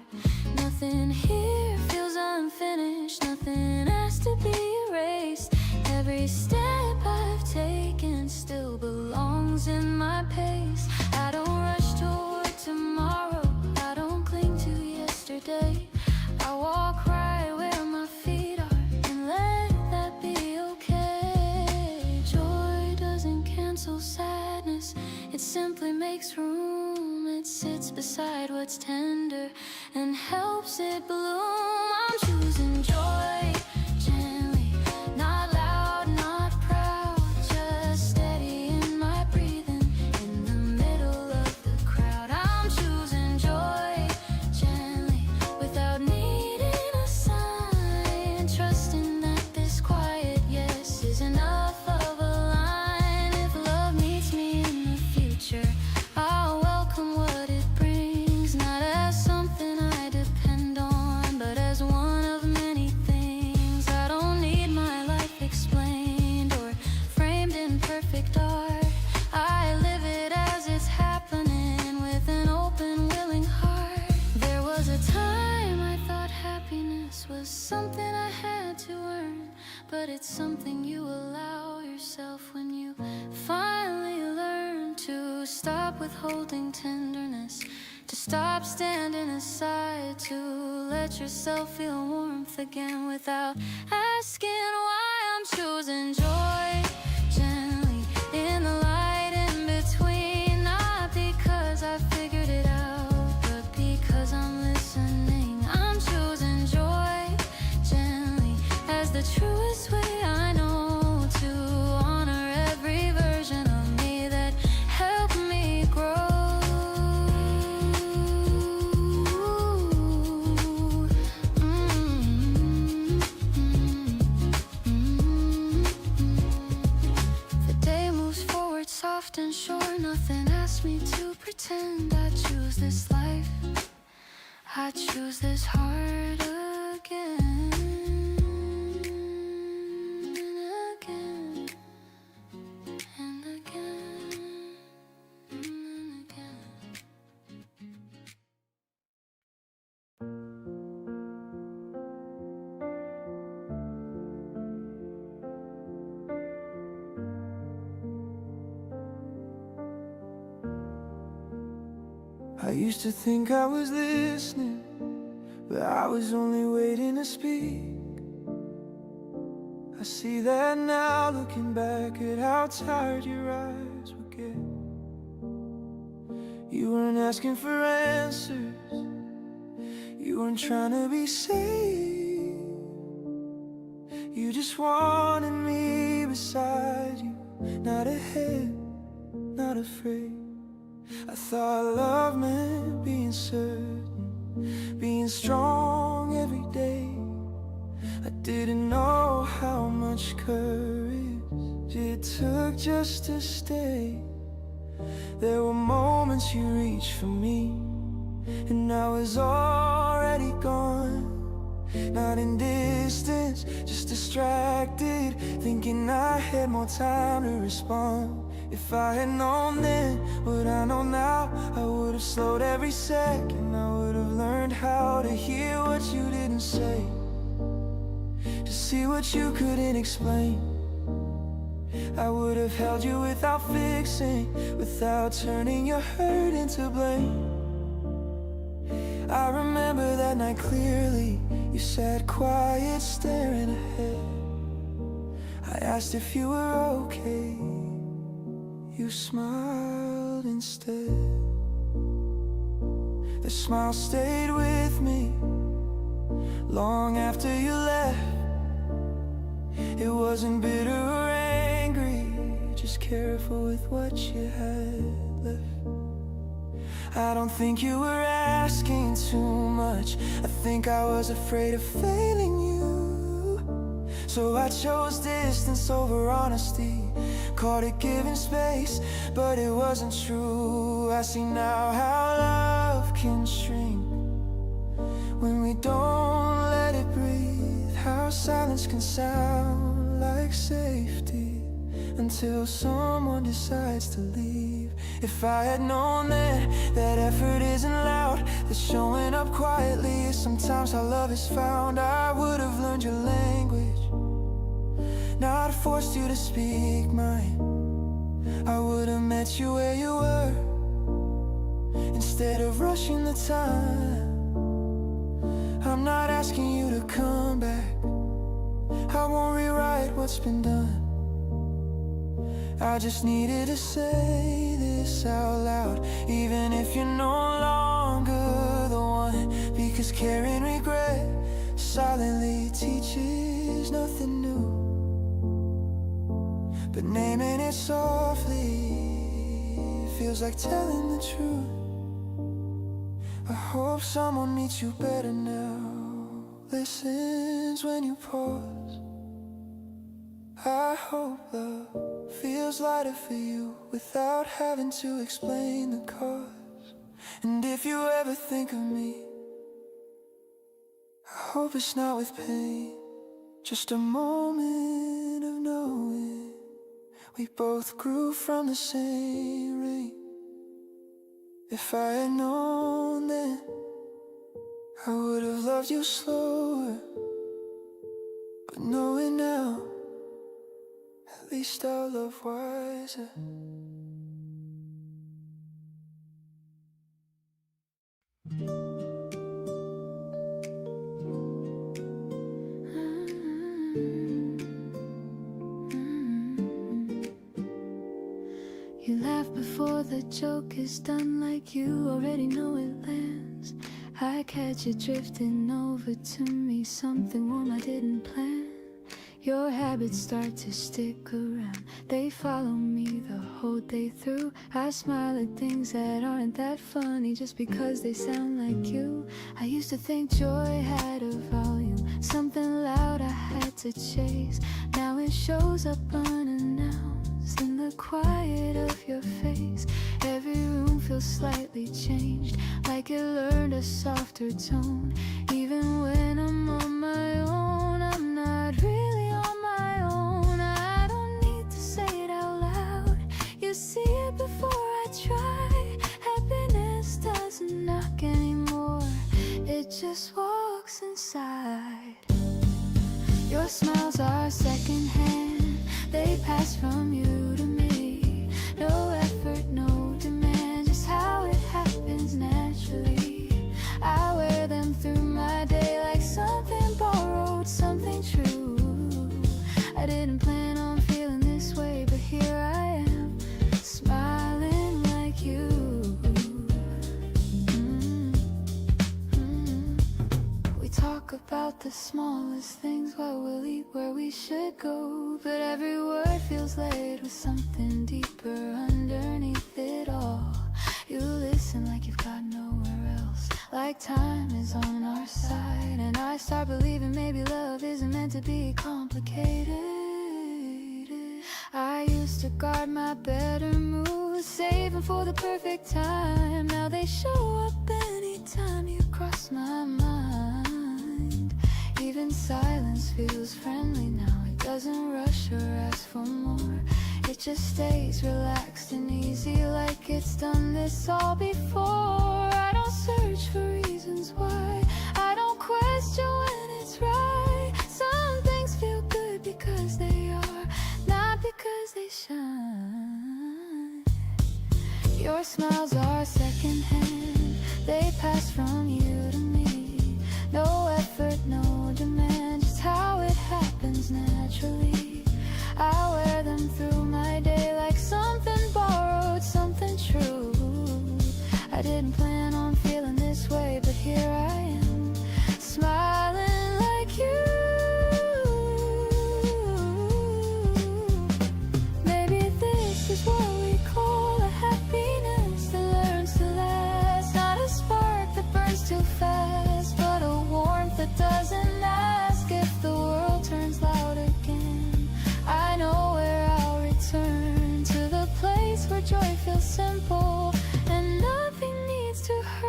Nothing here feels unfinished, nothing has to be erased. Every step I've taken still belongs in my pace. I don't rush toward tomorrow, I don't cling to yesterday. I walk right where my feet are and let that be okay. Joy doesn't cancel sadness, it simply makes room. It sits beside what's tender and helps it bloom. I'm choosing joy gently, not loud, not proud, just steady in my breathing, in the middle of the crowd. I'm choosing joy gently, without needing a sign, trusting that this quiet yes is enough of a line. If love meets me in the future, I'll welcome what it brings, not as something I depend on, but as one of many things. I don't need my life explained or framed in perfect art. I live it as it's happening, with an open, willing heart. There was a time I thought happiness was something I had to earn, but it's something you allow yourself when you finally learn to stop withholding tenderness, to stop standing aside, to let yourself feel warmth again without asking why. I'm choosing joy gently, in the light in between, not because I figured it out, but because I'm soft and sure, nothing asked me to pretend I choose this life, I choose this heart again and again and again and again. I used to think I was listening, but I was only waiting to speak. I see that now, looking back at how tired your eyes would get. You weren't asking for answers, you weren't trying to be safe. You just wanted me beside you, not ahead, not afraid. I thought love meant being certain, being strong every day. I didn't know how much courage it took just to stay. There were moments you reached for me, and I was already gone. Not in distance, just distracted, thinking I had more time to respond. If I had known then what I know now, I would have slowed every second. I would have learned how to hear what you didn't say, to see what you couldn't explain. I would have held you without fixing, without turning your hurt into blame. I remember that night clearly. You sat quiet, staring ahead. I asked if you were okay. You smiled instead. The smile stayed with me long after you left. It wasn't bitter or angry, just careful with what you had left. I don't think you were asking too much. I think I was afraid of failing you, so I chose distance over honesty. Caught it giving space, but it wasn't true. I see now how love can shrink when we don't let it breathe. How silence can sound like safety until someone decides to leave. If I had known then that effort isn't loud, that showing up quietly is sometimes how love is found, I would have learned your language, not forced you to speak mine. I would have met you where you were instead of rushing the time. I'm not asking you to come back, I won't rewrite what's been done. I just needed to say this out loud, even if you're no longer the one, because carrying regret silently teaches nothing new. But naming it softly feels like telling the truth. I hope someone meets you better now, listens when you pause. I hope love feels lighter for you without having to explain the cause. And if you ever think of me, I hope it's not with pain, just a moment of knowing we both grew from the same rain. If I had known then, I would have loved you slower. But knowing now, at least I'll love wiser. You laugh before the joke is done, like you already know it lands. I catch you drifting over to me, something warm I didn't plan. Your habits start to stick around, they follow me the whole day through. I smile at things that aren't that funny just because they sound like you. I used to think joy had a volume, something loud I had to chase. Now it shows up unannounced in the quiet of your face. Every room feels slightly changed, like it learned a softer tone. Even when I'm on my own, I'm not really on my own. I don't need to say it out loud, you see it before I try. Happiness doesn't knock anymore, it just walks inside. Your smiles are secondhand, they pass from you to me. No effort, no demand, just how it happens naturally. I wear them through my day like something borrowed, something true. I didn't plan on feeling this way, but here I am, smiling like you. We talk about the smallest things, what we'll eat, where we should go, but every word feels laid with something deeper underneath it all. You listen like you've got nowhere else, like time is on our side, and I start believing maybe love isn't meant to be complicated. I used to guard my better moves, saving for the perfect time. Now they show up anytime you cross my mind. Even silence feels friendly now, it doesn't rush or ask for more. It just stays relaxed and easy, like it's done this all before. I don't search for reasons why, I don't question when it's right. Some things feel good because they are, not because they shine. Your smiles are secondhand, they pass from you to me. No effort, no demand, just how it happens naturally. I wear them through my day like something borrowed, something true. I didn't plan on feeling this way, but here I am, smiling like you. Maybe this is what we call a happiness that learns to last. Not a spark that burns too fast, but a warmth that doesn't ask if the world turns loud again. I know where I'll return, to the place where joy feels simple and nothing needs to hurt.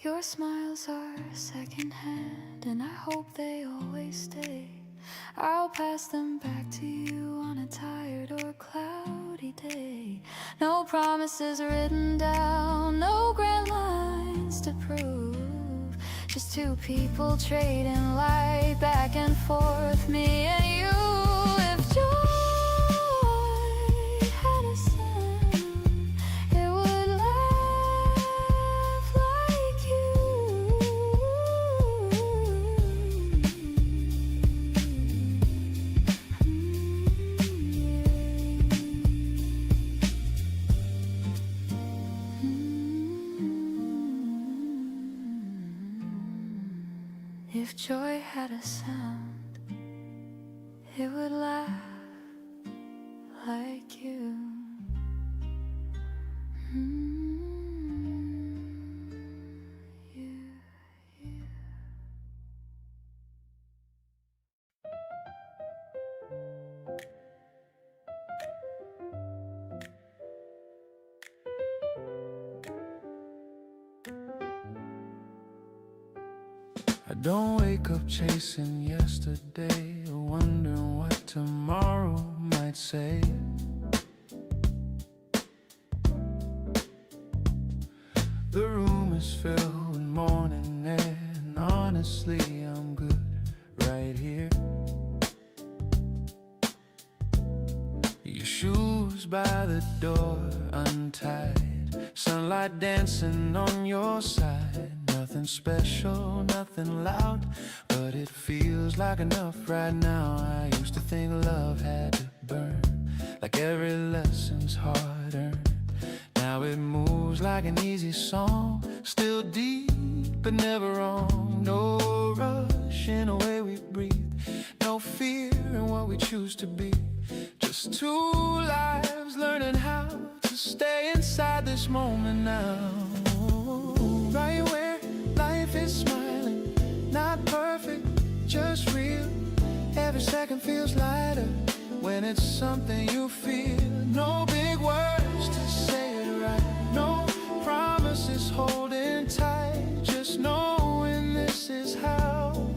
Your smiles are secondhand, and I hope they always stay. I'll pass them back to you on a tired or cloudy day. No promises written down, no grand lines to prove, just two people trading light back and forth, me and you. If joy had a sound, it would laugh like you. If joy had a sound, it would laugh like you. I don't wake up chasing yesterday or wondering what tomorrow might say. The room is filled with morning air, and honestly I'm good right here. Your shoes by the door untied, sunlight dancing on your side. Nothing special, nothing loud, but it feels like enough right now. I used to think love had to burn, like every lesson's hard earned. Now it moves like an easy song, still deep but never wrong. No rush in the way we breathe, no fear in what we choose to be. Just two lives learning how to stay inside this moment now. Right where life is smiling, not perfect, just real. Every second feels lighter when when it's something you feel. No big words to say it right, no promises holding tight, just knowing this is how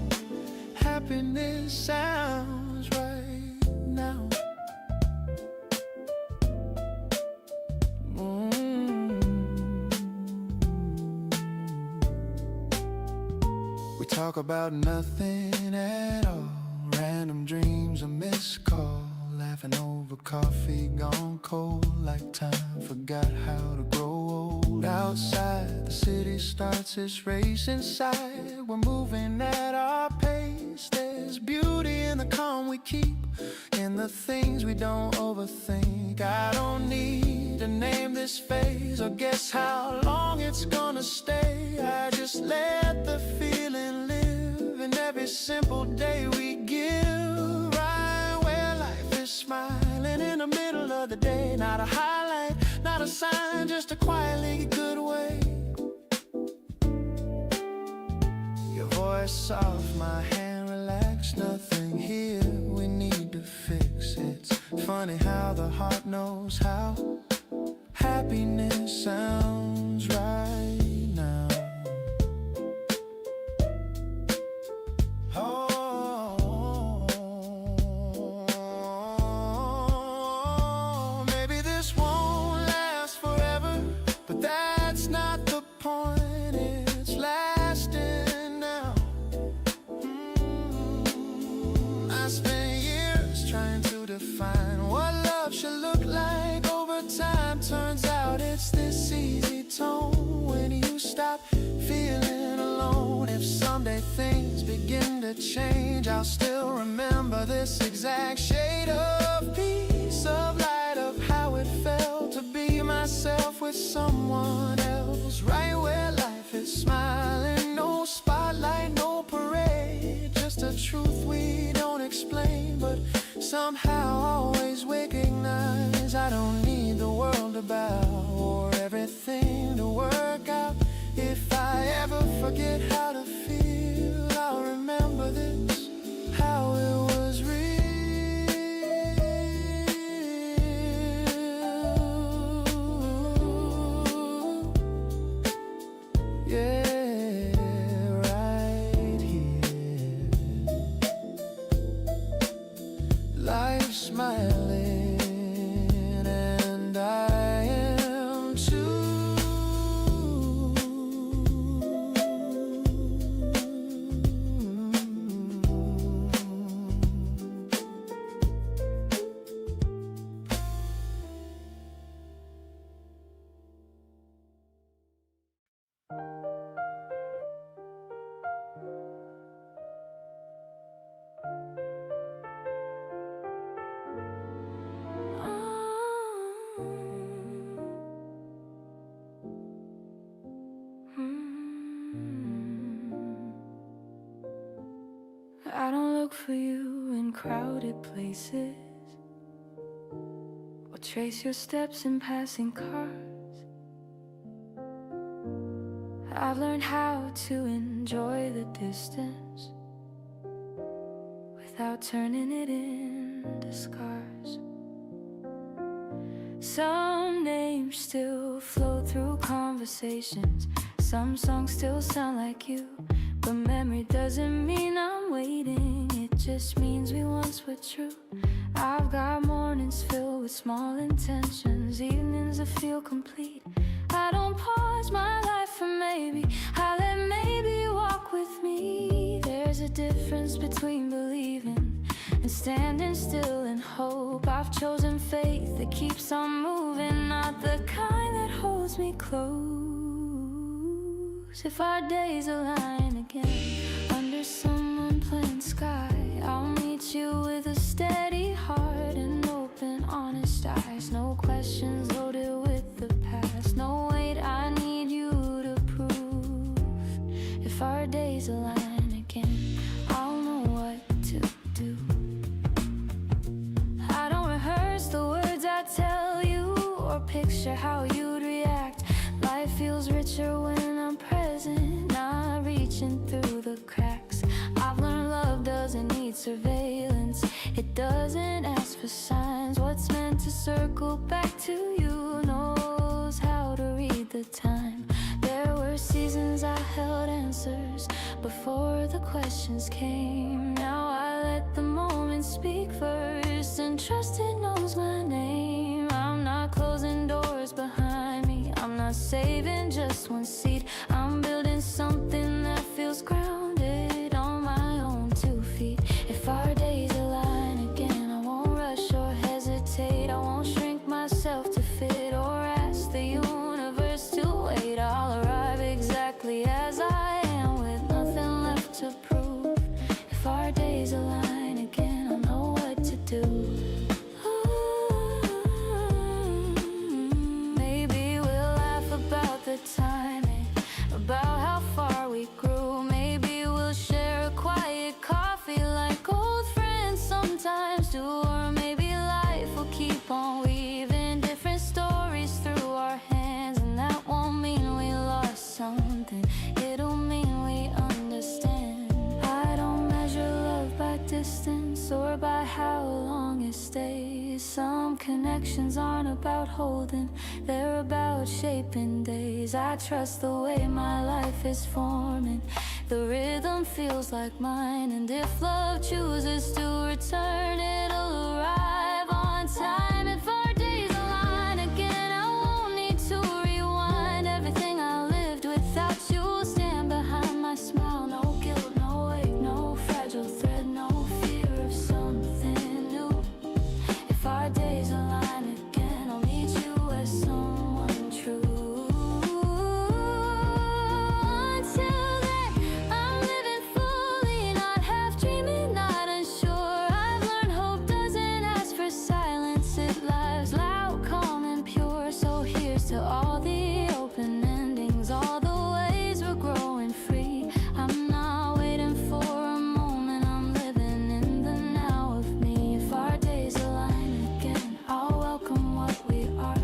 happiness sounds right now. We talk about nothing at all, random dreams, a missed call, laughing over coffee gone cold, like time forgot how to grow old. Outside, the city starts its race inside. We're moving at our pace. There's beauty in the calm we keep, in the things we don't overthink. I don't need to name this phase or guess how long it's gonna stay. I just let the feeling live in every simple day we give. Right where life is smiling in the middle of the day. Not a highlight, not a sign, just a quietly good way. Your voice soft, my hand relaxed. Nothing here we need to fix. It's funny how the heart knows how happiness sounds right now. Oh, maybe this won't last forever, but that's not the point. It's lasting now. I spent years trying to define what love should look like over time. Turns out it's this easy tone when you stop feeling alone. If someday things begin to change, I'll still remember this exact shade of peace, of light, of how it felt to be myself with someone else. Right where life is smiling, no spotlight, no parade, just a truth we don't explain, but somehow always recognize. I don't need the world to bow or everything to work out. If I ever forget how to feel, I'll remember this, how it was real. Yeah, right here. Life smiling, and I am too. I don't look for you in crowded places or trace your steps in passing cars. I've learned how to enjoy the distance without turning it into scars. Some names still flow through conversations, some songs still sound like you, but memory doesn't mean I'm waiting, it just means we once were true. I've got mornings filled with small intentions, evenings that feel complete. I don't pause my life for maybe, I let maybe walk with me. There's a difference between believing and standing still in hope. I've chosen faith that keeps on moving, not the kind that holds me close. If our days align again under some unplanned sky, I'll meet you with a steady heart and open, honest eyes. No questions loaded with the past, no wait, I need you to prove. If our days align again, I'll know what to do. I don't rehearse the words I tell you or picture how you'd react. Life feels richer when I'm present, not reaching through the cracks. I've learned love doesn't need surveillance, it doesn't ask for signs. What's meant to circle back to you knows how to read the time. There were seasons I held answers before the questions came. Now I let the moment speak first and trust it knows my name. I'm not closing doors behind me, I'm not saving just one seat. I'm building something that feels grounded on my own 2 feet. If our days align again, I won't rush or hesitate. I won't shrink myself to fit or ask the universe to wait. I'll arrive exactly as I am with nothing left to prove. If our days align again, I'll know what to do. Maybe we'll laugh about the timing, about how far we grew. Maybe we'll share a quiet coffee like old friends sometimes do. Or maybe life will keep on weaving different stories through our hands, and that won't mean we lost something, it'll mean we understand. I don't measure love by distance or by how long it stays. Some connections aren't about holding, they're about shaping days. I trust the way my life is forming, the rhythm feels like mine. And if love chooses to return, it'll arrive on time. If our days align again, I won't need to rewind. Everything I lived without you will stand behind my smile. No guilt, no weight, no fragile thread, no fear of something new. If our days align again, I'll meet you as someone true. Until then, I'm living fully, not half dreaming, not unsure. I've learned hope doesn't ask for silence, it lives loud, calm and pure. So here's to all the open endings, all the ways we're growing free. I'm not waiting for a moment, I'm living in the now of me. If our days align again, I'll welcome what we are,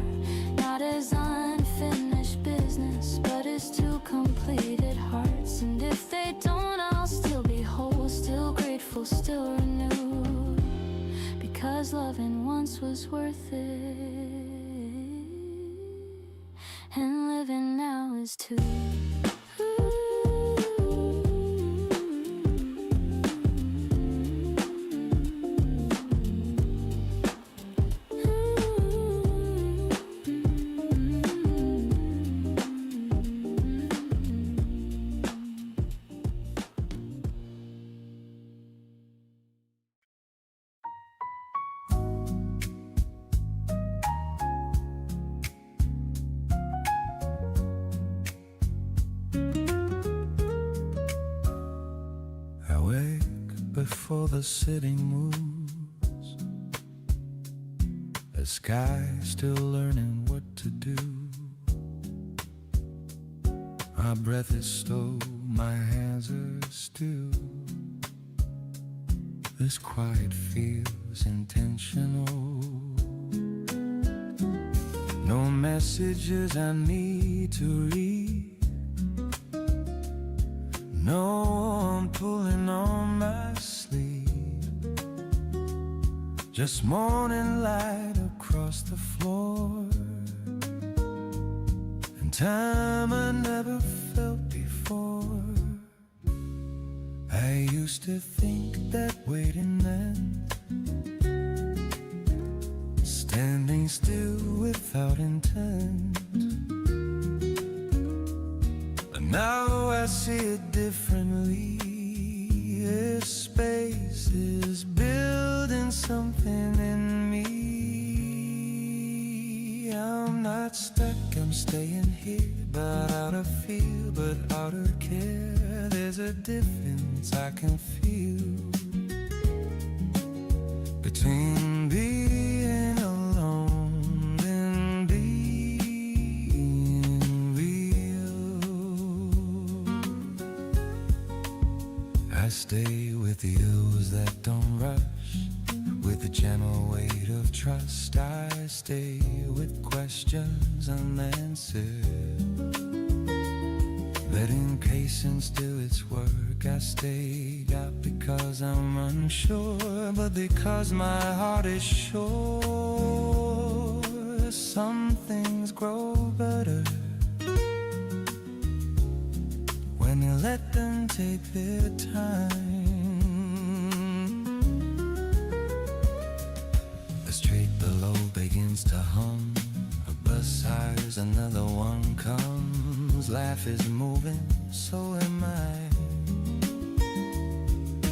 not as unfinished business, but as two completed hearts. And if they don't, I'll still be whole, still grateful, still renewed, because loving once was worth it, and living now is too. I wake before the city moves, the sky still learning what to do. My breath is slow, my hands are still. This quiet feels intentional. No messages I need to read, no one pulling on my sleeve. Just morning light across the floor, and time I never felt before. I used to think that waiting meant standing still without intent, but now I see it differently. This space is building something in me. I'm not stuck, I'm staying here, but out of fear, but out of care. There's a difference I can feel between being alone and being real. I stay with those that don't rush, with the gentle weight of trust. I stay with questions unanswered, letting patience do its work. I stayed out because I'm unsure, but because my heart is sure. Some things grow better when you let them take their time. The street below begins to hum. A bus hires, another one comes. Life is moving, so am I.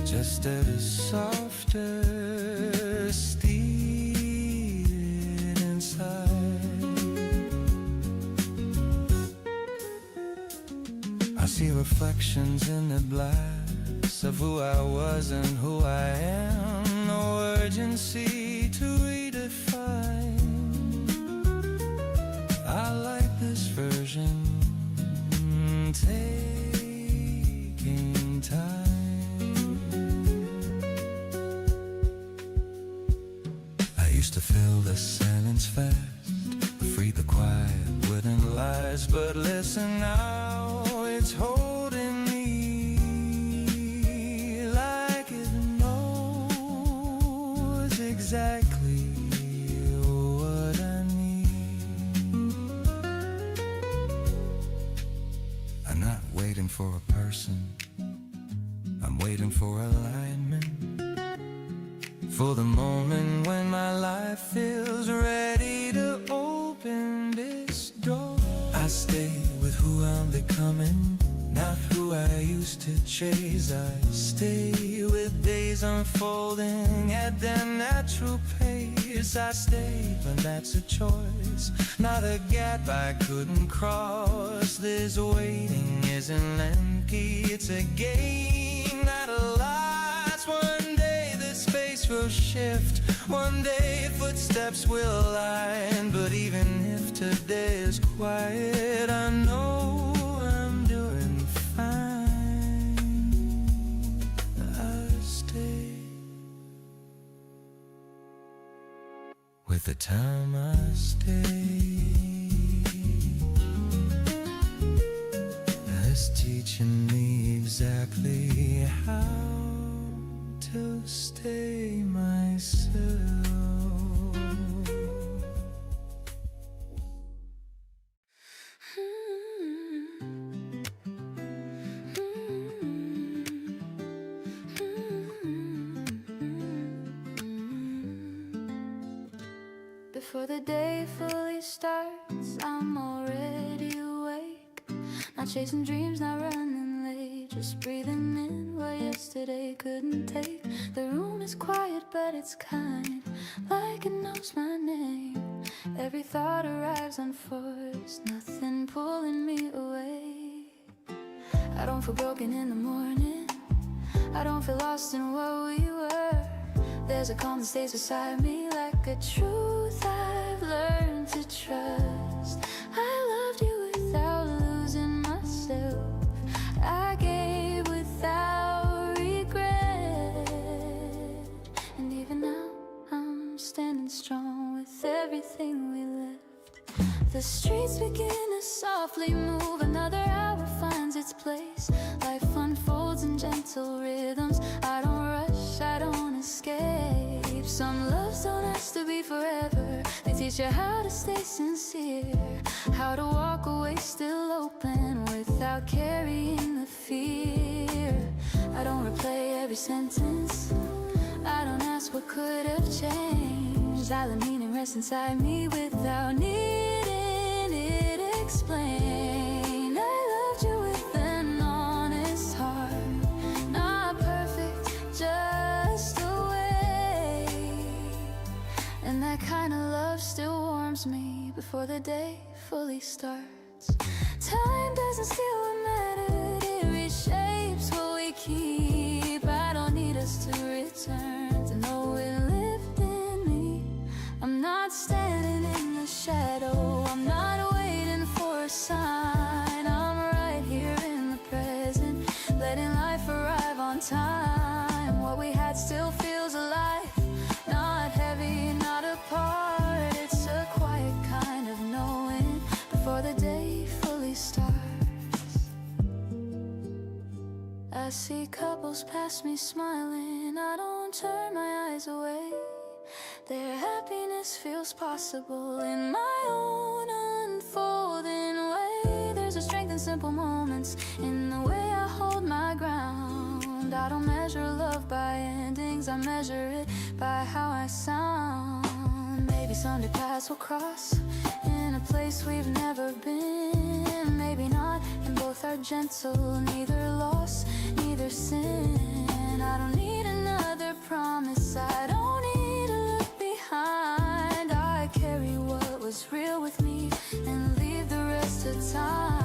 Just at a softer steed inside. I see reflections in the glass of who I was and who I am. No urgency to redefine. I like this version, taking time. I used to fill the silence fast, free the quiet wooden lies. But listen now, it's holding me like it knows exactly what I need. I'm not waiting for a person, I'm waiting for alignment, for the moment when my life feels ready to open this door. I stay with who I'm becoming, not who I used to chase. I stay with days unfolding at their natural pace. I stay, but that's a choice, not a gap I couldn't cross. This waiting isn't empty, it's a game that lasts. One day the space will shift, one day footsteps will align. But even if today is quiet, I know I'm doing fine. I stay with the time I stay. It's teaching me exactly how to stay myself. Before the day fully starts, I'm already awake. Not chasing dreams, not running late, just breathing in what yesterday couldn't take. The room is quiet, but it's kind, like it knows my name. Every thought arrives unforced, nothing pulling me away. I don't feel broken in the morning, I don't feel lost in what we were. There's a calm that stays beside me, like a truth I've learned to trust. I loved you without losing myself, I gave without regret. And even now I'm standing strong with everything we left. The streets begin to softly move, another hour finds its place. Life unfolds in gentle rhythms, I don't rush, I don't escape. Some loves don't ask to be forever, they teach you how to stay sincere, how to walk away still open without carrying the fear. I don't replay every sentence, I don't ask what could have changed. I let meaning rest inside me without needing it explained. I loved you with an honest heart, not perfect, just a way. And that kind of love still warms me before the day fully starts. Time doesn't steal what mattered, it reshapes what we keep. I don't need us to return to know it lived in me. I'm not standing in the shadow, I'm not waiting for a sign. I'm right here in the present, letting life arrive on time. What we had still feels alive, not heavy, not apart. It's a quiet kind of knowing before the day fully starts. see couples pass me smiling, I don't turn my eyes away. Their happiness feels possible in my own unfolding way. There's a strength in simple moments, in the way I hold my ground. I don't measure love by endings, I measure it by how I sound. Maybe someday paths will cross in a place we've never been. Maybe not, and both are gentle, neither loss, neither sin. I don't need another promise, I don't need to look behind. I carry what was real with me and leave the rest to time.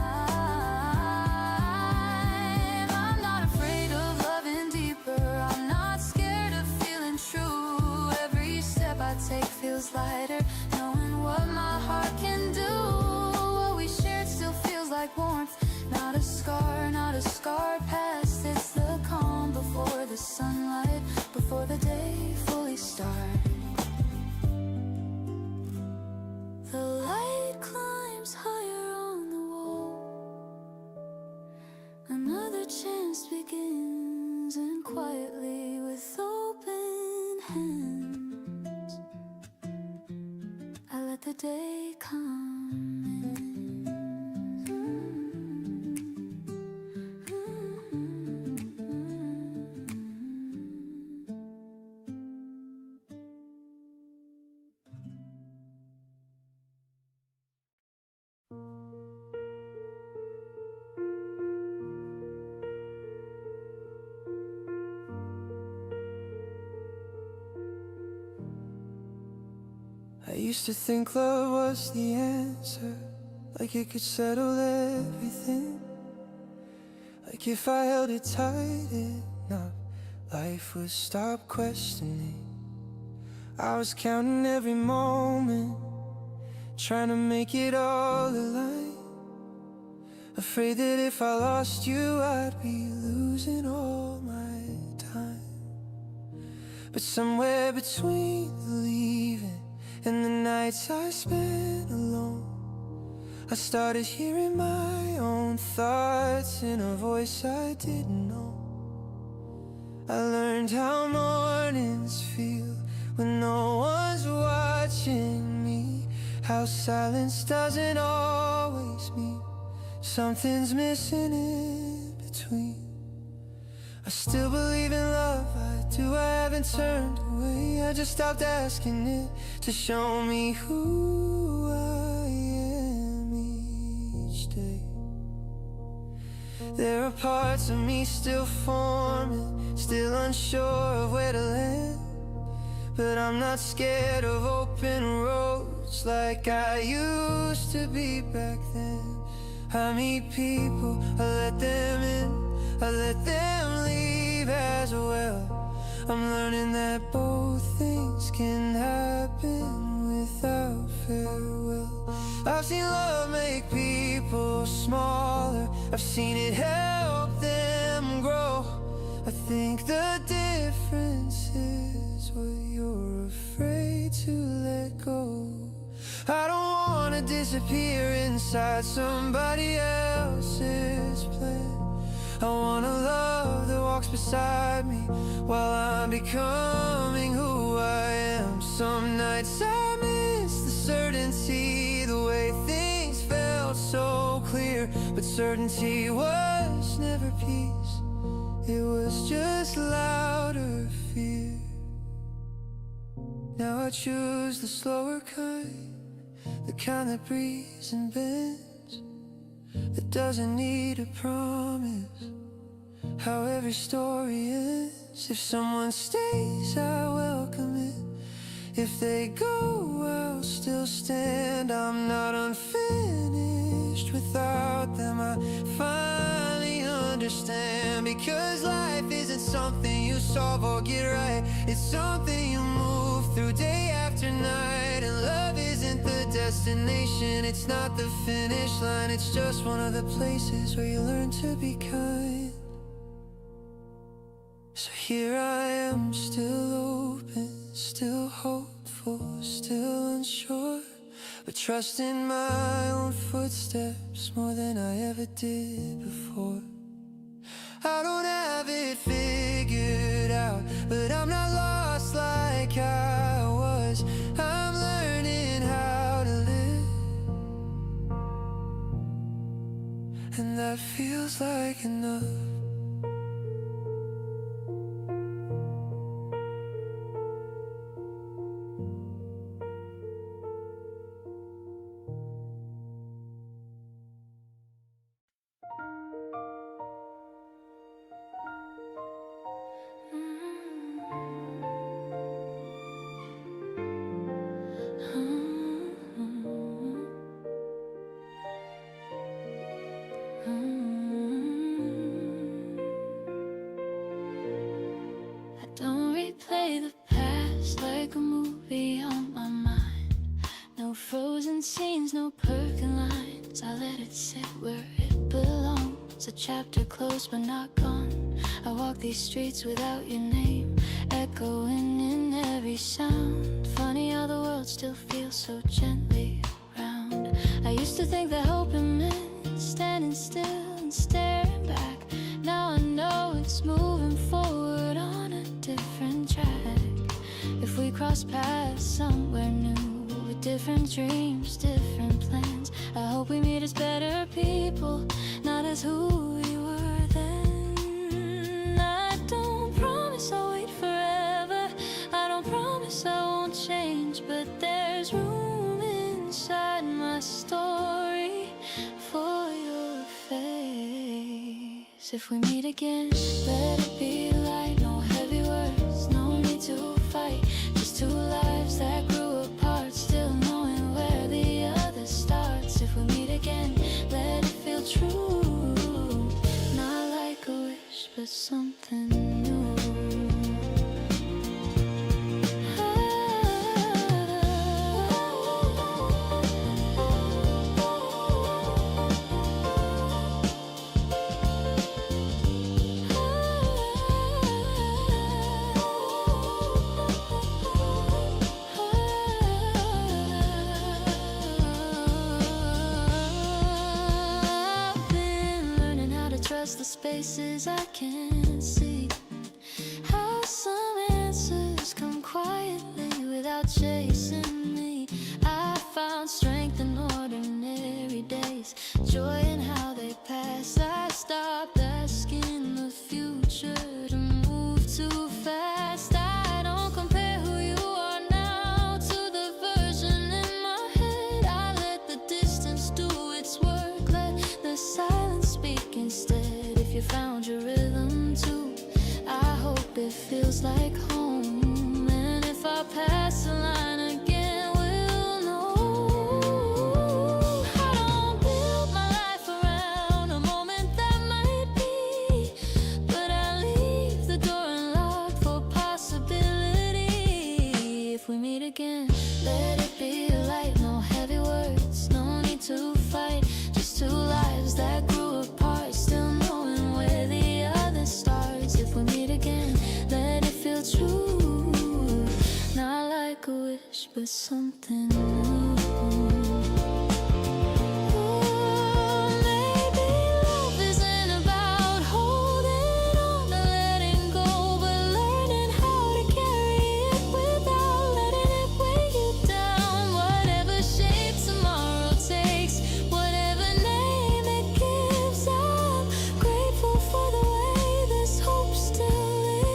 I'm not afraid of loving deeper, I'm not scared of feeling true. Every step I take feels lighter, knowing what my heart can do. What we shared still feels like warmth, not a scar, not a scarred past. It's the calm before the sunlight, before the day fully starts. The light climbs higher on the wall. Another chance begins, and quietly with open hands I let the day come in. I used to think love was the answer, like it could settle everything. Like if I held it tight enough, life would stop questioning. I was counting every moment, trying to make it all align. Afraid that if I lost you, I'd be losing all my time. But somewhere between the leaving and the nights I spent alone, I started hearing my own thoughts in a voice I didn't know. I learned how mornings feel when no one's watching me, how silence doesn't always mean something's missing in between. I still believe in love, I do, I haven't turned away. I just stopped asking it to show me who I am each day. There are parts of me still forming, still unsure of where to land. But I'm not scared of open roads like I used to be back then. I meet people, I let them in, I let them leave as well. I'm learning that both things can happen without farewell. I've seen love make people smaller, I've seen it help them grow. I think the difference is what you're afraid to let go. I don't wanna disappear inside somebody else's plan. I want a love that walks beside me while I'm becoming who I am. Some nights I miss the certainty, the way things felt so clear. But certainty was never peace, it was just louder fear. Now I choose the slower kind, the kind that breathes and bends, that doesn't need a promise. How every story ends. If someone stays, I welcome it. If they go, I'll still stand. I'm not unfinished without them. I finally understand, because life isn't something you solve or get right. It's something you move through day after night. And love isn't the destination, it's not the finish line. It's just one of the places where you learn to be kind. So here I am, still open, still hopeful, still unsure, but trusting my own footsteps more than I ever did before. I don't have have it figured out, but I'm not lost like I was. I'm learning how to live, and that feels like enough. Don't replay the past like a movie on my mind. No frozen scenes, no perking lines. I let it sit where it belongs. A chapter closed but not gone. I walk these streets without your name, echoing in every sound. Funny how the world still feels so gently around. I used to think that hoping meant standing still and staring back. Now I know it's moving forward on a different track. If we cross paths somewhere new, with different dreams, different plans, I hope we meet as better people, not as who we were then. I don't promise I'll wait forever, I don't promise I won't change, but there's room inside my story for your face. If we meet again, let it be light, no heavy words, no need to fight. Just two lives that grew apart, still knowing where the other starts. If we meet again, let it feel true, not like a wish, but something new. The spaces I can't see, how some answers come quietly without chasing me. I found strength in ordinary days, joy in how they pass. I stopped asking the future to move too fast. I don't compare who you are now to the version in my head. I let the distance do its work, let the silence speak instead. You found your rhythm too, I hope it feels like home. And if I pass the line again, we'll know. I don't build my life around a moment that might be, but I leave the door unlocked for possibility. If we meet again, let it be light, no heavy words, no need to fight. Just two lives that grew apart, still knowing where the other starts. If we meet again, let it feel true, not like a wish, but something new. Maybe love isn't about holding on to letting go, but learning how to carry it without letting it weigh you down. Whatever shape tomorrow takes, whatever name it gives, I'm grateful for the way this hope still lives.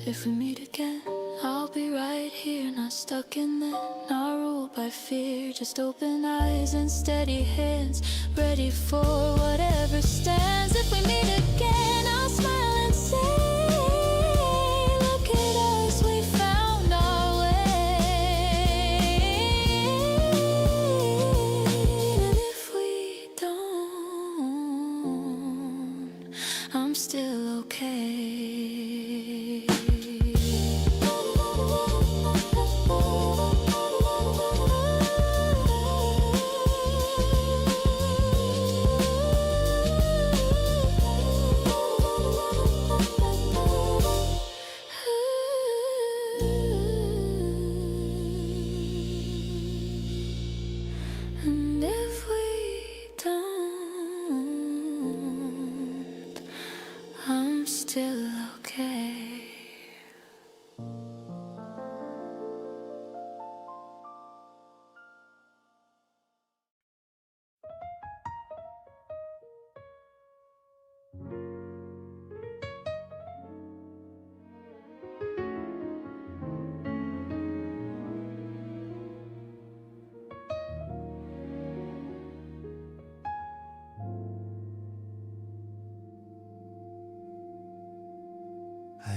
If we meet again, I'll be right here, not stuck in there, not ruled by fear. Just open eyes and steady hands, ready for whatever stands. If we meet again, I'll smile and say, look at us, we found our way. And if we don't, I'm still okay.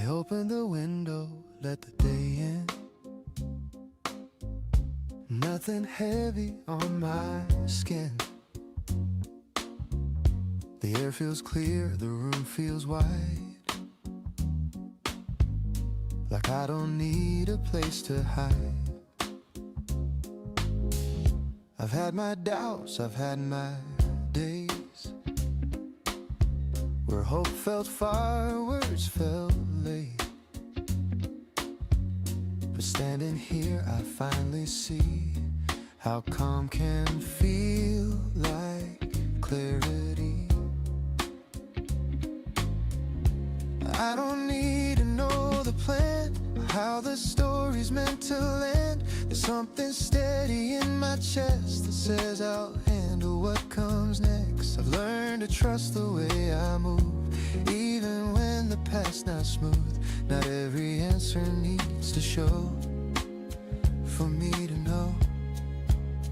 open the window, let the day in. Nothing heavy on my skin. The air feels clear, the room feels wide. Like I don't need a place to hide. I've had my doubts, I've had my days where hope felt far, words felt late. But standing here I finally see how calm can feel like clarity. I don't need to know the plan, how the story's meant to land. There's something steady in my chest that says I'll handle what comes next. I've learned to trust the way I move, even when the path's not smooth. Not every answer needs to show for me to know.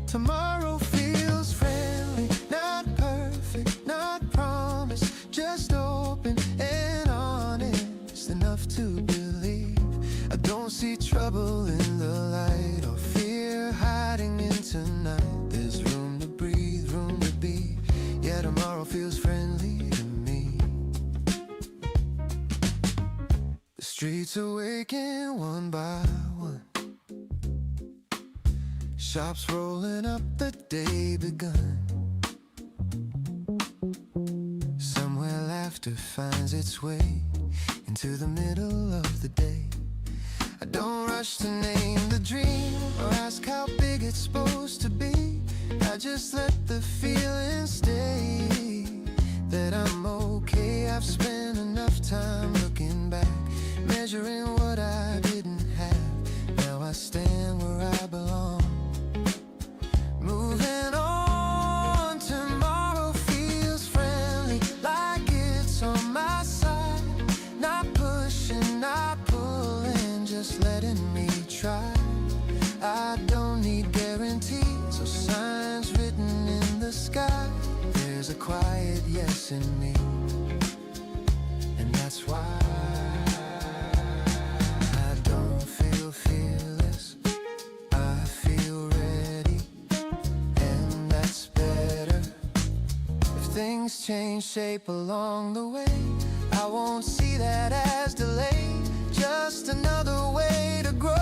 Tomorrow feels friendly, not perfect, not promised, just open and honest enough to believe. I don't see trouble in the light or fear hiding in tonight. There's room to breathe, room to be. Yeah, tomorrow feels friendly to me. The streets awaken one by one. Shops rolling up, the day begun. Somewhere laughter finds its way into the middle of the day. I don't rush to name the dream or ask how big it's supposed to be. I just let the feeling stay that I'm okay. I've spent enough time looking back, measuring what I didn't have. Now I stand where I belong. Moving on, tomorrow feels friendly, like it's on my side. Not pushing, not pulling, just letting me try. I don't need guarantees or signs written in the sky. There's a quiet yes in me, and that's why I don't feel fearless. I feel ready, and that's better. If things change shape along the way, I won't see that as delay. Just another way to grow,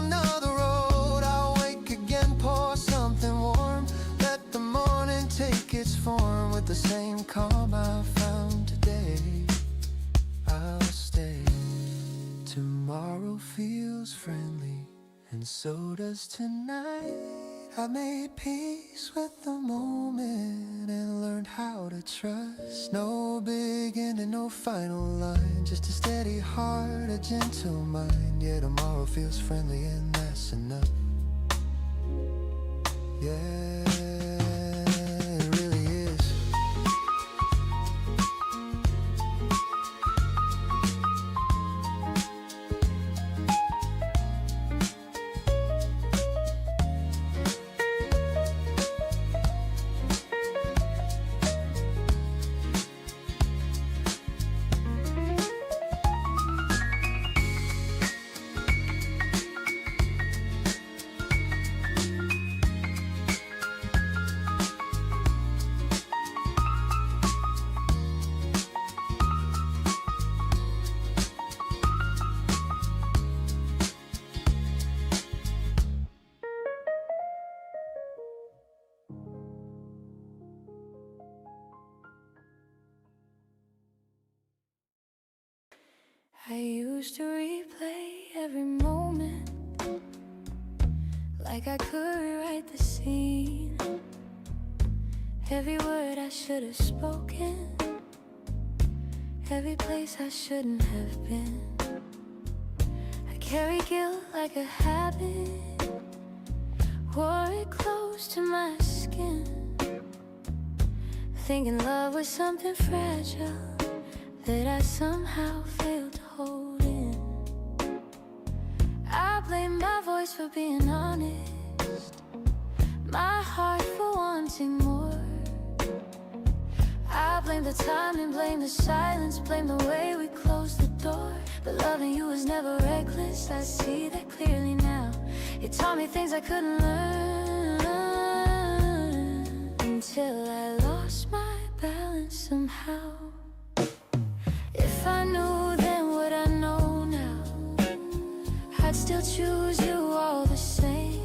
another road. I'll wake again, pour something warm, let the morning take its form. With the same calm I found today, I'll stay. Tomorrow feels friendly, and so does tonight. I made peace with the moment and learned how to trust. No beginning, no final line, just a steady heart, a gentle mind. Yeah, tomorrow feels friendly and that's enough. Yeah, it really is. I used to replay every moment like I could rewrite the scene. Every word I should have spoken, every place I shouldn't have been. I carry guilt like a habit, wore it close to my skin, thinking love was something fragile that I somehow failed to hold in. I blame my voice for being honest, my heart for wanting more. I blame the time and blame the silence, blame the way we closed the door. But loving you was never reckless, I see that clearly now. You taught me things I couldn't learn until I lost my balance somehow. If I knew then what I know now, I'd still choose you all the same.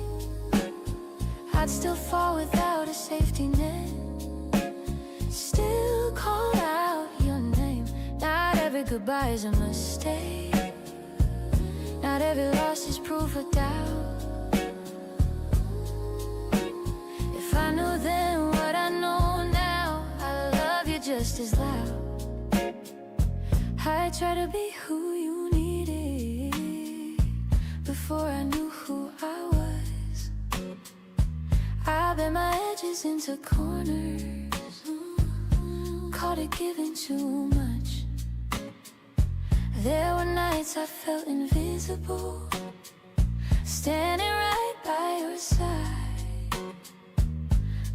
I'd still fall without a safety net, still call out your name. Not every goodbye is a mistake, not every loss is proof of doubt. If I knew then what I know now, I love you just as loud. I try to be who you needed before I knew who I was. I bent my edges into corners, caught it giving too much. There were nights I felt invisible, standing right by your side.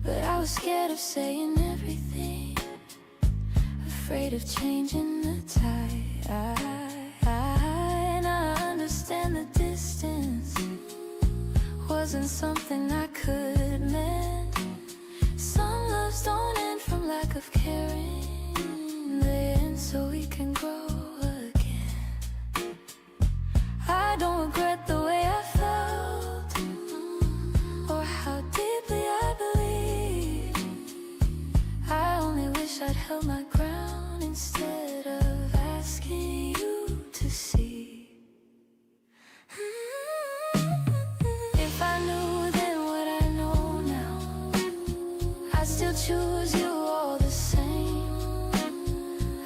But I was scared of saying everything, afraid of changing the tide. And I understand the distance wasn't something I could mend. Some loves don't end from lack of caring, they end so we can grow again. I don't regret the way I felt or how deeply I believed. I only wish I'd held my ground instead of asking you to see. If I knew then what I know now, I'd still choose you all the same.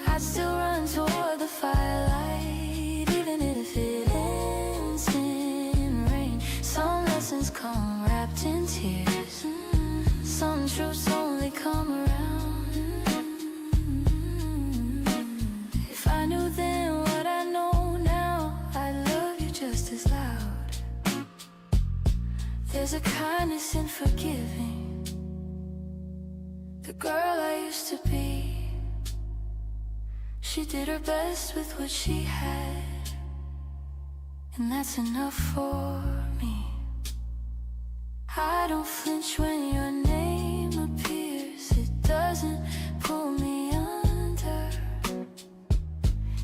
I'd still run toward the firelight, even if it ends in rain. Some lessons come wrapped in tears, some truths only come around. If I knew then what I know now, I'd love you just as loud. There's a kindness in forgiving the girl I used to be. She did her best with what she had, and that's enough for me. I don't flinch when your name appears, it doesn't pull me under.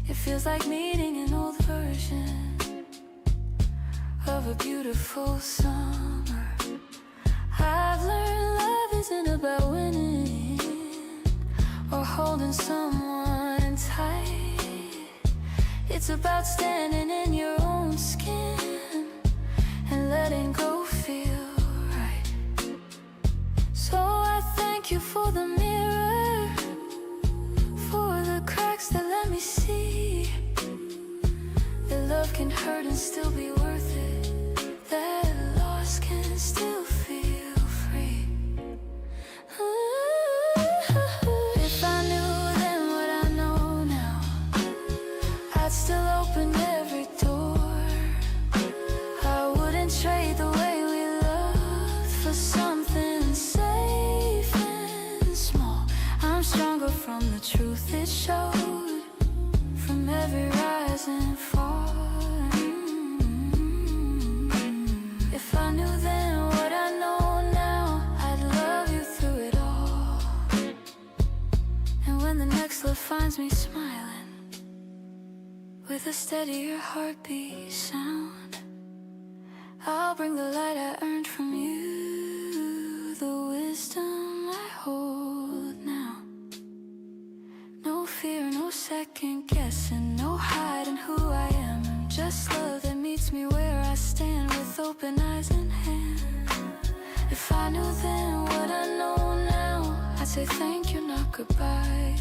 It feels like meeting an old version of a beautiful summer. I've learned love isn't about winning or holding someone tight. It's about standing in your own skin and letting go feel right. So I thank you for the mirror, for the cracks that let me see that love can hurt and still be worth it, that loss can still feel free. If I knew then what I know now, I'd still open every door. I wouldn't trade the way we loved for something safe and small. I'm stronger from the truth it showed, from every rise and fall. If I knew then what I know now, I'd love you through it all. And when the next love finds me smiling with a steadier heartbeat sound, I'll bring the light I earned from you, the wisdom I hold now. No fear, no second guessing, no hiding who I am. Just love that meets me where I stand with open eyes and hands. If I knew then what I know now, I'd say thank you, not goodbye.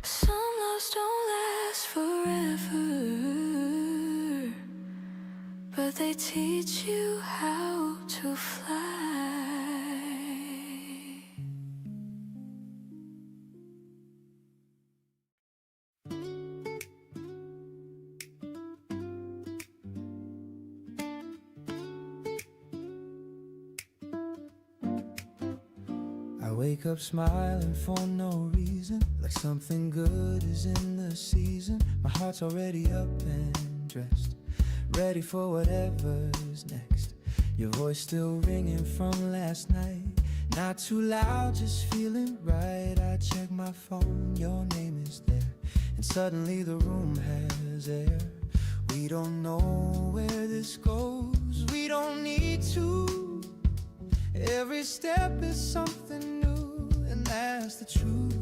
Some loves don't last forever, but they teach you how to fly. wake up smiling for no reason, like something good is in the season. My heart's already up and dressed, ready for whatever's next. Your voice still ringing from last night, not too loud, just feeling right. I check my phone, your name is there, and suddenly the room has air. We don't know where this goes, we don't need to. Every step is something new, and that's the truth.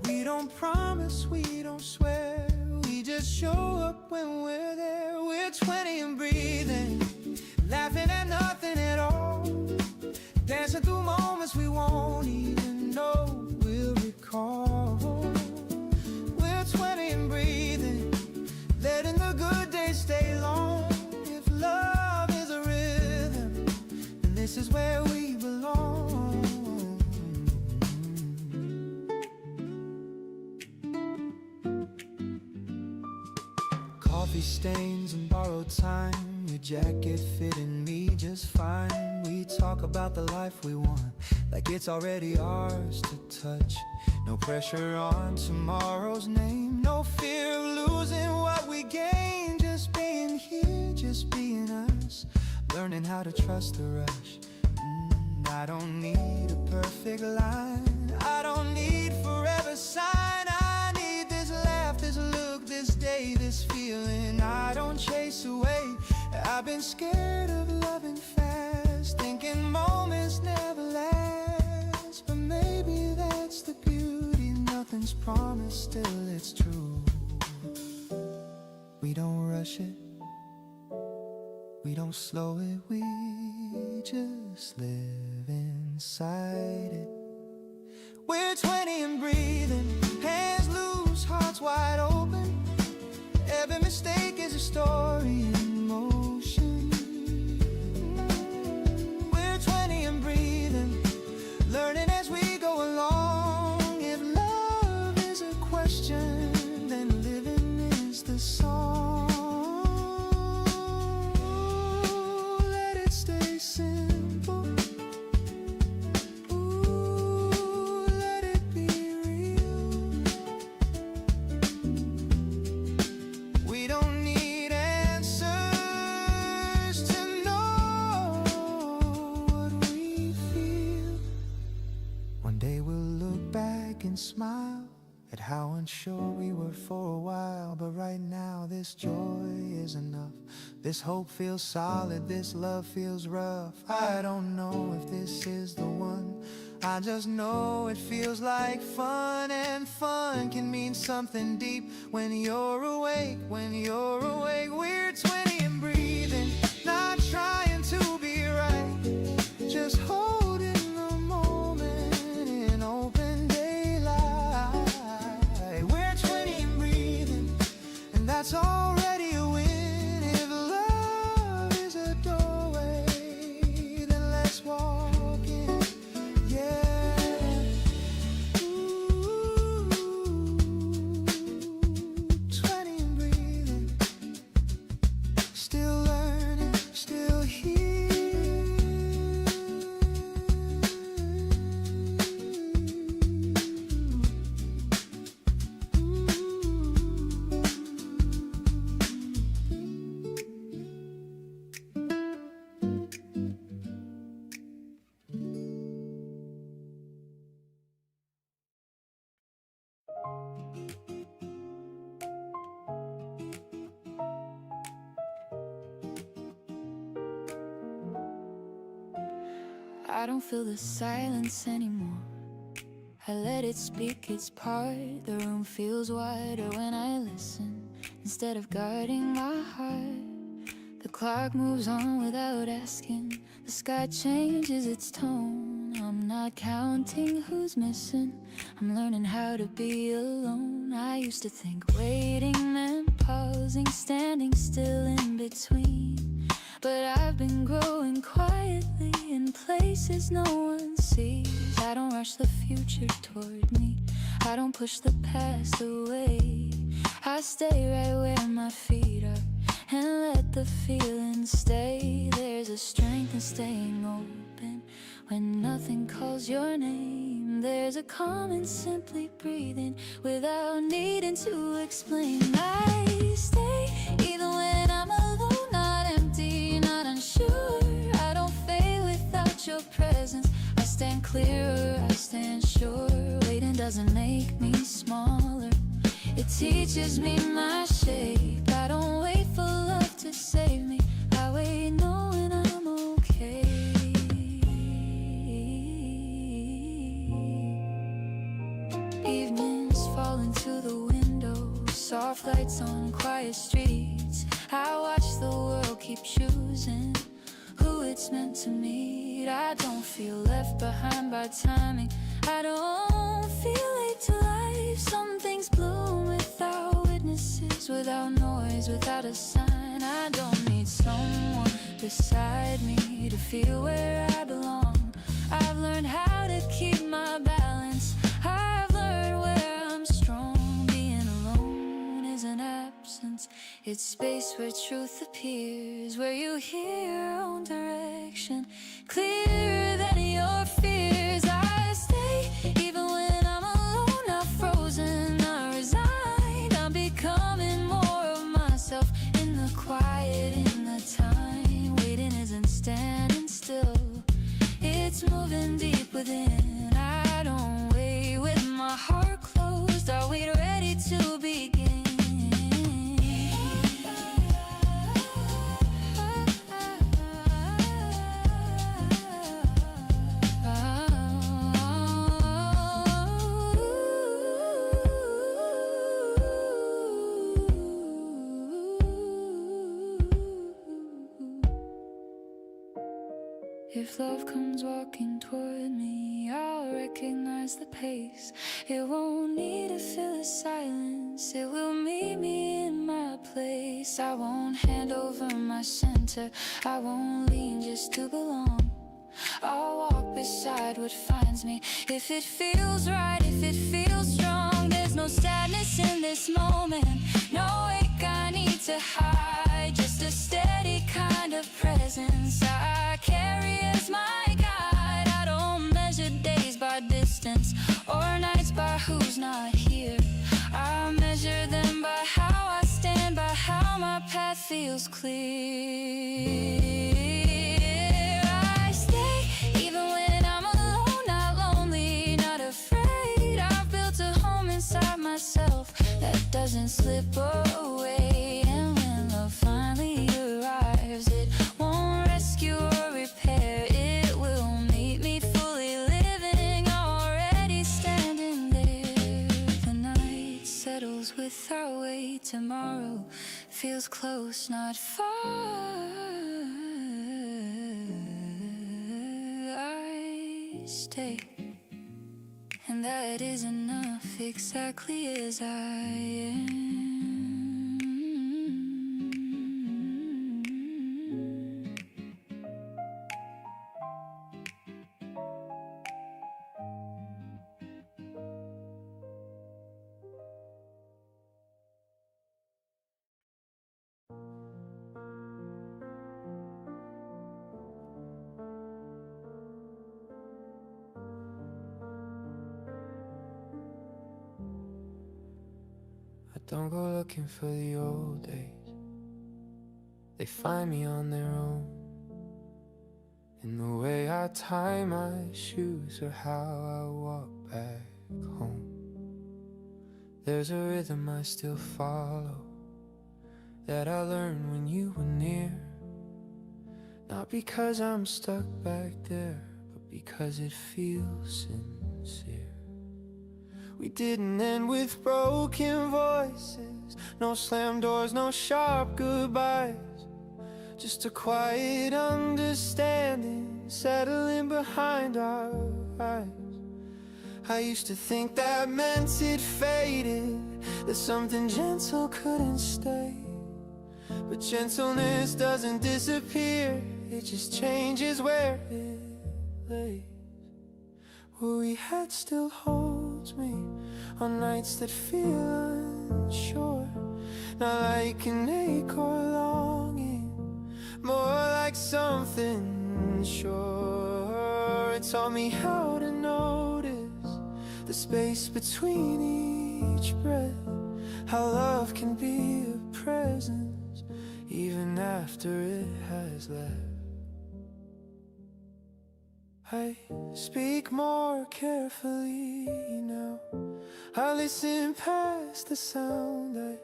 We don't promise, we don't swear, we just show up when we're there. We're 20 and breathing, laughing at nothing at all, dancing through moments we won't even know we'll recall. We're 20 and breathing, letting the good days stay long. If love is a rhythm, then this is where we belong. Coffee stains and borrowed time, your jacket fitting me just fine. We talk about the life we want, like it's already ours to touch. No pressure on tomorrow's name, no fear of losing what we gain. Just being here, just being us, learning how to trust the rush. I don't need a perfect line, I don't need forever sign. I need this laugh, this look, this day, this feeling I don't chase away. I've been scared of loving fast, thinking moments never last. But maybe that's the beauty, nothing's promised, still it's true. We don't rush it, we don't slow it, we just live inside it. We're 20 and breathing, hands loose, hearts wide open. Every mistake is a story in motion. We're 20 and breathing, learning as we go along. If love is a question, then living is the song. Let it stay simple. Ooh, let it be real. We don't need answers to know what we feel. One day we'll look back and smile at how unsure we were for a while. But right now this joy is enough. This hope feels solid, this love feels rough. I don't know if this is the one, I just know it feels like fun. And fun can mean something deep when you're awake, when you're awake. We're 20 and breathing, not trying to be right, just holding the moment in open daylight. We're 20 and breathing, and that's already a win. If love is a doorway, then let's walk in. Yeah. Ooh, 20 and breathing, still learning, still here. I don't feel the silence anymore, I let it speak its part. The room feels wider when I listen, instead of guarding my heart. The clock moves on without asking, the sky changes its tone. I'm not counting who's missing, I'm learning how to be alone. I used to think waiting meant pausing, standing still in between, but I've been growing quietly in places no one sees. I don't rush the future toward me, I don't push the past away. I stay right where my feet are, and let the feeling stay. There's a strength in staying open when nothing calls your name. There's a calm in simply breathing without needing to explain. I stay even when I'm alone, not empty, not unsure. I don't fade without your presence. I stand clearer, I stand sure. Waiting doesn't make me smaller, it teaches me my shape. I don't wait for love to save me, I wait knowing I'm okay. Evenings fall into the window, soft lights on quiet streets. I watch the world keep choosing who it's meant to meet. I don't feel left behind by timing, I don't feel late to life. Some things bloom without witnesses, without noise, without a sign. I don't need someone beside me to feel where I belong. I've learned how to keep my balance, I've learned where I'm strong. Being alone is an absence, it's space where truth appears, where you hear your own direction clearer than your fears. I stay even when I'm alone, not frozen, not resigned. I'm becoming more of myself in the quiet, in the time. Waiting isn't standing still, it's moving deep within. I don't wait with my heart closed, I wait ready to begin. If love comes walking toward me, I'll recognize the pace. It won't need to fill the silence, it will meet me in my place. I won't hand over my center, I won't lean just to belong. I'll walk beside what finds me. If it feels right, if it feels strong, there's no sadness in this moment, no ache I need to hide, just a steady kind of presence I carry as my guide. I don't measure days by distance or nights by who's not here. I measure them by how I stand, by how my path feels clear. I stay even when I'm alone, not lonely, not afraid. I've built a home inside myself that doesn't slip away. And when love finally arrives, it won't rescue or repair, it will meet me fully living, already standing there. The night settles without weight, tomorrow feels close, not far. I stay, and that is enough, exactly as I am. Don't go looking for the old days, they find me on their own. In the way I tie my shoes or how I walk back home. There's a rhythm I still follow, that I learned when you were near. Not because I'm stuck back there, but because it feels sincere. We didn't end with broken voices, no slam doors, no sharp goodbyes, just a quiet understanding settling behind our eyes. I used to think that meant it faded, that something gentle couldn't stay. But gentleness doesn't disappear, it just changes where it lays. Where we had still holds me on nights that feel unsure. not like an ache or longing, more like something sure. It taught me how to notice the space between each breath, how love can be a presence even after it has left. I speak more carefully now, I listen past the sound, I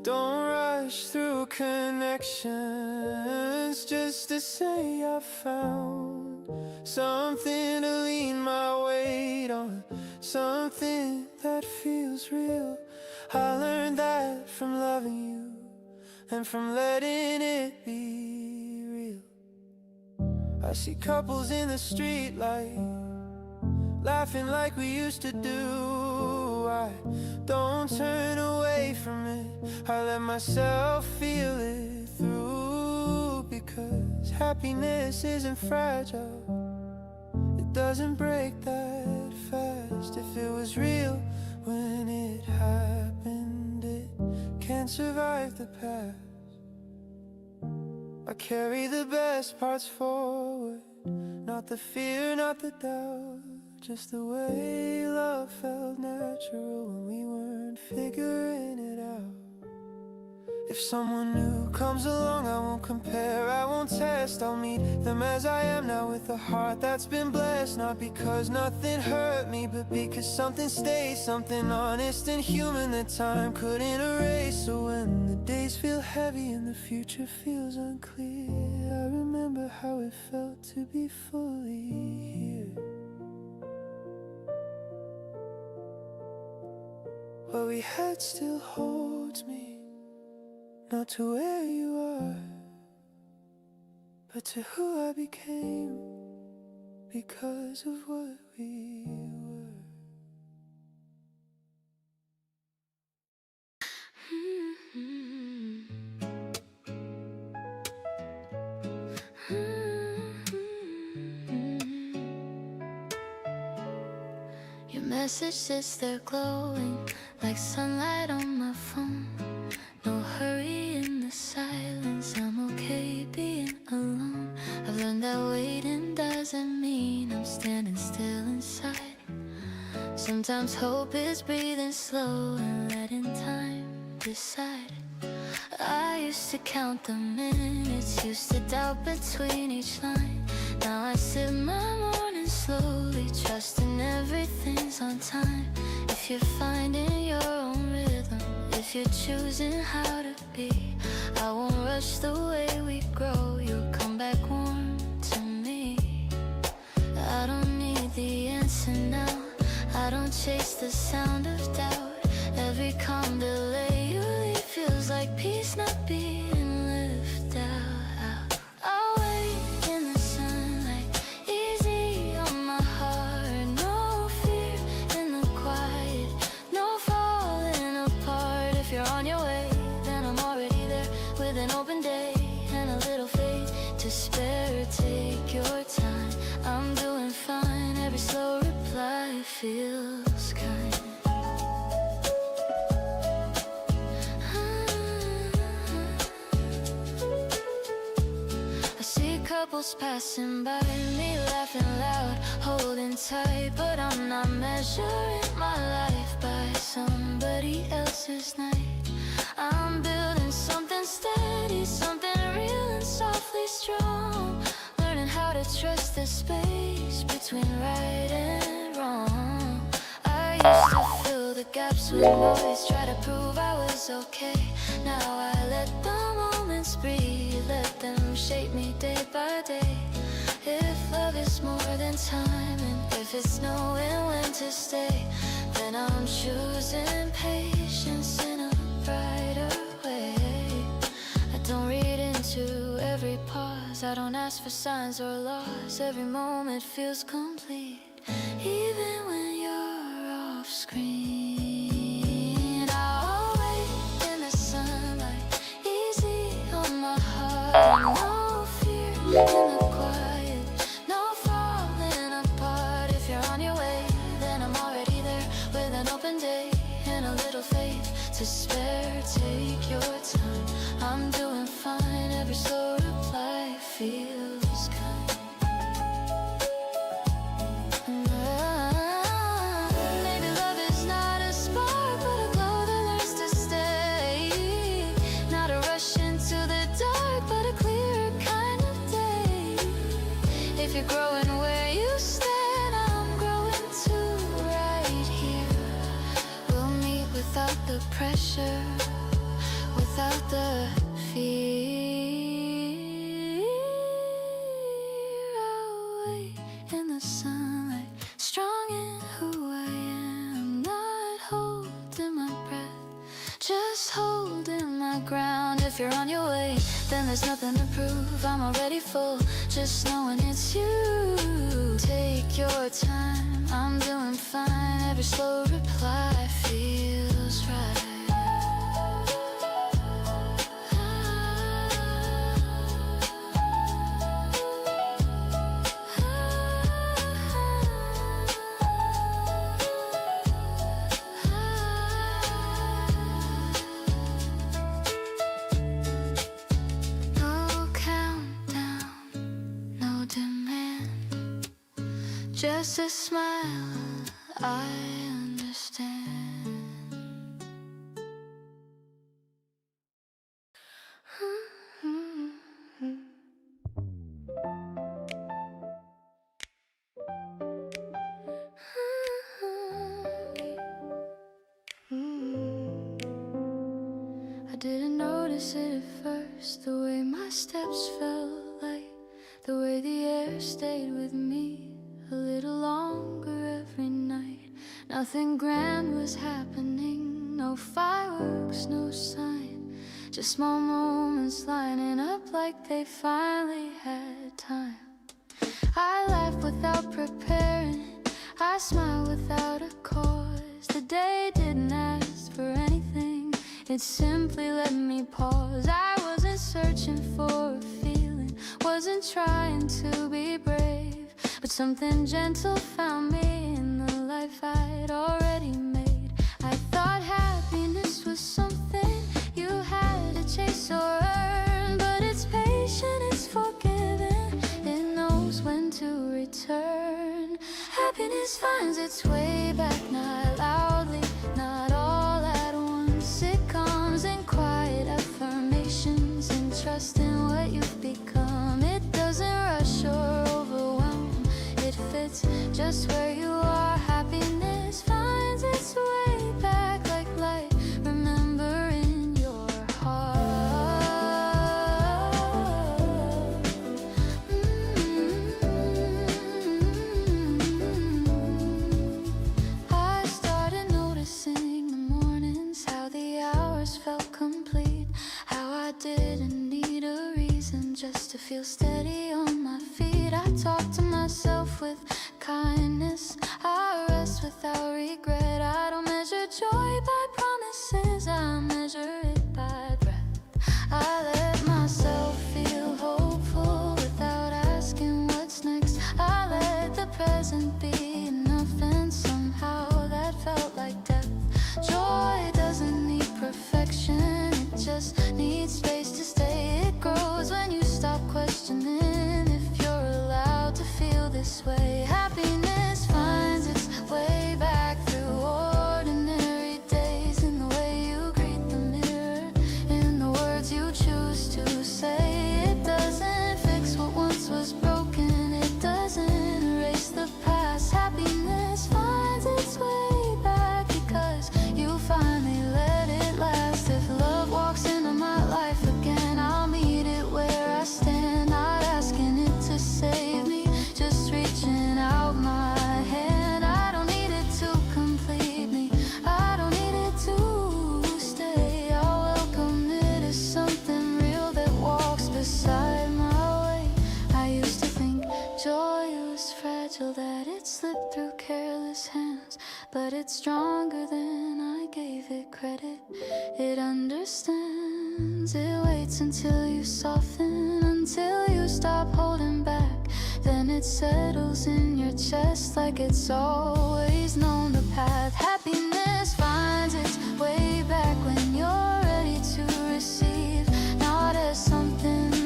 don't rush through connections just to say I found something to lean my weight on, something that feels real. I learned that from loving you and from letting it be real. I see couples in the street light, laughing like we used to do. I don't turn away from it, I let myself feel it through. Because happiness isn't fragile, it doesn't break that fast. If it was real when it happened, it can't survive the past. I carry the best parts forward, not the fear, not the doubt, just the way love felt natural when we weren't figuring it out. If someone new comes along, I won't compare, I won't test. I'll meet them as I am now with a heart that's been blessed. Not because nothing hurt me, but because something stays, something honest and human that time couldn't erase. So when the days feel heavy and the future feels unclear, I remember how it felt to be fully here. What we had still holds me, not to where you are, but to who I became because of what we were. Your message is there glowing like sunlight on my phone. No hurry in the silence, I'm okay being alone. I've learned that waiting doesn't mean I'm standing still inside. Sometimes hope is breathing slow and letting time decide. I used to count the minutes, used to doubt between each line. Now I sip my morning slowly, trusting everything's on time. If you're finding your own rhythm, if you're choosing how to be, I won't rush the way we grow. You'll come back warm to me. I don't need the answer now, I don't chase the sound of doubt. Every calm delay you leave feels like peace not being lived out. I'll wait in the sunlight, easy on my heart. No fear in the quiet, no falling apart. If you're on your way, then I'm already there with an open day and a little faith to spare. Take your time, I'm doing fine. Every slow reply feels kind. Couples passing by me, laughing loud, holding tight, but I'm not measuring my life by somebody else's night. I'm building something steady, something real and softly strong. Learning how to trust the space between right and wrong. I used to fill the gaps with noise, try to prove I was okay. Now I let the moments breathe, let them shape me day by day. If love is more than time, and if it's knowing when to stay, then I'm choosing patience in a brighter way. I don't read into every pause, I don't ask for signs or laws. Every moment feels complete, even when you're off screen. I'll wait in the sunlight, easy on my heart. No fear in the quiet, no falling apart. If you're on your way, then I'm already there with an open day and a little faith to spare. Take your time, every slow reply feels kind. Maybe love is not a spark, but a glow that learns to stay. Not a rush into the dark, but a clearer kind of day. If you're growing where you stand, I'm growing too right here. We'll meet without the pressure, without the fear. I'll wait in the sunlight, strong in who I am, not holding my breath, just holding my ground. If you're on your way, then there's nothing to prove. I'm already full, just knowing it's you. Take your time, I'm doing fine. Every slow reply feels right. No countdown, no demand, just a smile, I understand. I didn't notice it at first, the way my steps felt light, the way the air stayed with me a little longer every night. Nothing grand was happening, no fireworks, no sign, just small moments lining up like they finally had time. I laughed without preparing, I smiled without a cause. The day didn't ask for anything, it simply let me pause. I wasn't searching for a feeling, wasn't trying to be brave, but something gentle found me in the life I'd already made. I thought happiness was something you had to chase or earn, but it's patient, it's forgiving, it knows when to return. Happiness finds its way back, not loudly, not all at once. It comes in quiet affirmations and trust in what you've become. It doesn't rush or overwhelm, it fits just where you are. Happiness finds its way back like light, remember in your heart. I started noticing the mornings, how the hours felt complete, how I didn't need a reason just to feel steady on my feet. I talk to myself with kindness, I rest without regret. I don't measure joy by promises, I measure it by breath. I let myself feel hopeful without asking what's next. I let the present be enough, and somehow that felt like death. Joy doesn't need perfection, it just needs space to stay. It grows when you stop questioning if you're allowed to feel this way. Happiness finds its way back through ordinary days, in the way you greet the mirror, in the words you choose to say. It doesn't fix what once was broken, it doesn't erase the past. Happiness finds its way back because you finally let it last. If love walks into my life again, I'll meet it where I stand, not asking it to save me, just reaching out my hand. I don't need it to complete me, I don't need it to stay. I'll welcome it as something real that walks beside my way. I used to think joy was fragile, that it slipped through careless hands, but it's stronger than I gave it credit. It understands, it waits until you soften, until you stop holding back. Then it settles in your chest like it's always known the path. Happiness finds its way back when you're ready to receive, not as something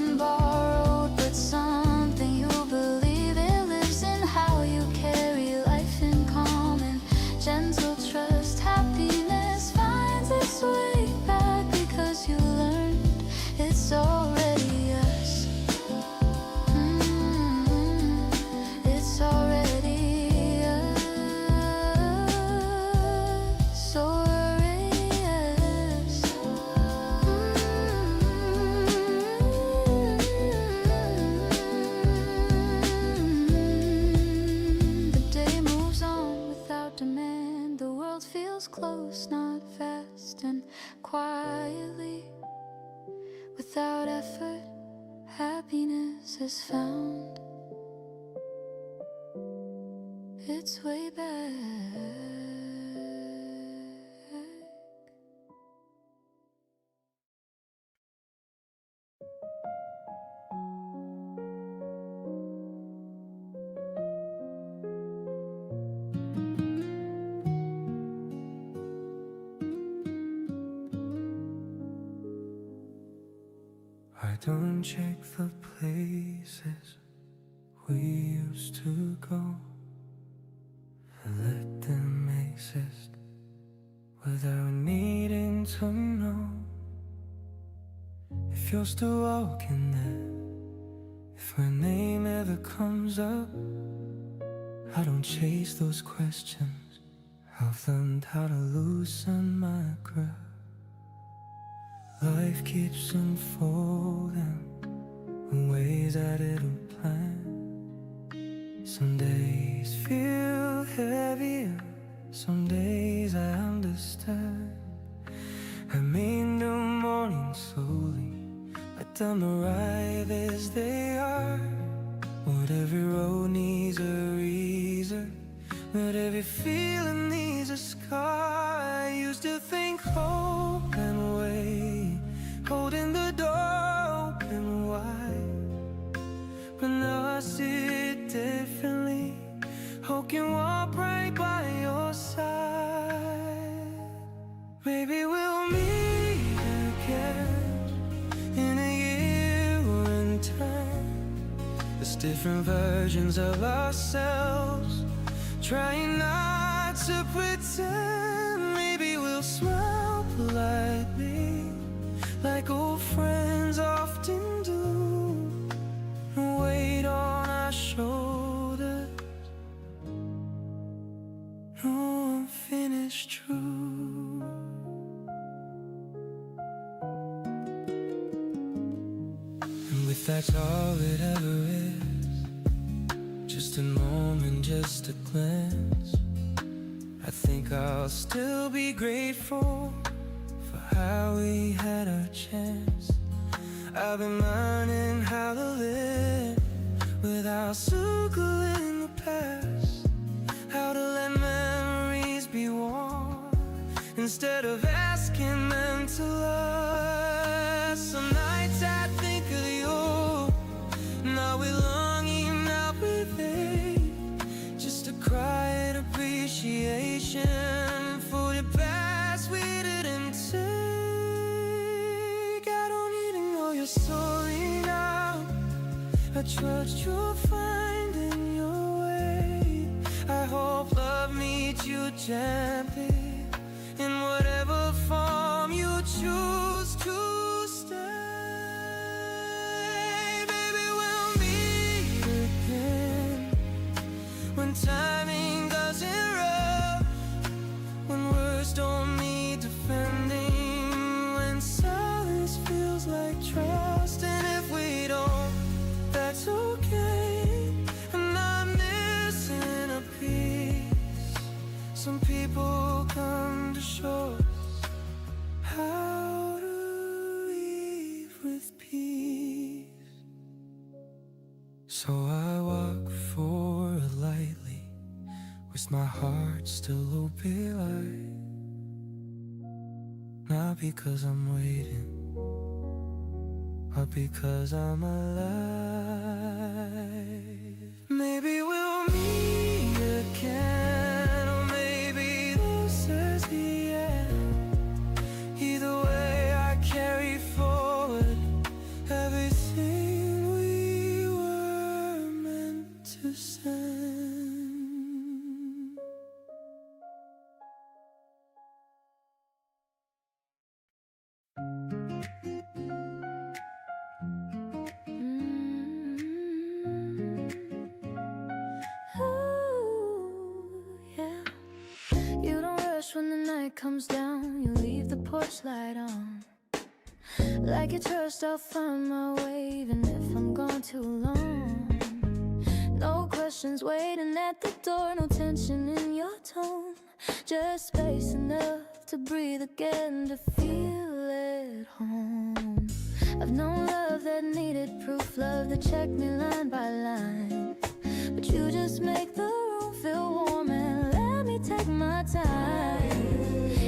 Without effort, happiness is found. It's way back. I don't check the places we used to go and let them exist without needing to know if you're still walking there. If my name ever comes up, I don't chase those questions. I've learned how to loosen my grip. Life keeps unfolding in ways I didn't plan. Some days feel heavier, some days I understand. I made the morning slowly, let them arrive as they are. What every road needs a reason, but every feeling needs a scar. I used to think hope and wait, holding the door open wide, but now I see it differently. Hope can walk right by your side. Maybe we'll meet again in a year or in time. There's different versions of ourselves, trying not to pretend. Maybe we'll smile politely, like old friends often do, and weight on our shoulders, no unfinished truth. And if that's all it ever is, just a moment, just a glance, I think I'll still be grateful for how we had our chance. I've been learning how to live without circling the past, how to let memories be warm instead of asking them to last. Some nights I think of you, now we're longing, now we're there, just to cry at appreciation for the past we didn't take. I don't need to know your story now, I trust you'll find in your way. I hope love meets you gently in whatever form you choose to stay. Baby, we'll meet again when timing doesn't rush, when words don't need defending, when silence feels like trust. And if we don't, that's okay. And I'm missing a piece. Some people come to show us how to leave with peace. So I walk forward lightly, with my heart still open wide. Not because I'm waiting, but because I'm alive. Maybe we'll meet again, or maybe this is the end. Either way, I carry forward everything we were meant to send. When the night comes down, you leave the porch light on. Like you trust I'll find my way, even if I'm gone too long. No questions waiting at the door, no tension in your tone, just space enough to breathe again, to feel at home. I've known love that needed proof, love that checked me line by line. But you just make the room feel warm and let me take my time.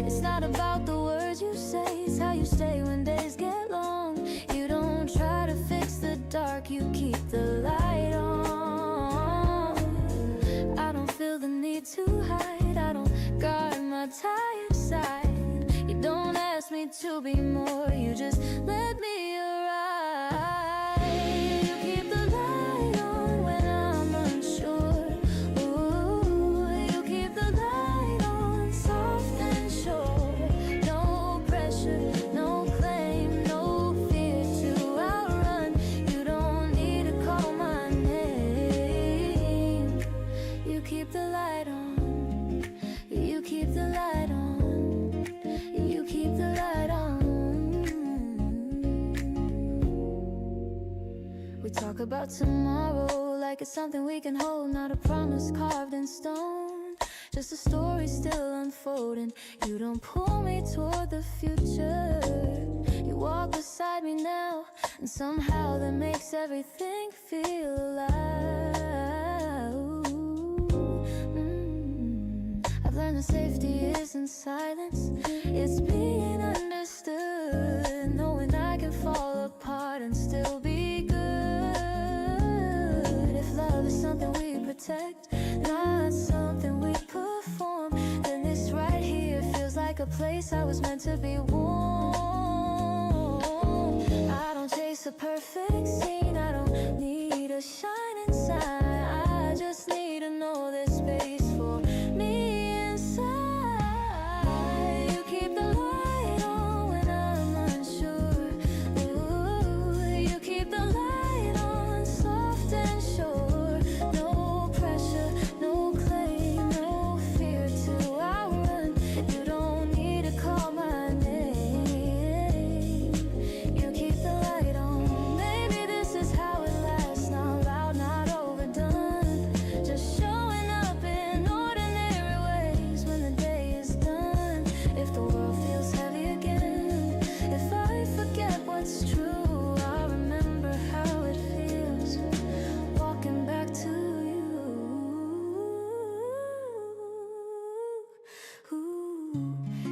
It's not about the words you say, it's how you stay when days get long. You don't try to fix the dark, you keep the light on. I don't feel the need to hide, I don't guard my tired side. You don't ask me to be more, you just let me arrive. You keep the light on when I'm unsure. Ooh, you keep the light on, soft and sure. No pressure, no claim, no fear to outrun. You don't need to call my name. You keep the light on. You keep the light on. You keep the light on. We talk about tomorrow like it's something we can hold, not a promise carved in stone. Just a story still unfolding. You don't pull me toward the future. You walk beside me now, and somehow that makes everything feel alive. I've learned that safety isn't silence, it's being understood. Knowing I can fall apart and still be good. If love is something we protect, not something we perform, then this right here feels like a place I was meant to be warm. I don't chase a perfect scene, I don't need a shining sign. I just need to know there's space for me inside. You keep the light on when I'm unsure. Ooh, you keep the light on, soft and sure. No pressure, no claim, no fear to outrun. You don't need to call my name. You keep the light on. Maybe this is how it lasts, not loud, not overdone. Just showing up in ordinary ways when the day is done. If the world feels heavy again, if I forget what's true, I'll remember how it feels walking back to you.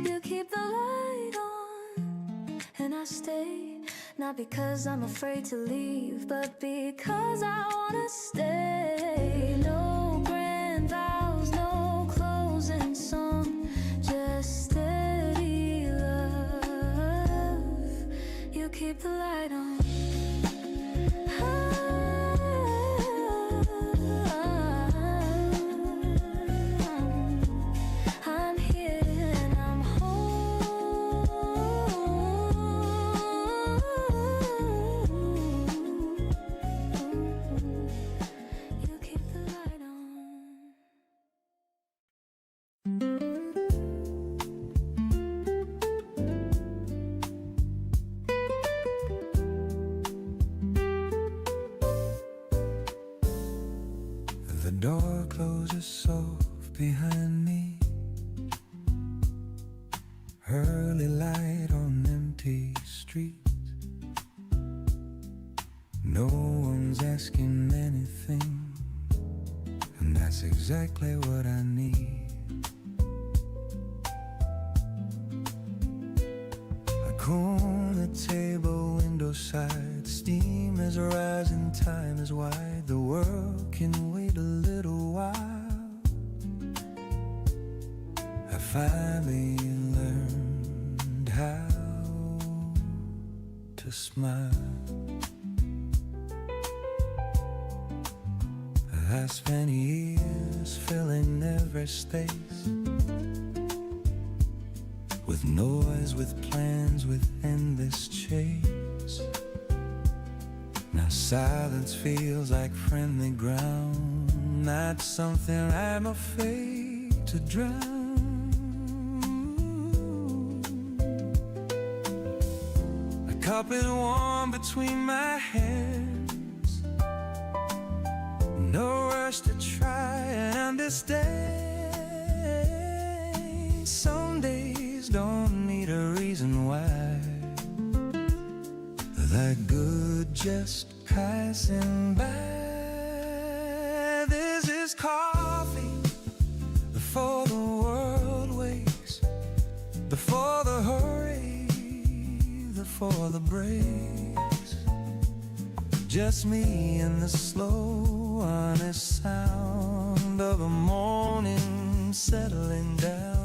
You keep the light on, and I stay, not because I'm afraid to leave, but because I wanna stay. No grand vows, no closing song, just steady love. You keep the light on. I'm here and I'm home. You keep the light on. The door closes soft behind me. Early light on empty streets. No one's asking anything, and that's exactly what I need. I comb the table, window side, steam is rising, time is wide. The world can wait a little while. I finally learned how to smile. I spent years filling every space with noise, with plans, with endless chase. Now silence feels like friendly ground, not something I'm afraid to drown. A cup is warm between my hands, no rush to try and understand. Some days don't need a reason why, like neighborhood just passing by. This is coffee before the world wakes, before the hurry, before the breaks. Just me and the slow, honest sound of a morning settling down.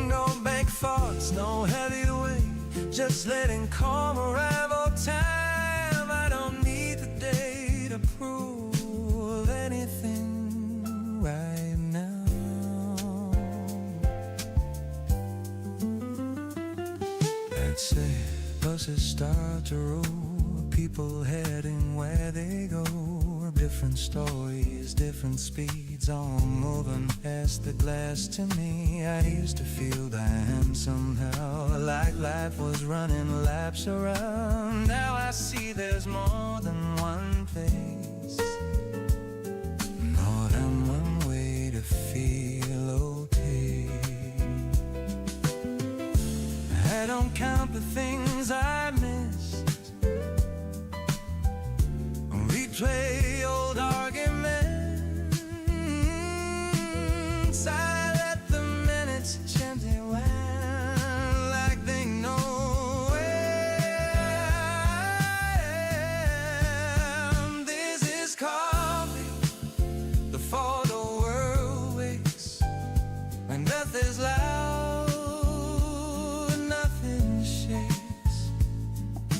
No bank thoughts, no heavy weight, just letting calm arrive all time. I don't need the day to prove anything right now. That's it, buses start to roll, people heading where they go. Different stories, different speeds, all moving past the glass to me. I used to feel damn somehow, like life was running laps around. Now I see there's more than one place, more than one way to feel okay. I don't count the things I missed, replay old arguments. I let the minutes gently wind like they know where I am. This is coffee before the world wakes, when death is loud, nothing shakes.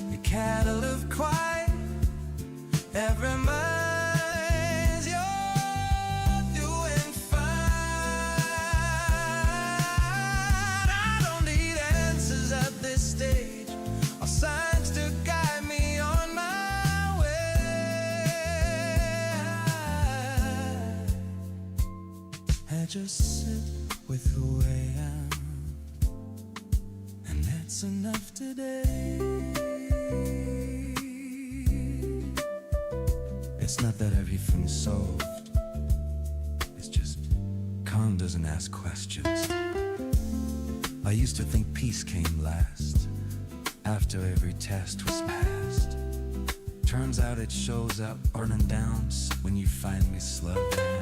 The cattle of quiet, every mind's you're doing fine. I don't need answers at this stage, or signs to guide me on my way. I just sit with who I am, and that's enough today. It's not that everything's solved, it's just calm doesn't ask questions. I used to think peace came last, after every test was passed. Turns out it shows up burning down when you finally slow down.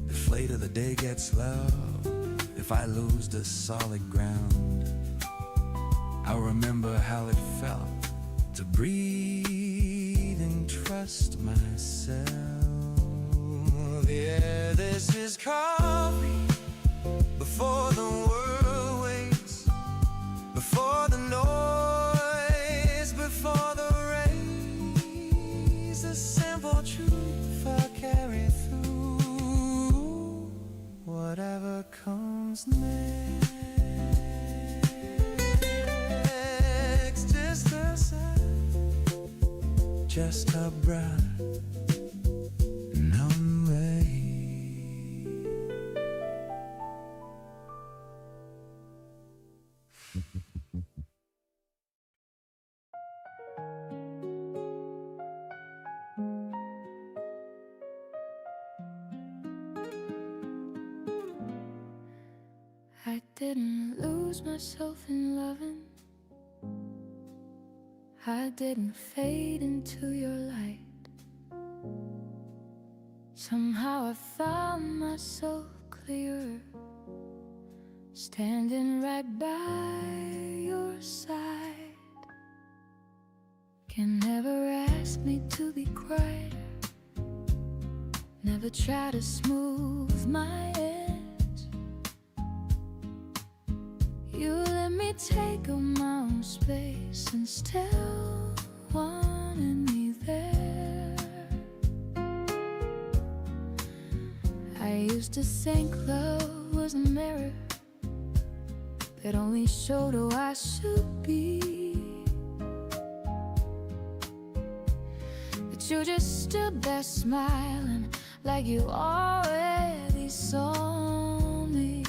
The fate of the day gets low, if I lose the solid ground. I'll remember how it felt to breathe and trust myself. Yeah, this is coffee before the world wakes, before the noise, before the race. The simple truth I'll carry through whatever comes next. Just a sigh, just a breath, numb way. I didn't lose myself in loving, I didn't fade into your light. Somehow I found myself clearer, standing right by your side. Can never ask me to be quiet, never try to smooth my edge. You let me take up my own space and still wanted me there. I used to think love was a mirror that only showed who I should be, but you just stood there smiling like you already saw me.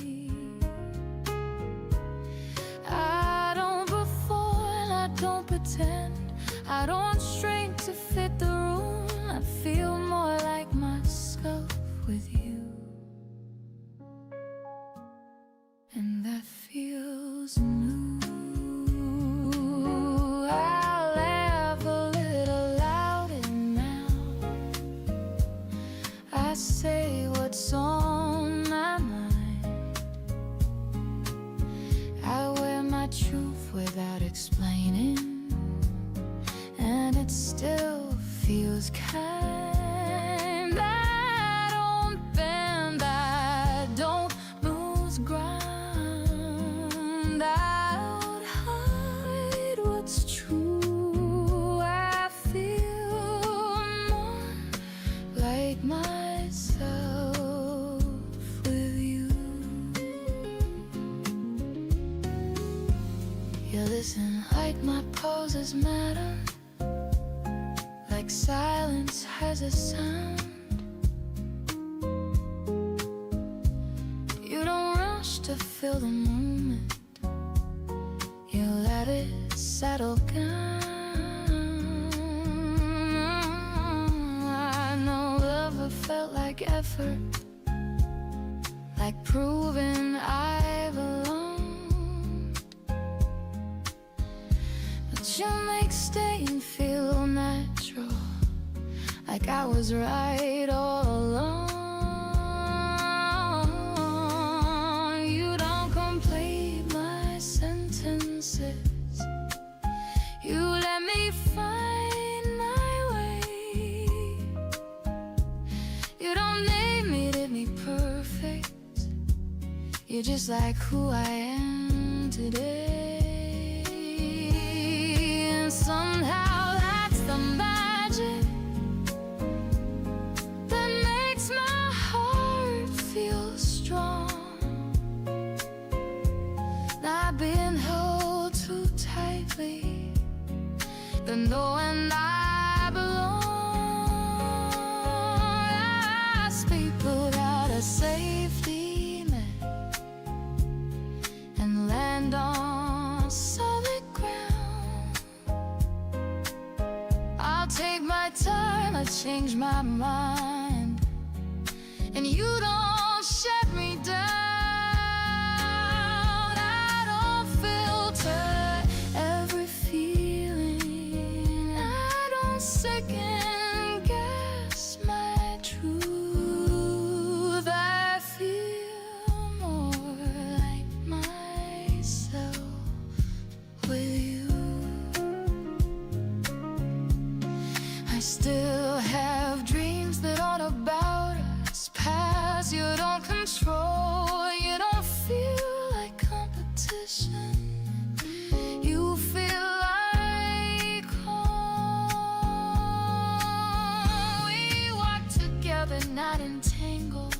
I don't perform, I don't pretend, I don't shrink to fit the room. I feel more like myself with you, and that feels new. was kind, that don't bend, that don't lose ground. I would hide what's true. I feel more like myself with you. You listen like my poses matter, like silence has a sound. You don't rush to fill the moment, you let it settle down. I know love felt like effort, like proving I belong. But you make staying feel natural, like I was right all along. You don't complete my sentences, you let me find my way. You don't need me to be perfect, you're just like who I am today. And somehow that's the magic that makes my heart feel strong. Not being held too tightly, the knowing I belong. I speak without a safety net and land on solid ground. I'll take my time, I change my mind, and you don't shut me down. I don't filter every feeling, I don't second guess my truth. I feel more like myself with you. I still have dreams that aren't about us, paths you don't control. You don't feel like competition, you feel like home. We walk together, not entangled,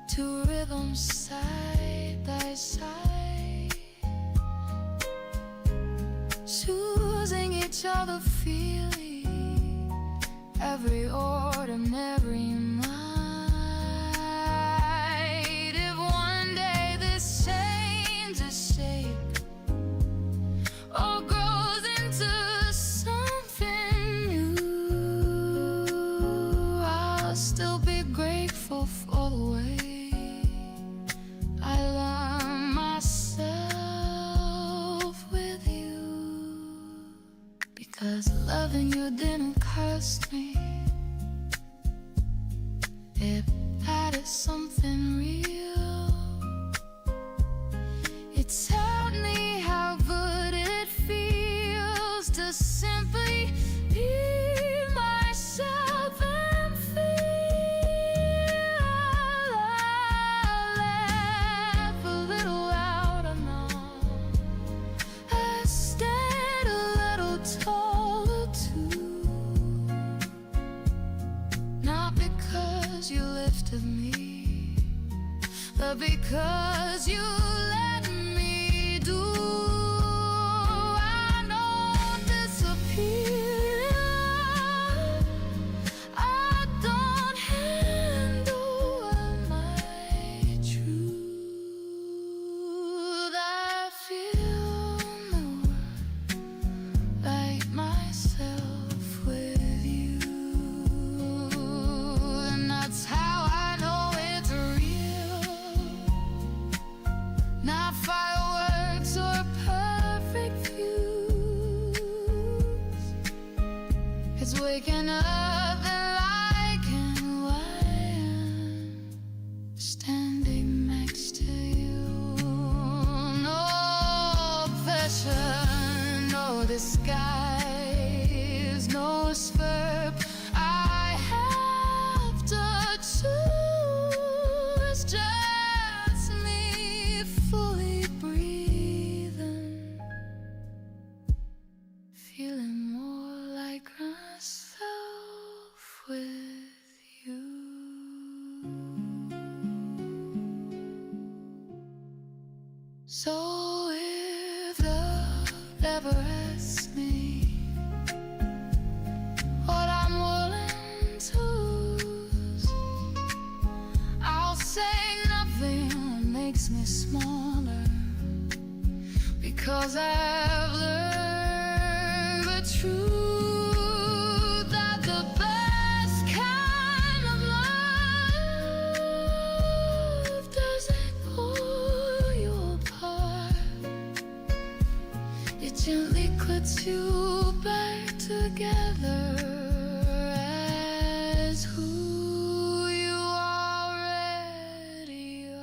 two rhythms side by side, choosing each other freely, every ordinary night. If one day this changes shape or grows into something new, I'll still be grateful for the way I learn myself with you. Because loving you didn't cost me, it added something real. It taught me how good it feels to simply be myself and feel. I laugh a little louder now, I stand a little taller too. Not because you lifted me, but because you let me do. I know disappear, I don't handle my truth. I feel more like myself with you, and that's how I know it's real. ever ask me what I'm willing to lose, I'll say nothing that makes me smaller, because I've learned the truth that the best kind of love doesn't pull you apart. It gently puts you back together as who you already are.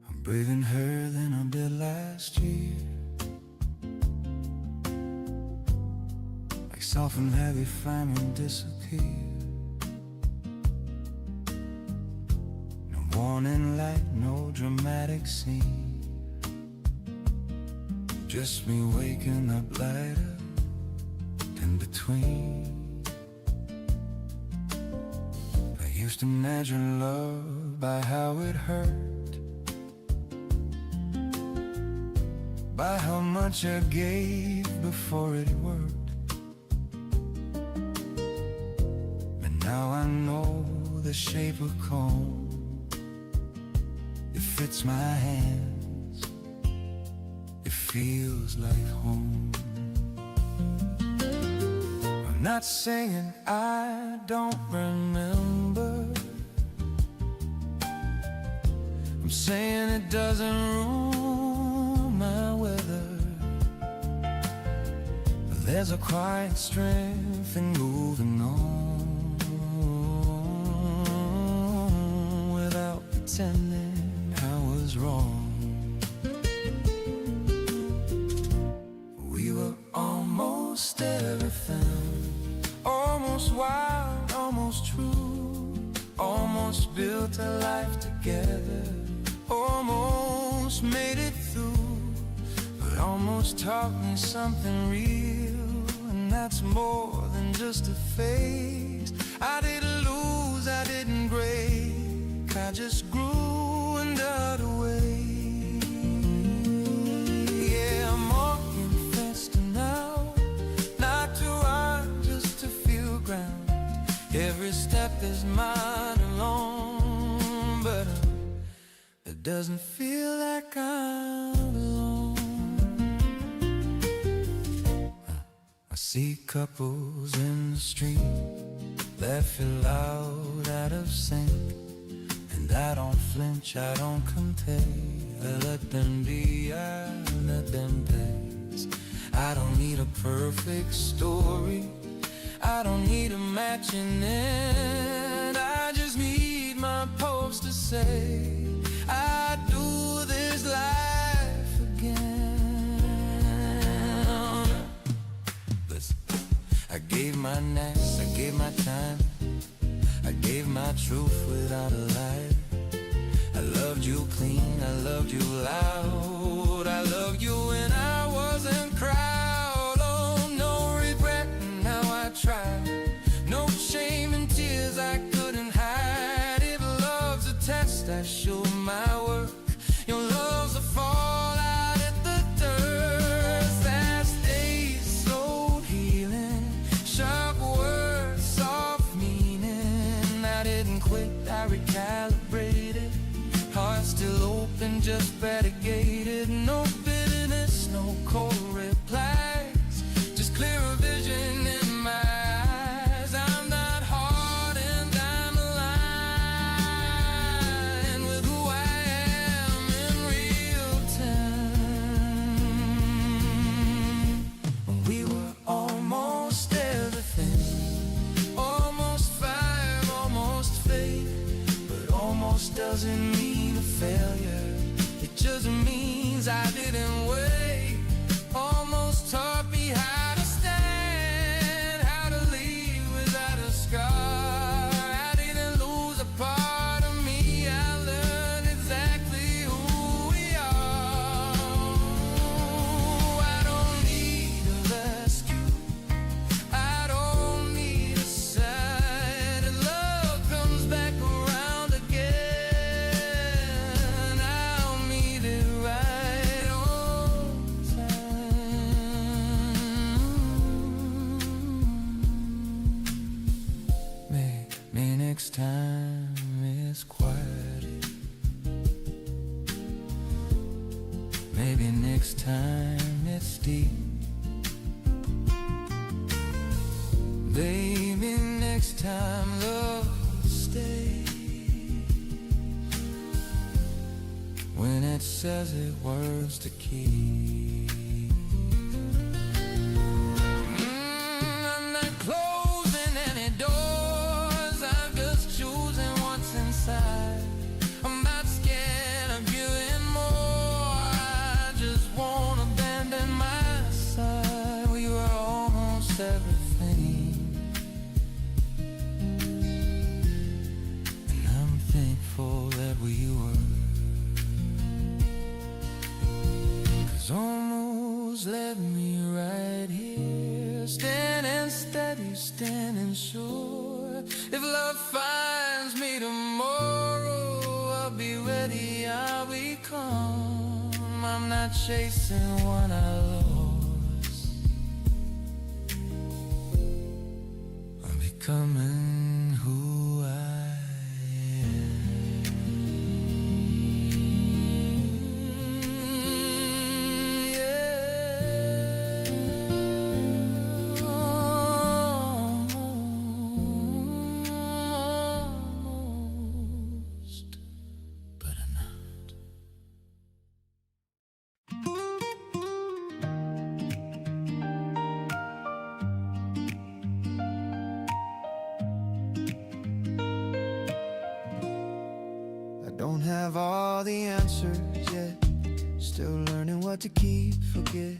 I'm breathing her than I did last year, like soft and heavy framing disappear. No warning light, no dramatic scene, just me waking up lighter in between. I used to measure love by how it hurt, by how much I gave before it worked. But now I know the shape of comb, it fits my hands, it feels like home. I'm not saying I don't remember, I'm saying it doesn't ruin my weather. But there's a quiet strength in moving on without pretending I was wrong. We were almost everything, almost wild, almost true, almost built a life together, almost made it through, but almost taught me something real, and that's more than just a phase. I didn't lose, I didn't break, I just grew and died away. Yeah, I'm walking faster now, not to run, just to feel ground. Every step is mine alone, but it doesn't feel like I'm alone. I see couples in the street that feel loud, out of sync, and I don't flinch, I don't compare. I let them be, I let them pass. I don't need a perfect story, I don't need a matching end. I just need my post to say I do this life again. Listen, I gave my nest, I gave my time, I gave my truth without a lie. I loved you clean, I loved you loud, I loved you when I wasn't proud. Oh, no regret in how I tried, no shame and tears I couldn't hide. If love's a test, I show my work. Your love's a fallout at the dirt. Fast days, slow healing, sharp words, soft meaning. I didn't quit, I recalibrated. Heart still open, just variegated. No bitterness, no cold replies, just clearer vision in my eyes. I'm not hard and I'm aligned with who I am in real time. We were almost everything, almost fire, almost faith, but almost doesn't mean a failure. It just means I didn't wait. Almost taught me how to stand, how to leave without a scar. I didn't lose a part of me, I learned exactly who we are. I next time it's deep. Baby, next time love will stay when it says it words to keep. I'm not closing any doors, I'm just choosing what's inside. I'm not scared of you anymore, I just won't abandon my side. We were almost everything, and I'm thankful that we were. 'Cause almost left me right here, standing steady, standing sure. If love finds me tomorrow, I'll be ready, I'll be calm. I'm not chasing what I lost, I'm becoming who I don't have all the answers yet, still learning what to keep, forget.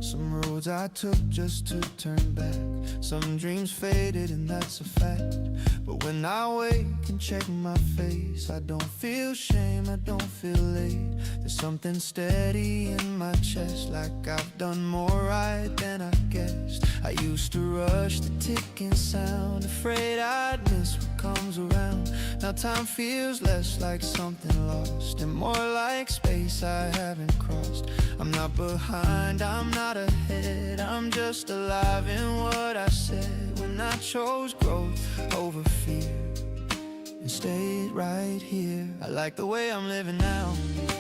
Some roads I took just to turn back, some dreams faded and that's a fact. But when I wake and check my face, I don't feel shame, I don't feel late. There's something steady in my chest, like I've done more right than I guessed. I used to rush the ticking sound, afraid I'd miss what comes around. Now time feels less like something lost and more like space I haven't crossed. I'm not behind, I'm not ahead, I'm just alive in what I said when I chose growth over fear and stayed right here. I like the way I'm living now,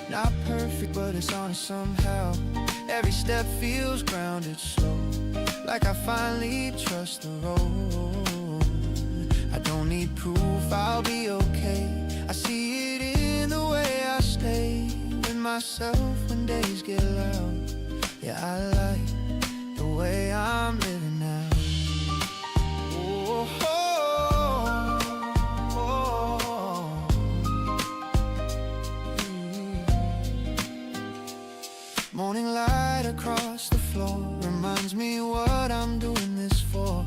not perfect but it's honest somehow. Every step feels grounded slow, like I finally trust the road. I don't need proof, I'll be okay. I see it in the way I stay with myself when days get loud. Yeah, I like the way I'm living now. Oh, oh, oh, Morning light across the floor reminds me what I'm doing this for.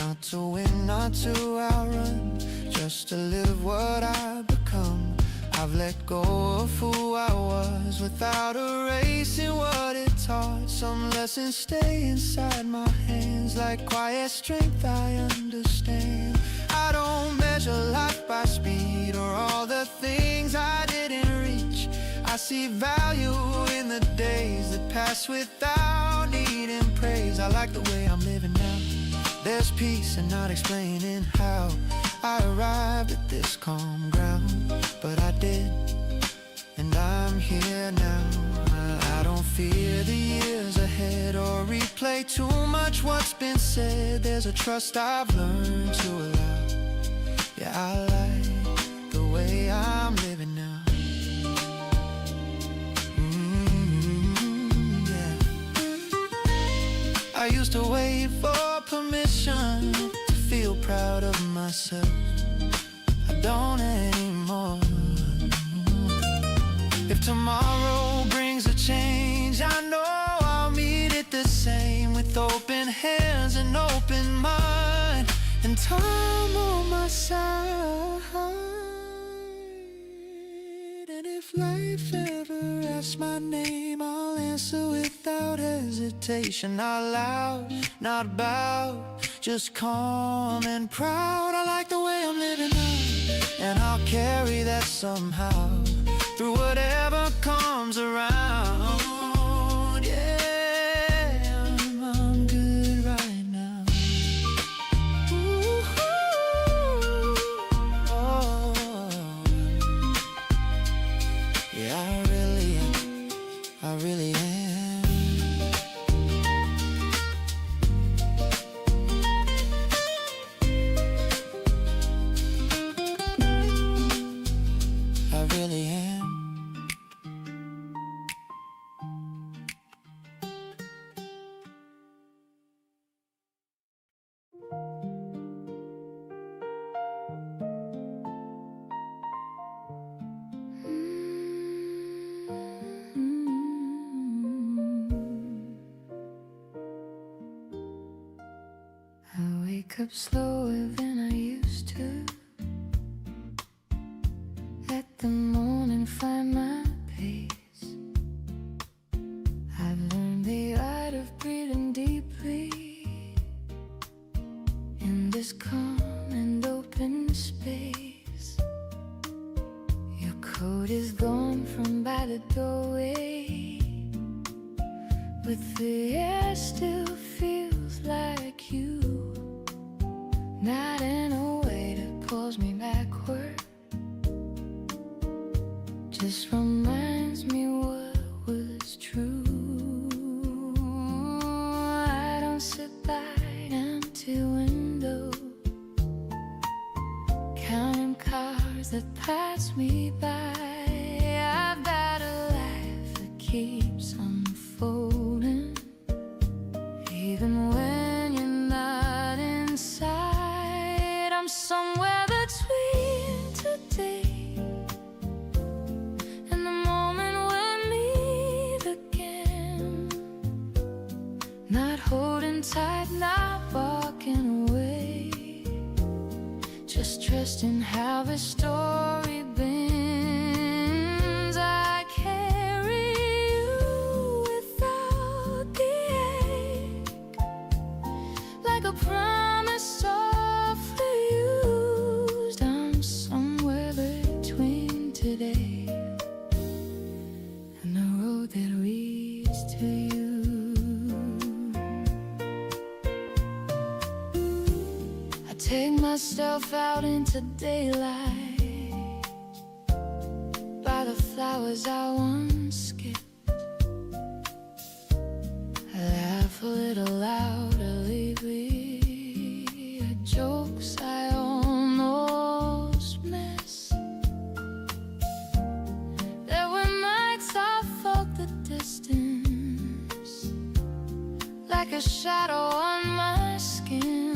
Not to win, not to outrun, just to live what I've become. I've let go of who I was without erasing what it taught. Some lessons stay inside my hands like quiet strength I understand. I don't measure life by speed or all the things I didn't reach. I see value in the days that pass without needing praise. I like the way I'm living now. There's peace in not explaining how I arrived at this calm ground, but I did, and I'm here now. I don't fear the years ahead or replay too much what's been said. There's a trust I've learned to allow. Yeah, I like the way I'm living now. Yeah. I used to wait for permission to feel proud of myself. I don't anymore. If tomorrow brings a change, I know I'll meet it the same, with open hands and open mind and time on my side. And if life ever asks my name, I'll answer without hesitation. Not loud, not bow, just calm and proud. I like the way I'm living now, and I'll carry that somehow through whatever comes around. Yeah, I'm good right now. Ooh, oh. Yeah, I really am. wake up slower than I used to. Let the morning find my pace. I've learned the art of breathing deeply in this calm and open space. Your coat is gone from by the doorway, but the air still feels like you. Not in a way that pulls me backward, just reminds me what was true. I don't sit by empty windows, counting cars that pass me by. I've got a life that keeps unfolding, even when you're not inside. I'm somewhere between today and the moment we'll meet again. Not holding tight, not walking away, just trusting how the story bends. I carry you without the ache, like a promise softly used. I'm somewhere between today and the road that leads to you. I take myself out into daylight by the flowers I once skipped. I laugh a little louder lately at jokes I almost miss. There were nights I felt the distance, like a shadow on my skin.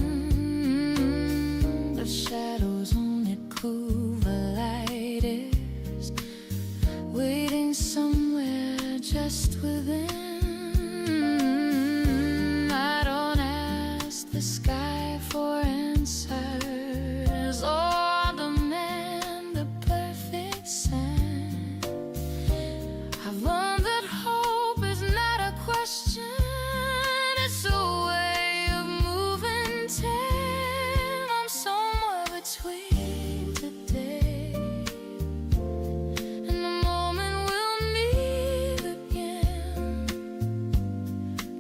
But shadows only cool the light is waiting somewhere just within. I don't ask the sky for answers or demand the perfect sign. I've learned that hope is not a question, it's a way of moving time. I'm somewhere between today and the moment we'll meet again.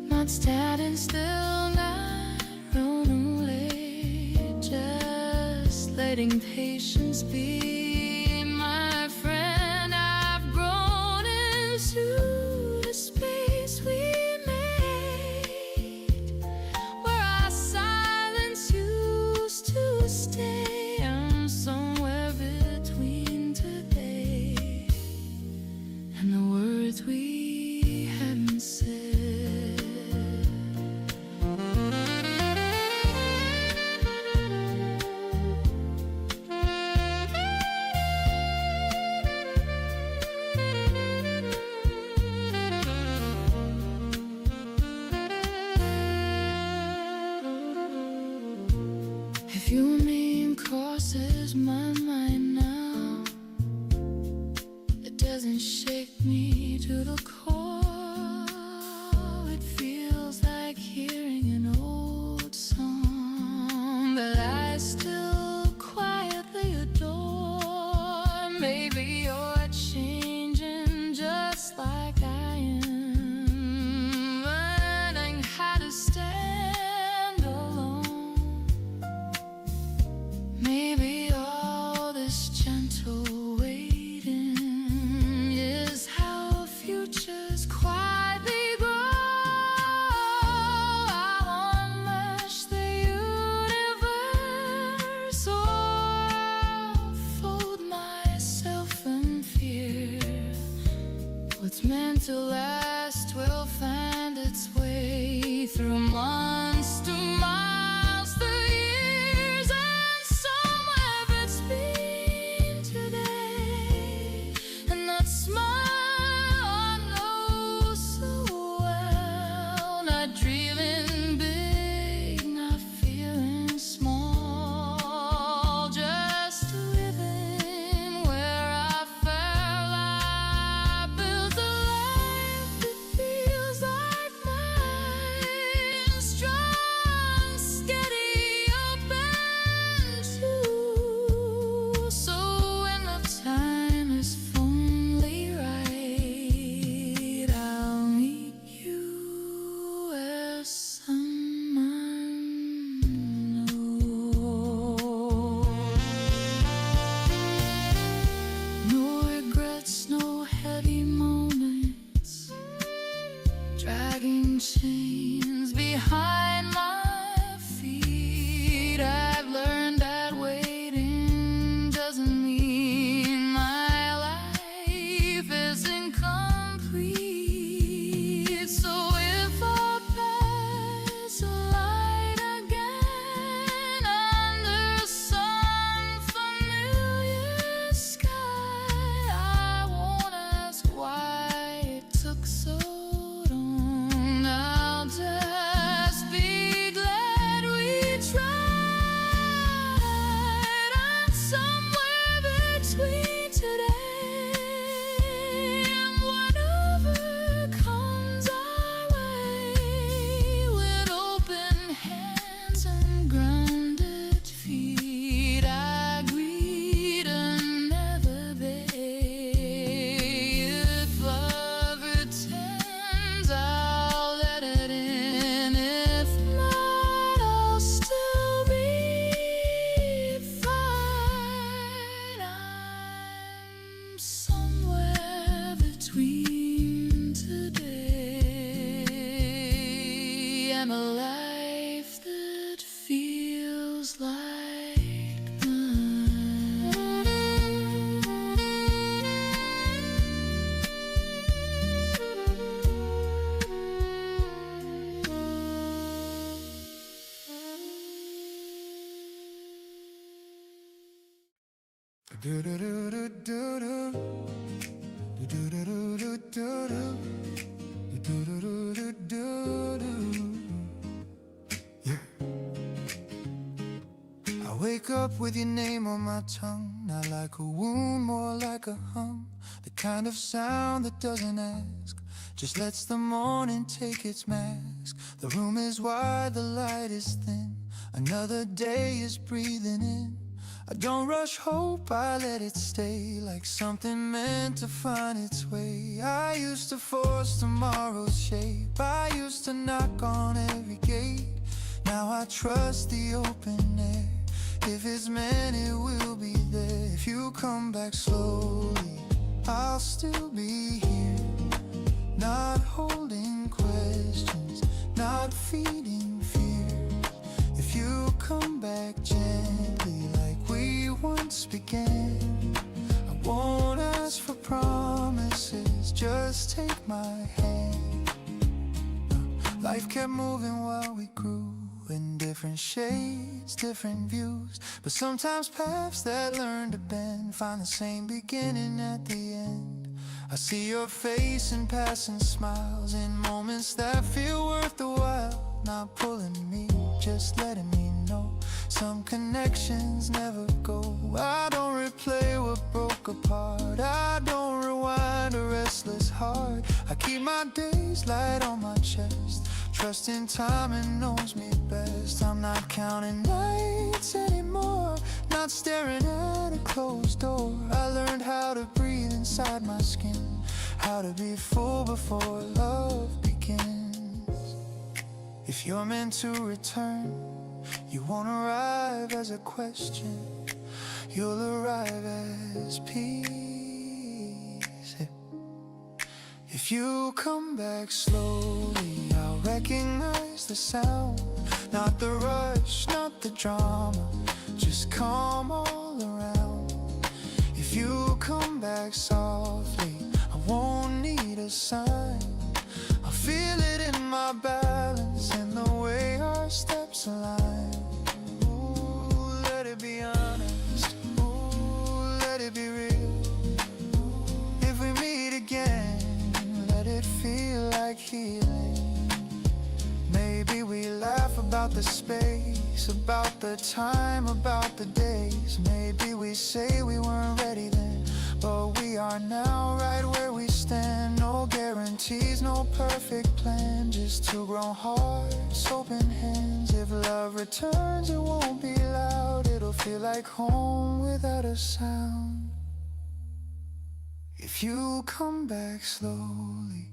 Not standing still, not running late, just letting patience be my friend. I've grown into the space we made, where our silence used to stay. I'm somewhere between today and the words we hadn't said. If your name crosses my mind now, it doesn't shake me to the core. It feels like hearing an old song that I still quietly adore. Maybe you're changing just like I am, learning how to stand alone. dragging chains behind my feet. I've learned that waiting doesn't mean my life is incomplete. So if I pass a light again under some familiar sky, I won't ask why it took so long. I'll just be glad we tried. And somewhere between today and whatever comes our way, with open hands and grounded feet, I greet another day. If love returns, I'll let it in. If not, I'll still be fine. I'm somewhere between today and a life that feels like mine. I wake up with your name on my tongue, not like a wound, more like a hum. The kind of sound that doesn't ask, just lets the morning take its mask. The room is wide, the light is thin, another day is breathing in. I don't rush hope, I let it stay, like something meant to find its way. I used to force tomorrow's shape, I used to knock on every gate. Now I trust the open air. If it's meant, it will be there. If you come back slowly, I'll still be here. Not holding questions, not feeding fear. If you come back gently like we once began, I won't ask for promises, just take my hand. Life kept moving while we grew, in different shades, different views. But sometimes paths that learn to bend find the same beginning at the end. I see your face in passing smiles, in moments that feel worth the while. Not pulling me, just letting me know some connections never go. I don't replay what broke apart, I don't rewind a restless heart. I keep my days light on my chest, trusting timing knows me best. I'm not counting nights anymore, not staring at a closed door. I learned how to breathe inside my skin, how to be full before love begins. If you're meant to return, you won't arrive as a question, you'll arrive as peace. If you come back slowly, I'll recognize the sound. Not the rush, not the drama, just calm all around. If you come back softly, I won't need a sign. I'll feel it in my balance, in the way our steps align. Ooh, let it be honest, ooh, let it be real. If we meet again, let it feel like healing. Maybe we laugh about the space, about the time, about the days. Maybe we say we weren't ready then, but we are now, right where we stand. No guarantees, no perfect plan, just two grown hearts, open hands. If love returns, it won't be loud, it'll feel like home without a sound. If you come back slowly,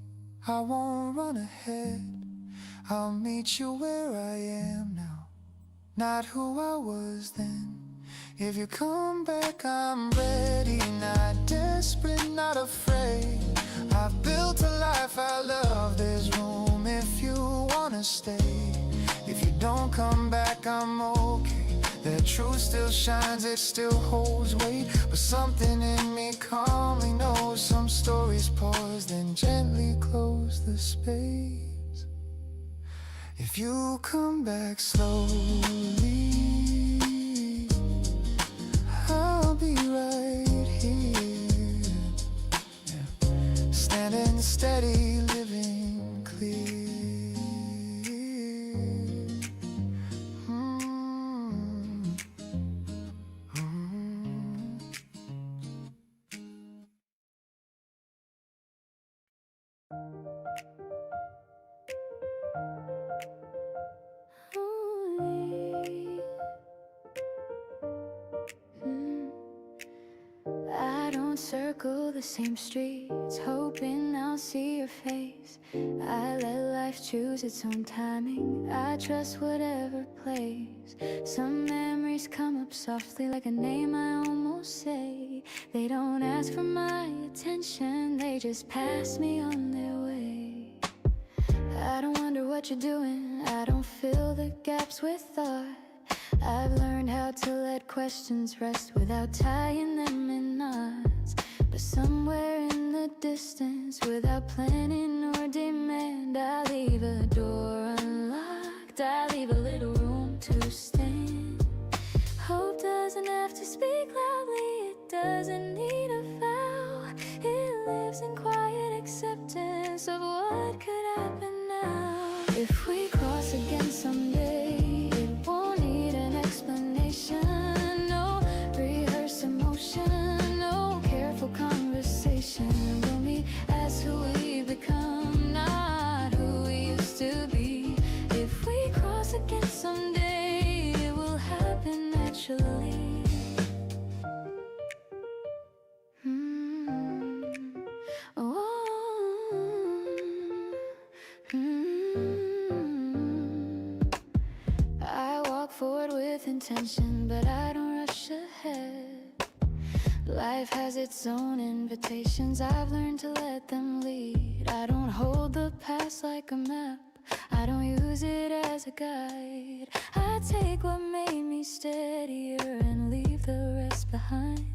I won't run ahead, I'll meet you where I am now, not who I was then. If you come back, I'm ready, not desperate, not afraid. I've built a life I love, there's room if stay. If you don't come back, I'm okay. That truth still shines, it still holds weight. But something in me calmly knows some stories pause, then gently close the space. If you come back slowly, I'll be right here, yeah. Standing steady, living clear. I don't circle the same streets, hoping I'll see your face. I let life choose its own timing, I trust whatever plays. Some memories come up softly like a name I almost say. They don't ask for my attention, they just pass me on their way. I don't wonder what you're doing, I don't fill the gaps with thought. I've learned how to let questions rest without tying them in knots. But somewhere in the distance, without planning or demand, I leave a door unlocked, I leave a little room to stand. Hope doesn't have to speak loudly, it doesn't need a vow. It lives in quiet acceptance of what could happen now. If we cross again someday, it won't need an explanation. No rehearsed emotion, no careful conversation. We'll meet as who we become, not who we used to be. If we cross again someday, it will happen naturally. I walk forward with intention, but I don't rush ahead. Life has its own invitations, I've learned to let them lead. I don't hold the past like a map, I don't use it as a guide. I take what made me steadier and leave the rest behind.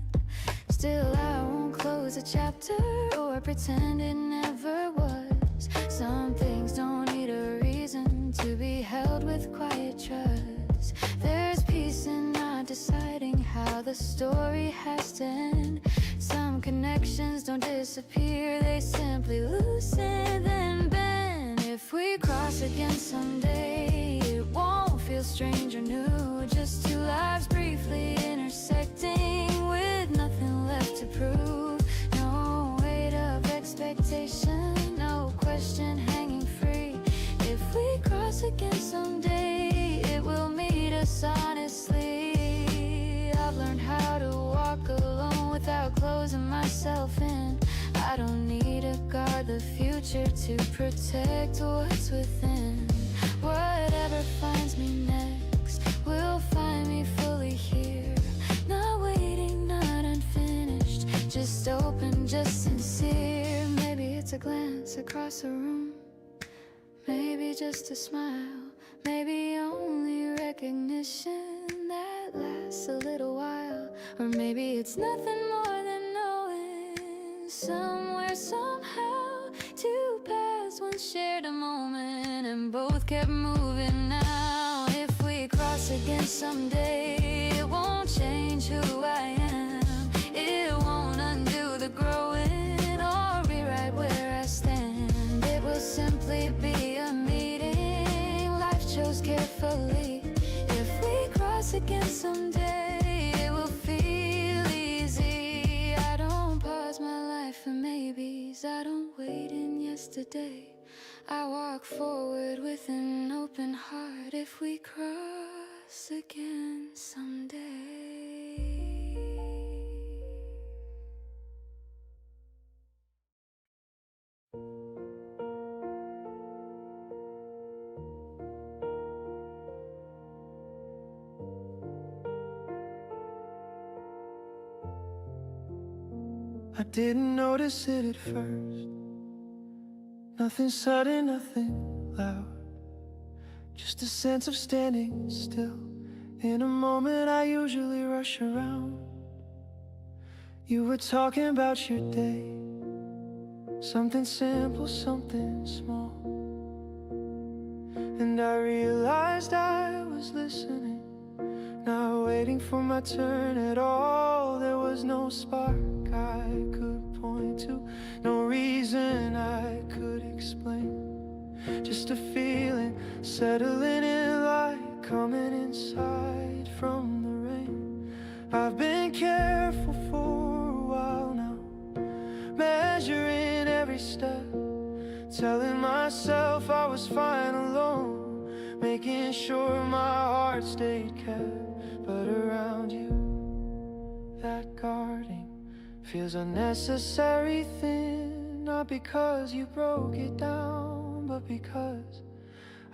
Still I won't close a chapter or pretend it never was. Some things don't need a reason to be held with quiet trust. There's peace in not deciding how the story has to end. Some connections don't disappear, they simply loosen then bend. If we cross again someday, it won't feel strange or new. Just two lives briefly intersecting with nothing left to prove. No weight of expectation, no question hanging free. If we cross again someday, it will meet us honestly. I've learned how to walk alone without closing myself in. I don't need to guard the future to protect what's within. Whatever finds me next will find me fully here. Not waiting, not unfinished, just open, just sincere. Maybe it's a glance across a room, maybe just a smile, maybe only recognition that lasts a little while. Or maybe it's nothing more than knowing somewhere, somehow, two paths once shared a moment and both kept moving. Now if we cross again someday, it won't change who I am. It won't undo the growing or rewrite where I stand. It will simply be a meeting life chose carefully. If we cross again someday, it will feel easy. I don't pause my life for maybes, I don't wait in yesterday. I walk forward with an open heart. If we cross again someday. I didn't notice it at first. Nothing sudden, nothing loud. just a sense of standing still. In a moment I usually rush around. You were talking about your day, something simple, something small. And I realized I was listening, not waiting for my turn at all. There was no spark I could point to, no reason I could explain. Just a feeling settling in like coming inside from the rain. I've been careful for a while now, measuring every step, telling myself I was fine alone, making sure my heart stayed kept. But around you, that guarding feels unnecessary thin. Not because you broke it down, but because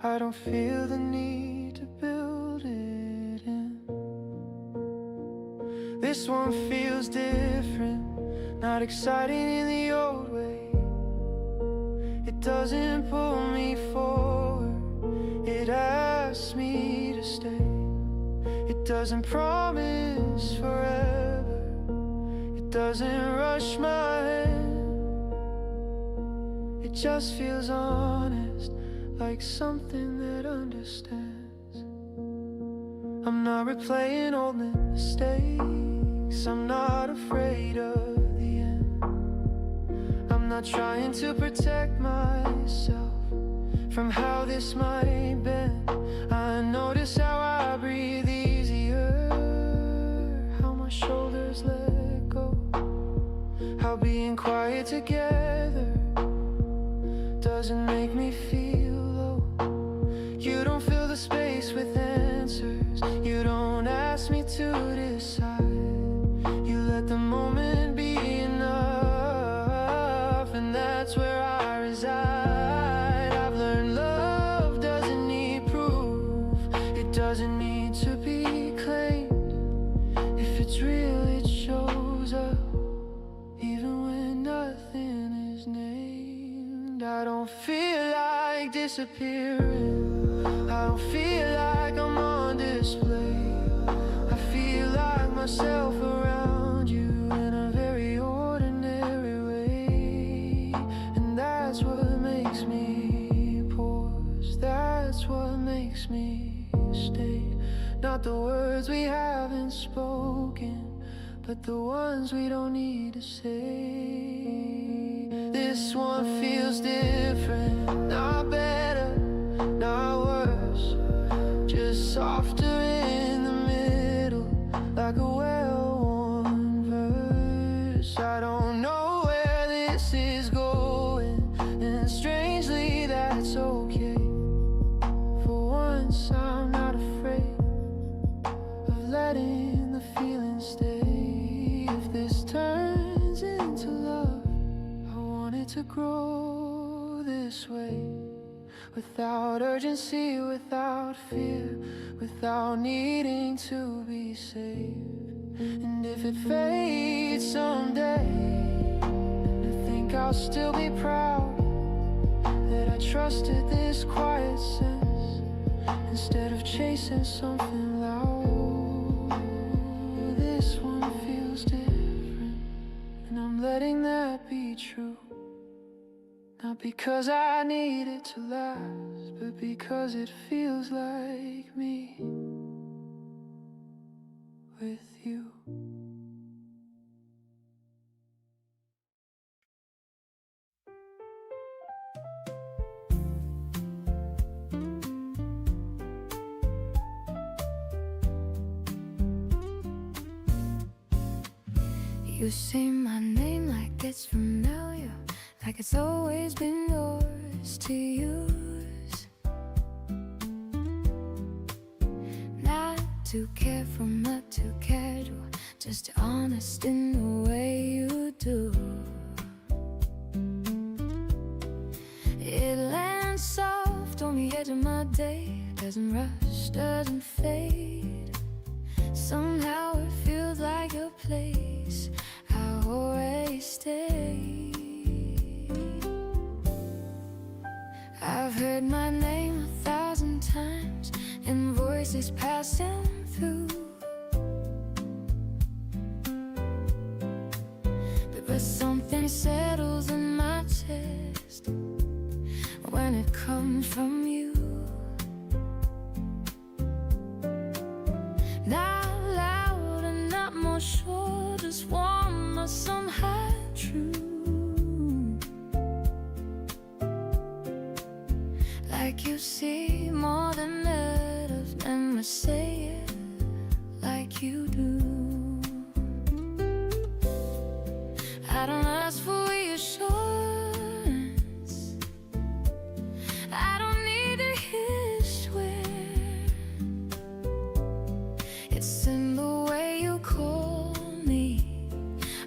I don't feel the need to build it in. This one feels different, not exciting in the old way. It doesn't pull me forward, it asks me to stay. It doesn't promise forever, it doesn't rush my hand. It just feels honest, like something that understands. I'm not replaying old mistakes, I'm not afraid of the end. I'm not trying to protect myself from how this might bend. I notice how I breathe easier, how my shoulders let go, how being quiet together doesn't make me feel low. You don't fill the space with answers, you don't ask me to decide. You let the moment be enough, and that's where I reside. I've learned love doesn't need proof, it doesn't need to be claimed. If it's real, it shows up, even when nothing is named. I don't feel like disappearing, I don't feel like I'm on display. I feel like myself around you in a very ordinary way. And that's what makes me pause, that's what makes me stay. Not the words we haven't spoken, but the ones we don't need to say. This one feels different, not better, not worse, just softer in the middle, like a well-worn verse. I don't know where this is going, and strangely that's okay. For once I'm not afraid of letting the feeling stay. If this turns into love, I want it to grow this way, without urgency, without fear, without needing to be saved. And if it fades someday, I think I'll still be proud that I trusted this quiet sense instead of chasing something loud. This one feels different, and I'm letting that be true. Not because I need it to last, but because it feels like me with you. You say my name like it's familiar, like it's always been yours to use. Not too careful, not too casual, just honest in the way you do. It lands soft on the edge of my day, doesn't rush, doesn't fade. Somehow it feels like a place I always stay. I've heard my name 1,000 times, is passing through. But something settles in my chest when it comes from you. Not loud and not more sure, just warm or somehow true. Like you see more than letters, never say it like you do. I don't ask for reassurance, I don't need to hear swear. It's in the way you call me,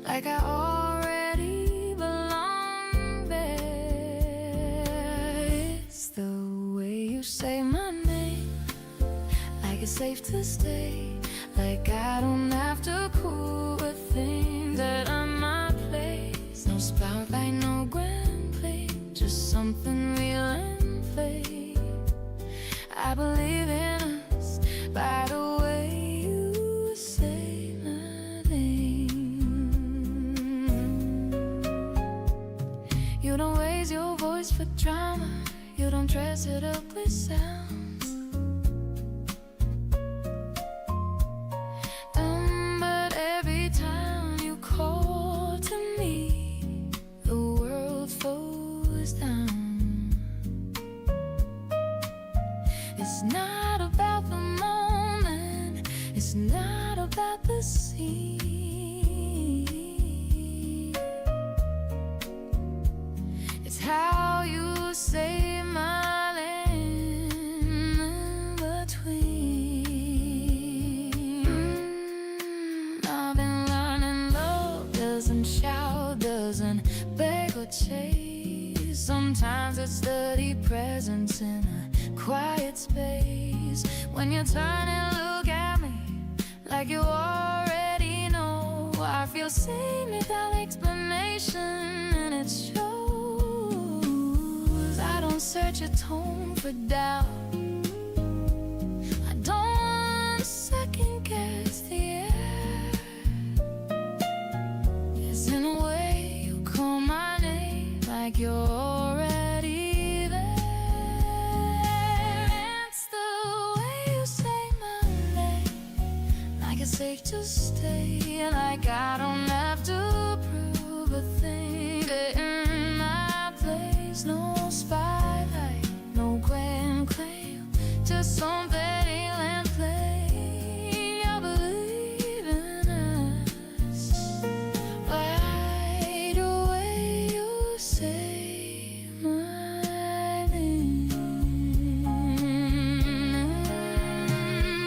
like I already belong there. It's the way you say my name, like it's safe to stay, like I don't have to prove a thing that I'm my place. No spotlight, no grand play, just something real and fake. I believe in us by the way you say my name. You don't raise your voice for drama, you don't dress it up with sound. But every time you call to me, the world falls down. It's not about the moment, it's not about the scene. It's how you say my name in between. I've been learning love doesn't shout, doesn't beg or chase. Sometimes it's steady presence in a quiet space. When you turn and look at me like you already know, I feel seen without explanation, and it shows. I don't search a tone for doubt, I don't second guess the air. It's in a way you call my name, like you're already there. It's the way you say my name, like it's safe to stay, like I don't have to prove a thing. Get in my place, no spotlight, no grand claim, just something real and plain. I believe in us by the way you say my name.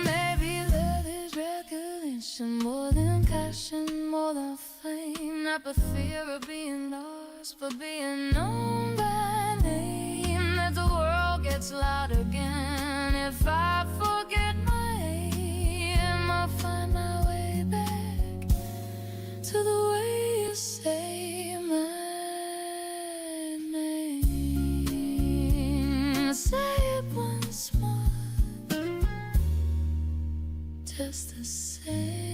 Maybe love is recognition, more than passion, more than fame. Not the fear of being lost, but being known by name. That the world gets loud again if I forget my aim. I'll find my way back to the way you say my name. Say it once more, just the same.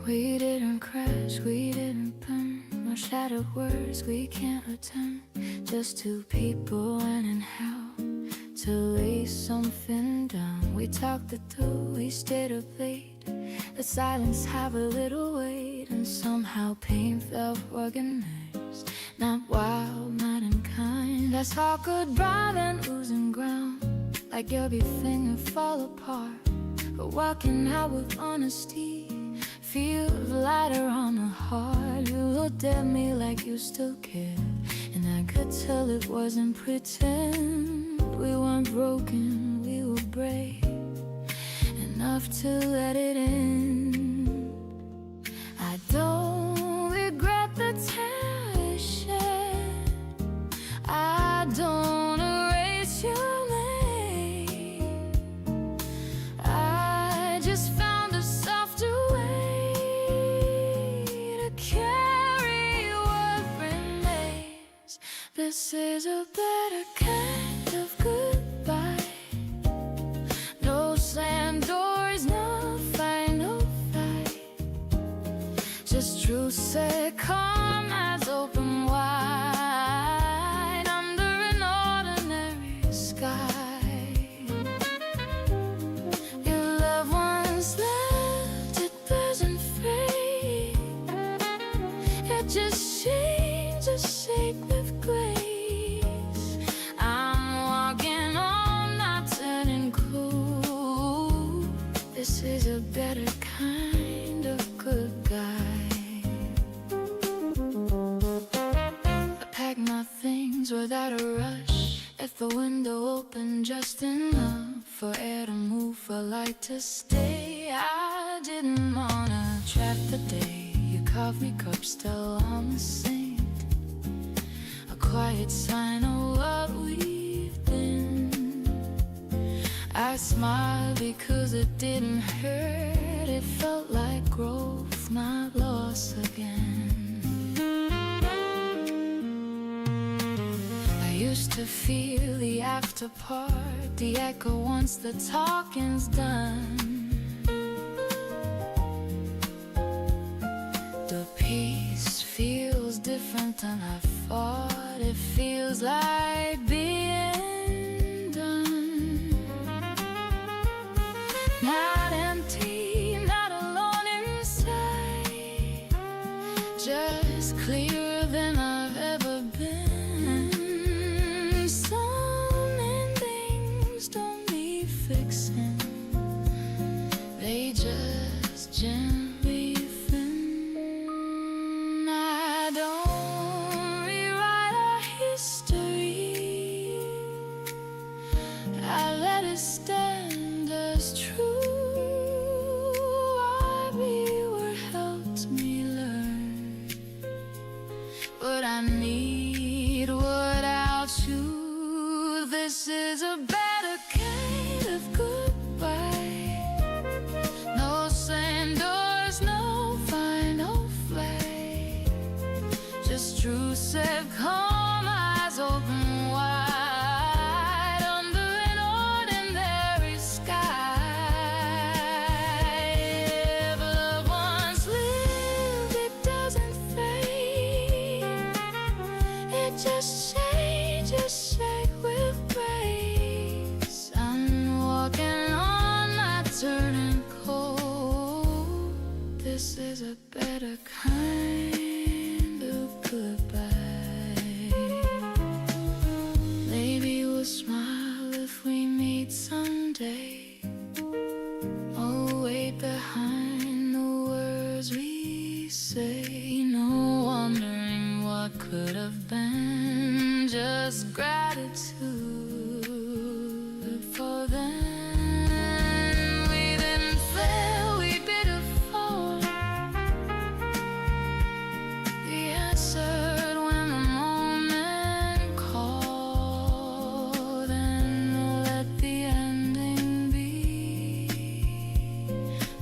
We didn't crash, we didn't burn, no shattered words we can't return. Just two people learning how to lay something down. We talked it through, we stayed up late. The silence have a little weight, and somehow pain felt organized. Not wild, not unkind. Let's talk goodbye then losing ground, like everything would fall apart. But walking out with honesty feels lighter on the heart. You looked at me like you still cared, and I could tell it wasn't pretend. We weren't broken, we were brave enough to let it end. I don't regret the time we shared, I don't erase your name. the window open just enough for air to move, for light to stay. I didn't wanna trap the day. Your coffee cup still on the sink, a quiet sign of what we've been. I smiled because it didn't hurt. It felt like growth, not loss again. Used to feel the after part, the echo once the talking's done. The peace feels different than I thought. It feels like being done. Not empty, not alone inside, just clearer than I've ever been. They just gently thin. I don't rewrite our history, I let it stand as true. Our viewer helped me learn, but I need what I'll choose. This is a better kind of goodbye. No sand doors, no final flight, just true said, calm eyes open wide under an ordinary sky. If love once lived, it doesn't fade, it just changes shape with grace. I'm walking on my turning cold. This is a better kind of goodbye. Maybe we'll smile if we meet someday. Oh, wait behind the words we say. No wondering what could have been, just gratitude for them. We didn't fail, we didn't fall. We answered when the moment called, and let the ending be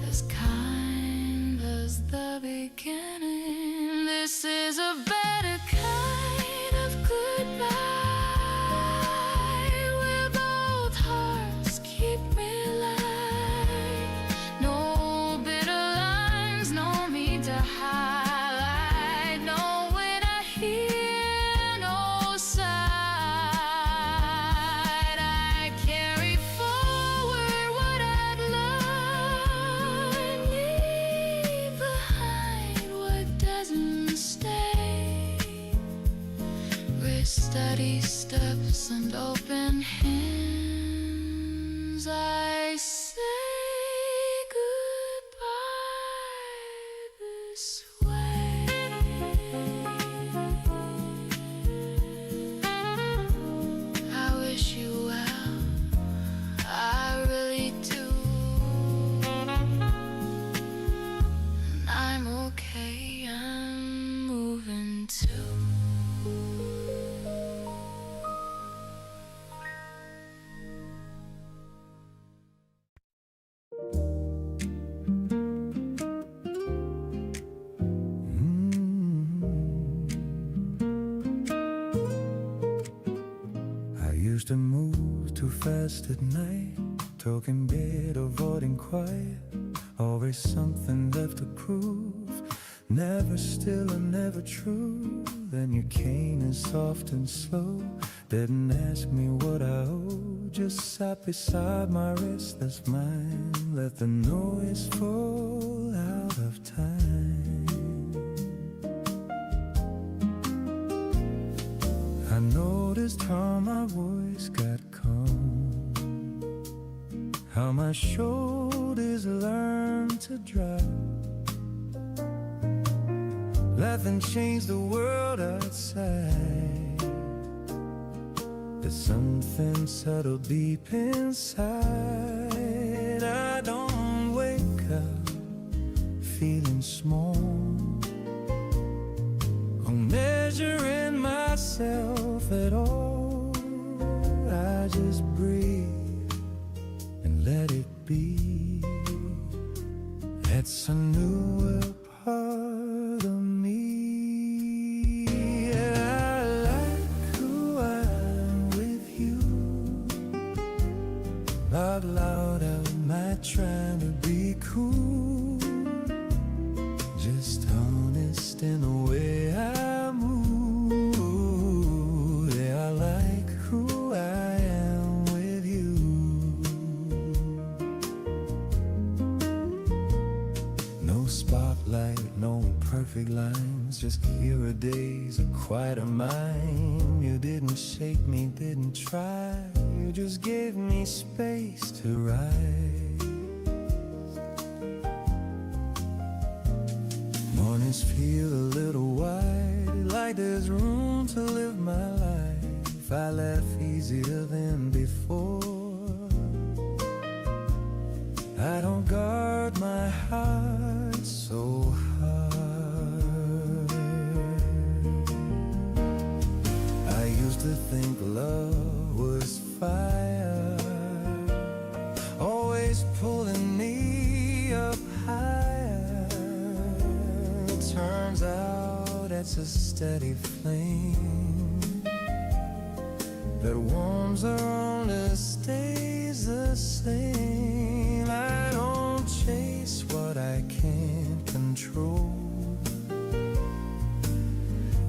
as kind as the beginning. This is a better kind of goodbye, where both hearts keep me alive. No bitter lines, no need to highlight. No when I hear no side, I carry forward what I've learned. Leave behind what doesn't stay, with steady steps and open hands. I say goodbye this way. I wish you well, I really do. And I'm okay, I'm moving too. I used to move too fast at night, talking big, avoiding quiet. Always something left to prove, never still and never true. Then you came in soft and slow, didn't ask me what I owe, just sat beside my restless mind. Let the noise fall out of time. I noticed how my voice got calm, how my shoulders learned to drop. Nothing changed the world outside. There's something subtle deep inside. I don't wake up feeling small, or measuring myself at all. I just breathe and let it be. It's a newer part of me. I like who I am with you. Out loud I might try to be cool, just honest in the way I move. Yeah, I like who I am with you. No spotlight, no perfect lines, just clearer days, a quieter mind. You didn't shake me, didn't try, you just gave me space to rise. Mornings feel a little wide, like there's room to live my life. I laugh easier than before. I don't guard my heart so hard. I used to think love was fire, always pulling me up higher. Turns out it's a steady flame that warms her only stays the same. I don't chase what I can't control.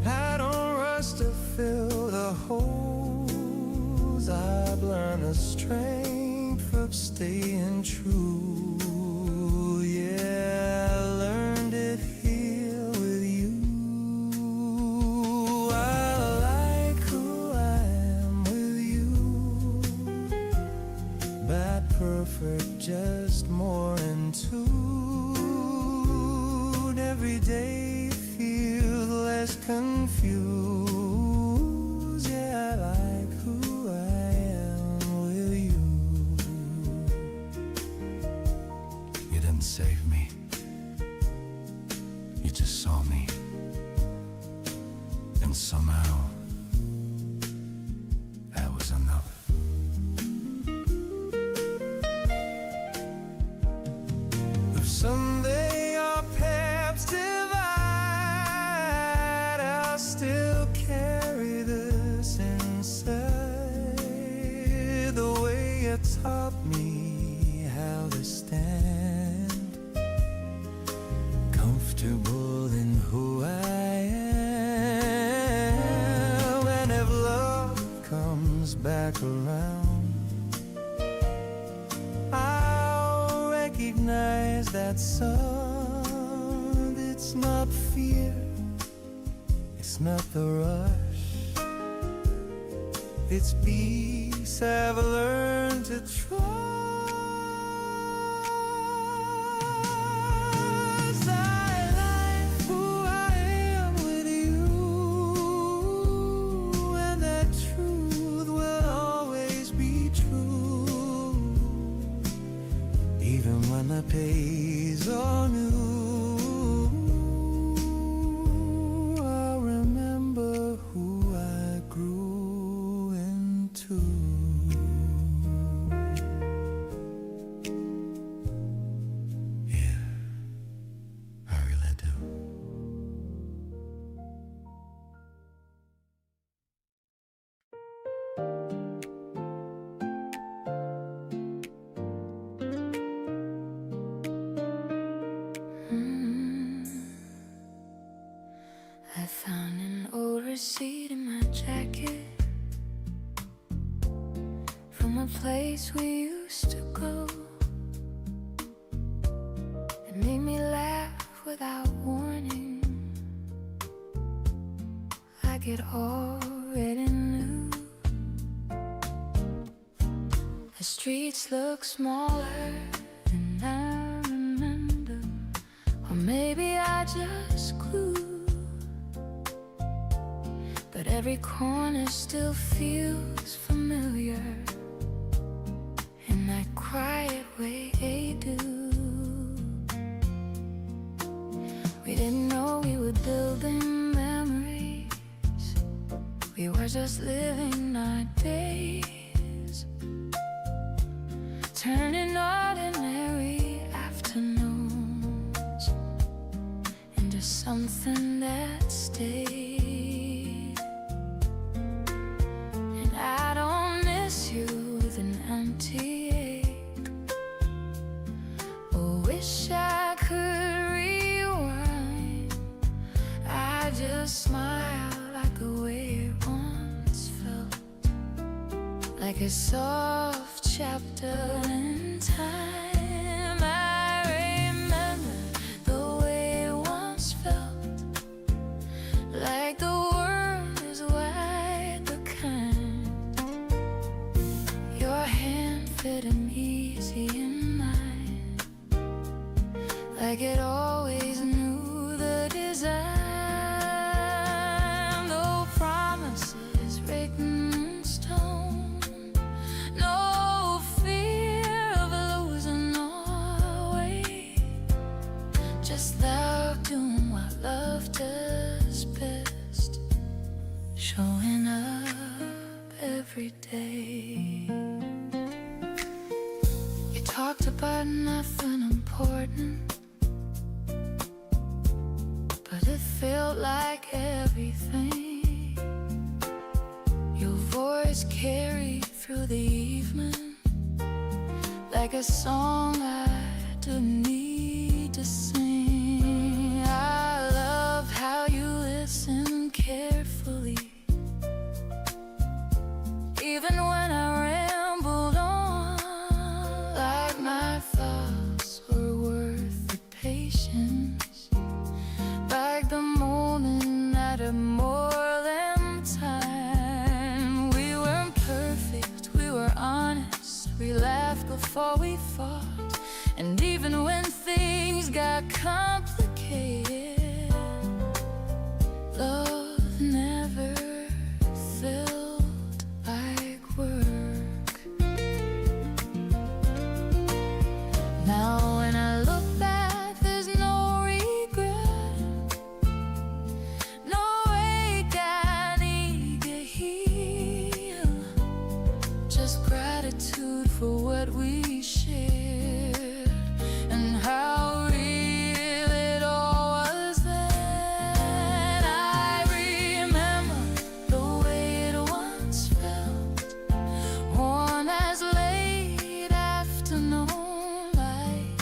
I don't rush to fill the holes. I've learned the strength of staying true. Yeah, I learned it here with you. I like who I am with you. Bad, perfect, just more in tune. Every day feels less confused. Yeah, I like who I am with you. You didn't save me, you just saw me, and somehow that was enough. If someday our paths divide, I'll still carry this inside. The way you taught me how to stand, comfortable in who I am. And if love comes back around, I'll recognize that sun. It's not fear, it's not the rush, it's peace I've learned to trust. I like who I am with you, and that truth will always be true. Even when the pays are new, I'll remember who I grew into. Yeah, I really do. I found an old receipt in my jacket from a place we used to go. It made me laugh without warning, like it already knew. The streets look smaller than I remember, or maybe I just grew. But every corner still feels familiar. just living our days, turning ordinary afternoons into something that stays. And I don't miss you with an empty ache, or wish I could rewind. I just smile like the way it once felt, like a soft chapter in time. I remember the way it once felt, like the world is wide but kind. Your hand fitting easy in mine, like it always knew the design. No promises written in stone, no fear of losing our way, just love doing what love does best, showing up every day. You talked about nothing important, but it felt like everything. Your voice carried through the evening, like a song I didn't need to sing. I love how you listen carefully, even when I rambled on, like my thoughts were worth the patience, like the morning that had more than time. We weren't perfect, we were honest, we laughed before we fought, and even when things got complicated, love never felt like work. Now when I look back, there's no regret, no ache I need to heal, just gratitude for what we shared, and how real it all was then. I remember the way it once felt, warm as late afternoon light,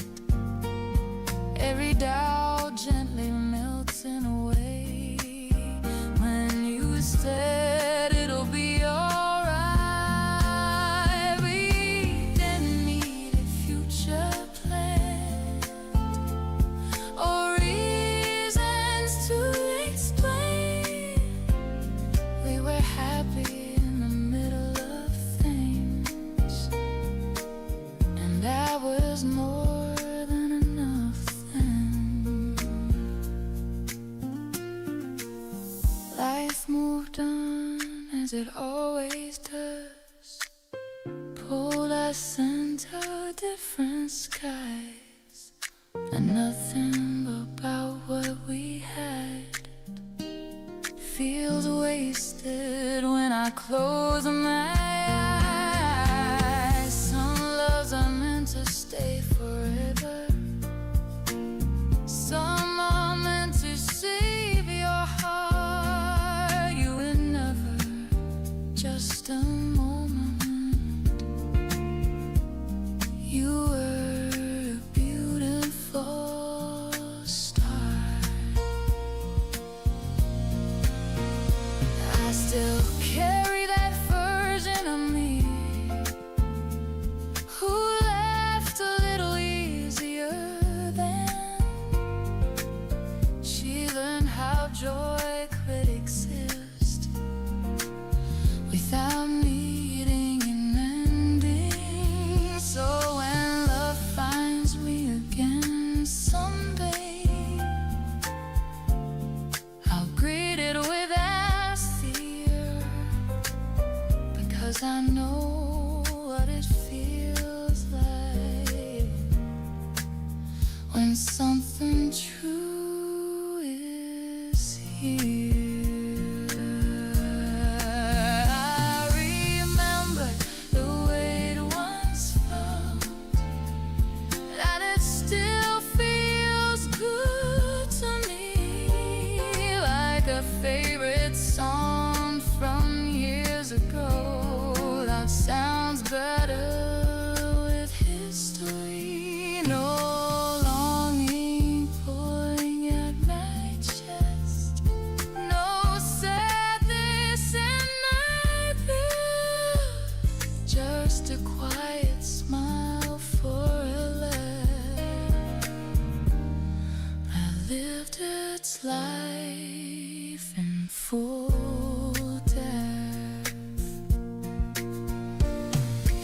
every doubt gently melting away when you said it'll be alright. We didn't need a future plan or reasons to explain. We were happy in the middle of things, and that was more than enough then. Life moved on as it always does, pulled us into different skies, and nothing about what we had feels wasted when I close my eyes. Some loves are meant to stay forever, some are meant to save your heart. You were never just a moment, you were a beautiful star. I still carry that version of me who laughed a little easier then. She learned how joy could exist without needing an ending. So when love finds me again someday, I'll greet it without fear, because I know what it feels like when something true is here. better with history. No longing pulling at my chest. No sadness in my view. Just a quiet smile for a laugh. I lived its life in full depth.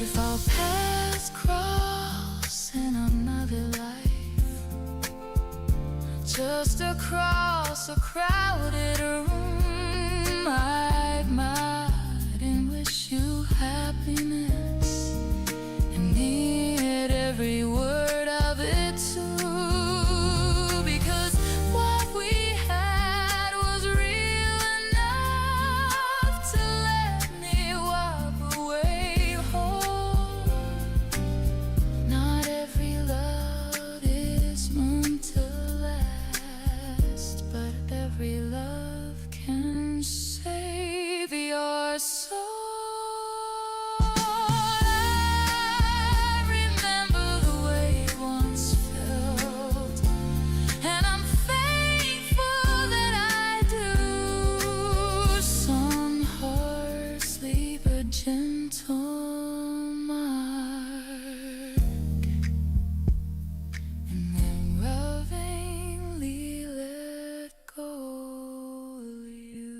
If our paths cross in another life, just across a crowded room, I might and wish you happiness and need every word of it too. Because what we had was real enough to let me walk away home. Not every love is meant to last, but every love can save your soul. I remember the way it once felt, and I'm thankful that I do. Some hearts leave a gentle mark, and then lovingly let go of you.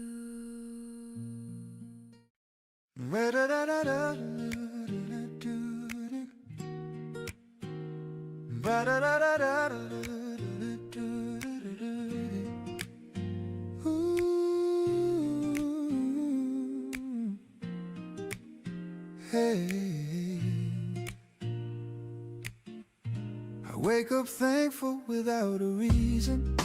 Hey, I wake up thankful without a reason,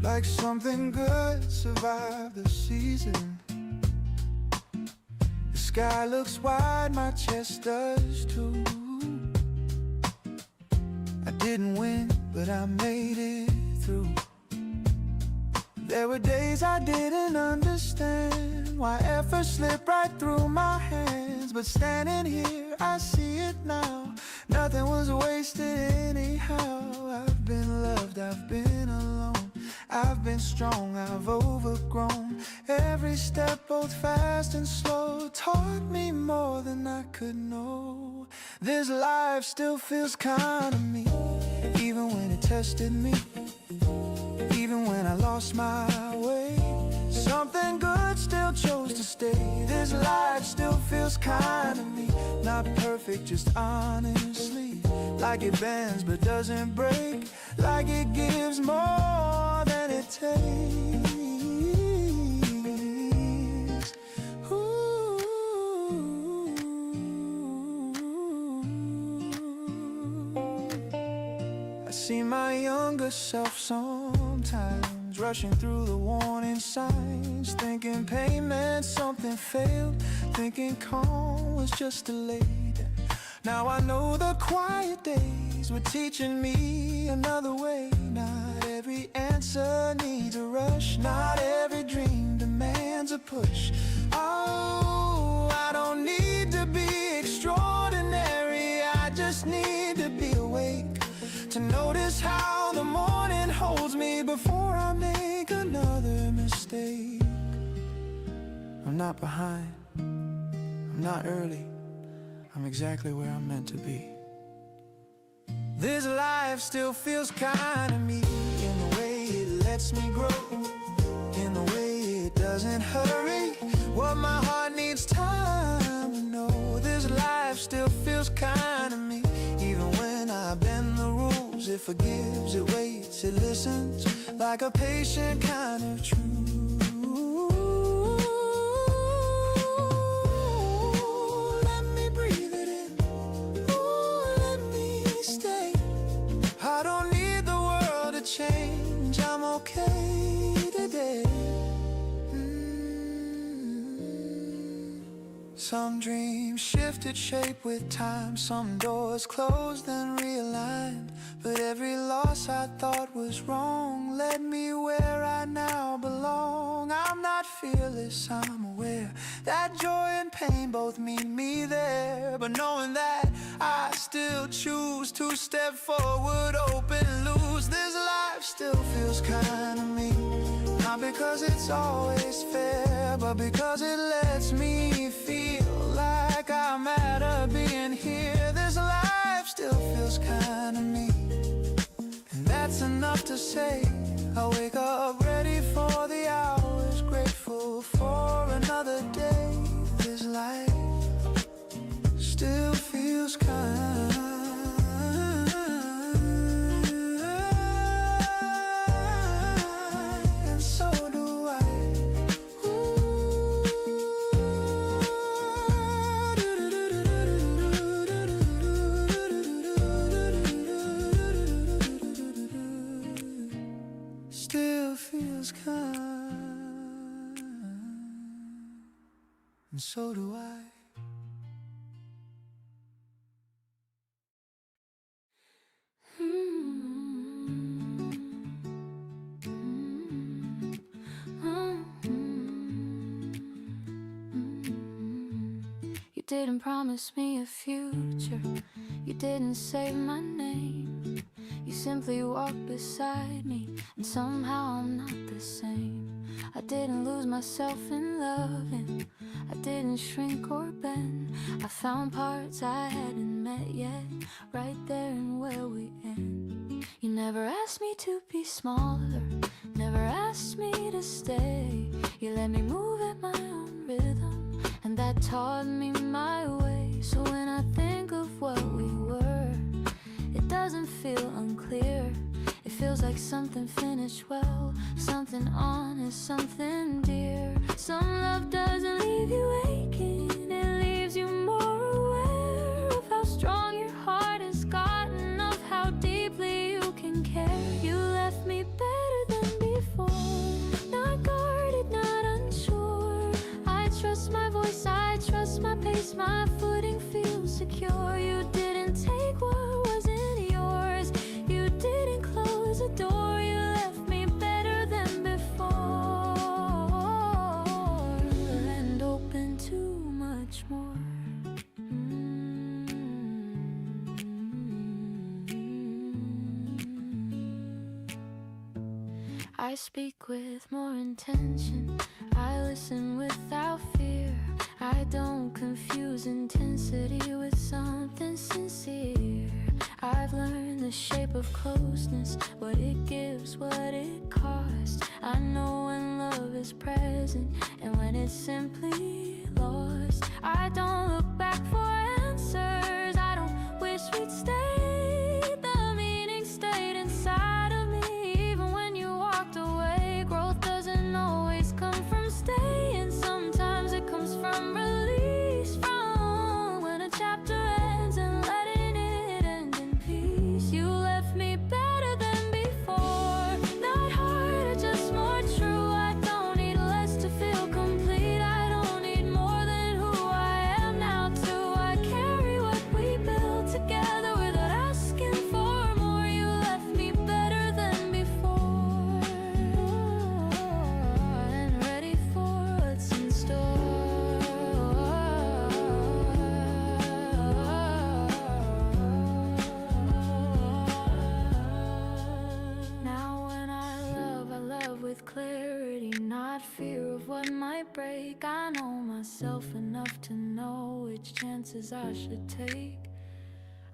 like something good survived the season. The sky looks wide, my chest does too. I didn't win, but I made it through. There were days I didn't understand why effort slipped right through my hands, but standing here I see it now. Nothing was wasted anyhow. I've been loved, I've been alone, I've been strong, I've overgrown. Every step, both fast and slow, taught me more than I could know. This life still feels kind to me, even when it tested me, even when I lost my way. Something good still chose to stay. This life still feels kind to me, not perfect, just honestly. Like it bends but doesn't break, like it gives more than it takes. Ooh. I see my younger self sometimes, rushing through the warning signs, thinking pain meant something failed, thinking calm was just delayed. Now I know the quiet days were teaching me another way. Not every answer needs a rush, not every dream demands a push. Oh, I don't need to be extraordinary, I just need to be awake, to notice how the morning holds me before I make another mistake. I'm not behind, I'm not early, I'm exactly where I'm meant to be. This life still feels kind to me, in the way it lets me grow, in the way it doesn't hurry what my heart needs time to know. This life still feels kind to me, even when I bend the rules. It forgives, it waits, it listens, like a patient kind of truth. Let me breathe it in, ooh, let me stay. I don't need the world to change, I'm okay today. Some dreams shifted shape with time, some doors closed and realigned. But every loss I thought was wrong led me where I now belong. I'm not fearless, I'm aware that joy and pain both meet me there. But knowing that I still choose to step forward, open, loose, this life still feels kind of me. Not because it's always fair, but because it lets me feel like I matter being here. This life still feels kind of me, and that's enough to say. I wake up ready for the hours, grateful for another day. This life still feels kind, and so do I. Still feels kind, and so do I. You didn't promise me a future, you didn't save my name. You simply walked beside me, and somehow I'm not the same. I didn't lose myself in loving, I didn't shrink or bend. I found parts I hadn't met yet, right there in where we end. You never asked me to be smaller, never asked me to stay. You let me move at my own rhythm, and that taught me my way. So when I think of what we were, it doesn't feel unclear. It feels like something finished well, something honest, something dear. Some love doesn't leave you aching, it leaves you more aware of how strong your heart has gotten, of how deeply you can care. You left me better than before, not guarded, not unsure. I trust my voice, I trust my pace, my footing feels secure. You didn't take what wasn't yours, you didn't close the door. You left me better than before, and open to much more. I speak with more intention, I listen without fear. I don't confuse intensity with something sincere. I've learned the shape of closeness, what it gives, what it costs. I know when love is present and when it's simply lost. I don't look back for answers, I don't wish we'd stayed. The meaning stayed inside of me, even when you walked away. Growth doesn't always come from staying, sometimes it comes from release, from when a chapter ends and letting it end in peace. You left me better than before, not harder, just more true. I don't need less to feel complete, I don't need more than who I am now too. I carry what we built together without asking for more. You left me better than before, and ready for what's in store. Now when I love with clarity, not fear of what might break. I know myself enough to know which chances I should take.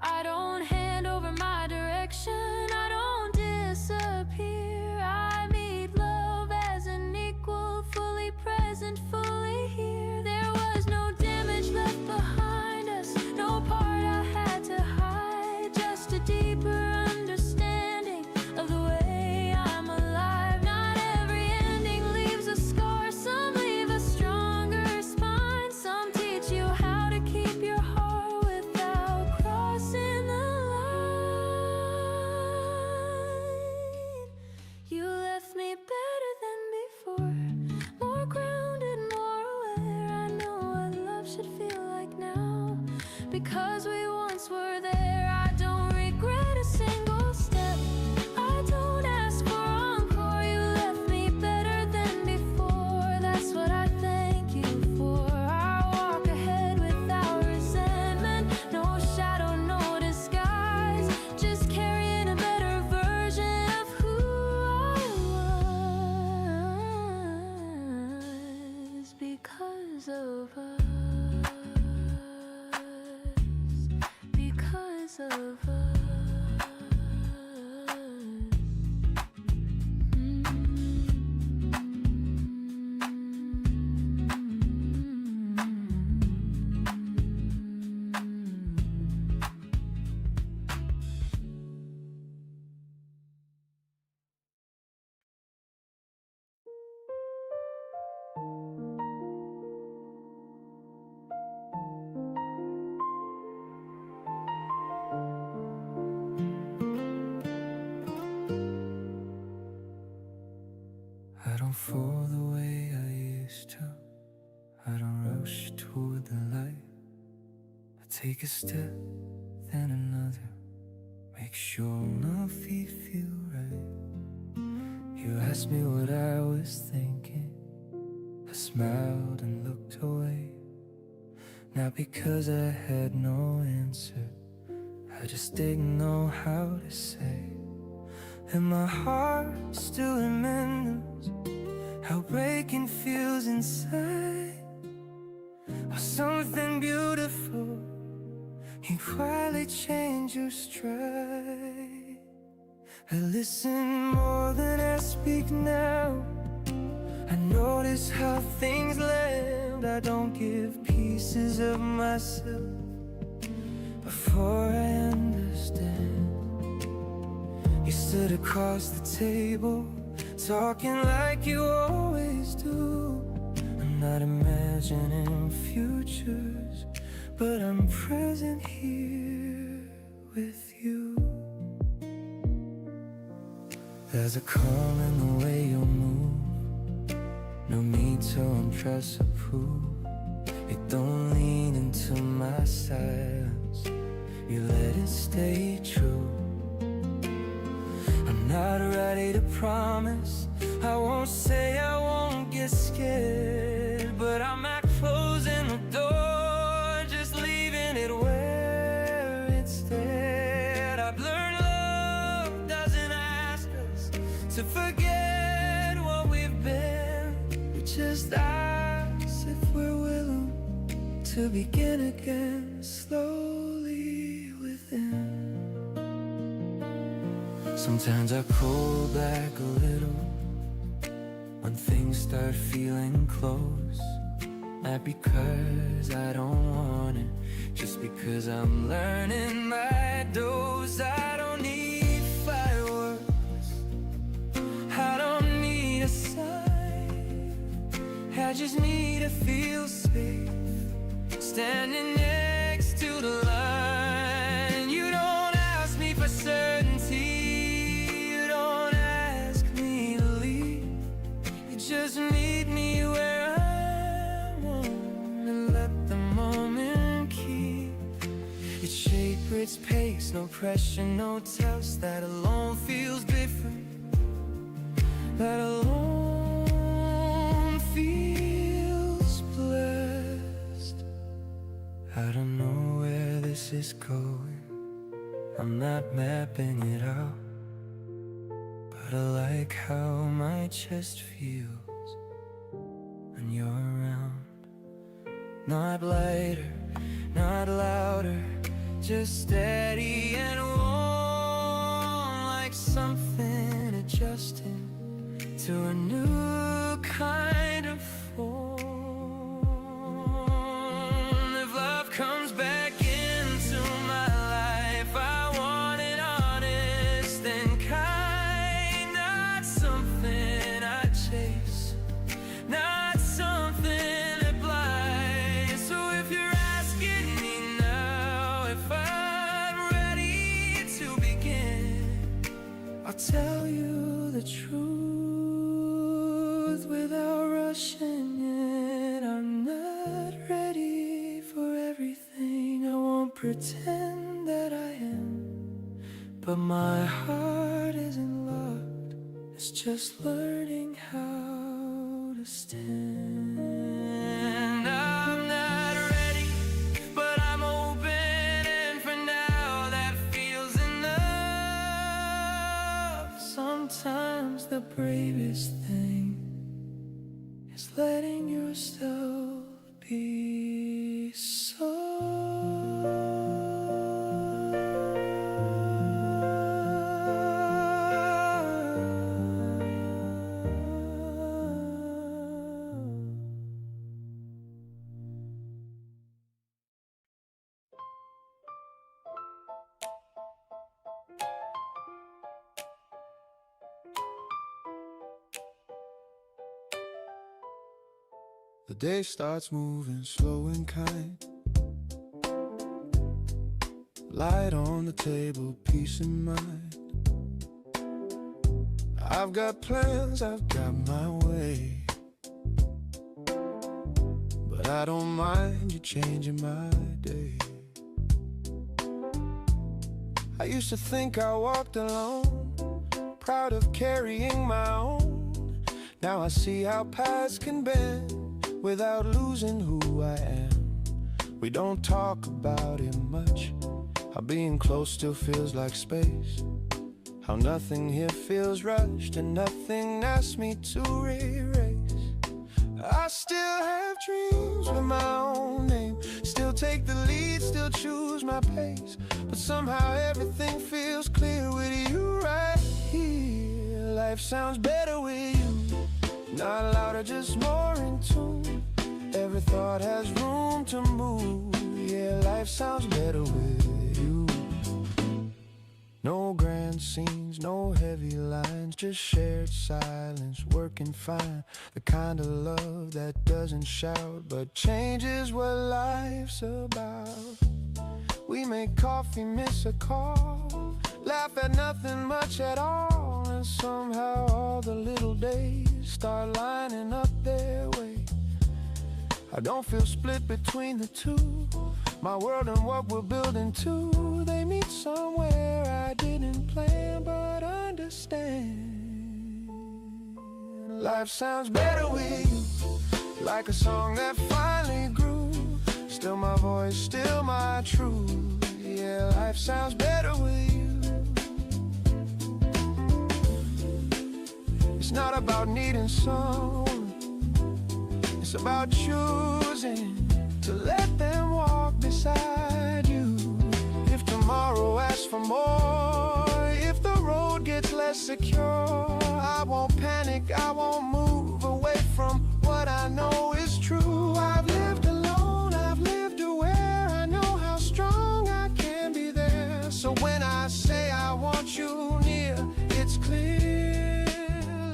I don't hand over my direction, I don't disappear. I meet love as an equal, fully present, fully here. There was no damage left behind us, no part I had to hide, just a deeper understanding of the way I'm alive. Not every ending leaves a scar, some leave a stronger spine. Some teach you how to keep your heart without crossing the line. You left me better than before, more grounded, more aware. I know what love should feel like now, because we once were there. I don't regret a single step, I don't ask for encore. You left me better than before, that's what both of us. I don't fall the way I used to. I don't rush toward the light. I take a step, then another. Make sure my feet feel right. You asked me what I was thinking. I smiled and looked away. Not because I had no answer, I just didn't know how to say. And my heart still remembers how breaking feels inside. Or something beautiful can quietly change your stride. I listen more than I speak now. I notice how things land. I don't give pieces of myself before I understand. You stood across the table, talking like you always do. I'm not imagining futures, but I'm present here with you. There's a calm in the way you move. No need to impress or prove. You don't lean into my silence. You let it stay true. I'm not ready to promise. I won't say I won't get scared, but I'm not closing the door, just leaving it where it's there. I've learned love doesn't ask us to forget what we've been. It just asks if we're willing to begin again, slowly within. Sometimes I pull back a little when things start feeling close. Not because I don't want it, just because I'm learning my dose. I don't need fireworks, I don't need a sign. I just need to feel safe, standing next to the line. You don't ask me for certainty, just meet me where I want and let the moment keep its shape, its pace. No pressure, no test. That alone feels different. That alone feels blessed. I don't know where this is going. I'm not mapping it out, but I like how my chest feels when you're around. Not lighter, not louder, just steady and warm, like something adjusting to a new kind of form. If love comes back into my life, I want it honest and kind, not something I chase, not something that blinds. So if you're asking me now if I'm ready to begin, I'll tell you the truth without rushing it. I'm not ready for everything. I won't pretend that I am, but my heart isn't locked. It's just learning how to stand. I'm not ready, but I'm open, and for now that feels enough. Sometimes the bravest thing is letting yourself be soft. The day starts moving slow and kind. Light on the table, peace in mind. I've got plans, I've got my way, but I don't mind you changing my day. I used to think I walked alone, proud of carrying my own. Now I see how paths can bend without losing who I am. We don't talk about it much, how being close still feels like space, how nothing here feels rushed and nothing asks me to erase. I still have dreams with my own name, still take the lead, still choose my pace, but somehow everything feels clear with you right here. Life sounds better with you, not louder, just more in tune. Every thought has room to move. Yeah, life sounds better with you. No grand scenes, no heavy lines, just shared silence, working fine. The kind of love that doesn't shout, but changes what life's about. We make coffee, miss a call, laugh at nothing much at all, and somehow all the little days start lining up their way. I don't feel split between the two. My world and what we're building to, they meet somewhere I didn't plan but understand. Life sounds better with you, like a song that finally grew. Still my voice, still my truth. Yeah, life sounds better with you. It's not about needing someone, it's about choosing to let them walk beside you. If tomorrow asks for more, if the road gets less secure, I won't panic, I won't move away from what I know is true. I've lived alone, I've lived aware, I know how strong I can be there. So when I say I want you near, it's clear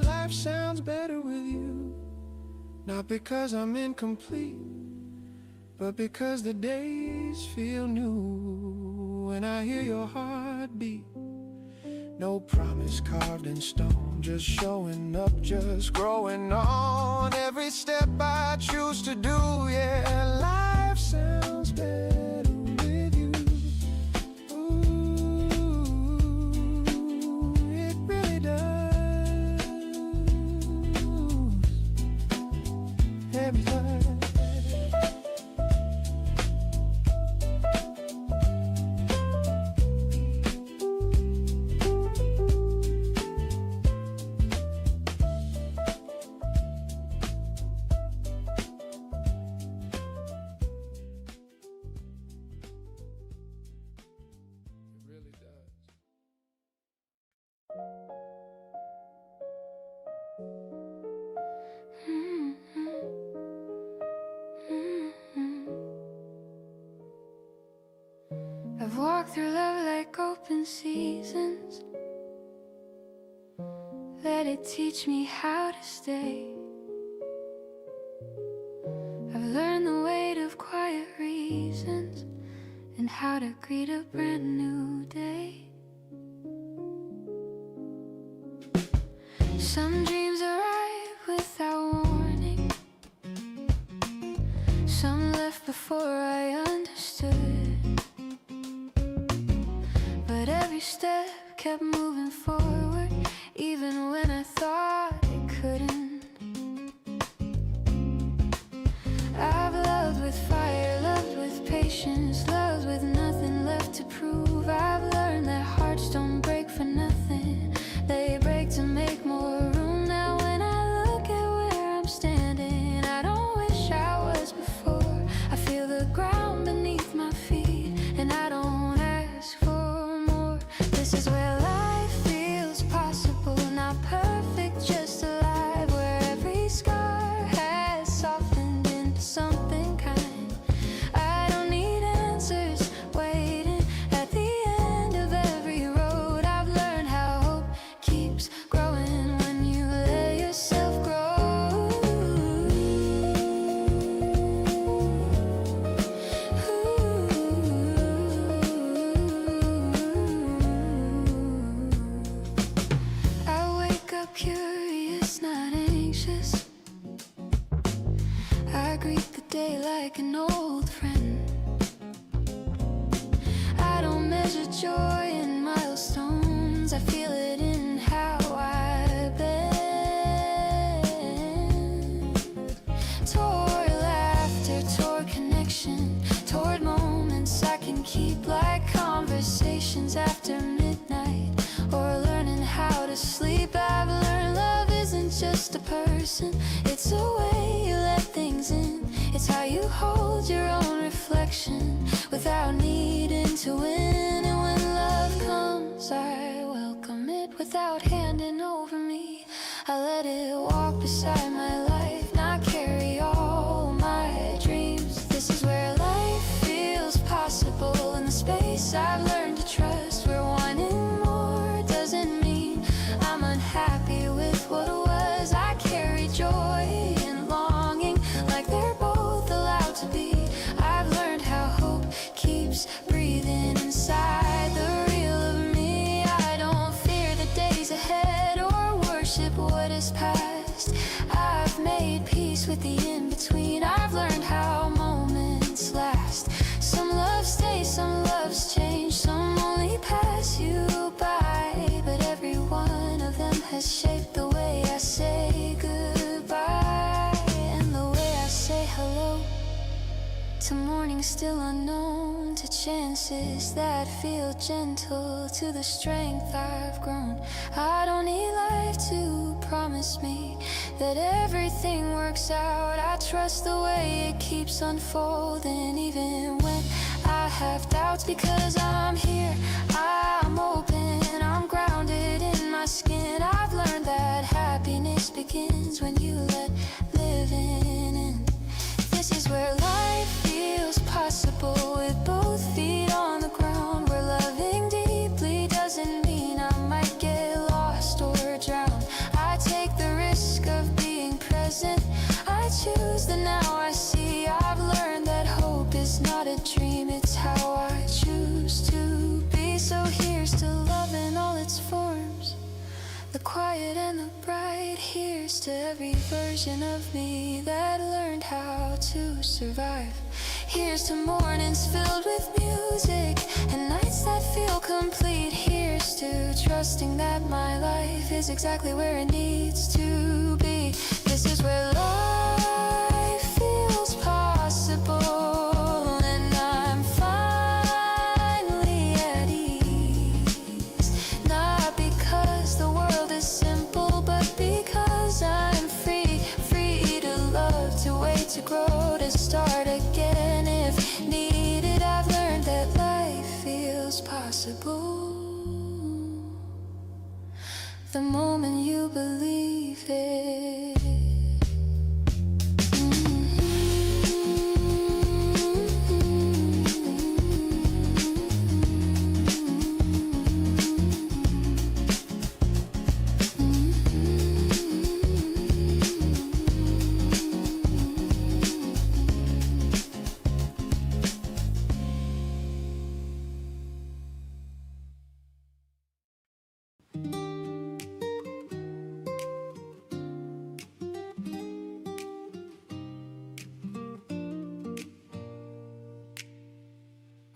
life sounds better with you. Not because I'm incomplete, but because the days feel new when I hear your heartbeat. No promise carved in stone, just showing up, just growing on. Every step I choose to do, yeah, life sounds better with you. Ooh, it really does. Every time. I've walked through love like open seasons. Let it teach me how to stay. I've learned the weight of quiet reasons and how to greet a brand new day. Some dreams arrive without warning, some left before I understood, but every step kept moving forward, even when I thought it couldn't. I've loved with fire, loved with patience, loved with nothing left to prove. I've learned that hearts don't break for nothing, they break to make more room. Now when I look at where I'm standing, I don't wish I was before. I feel the ground beneath my feet, and I don't ask for more. This is where life feels possible, not perfect, joy in milestones. I feel it in how I bend toward laughter, toward connection, toward moments I can keep, like conversations after midnight, or learning how to sleep. I've learned love isn't just a person, it's a way you let things in. It's how you hold your own reflection without needing to win. And when love comes, I welcome it without handing over me. I let it walk beside my life, not carry all my dreams. This is where life feels possible, in the space I've learned to trust, where wanting more doesn't mean I'm unhappy with what was. I carry joy and longing like they're both allowed to be. I've learned how hope keeps breathing inside the real of me. I don't fear the days ahead or worship what is past. I've made peace with the in-between. I've learned how moments last. Some love stays, some loves change, some only pass you by, but every one of them has shaped the way I say goodbye, and the way I say hello to mornings still unknown, to chances that feel gentle, to the strength I've grown. I don't need life to promise me that everything works out. I trust the way it keeps unfolding, even when I have doubts, because I'm here, I'm open, I'm grounded in my skin. I've learned that happiness begins when you let living in. This is where life feels possible, with both feet on the ground, where loving deeply doesn't mean I might get lost or drown. I take the risk of being present, I choose the now I see. I've learned that hope is not a dream, it's how I choose to be. So here's to love in all its forms, the quiet and the bright. Here's to every version of me that learned how to survive. Here's to mornings filled with music and nights that feel complete. Here's to trusting that my life is exactly where it needs to be. This is where life feels possible, and I'm finally at ease. Not because the world is simple, but because I'm free, free to love, to wait, to grow, to start again if needed. I've learned that life feels possible the moment you believe it.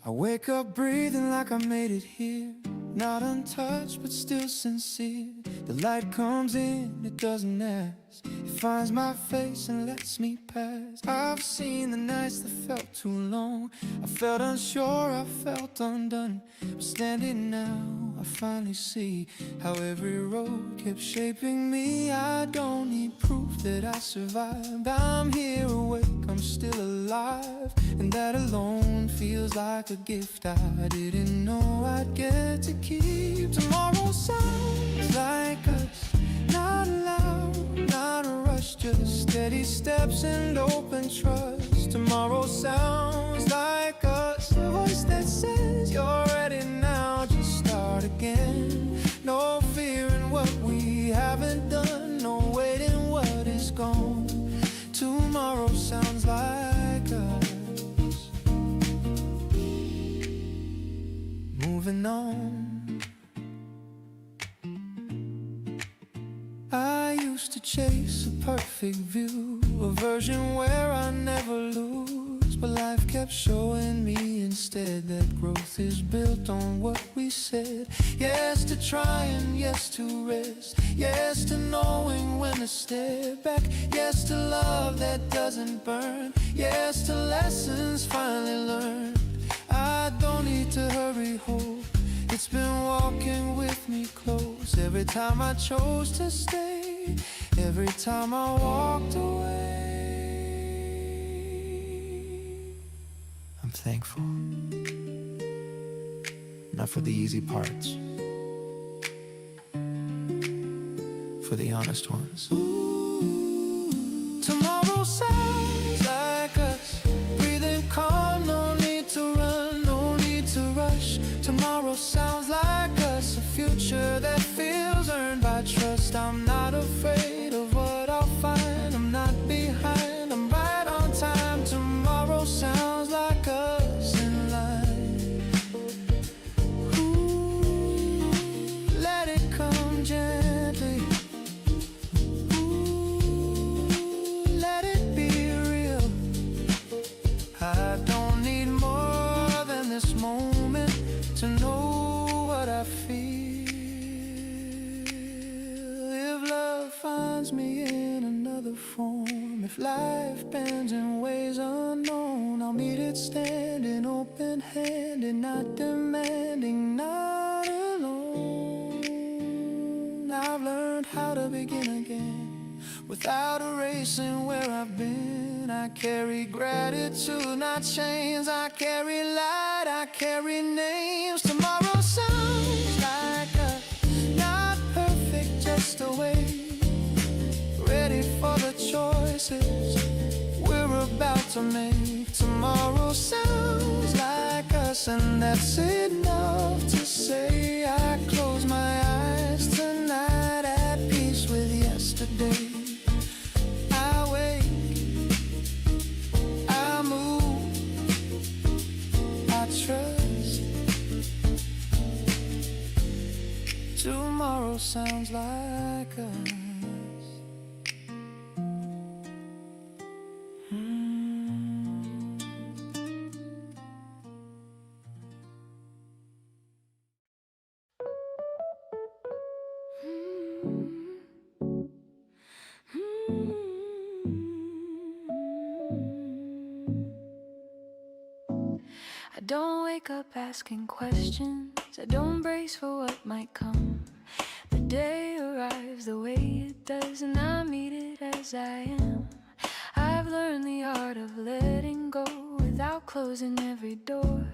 I wake up breathing like I made it here, not untouched but still sincere. The light comes in, it doesn't ask, it finds my face and lets me pass. I've seen the nights that felt too long, I felt unsure, I felt undone. But standing now, I finally see how every road kept shaping me. I don't need proof that I survived, I'm here awake, I'm still alive, and that alone feels like a gift I didn't know I'd get to keep. Tomorrow sounds like us, not loud, not a rush, just steady steps and open trust. Tomorrow sounds like us, a voice that says you're ready now, just start again. No fear in what we haven't done, no waiting what is gone. Tomorrow sounds like us, moving on. I used to chase a perfect view, a version where I never lose, but life kept showing me instead instead. That growth is built on what we said. Yes to trying, yes to rest. Yes to knowing when to step back. Yes to love that doesn't burn. Yes to lessons finally learned. I don't need to hurry, hope. It's been walking with me close. Every time I chose to stay, every time I walked away. I'm thankful. Not for the easy parts, for the honest ones. Tomorrow sounds like us, breathing calm, no need to run, no need to rush. Tomorrow sounds like us, a future that feels earned by trust. I'm not afraid of what I'll find, I'm not behind, I'm right on time. Tomorrow sounds like us in line. Ooh, let it come gently. Ooh, let it be real. I don't need more than this moment to know what I feel. If love finds me in another form, if life bends in ways unknown, I'll meet it standing open-handed, not demanding, not alone. I've learned how to begin again without erasing where I've been. I carry gratitude, not chains. I carry light, I carry names. Tomorrow sounds like us, not perfect, just a way. Ready for the choices we're about to make. Tomorrow sounds like us, and that's enough to say. I close my eyes tonight, at peace with yesterday. I wake, I move, I trust. Tomorrow sounds like us. I don't wake up asking questions, I don't brace for what might come. The day arrives the way it does, and I meet it as I am. I've learned the art of letting go without closing every door.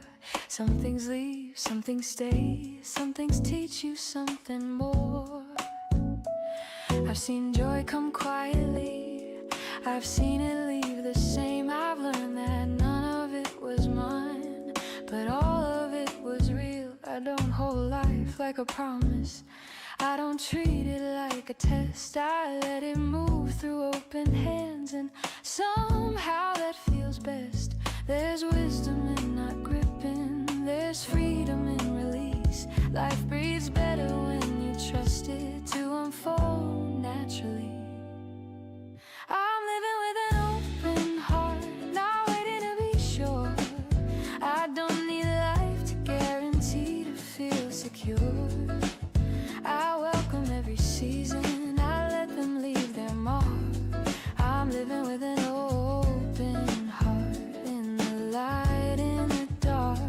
Some things leave, some things stay, some things teach you something more. I've seen joy come quietly, I've seen it leave the same. I've learned that none of it was mine, but all of it was real. I don't hold life like a promise, I don't treat it like a test. I let it move through open hands, and somehow that feels best. There's wisdom in not gripping, there's freedom in release. Life breathes better when you trust it to unfold naturally. I'm living with an open heart, not waiting to be sure. I don't need life to guarantee to feel secure. I welcome every season, I let them leave their mark. I'm living with an open heart, in the light, in the dark.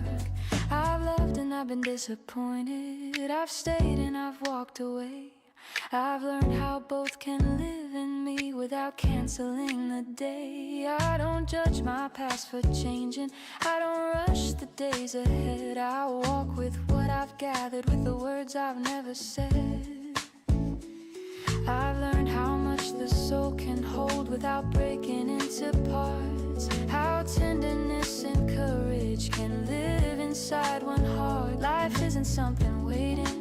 I've loved and I've been disappointed, I've stayed and I've walked away. I've learned how both can live in me without canceling the day. I don't judge my past for changing, I don't rush the days ahead. I walk with what I've gathered, with the words I've never said. I've learned how much the soul can hold without breaking into parts. How tenderness and courage can live inside one heart. Life isn't something waiting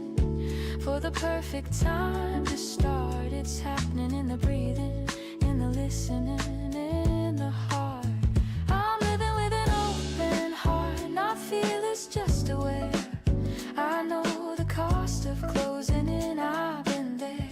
for the perfect time to start. It's happening in the breathing, in the listening, in the heart. I'm living with an open heart, not fearless, just aware. I know the cost of closing in, I've been there.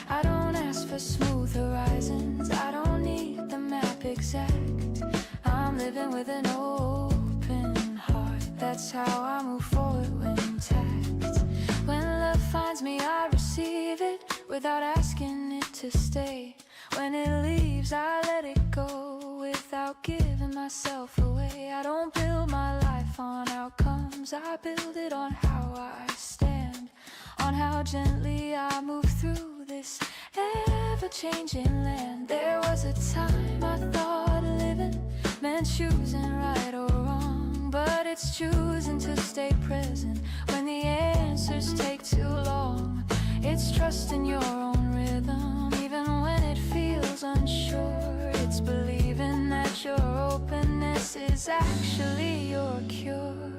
I don't ask for smooth horizons, I don't need the map exact. I'm living with an open heart, that's how I move forward when intact. When love finds me, I receive it without asking it to stay. When it leaves, I let it go without giving myself away. I don't build my life on outcomes, I build it on how I stand, on how gently I move through this ever-changing land. There was a time I thought living meant choosing right or wrong, but it's choosing to stay present when the answers take too long. It's trusting your own rhythm even when it feels unsure. It's believing that your openness is actually your cure.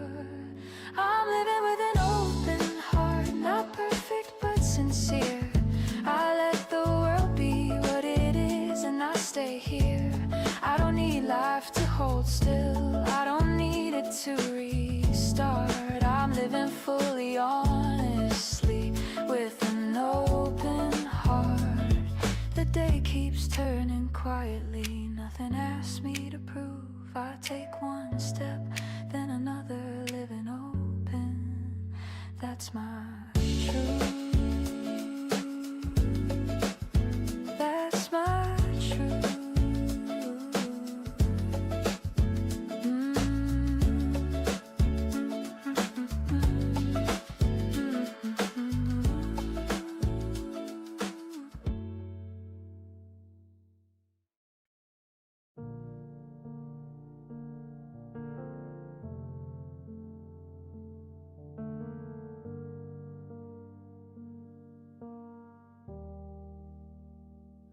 I'm living with an open heart, not perfect but sincere. I let the world be what it is and I stay here. I don't need life to hold still, I don't need it to restart. I'm living fully honestly with an open heart. The day keeps turning quietly, nothing asks me to prove. I take one step, then another, living open. That's my truth. That's my truth.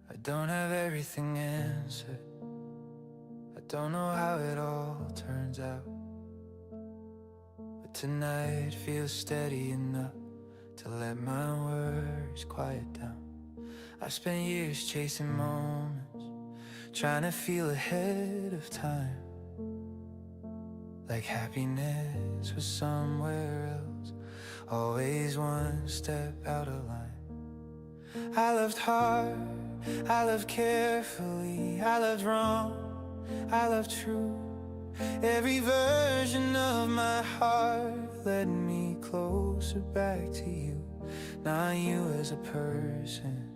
I don't have everything answered, I don't know how it all turns out, but tonight feels steady enough to let my worries quiet down. I've spent years chasing moments, trying to feel ahead of time, like happiness was somewhere else, always one step out of line. I loved hard, I loved carefully, I loved wrong, I loved true. Every version of my heart led me closer back to you. Not you as a person,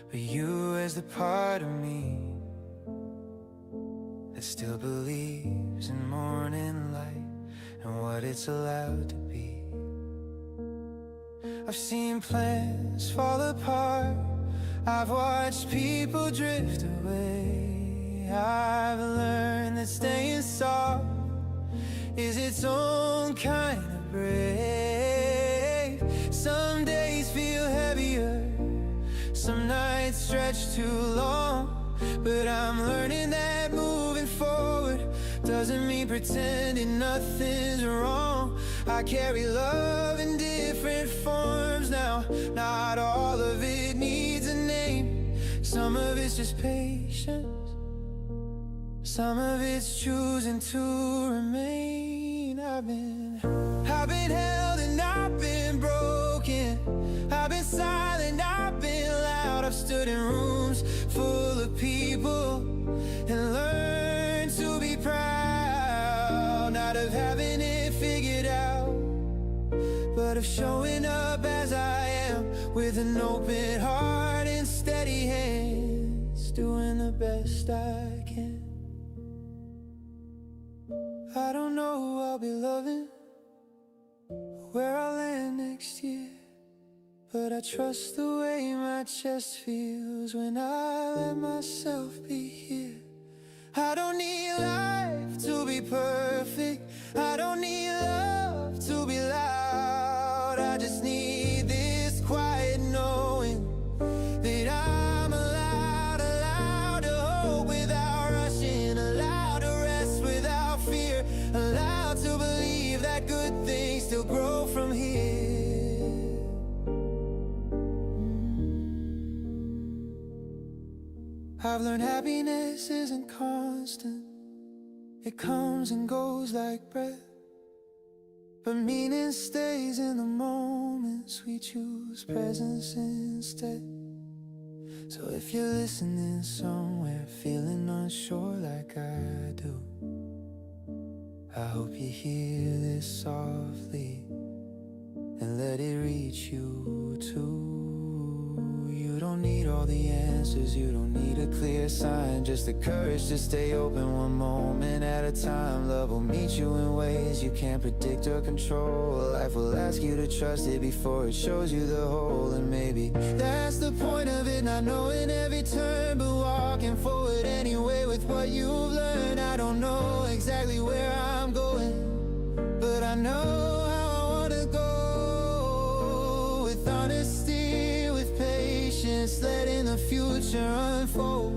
but you as the part of me that still believes in morning light and what it's allowed to be. I've seen plans fall apart, I've watched people drift away. I've learned that staying soft is its own kind of brave. Some days feel heavier, some nights stretch too long, but I'm learning that moving forward doesn't mean pretending nothing's wrong. I carry love in different forms now, not all of it needs a name. Some of it's just patience, some of it's choosing to remain. I've been held and I've been broken, I've been silent, I've been loud. I've stood in rooms full of people and learned to be proud, not of having it figured out, but of showing up as I am, with an open heart and steady hands, doing the best I can. I don't know who I'll be loving, where I'll land next year, but I trust the way my chest feels when I let myself be here. I don't need life to be perfect, I don't need love to be loud. I just need this quiet knowing that I'm allowed to hope without rushing, allowed to rest without fear, allowed to believe that good things still grow from here. I've learned happiness isn't constant, it comes and goes like breath, but meaning stays in the moments we choose presence instead. So if you're listening somewhere feeling unsure like I do, I hope you hear this this softly and let it reach you too. You don't need all the answers, you don't need a clear sign, just the courage to stay open one moment at a time. Love will meet you in ways you can't predict or control. Life will ask you to trust it before it shows you the whole. And maybe that's the point of it, not knowing every turn, but walking forward anyway with what you've learned. I don't know exactly where I'm going, but I know how I wanna go. With honesty, with patience, letting the future unfold.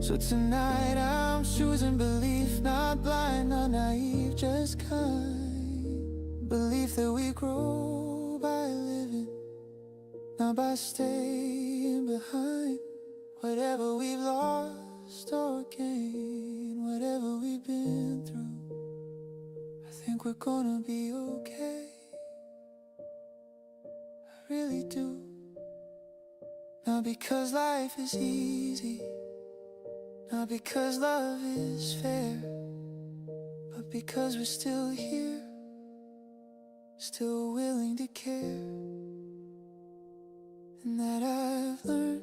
So tonight I'm choosing belief, not blind, not naive, just kind. Belief that we grow by living, not by staying behind. Whatever we've lost or gained, whatever we've been through, I think we're gonna be okay. I really do. Not because life is easy, not because love is fair, but because we're still here, still willing to care. And that I've learned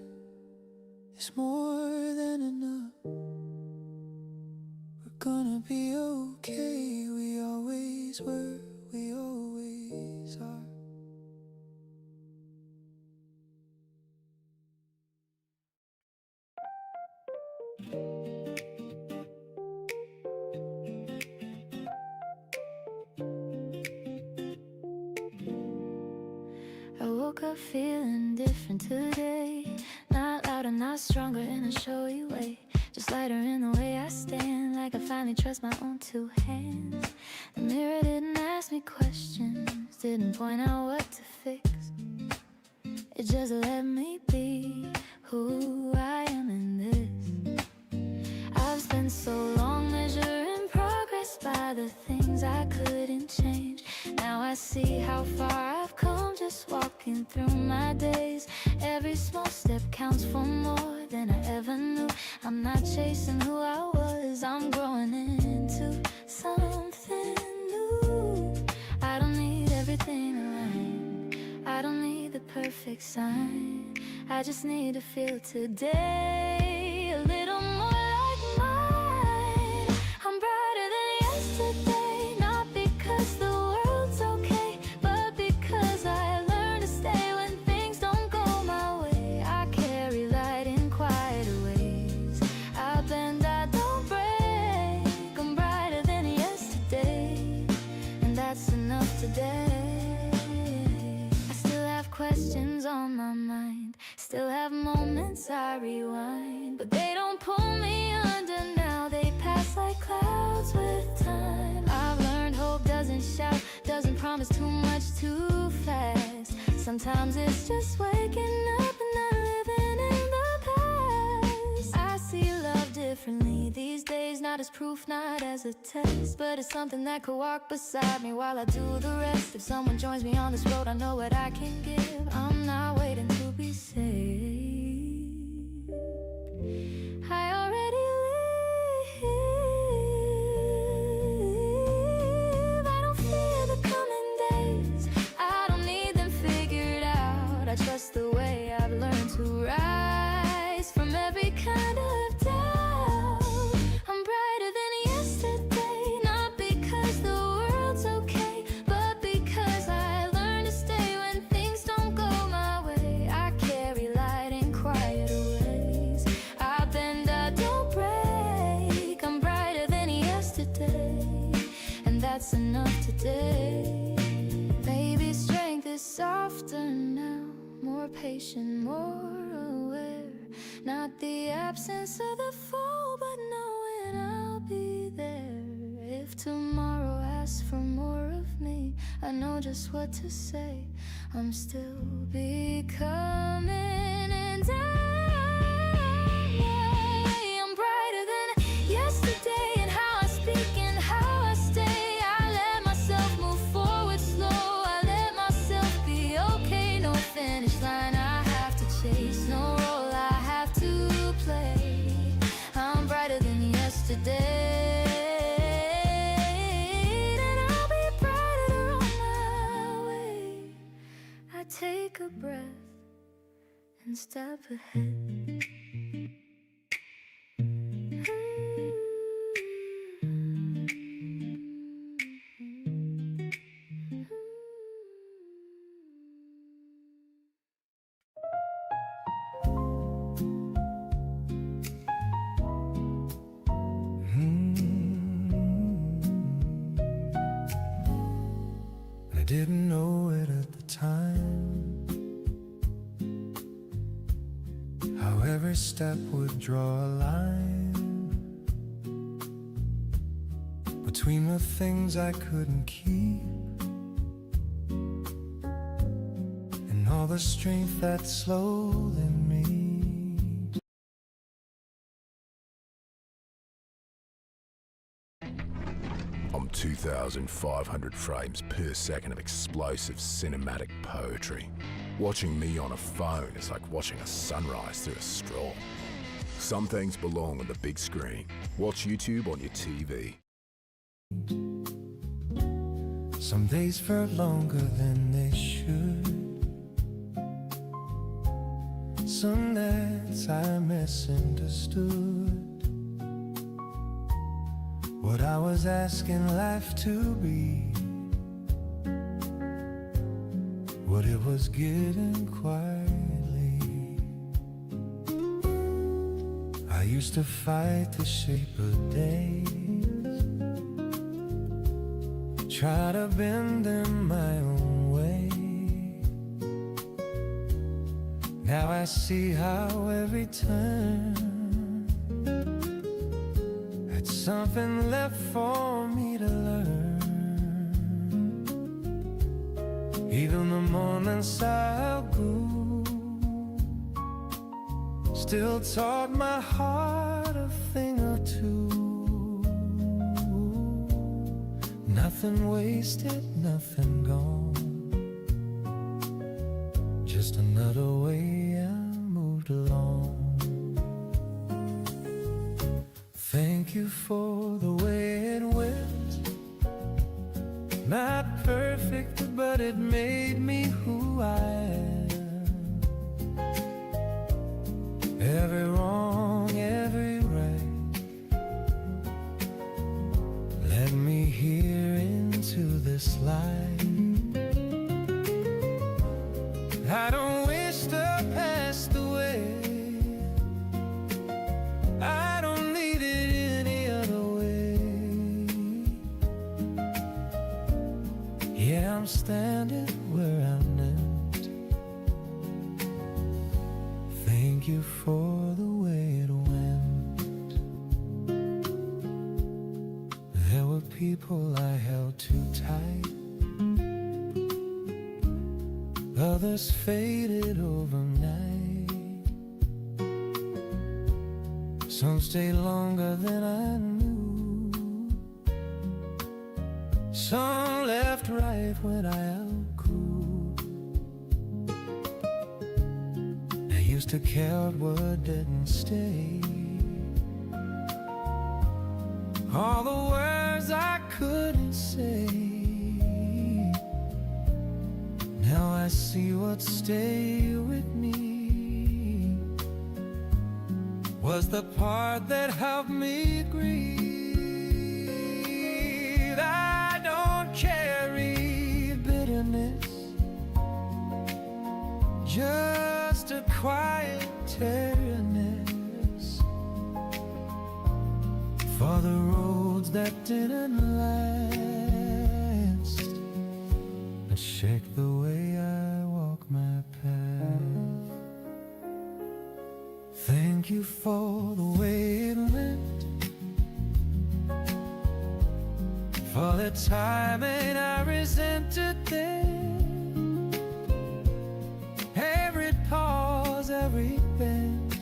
is more than enough. We're gonna be okay, we always were, we always are. I woke up feeling different today. Not louder, not stronger in a showy way. Just lighter in the way I stand, like I finally trust my own two hands. The mirror didn't ask me questions, didn't point out what to fix. It just let me be who I am in this. I've spent so long measuring progress by the things I couldn't change. Now I see how far I've come just walking through my days. Every small step counts for more than I ever knew. I'm not chasing who I was, I'm growing into something new. I don't need everything aligned, I don't need the perfect sign. I just need to feel today a little more like mine. I'm brighter than yesterday, not because the world's okay, but because I learned to stay when things don't go my way. I carry light in quieter ways, I bend, I don't break. I'm brighter than yesterday, and that's enough today. I still have questions on my mind, still have moments I rewind, but they don't pull me under now, they pass like clouds with time. I've learned hope doesn't shout, doesn't promise too much too fast. Sometimes it's just waking up and not living in the past. I see love differently these days, not as proof, not as a test, but it's something that could walk beside me while I do the rest. If someone joins me on this road, I know what I can give. I'm not waiting to be saved, I already live. I don't fear the coming days, I don't need them figured out. I trust the way I've learned to rise from every kind of doubt. I'm brighter than yesterday, not because the world's okay, but because I learned to stay when things don't go my way. I carry light in quieter ways, I bend, I don't break. I'm brighter than yesterday, and that's enough today. Maybe strength is softer now, more patient, more aware. Not the absence of the fall, but knowing I'll be there. If tomorrow asks for more of me, I know just what to say. I'm still becoming, and I'm brighter than yesterday, and how I speak and how I stay. I let myself move forward slow, I let myself be okay. No finish line I have to chase, no role I have to play. I'm brighter than yesterday, and breath and step ahead. I didn't know it at the time, how every step would draw a line between the things I couldn't keep and all the strength that's slowly in me. I'm 2,500 frames per second of explosive cinematic poetry. Watching me on a phone is like watching a sunrise through a straw. Some things belong on the big screen. Watch YouTube on your TV. Some days felt longer than they should. Some nights I misunderstood what I was asking life to be, what it was getting quietly. I used to fight the shape of days, try to bend them my own way. Now I see how every turn had something left for me to learn. Even the moments I grew still taught my heart a thing or two. Nothing wasted, nothing gone, just another way I moved along. Thank you for the way it went. Not perfect, but it made me who I am. Every wrong, every right led me here into this life. I don't wish the past away. I don't need it any other way. Yeah, I'm standing where I'm meant. Thank you for the way it went. There were people I held too tight, others faded overnight. Some stayed longer than I knew. Some left right when I outgrew. I used to care what didn't stay, all the words I couldn't say. Now I see what stayed with me was the part that helped me grieve. I don't carry bitterness, just a quiet tenderness for the roads that didn't last, that shake the way I walk my path. Thank you for the way it went, for the timing I resented then. Every pause, every bend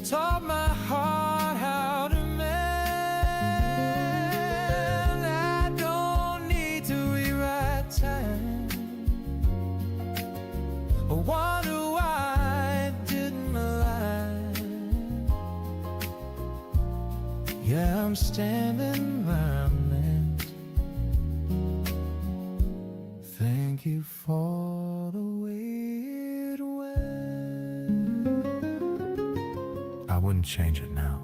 taught my heart how to mend. I don't need to rewrite time or wonder why it didn't align. Yeah, I'm standing where I'm meant. Thank you for change it now.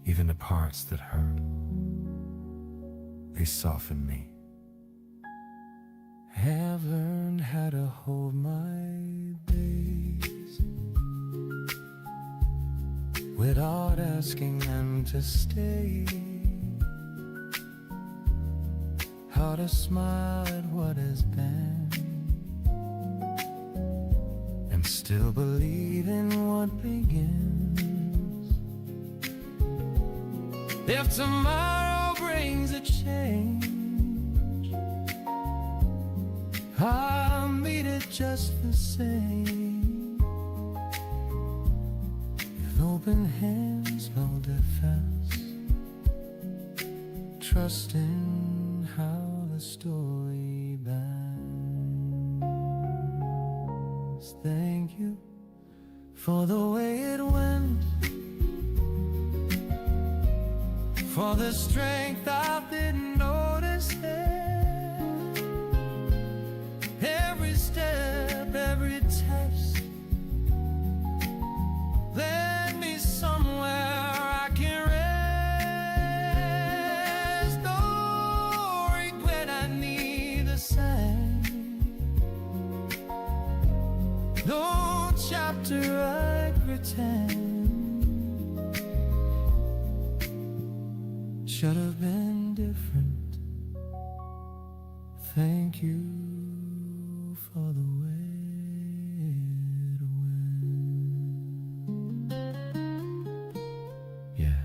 Even the parts that hurt, they soften me. Have learned how to hold my days without asking them to stay. How to smile at what has been and still believe in what begins. If tomorrow brings a change, I'll meet it just the same. With open hands, no defense, trusting how the story bends. Thank you for the way it went, for the strength I didn't notice it. Every step, every test led me somewhere I can rest. No regret I neither side, no chapter I pretend should have been different. Thank you for the way it went. Yeah,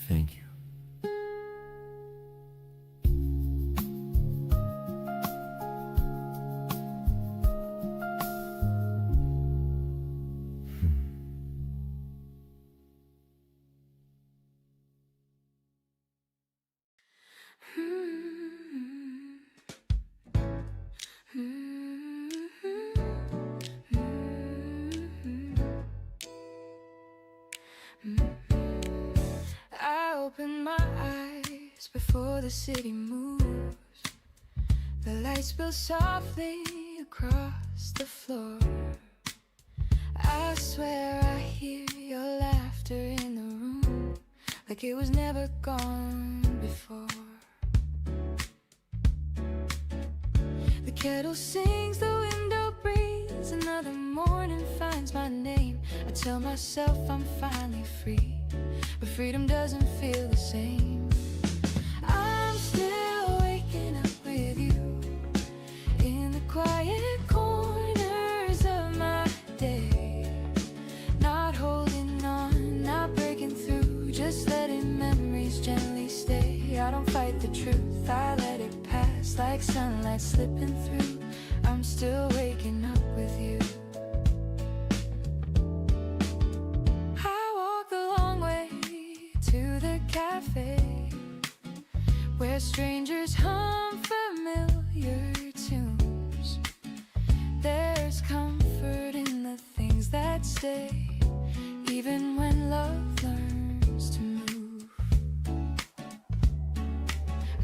thank you. I open my eyes before the city moves. The lights spill softly across the floor. I swear I hear your laughter in the room, like it was never gone before. The kettle sings, the window breathes, another morning finds my name. I tell myself I'm finally free, but freedom doesn't feel the same. I'm still waking up with you in the quiet corners of my day, not holding on, not breaking through, just letting memories gently stay. I don't fight the truth, I let it pass like sunlight slipping through. I'm still waking up with you. Cafe where strangers hum familiar tunes. There's comfort in the things that stay, even when love learns to move.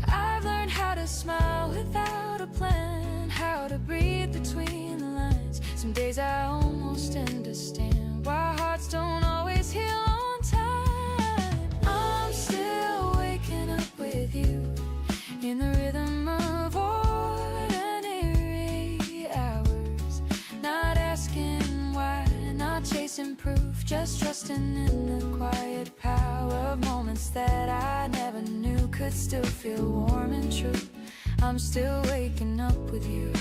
I've learned how to smile without a plan, how to breathe between the lines. Some days I almost understand why hearts don't always heal on time. Still waking up with you in the rhythm of ordinary hours, not asking why, not chasing proof, just trusting in the quiet power of moments that I never knew could still feel warm and true. I'm still waking up with you.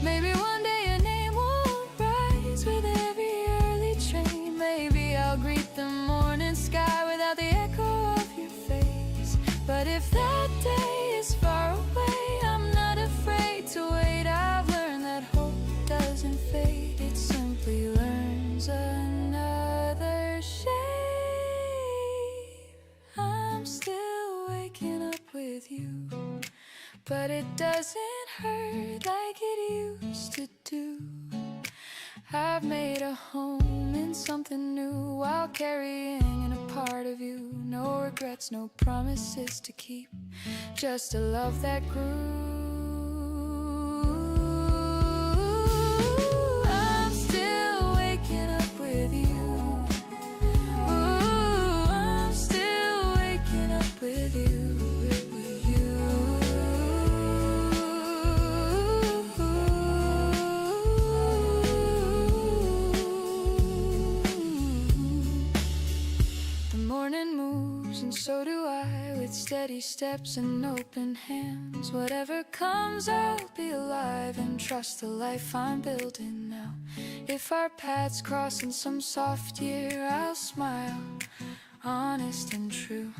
Maybe one day your name won't rise with every early train. Maybe I'll greet the morning sky without the echo of your face. But if that day is far away, I'm not afraid to wait. I've learned that hope doesn't fade, it simply learns another shape. I'm still waking up with you, but it doesn't hurt like it used to do. I've made a home in something new while carrying in a part of you. No regrets, no promises to keep, just a love that grew. steady steps and open hands. Whatever comes, I'll be alive and trust the life I'm building now. If our paths cross in some soft year, I'll smile, honest and true.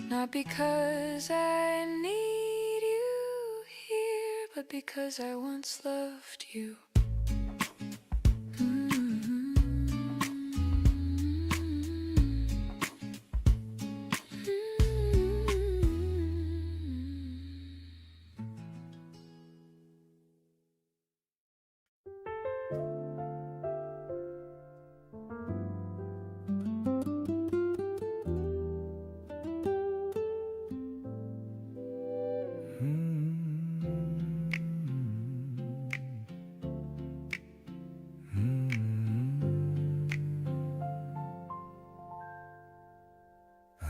Not because I need you here, but because I once loved you.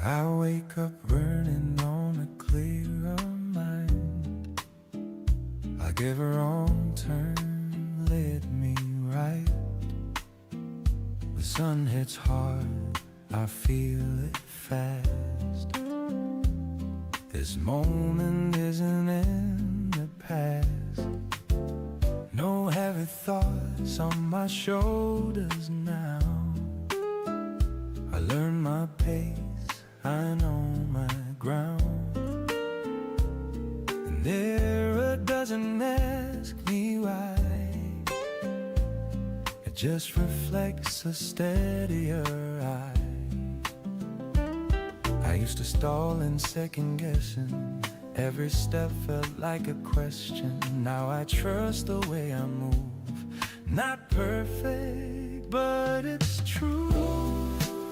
I wake up burning on a clearer mind. I give a wrong turn, led me right. The sun hits hard, I feel it fast. This moment isn't in the past. No heavy thoughts on my shoulders now. I learn my pace, I know my ground. And there doesn't ask me why. It just reflects a steadier eye. I used to stall and second guessing. Every step felt like a question. Now I trust the way I move. Not perfect, but it's true.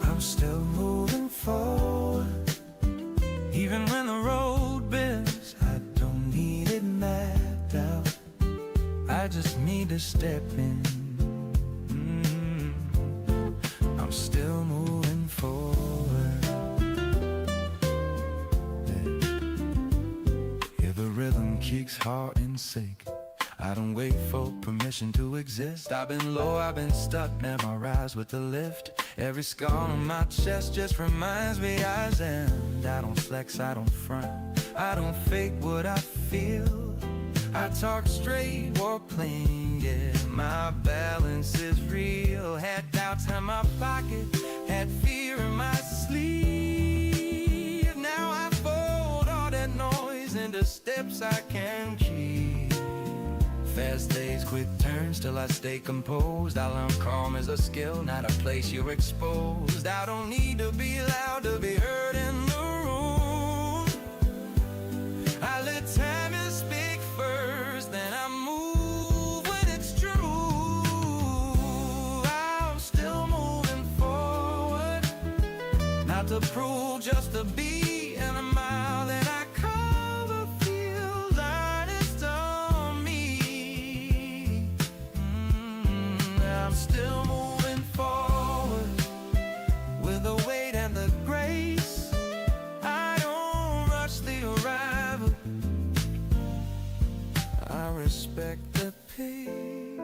I'm still moving forward. Even when the road bends, I don't need it mapped out. I just need to step in. I'm still moving forward. Yeah, the rhythm kicks hard and sick. I don't wait for permission to exist. I've been low, I've been stuck, never rise with the lift. Every scar on my chest just reminds me I stand. I don't flex, I don't front, I don't fake what I feel. I talk straight, walk clean, yeah, my balance is real. Had doubts in my pocket, had fear in my sleeve. Now I fold all that noise into steps I can keep. Fast days, quick turns till I stay composed. I learn calm is a skill, not a place you're exposed. I don't need to be loud to be heard in the room. I let time speak first, then I move when it's true. I'm still moving forward, not to prove, just to be. And a mile that I cover feels honest on me. I'm still moving forward with the weight and the grace. I don't rush the arrival, I respect the pace.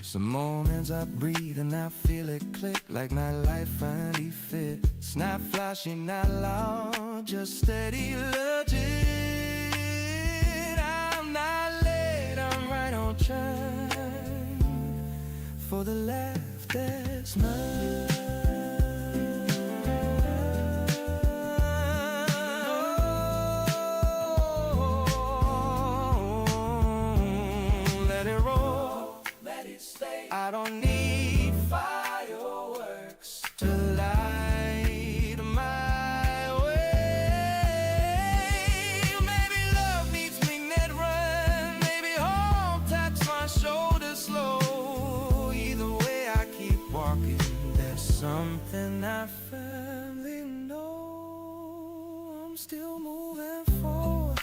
Some moments I breathe and I feel it click, like my life finally fits. Not flashy, not loud, just steady, legit. I'm not late, I'm right on time for the laugh that's mine. I don't need fireworks to light my way. Maybe love meets me mid-run, maybe home taps my shoulder slow. Either way I keep walking, there's something I firmly know. I'm still moving forward,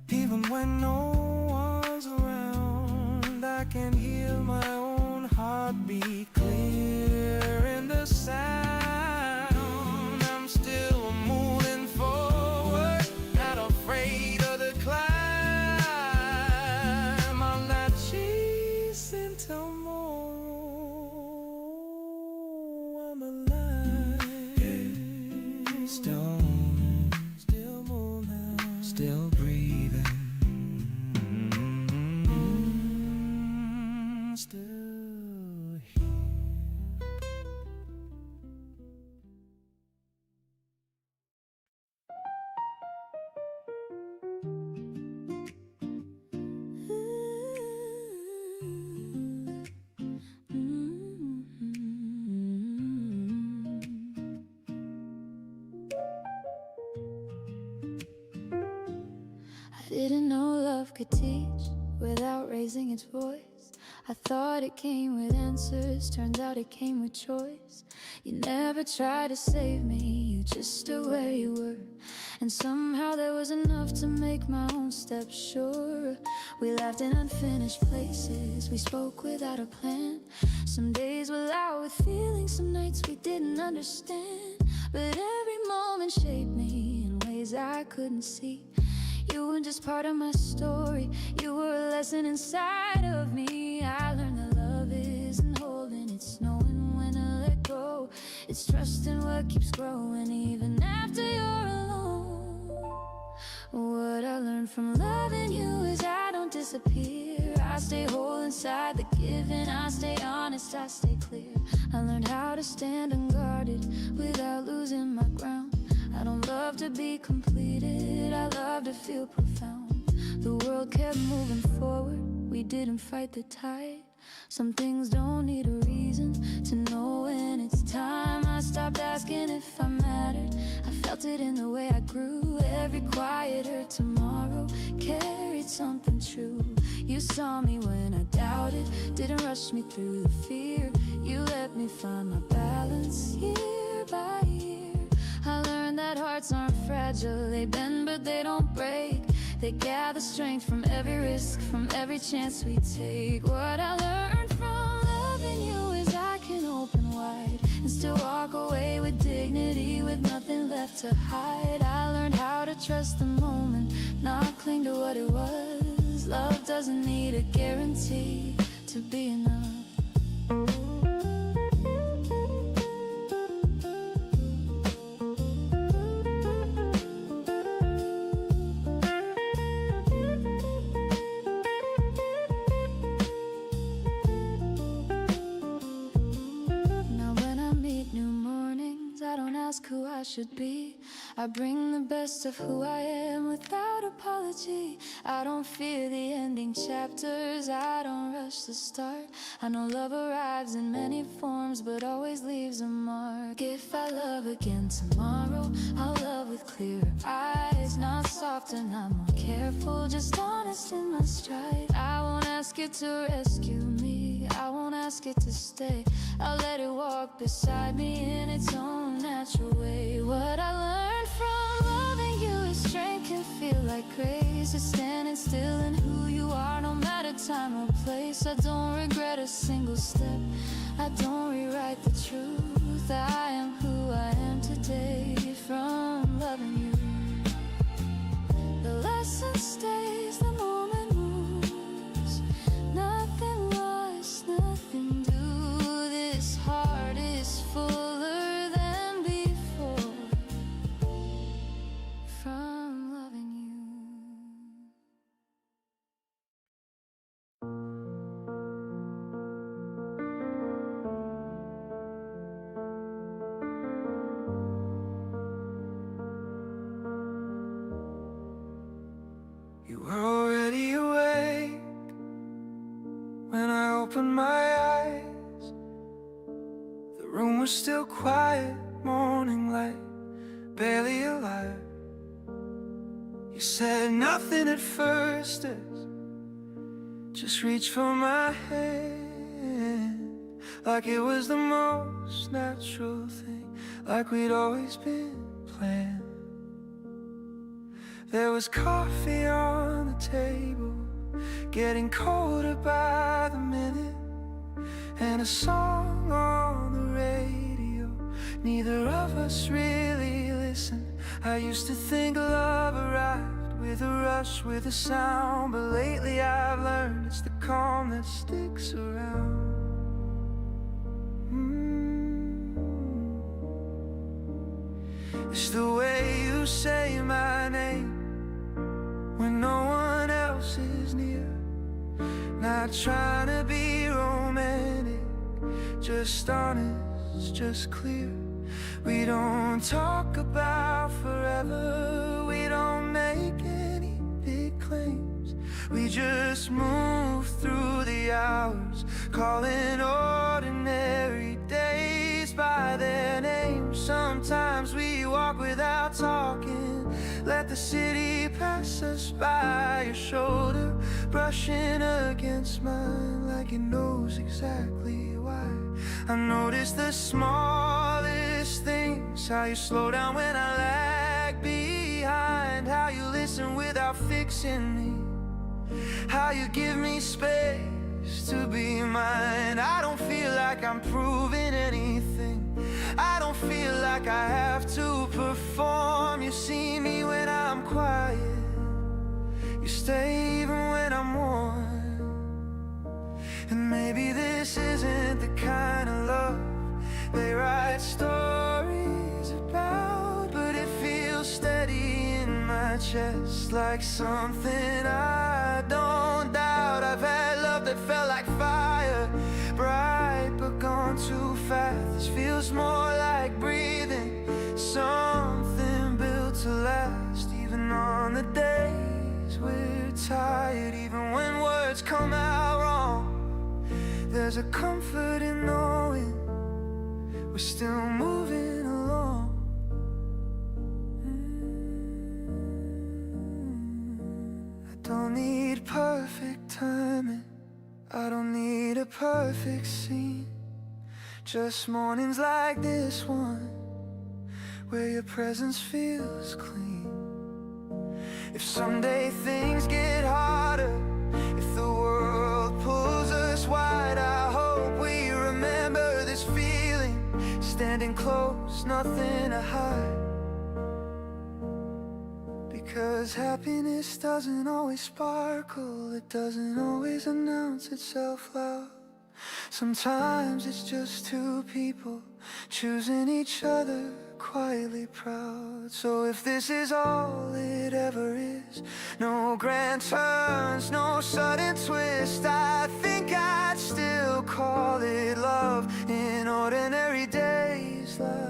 even when no one's around. I can hear my own heart I'm still here. I didn't know love could teach without raising its voice. I thought it came with answers, turns out it came with choice. You never tried to save me, you just stood where you were. And somehow there was enough to make my own steps sure. We laughed in unfinished places, we spoke without a plan. Some days were loud with feelings, some nights we didn't understand. But every moment shaped me in ways I couldn't see. You weren't just part of my story, you were a lesson inside of me. I learned that love isn't holding, it's knowing when to let go. It's trusting what keeps growing even after you're alone. What I learned from loving you is I don't disappear. I stay whole inside the giving, I stay honest, I stay clear. I learned how to stand unguarded without losing my ground. I don't love to be completed, I love to feel profound. The world kept moving forward, we didn't fight the tide. Some things don't need a reason to know when it's time. I stopped asking if I mattered, I felt it in the way I grew. Every quieter tomorrow carried something true. You saw me when I doubted, didn't rush me through the fear. You let me find my balance year by year. I learned that hearts aren't fragile, they bend but they don't break. They gather strength from every risk, from every chance we take. What I learned from loving you is I can open wide and still walk away with dignity, with nothing left to hide. I learned how to trust the moment, not cling to what it was. Love doesn't need a guarantee to be enough. Who I should be, I bring the best of who I am without apology. I don't fear the ending chapters, I don't rush the start. I know love arrives in many forms but always leaves a mark. If I love again tomorrow, I'll love with clearer eyes. Not softer, not more careful, just honest in my stride. I won't ask it to rescue me, I won't ask it to stay. I'll let it walk beside me in its own natural way. What I learned from loving you is strength can feel like grace. It's standing still in who you are, no matter time or place. I don't regret a single step, I don't rewrite the truth. I am who I am today from loving you. The lesson stays, the moment moves. Nothing lost, nothing due. This heart is fuller than before from loving you. You were already awake when I opened my eyes. The room was still quiet, morning light, barely alive. You said nothing at first, just reach for my hand, like it was the most natural thing, like we'd always been planned. There was coffee on the table, getting colder by the minute, and a song on the radio. Neither of us really listened. I used to think love arrived with a rush, with a sound, but lately I've learned it's the calm that sticks around. It's the way you say my name when no one else is near. Not trying to be romantic, just honest, just clear. We don't talk about forever, we don't make any big claims. We just move through the hours, calling ordinary days by their names. Sometimes we walk without talking, let the city pass us by. Your shoulder brushing against mine like it knows exactly why. I notice the smallest things, how you slow down when I lag behind, how you listen without fixing me, how you give me space to be mine. I don't feel like I'm proving anything, I don't feel like I have to perform. You see me when I'm quiet, you stay even when I'm warm. And maybe this isn't the kind of love they write stories about, but it feels steady in my chest, like something I don't doubt. I've had love that felt like fire, bright but gone too fast. This feels more like breathing, something built to last. Even on the days we're tired, even when words come out wrong, there's a comfort in knowing we're still moving along. I don't need perfect timing, I don't need a perfect scene, just mornings like this one, where your presence feels clean. If someday things get harder, if the world pulls us wide, I hope we remember this feeling, standing close, nothing to hide. Because happiness doesn't always sparkle, it doesn't always announce itself loud. Sometimes it's just two people choosing each other, quietly proud. So if this is all it ever is, no grand turns, no sudden twist, I think I'd still call it love in ordinary days like this.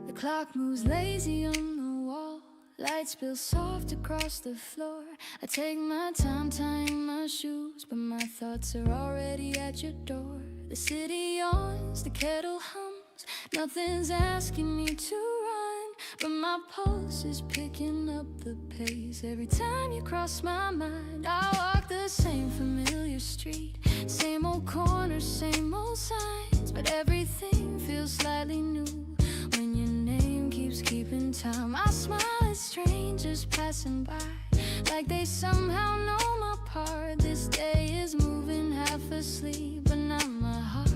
The clock moves lazy on the wall, lights spill soft across the floor. I take my time tying my shoes, but my thoughts are already at your door. The city yawns, the kettle hums, nothing's asking me to run, but my pulse is picking up the pace. Every time you cross my mind, I walk the same familiar street, same old corners, same old signs, but everything feels slightly new when your name keeps keeping time. I smile at strangers passing by, like they somehow know my part. This day is moving half asleep, but not my heart.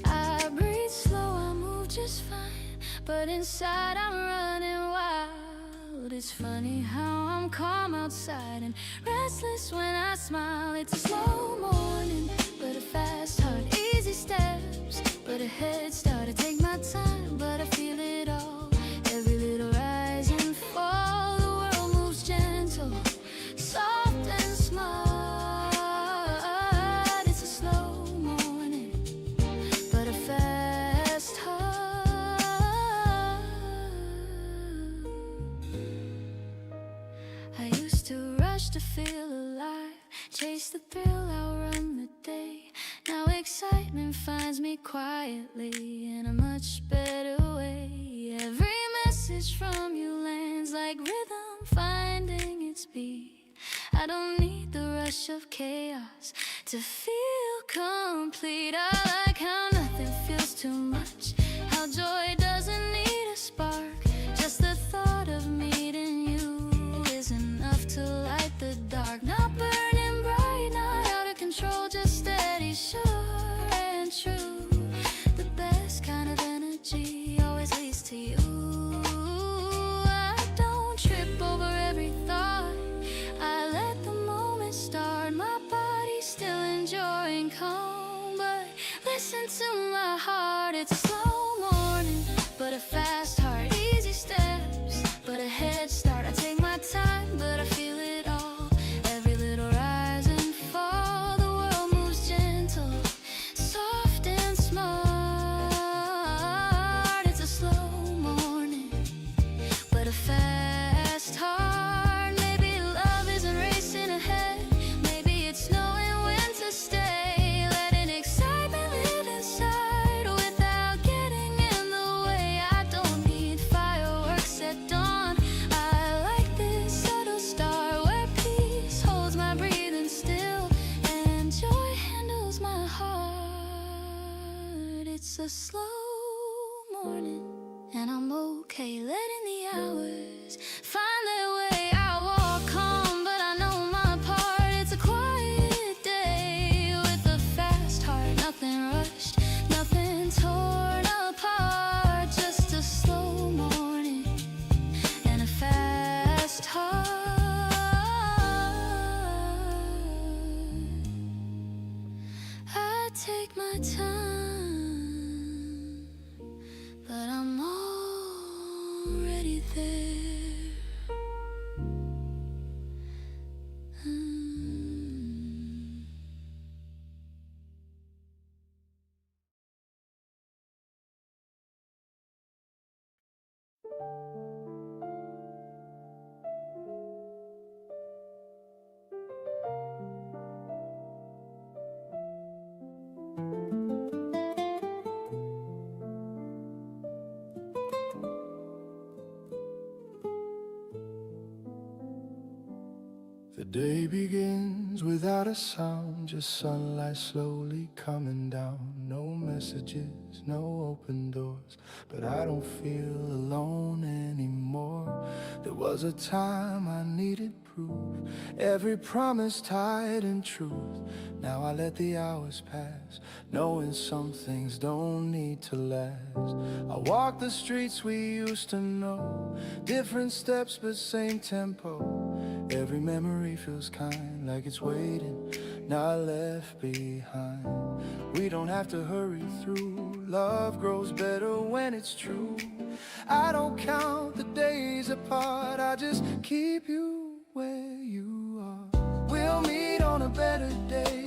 I breathe slow, I move just fine, but inside I'm running wild. It's funny how I'm calm outside and restless when I smile. It's a slow morning, but a fast heart, easy steps, but a head start. I take my time, but I feel it all. Every little rise and fall, the world moves gentle, soft and smart. It's a slow morning, but a fast heart. I used to rush to feel alive, chase the thrill, outrun the day. Now excitement finds me quietly in a much better way. Every message from you lands like rhythm finding its beat. I don't need the rush of chaos to feel complete. I like how nothing feels too much, how joy doesn't need a spark. Just the thought of meeting you is enough to light the dark. Not burning bright, not out of control, just steady, sure and true. The best kind of energy always leads to you. It's a slow morning, but a fast heart. Easy steps, but a head start. I take my time, but I feel it all. Every little rise and fall, the world moves gentle, soft and smart. It's a slow morning, but a fast heart. Maybe love isn't racing ahead. Maybe it's knowing when to stay. Letting excitement live inside without getting in the way. I don't need fireworks at dawn. I like this subtle star where peace holds my breathing still and joy handles my heart. It's a slow morning, and I'm okay letting the hours find their way. I walk calm, but I know my part. It's a quiet day with a fast heart. Nothing rushed, nothing torn apart. Just a slow morning and a fast heart. I take my time, but I'm already there. The day begins without a sound, just sunlight slowly coming down. No messages, no open doors, but I don't feel alone anymore. There was a time I needed proof, every promise tied in truth. Now I let the hours pass, knowing some things don't need to last. I walk the streets we used to know, different steps but same tempo. Every memory feels kind, like it's waiting, not left behind. We don't have to hurry through, love grows better when it's true. I don't count the days apart, I just keep you where you are. We'll meet on a better day,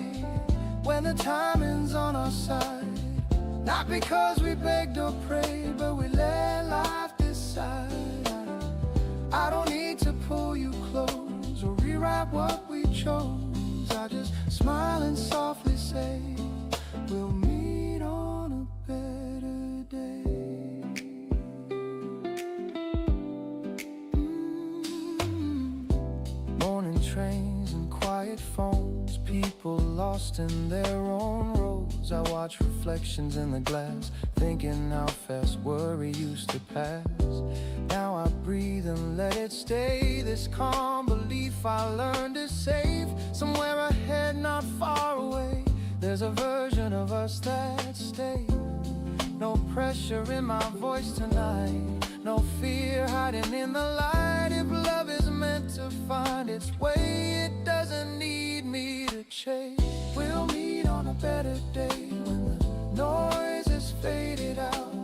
when the timing's on our side. Not because we begged or prayed, but we let life decide. I don't need to pull you close or rewrite what we chose. I just smile and softly say, we'll meet on a better day. Morning trains and quiet phones, people lost in their own roads. I watch reflections in the glass, thinking how fast worry used to pass. Now I breathe and let it stay, this calm belief I learned is safe. Somewhere ahead, not far away, there's a version of us that stays. No pressure in my voice tonight, no fear hiding in the light. If love is meant to find its way, it doesn't need me to chase. We'll meet on a better day, when the noise is faded out,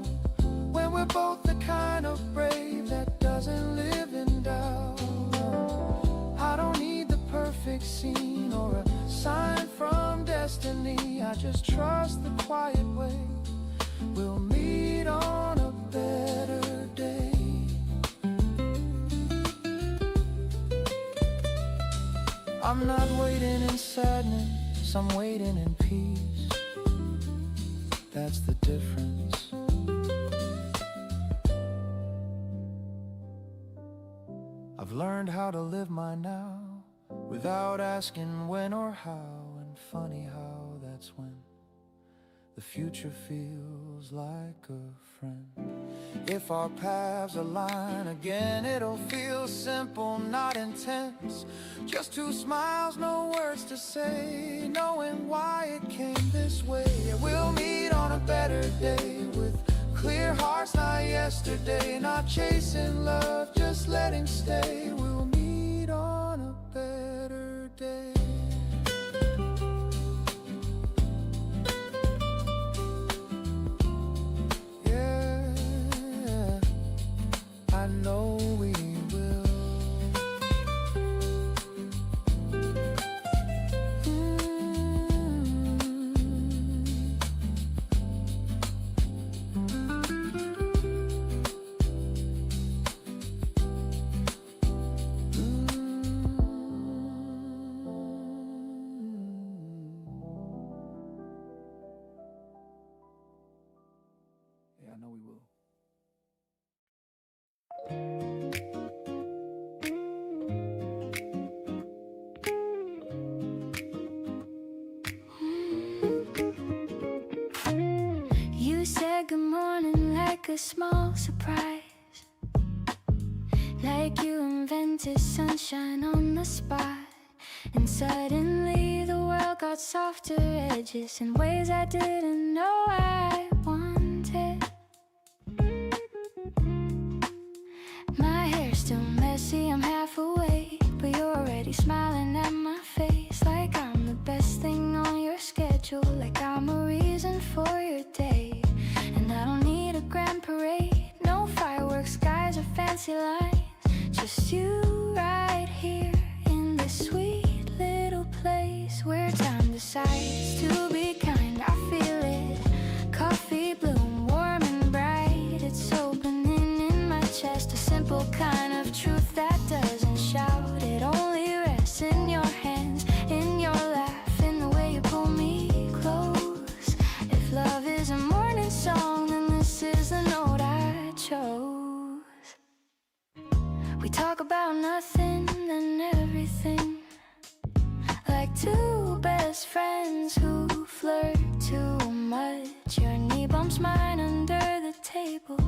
when we're both the kind of brave that doesn't live in doubt. I don't need the perfect scene or a sign from destiny, I just trust the quiet way. We'll meet on a better day. I'm not waiting in sadness, I'm waiting in peace. That's the difference. I've learned how to live my now, without asking when or how. And funny how that's when the future feels like a friend. If our paths align again, it'll feel simple, not intense. Just two smiles, no words to say, knowing why it came this way. We'll meet on a better day, with clear hearts, not yesterday. Not chasing love, just letting stay. We'll meet on a better day. I know we will. Yeah, I know we will. You said good morning like a small surprise, like you invented sunshine on the spot. And suddenly the world got softer edges in ways I didn't know I wanted. My hair's still messy, I'm half awake, but you're already smiling at my face, like I'm the best thing on your schedule, like I'm a reason for your day. And I don't need a grand parade, no fireworks, skies or fancy lines, just you right here in this sweet little place where time decides to be kind. I feel it, coffee bloom, warm and bright. It's opening in my chest, a simple kind of truth that doesn't shout. It only rests in your hands, in your laugh, in the way you pull me close. If love is a morning song, then this is the note I chose. We talk about nothing and everything, like two best friends who flirt too much. Your knee bumps mine under the table,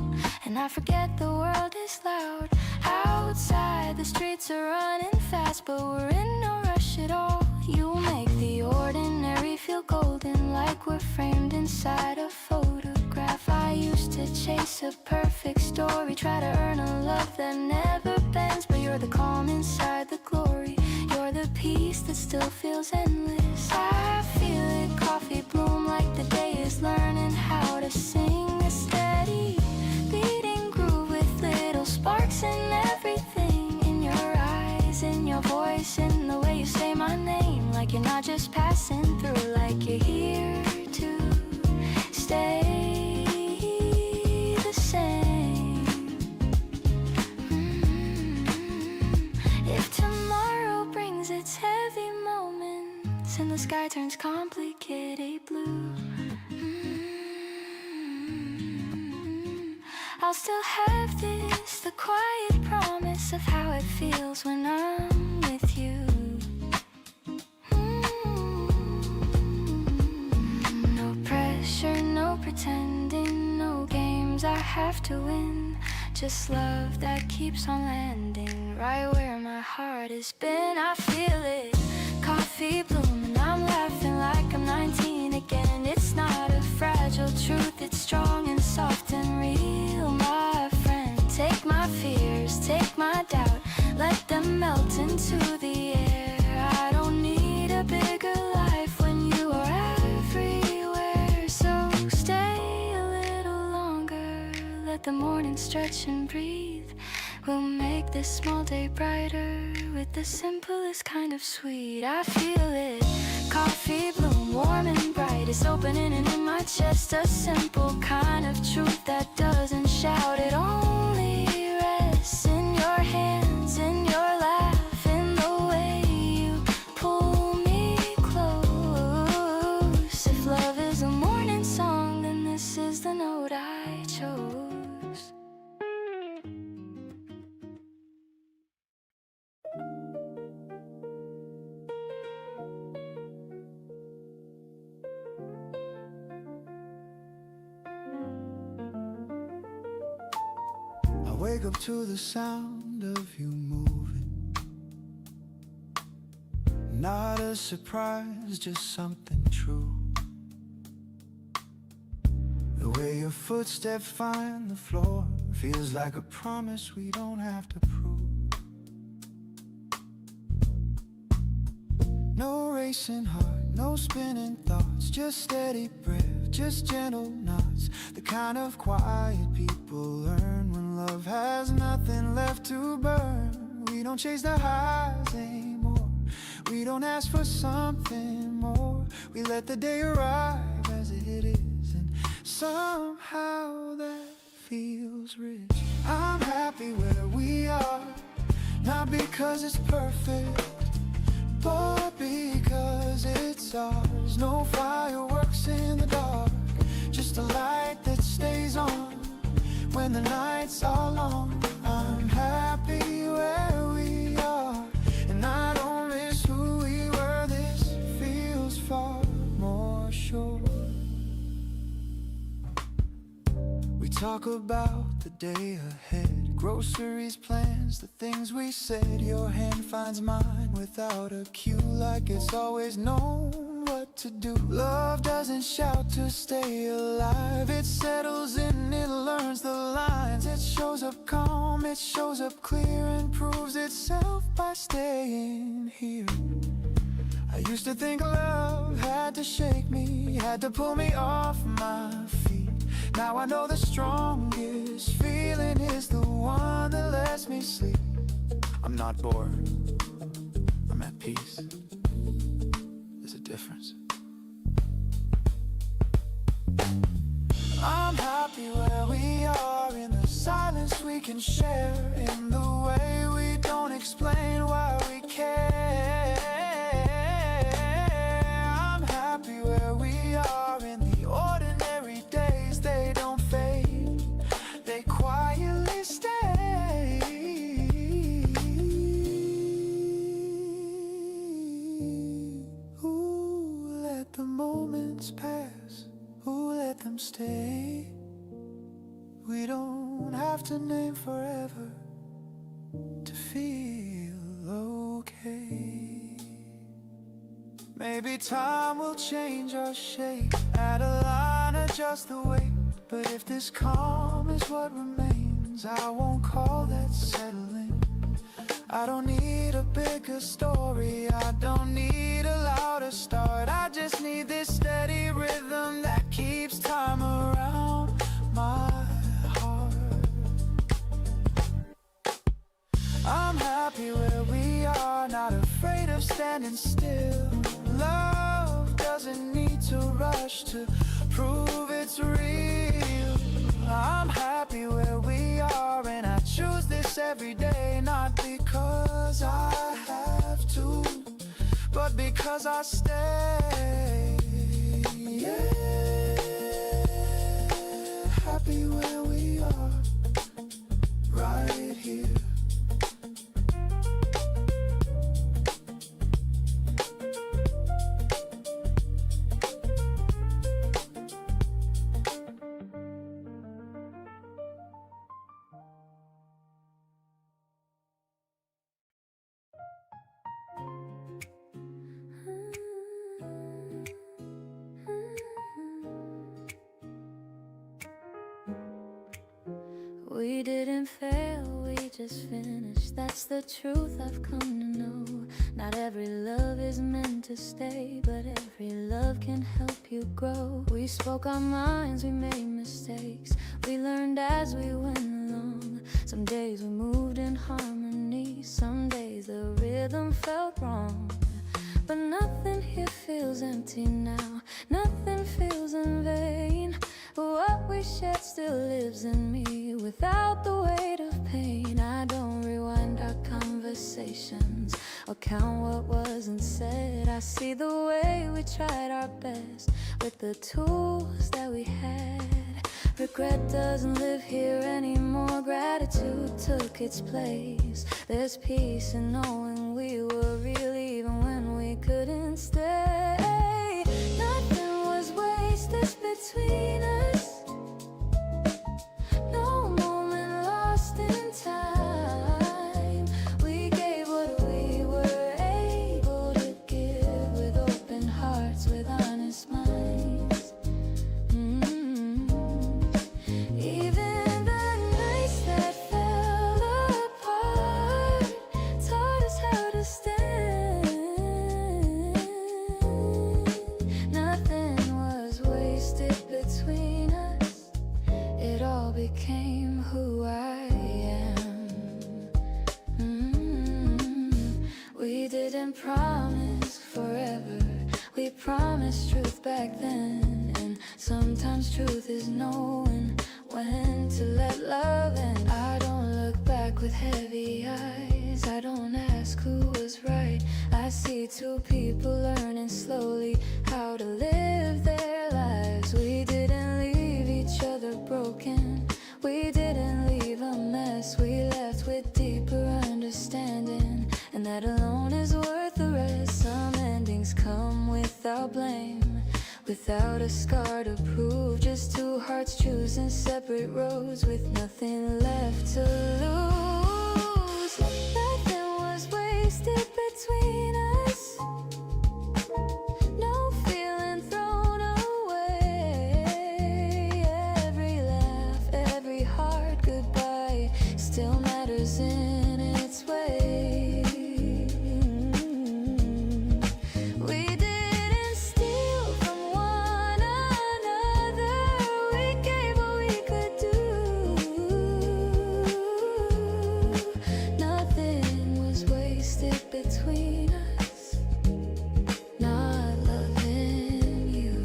and I forget the world is loud outside. The streets are running fast, but we're in no rush at all. You make the ordinary feel golden, like we're framed inside a photograph. I used to chase a perfect story, try to earn a love that never bends, but you're the calm inside the glory. You're the peace that still feels endless. I feel it, coffee bloom, like the day is learning how to sing a steady beating groove with little sparks in everything, in your eyes, in your voice, in the way you say my name, like you're not just passing through, like you're here to stay the same. If tomorrow brings its heavy moments and the sky turns complicated blue, I'll still have this, the quiet promise of how it feels when I'm with you. No pressure, no pretending, no games I have to win, just love that keeps on landing right where my heart has been. I feel it, coffee bloom, and I'm laughing like I'm 19 again. It's not a fragile truth, it's strong and soft and real, my friend. Take my fears, take my doubt, let them melt into the air. I don't need a bigger life when you are everywhere. So stay a little longer, let the morning stretch and breathe. We'll make this small day brighter with the simplest kind of sweet. I feel it, coffee bloom, warm and bright. It's opening and in my chest, a simple kind of truth that doesn't shout. It only rests in your hands, in your laugh, in the way you pull me close. If love is a morning song, then this is the note I chose. I wake up to the sound of you moving. Not a surprise, just something true. The way your footsteps find the floor feels like a promise we don't have to prove. No racing heart, no spinning thoughts, just steady breath, just gentle nods. The kind of quiet people learn when love has nothing left to burn. We don't chase the highs anymore. We don't ask for something more. We let the day arrive as it is, and somehow that feels rich. I'm happy where we are, not because it's perfect, but because it's ours. No fireworks in the dark, just a light that stays on when the nights are long. I'm happy where we are, and I don't miss who we were. This feels far more sure. We talk about the day ahead, groceries, plans, the things we said. Your hand finds mine without a cue, like it's always known what to do. Love doesn't shout to stay alive, it settles in, it learns the lines. It shows up calm, it shows up clear, and proves itself by staying here. I used to think love had to shake me, had to pull me off my feet. Now I know the strongest feeling is the one that lets me sleep. I'm not bored, I'm at peace. There's a difference. I'm happy where we are, in the silence we can share, in the way we don't explain why we care. I'm happy where we are, in the ordinary days. They don't fade, they quietly stay. Ooh, let the moments pass, ooh, let them stay. We don't have to name forever to feel okay. Maybe time will change our shape, add a line, adjust the weight. But if this calm is what remains, I won't call that settling. I don't need a bigger story, I don't need a louder start. I just need this steady rhythm that keeps time around my heart. I'm happy where we are, not afraid of standing still. Love doesn't need to rush to prove it's real. I'm happy where we are, and I choose this every day, not because I have to, but because I stay. Yeah, happy where we are, right here. We didn't fail, we just finished. That's the truth I've come to know. Not every love is meant to stay, but every love can help you grow. We spoke our minds, we made mistakes, we learned as we went along. Some days we moved in harmony, some days the rhythm felt wrong. But nothing here feels empty now, nothing feels in vain. What we shared still lives in me, without the weight of pain. I don't rewind our conversations or count what wasn't said. I see the way we tried our best with the tools that we had. Regret doesn't live here anymore, gratitude took its place. There's peace in knowing we were real even when we couldn't stay. Nothing was wasted between us, no moment lost in time. We gave what we were able to give, with open hearts, with honest minds. Even the nights that fell apart taught us how to stand. became who I am. We didn't promise forever, we promised truth back then. And sometimes truth is knowing when to let love in. I don't look back with heavy eyes, I don't ask who was right. I see two people learning slowly how to live their lives. We didn't leave each other broken, we didn't leave a mess. We left with deeper understanding, and that alone is worth the rest. Some endings come without blame, without a scar to prove. Just two hearts choosing separate roads with nothing left to lose. Nothing was wasted between us, no feeling thrown away. Every laugh, every hard goodbye still matters in its way. We didn't steal from one another, we gave what we could do. Nothing was wasted between us, not loving you.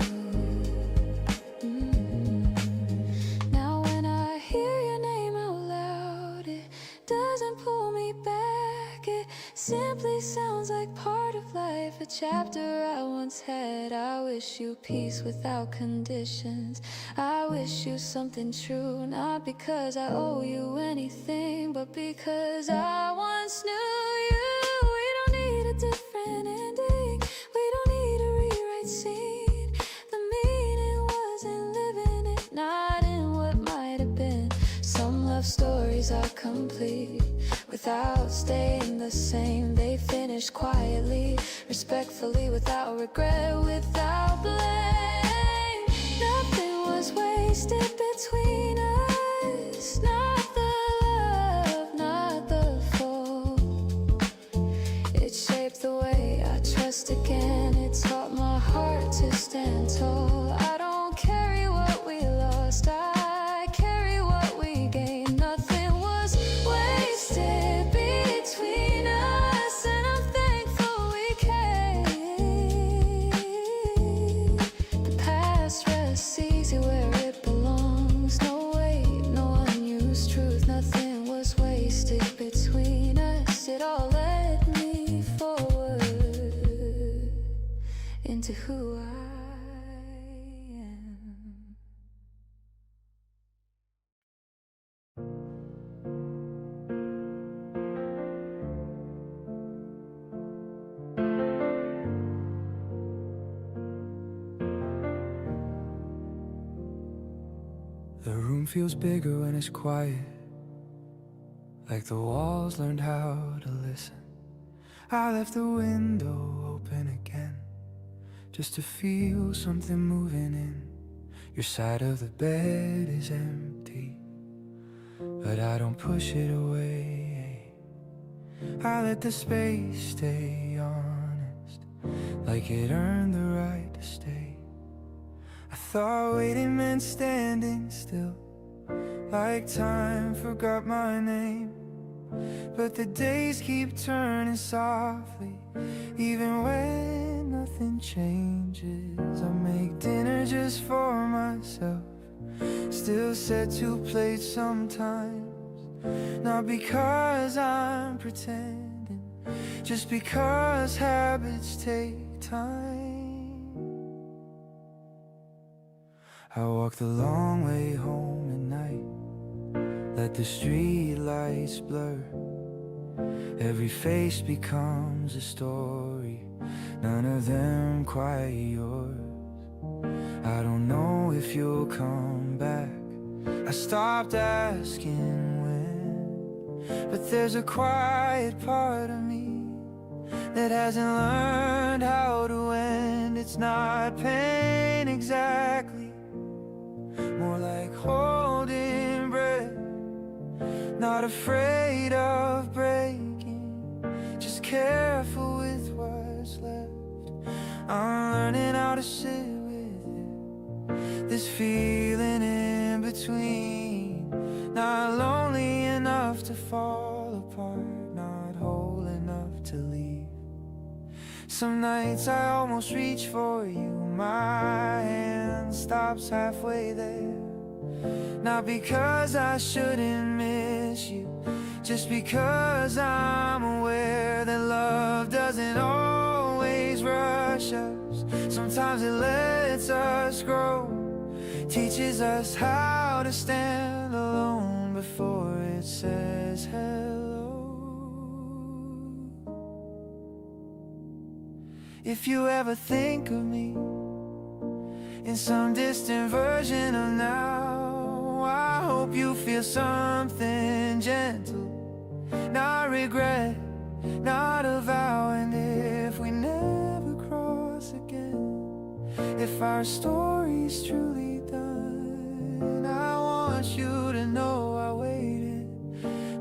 Now when I hear your name out loud, it doesn't pull me back, it simply sounds like part of life, a chapter I once had. I wish you peace without conditions, I wish you something true, not because I owe you anything, but because I once knew you. We don't need a different ending, we don't need a rewrite scene. The meaning wasn't living it, not in what might have been. Some love stories are complete without staying the same. They finish quietly, respectfully, without regret, without blame. Nothing was wasted between us, not the love, not the fall. It shaped the way I trust again, it taught my heart to stand tall. I don't carry what we lost, I carry what we gained. Nothing was wasted between us, and I'm thankful we came. The past rests easy where it belongs, no weight, no unused truth. Nothing was wasted between us, it all led me forward into who I am. The room feels bigger when it's quiet, like the walls learned how to listen. I left the window open again, just to feel something moving in. Your side of the bed is empty, but I don't push it away. I let the space stay honest, like it earned the right to stay. I thought waiting meant standing still, like time forgot my name. But the days keep turning softly, even when nothing changes. I make dinner just for myself, still set 2 plates sometimes. Not because I'm pretending, just because habits take time. I walk the long way home at night, let the street lights blur. Every face becomes a story, none of them quite yours. I don't know if you'll come back, I stopped asking when. But there's a quiet part of me that hasn't learned how to end. It's not pain exactly, more like holding breath. Not afraid of breaking, just careful with what's left. I'm learning how to sit with it, this feeling in between. to fall apart, not whole enough to leave. Some nights I almost reach for you, my hand stops halfway there. Not because I shouldn't miss you, just because I'm aware that love doesn't always rush us. Sometimes it lets us grow, teaches us how to stand alone before it says hello. If you ever think of me in some distant version of now, I hope you feel something gentle, not regret, not a vow. And if we never cross again, if our story's truly done, I want you to know I waited,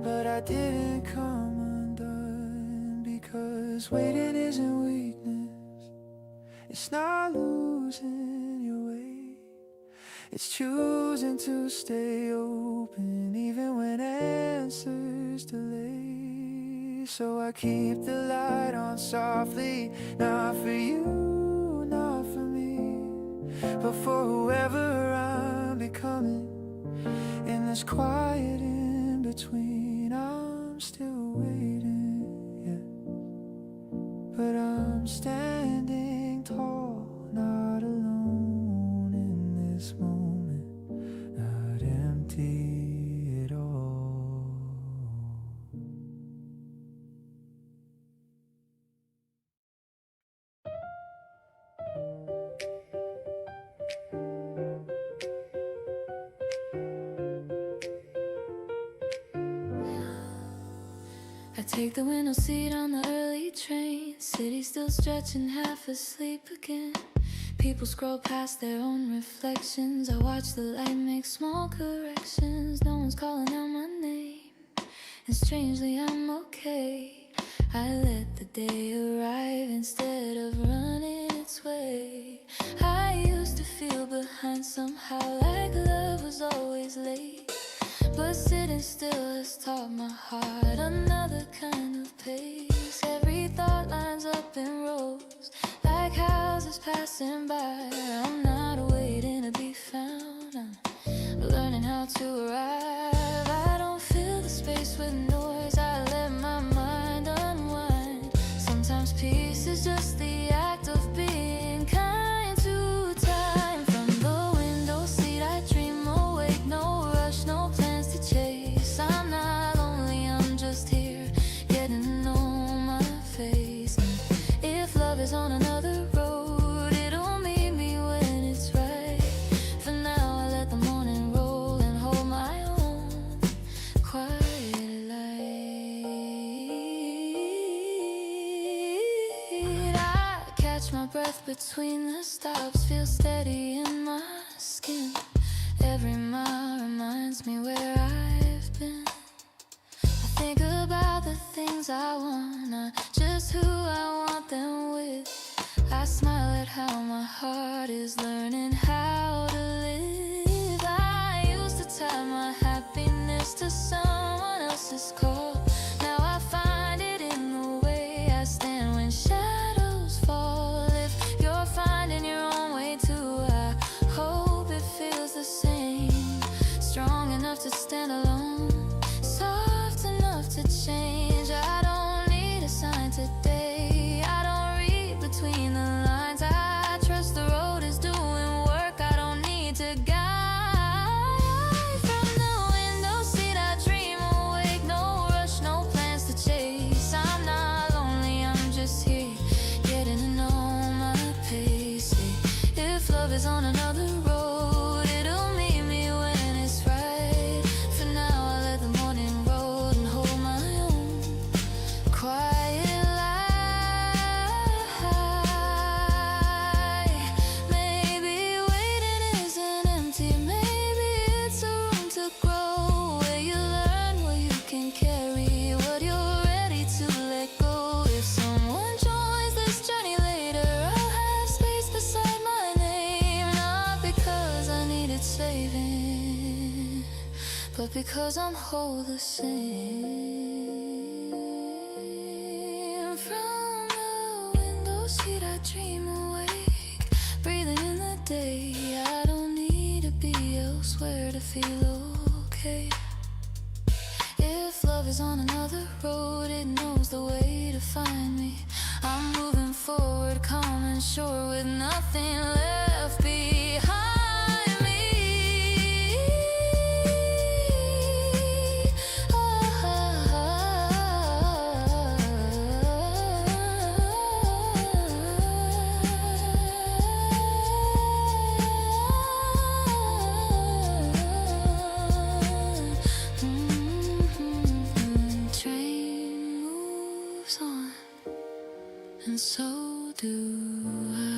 but I didn't come undone. Because waiting isn't weakness, it's not losing your way, it's choosing to stay open even when answers delay. So I keep the light on softly, not for you, not for me, but for whoever I'm becoming. In this quiet in between, I'm still waiting, yeah. But I'm standing tall, not alone in this moment, not empty at all. I take the window seat on the early train, city still stretching, half asleep again. People scroll past their own reflections, I watch the light make small corrections. No one's calling out my name, and strangely I'm okay. I let the day arrive instead of running its way. I used to feel behind somehow, like love was always late. But sitting still has taught my heart another kind of pace. Every thought lines up in rows, like houses passing by. I'm not waiting to be found, I'm learning how to arrive. I don't fill the space with noise, I let my mind unwind. Sometimes peace is just the act of being kind to time. From the window seat I dream awake, no rush, no plans to chase. I'm not lonely, I'm just here, getting to know my face. If love is on another road, it'll meet me when it's right. For now I let the morning roll and hold my own quiet light. I catch my breath between the stops, feel steady in my skin. Every mile reminds me where I've been. I think about the things I want, not just who I want them with. I smile at how my heart is learning how to live. I used to tie my happiness to someone else's call. Now I find it in the way I stand when shadows fall. If you're finding your own way too, I hope it feels the same. Strong enough to stand alone, soft enough to change. I don't need a sign today, I don't read between the lines. I trust the road is doing work, I don't need to guide. From the window seat I dream awake, no rush, no plans to chase. I'm not lonely, I'm just here, getting to know my pace. If love is on another road, it'll meet me when it's right. For now I let but because I'm whole the same. From the window seat I dream awake, breathing in the day. I don't need to be elsewhere to feel okay. If love is on another road, it knows the way to find me. I'm moving forward, calm and sure, with nothing left behind me. Train moves on, and so do I.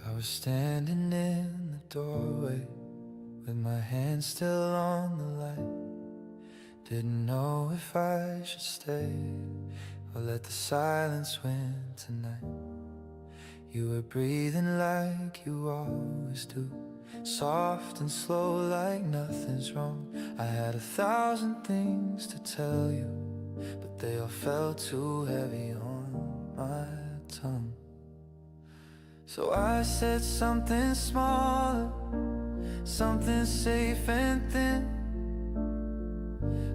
I was standing in the doorway with my hand still on the light. Didn't know if I should stay or let the silence win tonight. You were breathing like you always do, soft and slow like nothing's wrong. I had 1,000 things to tell you, but they all felt too heavy on my tongue. So I said something smaller, something safe and thin,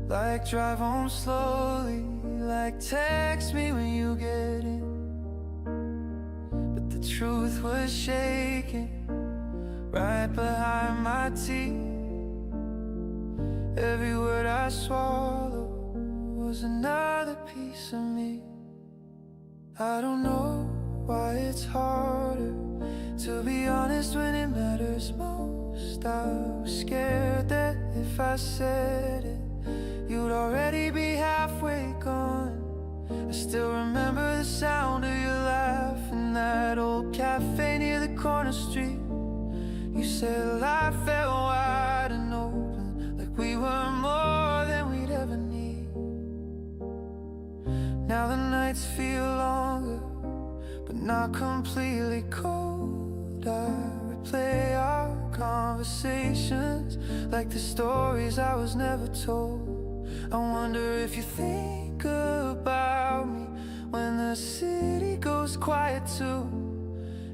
like drive home slowly, like text me when you get in. But the truth was shaking right behind my teeth. Every word I swallowed was another piece of me. I don't know why it's harder to be honest when it matters most. I was scared that if I said it, you'd already be halfway gone. I still remember the sound of your laugh in that old cafe near the corner street. You said life felt wide and open, like we were more than we'd ever need. Now the nights feel longer, but not completely cold. I replay our conversations like the stories I was never told. I wonder if you think about me when the city goes quiet too.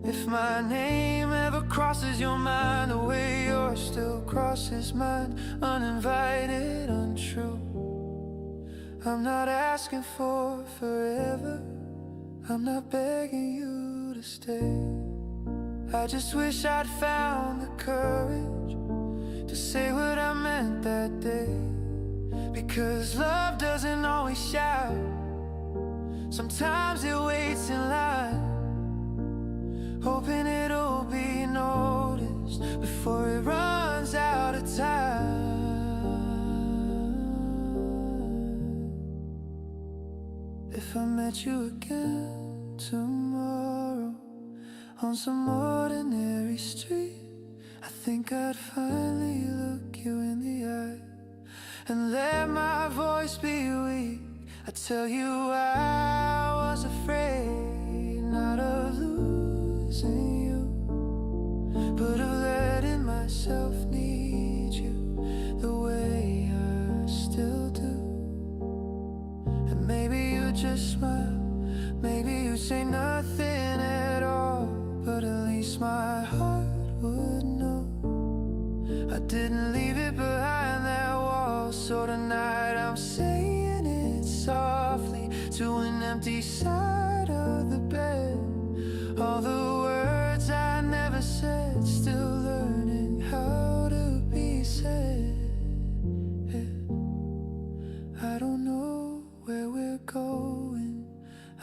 If my name ever crosses your mind the way yours still crosses mine, uninvited, untrue. I'm not asking for forever, I'm not begging you to stay. I just wish I'd found the courage to say what I meant that day. Because love doesn't always shout, sometimes it waits in line, hoping it'll be noticed before it runs out of time. If I met you again tomorrow on some ordinary street, I think I'd finally look you in the eye and let my voice be weak. I tell you I was afraid, not of losing you, but of letting myself need you the way I still do. And maybe you just smile, maybe you say nothing at all, but at least my heart would know I didn't leave it behind that wall. So tonight I'm saying it softly to an empty side of the bed. All the words I never said, still learning how to be said. I don't know where we're going,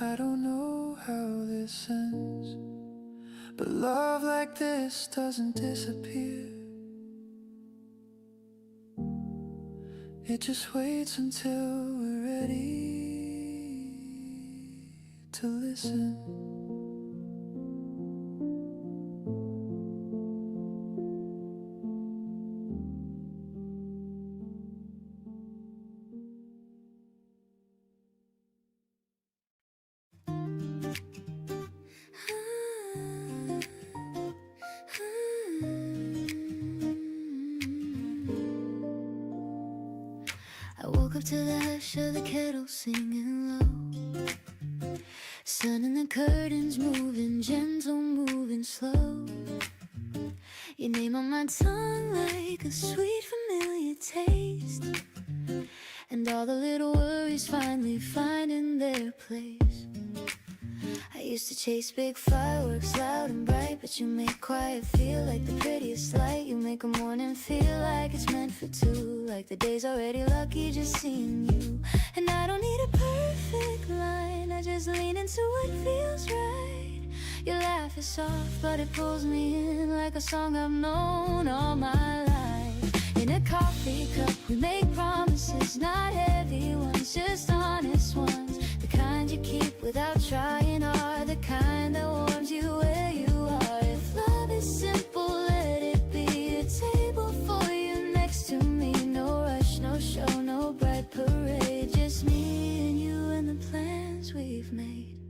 I don't know how this ends, but love like this doesn't disappear. It just waits until we're ready to listen. up to the hush of the kettle singing low. Sun in the curtains moving gentle, moving slow. Your name on my tongue like a sweet familiar taste. And all the little worries finally finding their place. I used to chase big fireworks loud and bright, but you make quiet feel like the prettiest light. You make a morning feel like it's meant for two, like the day's already lucky just seeing you. And I don't need a perfect line, I just lean into what feels right. Your laugh is soft, but it pulls me in like a song I've known all my life. In a coffee cup we make promises, not heavy ones, just honest ones. The kind you keep without trying hard, the kind that warms you where you are. If love is simple, let it be a table for you next to me. No rush, no show, no bright parade, just me and you and the plans we've made.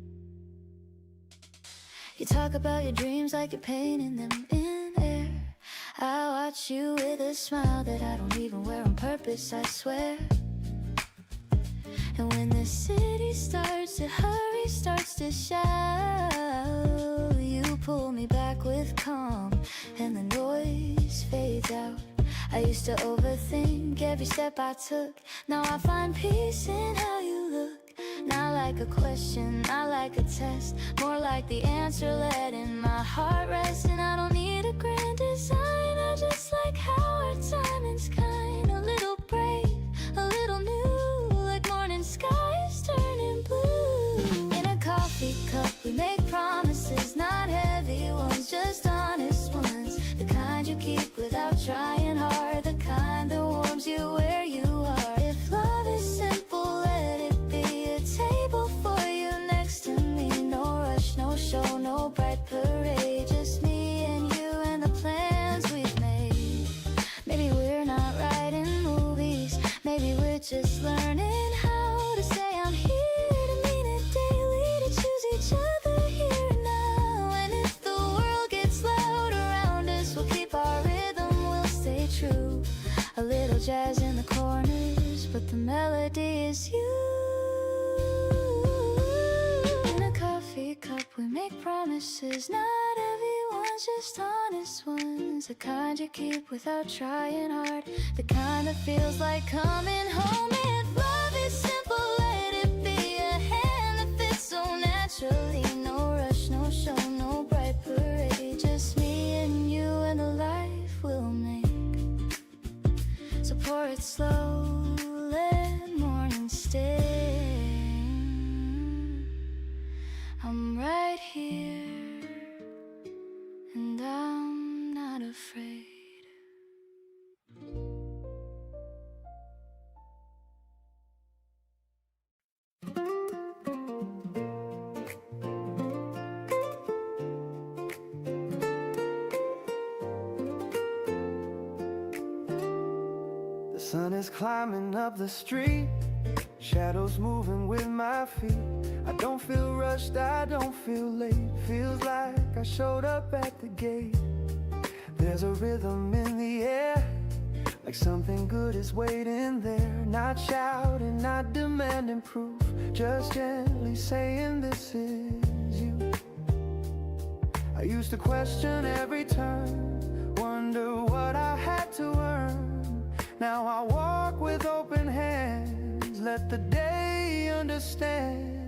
You talk about your dreams like you're painting them in air. I watch you with a smile that I don't even wear on purpose, I swear. And when the city starts to hurry, starts to shout, you pull me back with calm, and the noise fades out. I used to overthink every step I took. Now I find peace in how you look. Not like a question, not like a test, more like the answer letting my heart rest. And I don't need a grand design, I just like how our timing's kind. A little brave, a little new, like morning skies turning blue. In a coffee cup we make promises, not heavy ones, just honest ones. The kind you keep without trying hard, the kind that warms you where you are. If love is simple, let it be a table for you next to me. No rush, no show, no bright parade, just me and you and the plans we've made. Maybe we're not writing movies, maybe we're just learning how to say I'm here, to mean it daily, to choose each other here and now. And if the world gets loud around us, we'll keep our rhythm, we'll stay true. A little jazz in the corners, but the melody is you. In a coffee cup we make promises, not heavy ones, just honest ones. The kind you keep without trying hard, the kind that feels like coming home. If love is simple, let it be a hand that fits so naturally. No rush, no show, no bright parade, just me and you and the life we'll make. So pour it slow, let morning stay. I'm right here, and I'm not afraid. The sun is climbing up the street, shadows moving with my feet. I don't feel rushed, I don't feel late. Feels like I showed up at the gate. There's a rhythm in the air, like something good is waiting there. Not shouting, not demanding proof, just gently saying this is you. I used to question every turn, wonder what I had to earn. Now I walk with open hands, let the day understand.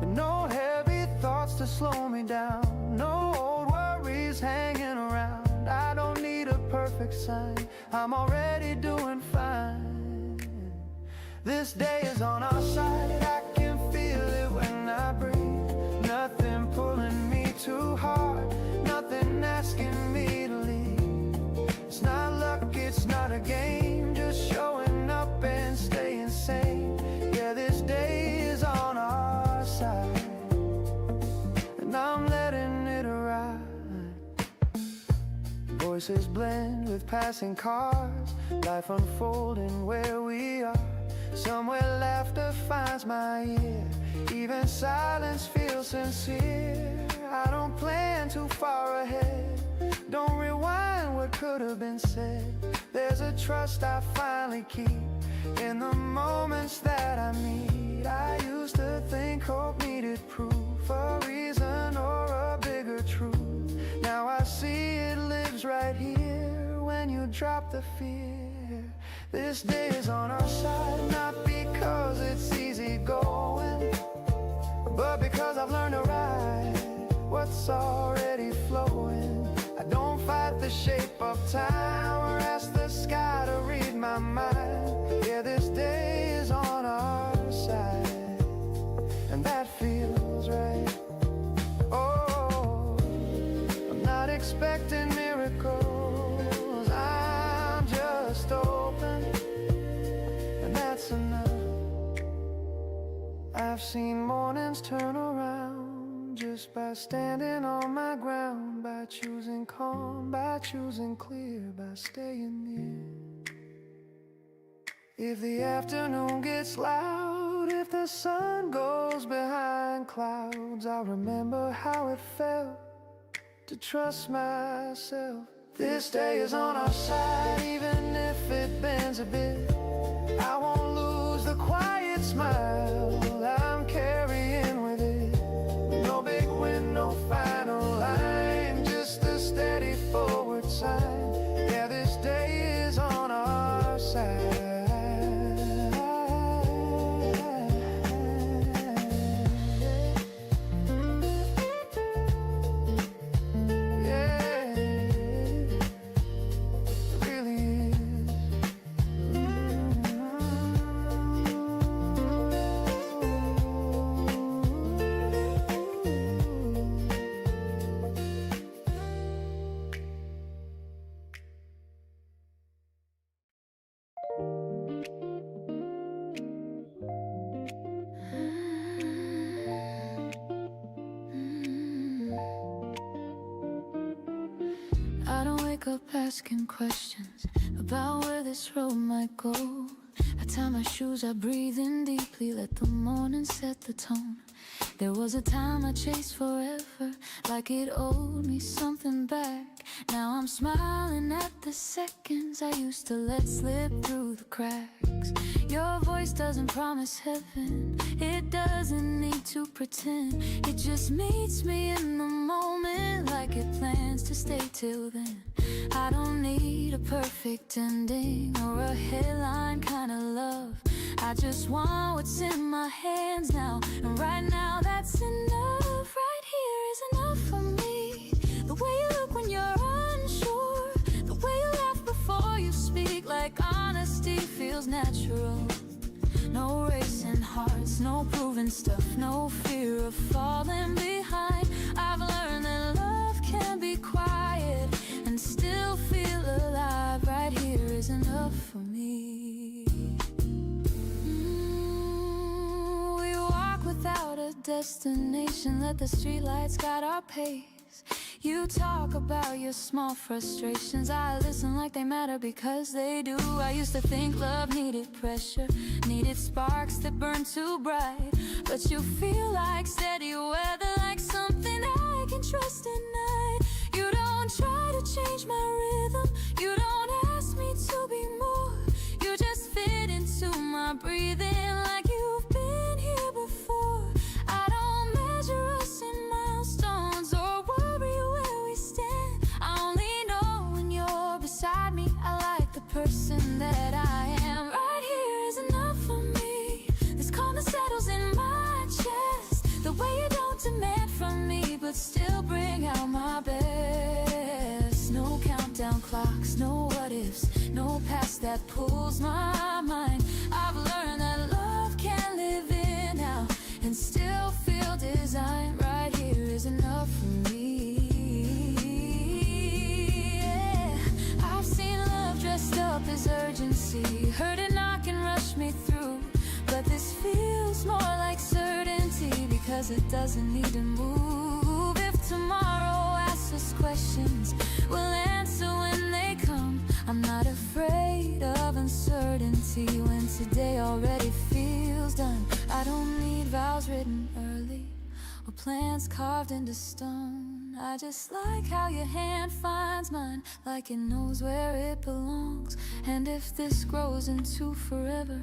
And no heavy thoughts to slow me down, no old worries hanging around. I don't need a perfect sign, I'm already doing fine. This day is on our side, I can feel it when I breathe. Nothing pulling me too hard, nothing asking me to leave. It's not luck, it's not a game, just showing up and staying sane. Yeah, this day is on our side, and I'm letting it ride. Voices blend with passing cars, life unfolding where we are. Somewhere laughter finds my ear, even silence feels sincere. I don't plan too far ahead, don't rewind what could have been said. There's a trust I finally keep, In the moments that I meet, I used to think hope needed proof, a reason or a bigger truth. Now I see it lives right here when you drop the fear. This day is on our side, not because it's easy going, but because I've learned to ride what's already flowing. I don't fight the shape of time or ask the sky to read my mind. Yeah, this day is on our side, and that feels right. Oh, I'm not expecting miracles, I'm just open, and that's enough. I've seen mornings turn around just by standing on my ground, by choosing calm, by choosing clear, by staying near. If the afternoon gets loud, if the sun goes behind clouds, I'll remember how it felt to trust myself. This day is on our side, even if it bends a bit. I won't lose the quiet smile I'm carrying with it. No big win, no final line, just a steady forward sign. Yeah, this day is on our side. I don't wake up asking questions about where this road might go. I tie my shoes, I breathe in deeply, let the morning set the tone. There was a time I chased forever, like it owed me something back. Now I'm smiling at the seconds I used to let slip through the cracks. Your voice doesn't promise heaven, it doesn't need to pretend. It just meets me in the moment, like it plans to stay till then. I don't need a perfect ending or a headline kind of love. I just want what's in my hands now, and right now that's enough. Right here is enough for me. The way you look when you're unsure, the way you laugh before you speak, like honesty feels natural. No racing hearts, no proving stuff, no fear of falling behind. I've learned that love can be quiet and still feel alive. Right here is enough for me. We walk without a destination, let the streetlights guide our pace. You talk about your small frustrations, I listen like they matter because they do. I used to think love needed pressure, needed sparks that burn too bright, but you feel like steady weather, like something I can trust at night. You don't try to change my rhythm, you don't ask me to be more. You just fit into my breathing like you've been here before. I don't measure us in milestones or worry where we stand. I only know when you're beside me, I like the person that I am. Right here is enough for me. This calmness settles in my chest. The way you don't demand from me, but still bring out my best. No countdown clocks, no what ifs, no past that pulls my mind. I've learned that love can live in now and still feel designed. Right here is enough for me. Yeah. I've seen love dressed up as urgency, heard it knock and rush me through, but this feels more like certainty because it doesn't need to move. If tomorrow asks us questions, we'll answer when they come. I'm not afraid of uncertainty when today already feels done. I don't need vows written early or plans carved into stone. I just like how your hand finds mine, like it knows where it belongs. And if this grows into forever,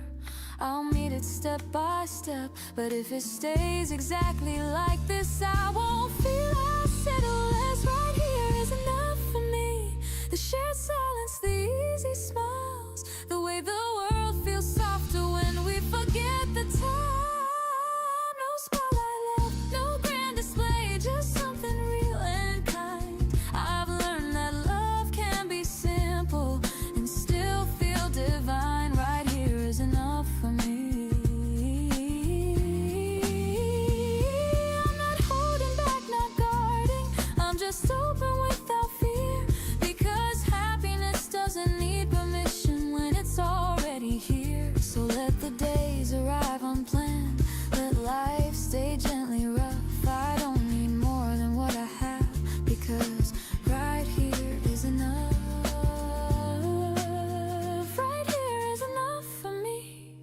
I'll meet it step by step. But if it stays exactly like this, I won't feel I'll settle, as right here is enough for me. The shared silence, the easy smiles, the way the world feels softer when we forget the time. No spotlight left, no grand display, just something real and kind. I've learned that love can be simple and still feel divine. Right here is enough for me. I'm not holding back, not guarding, I'm just open without fear, because happiness doesn't need permission when it's already here. So let the days arrive unplanned, let life stay gently rough. I don't need more than what I have, because right here is enough. Right here is enough for me.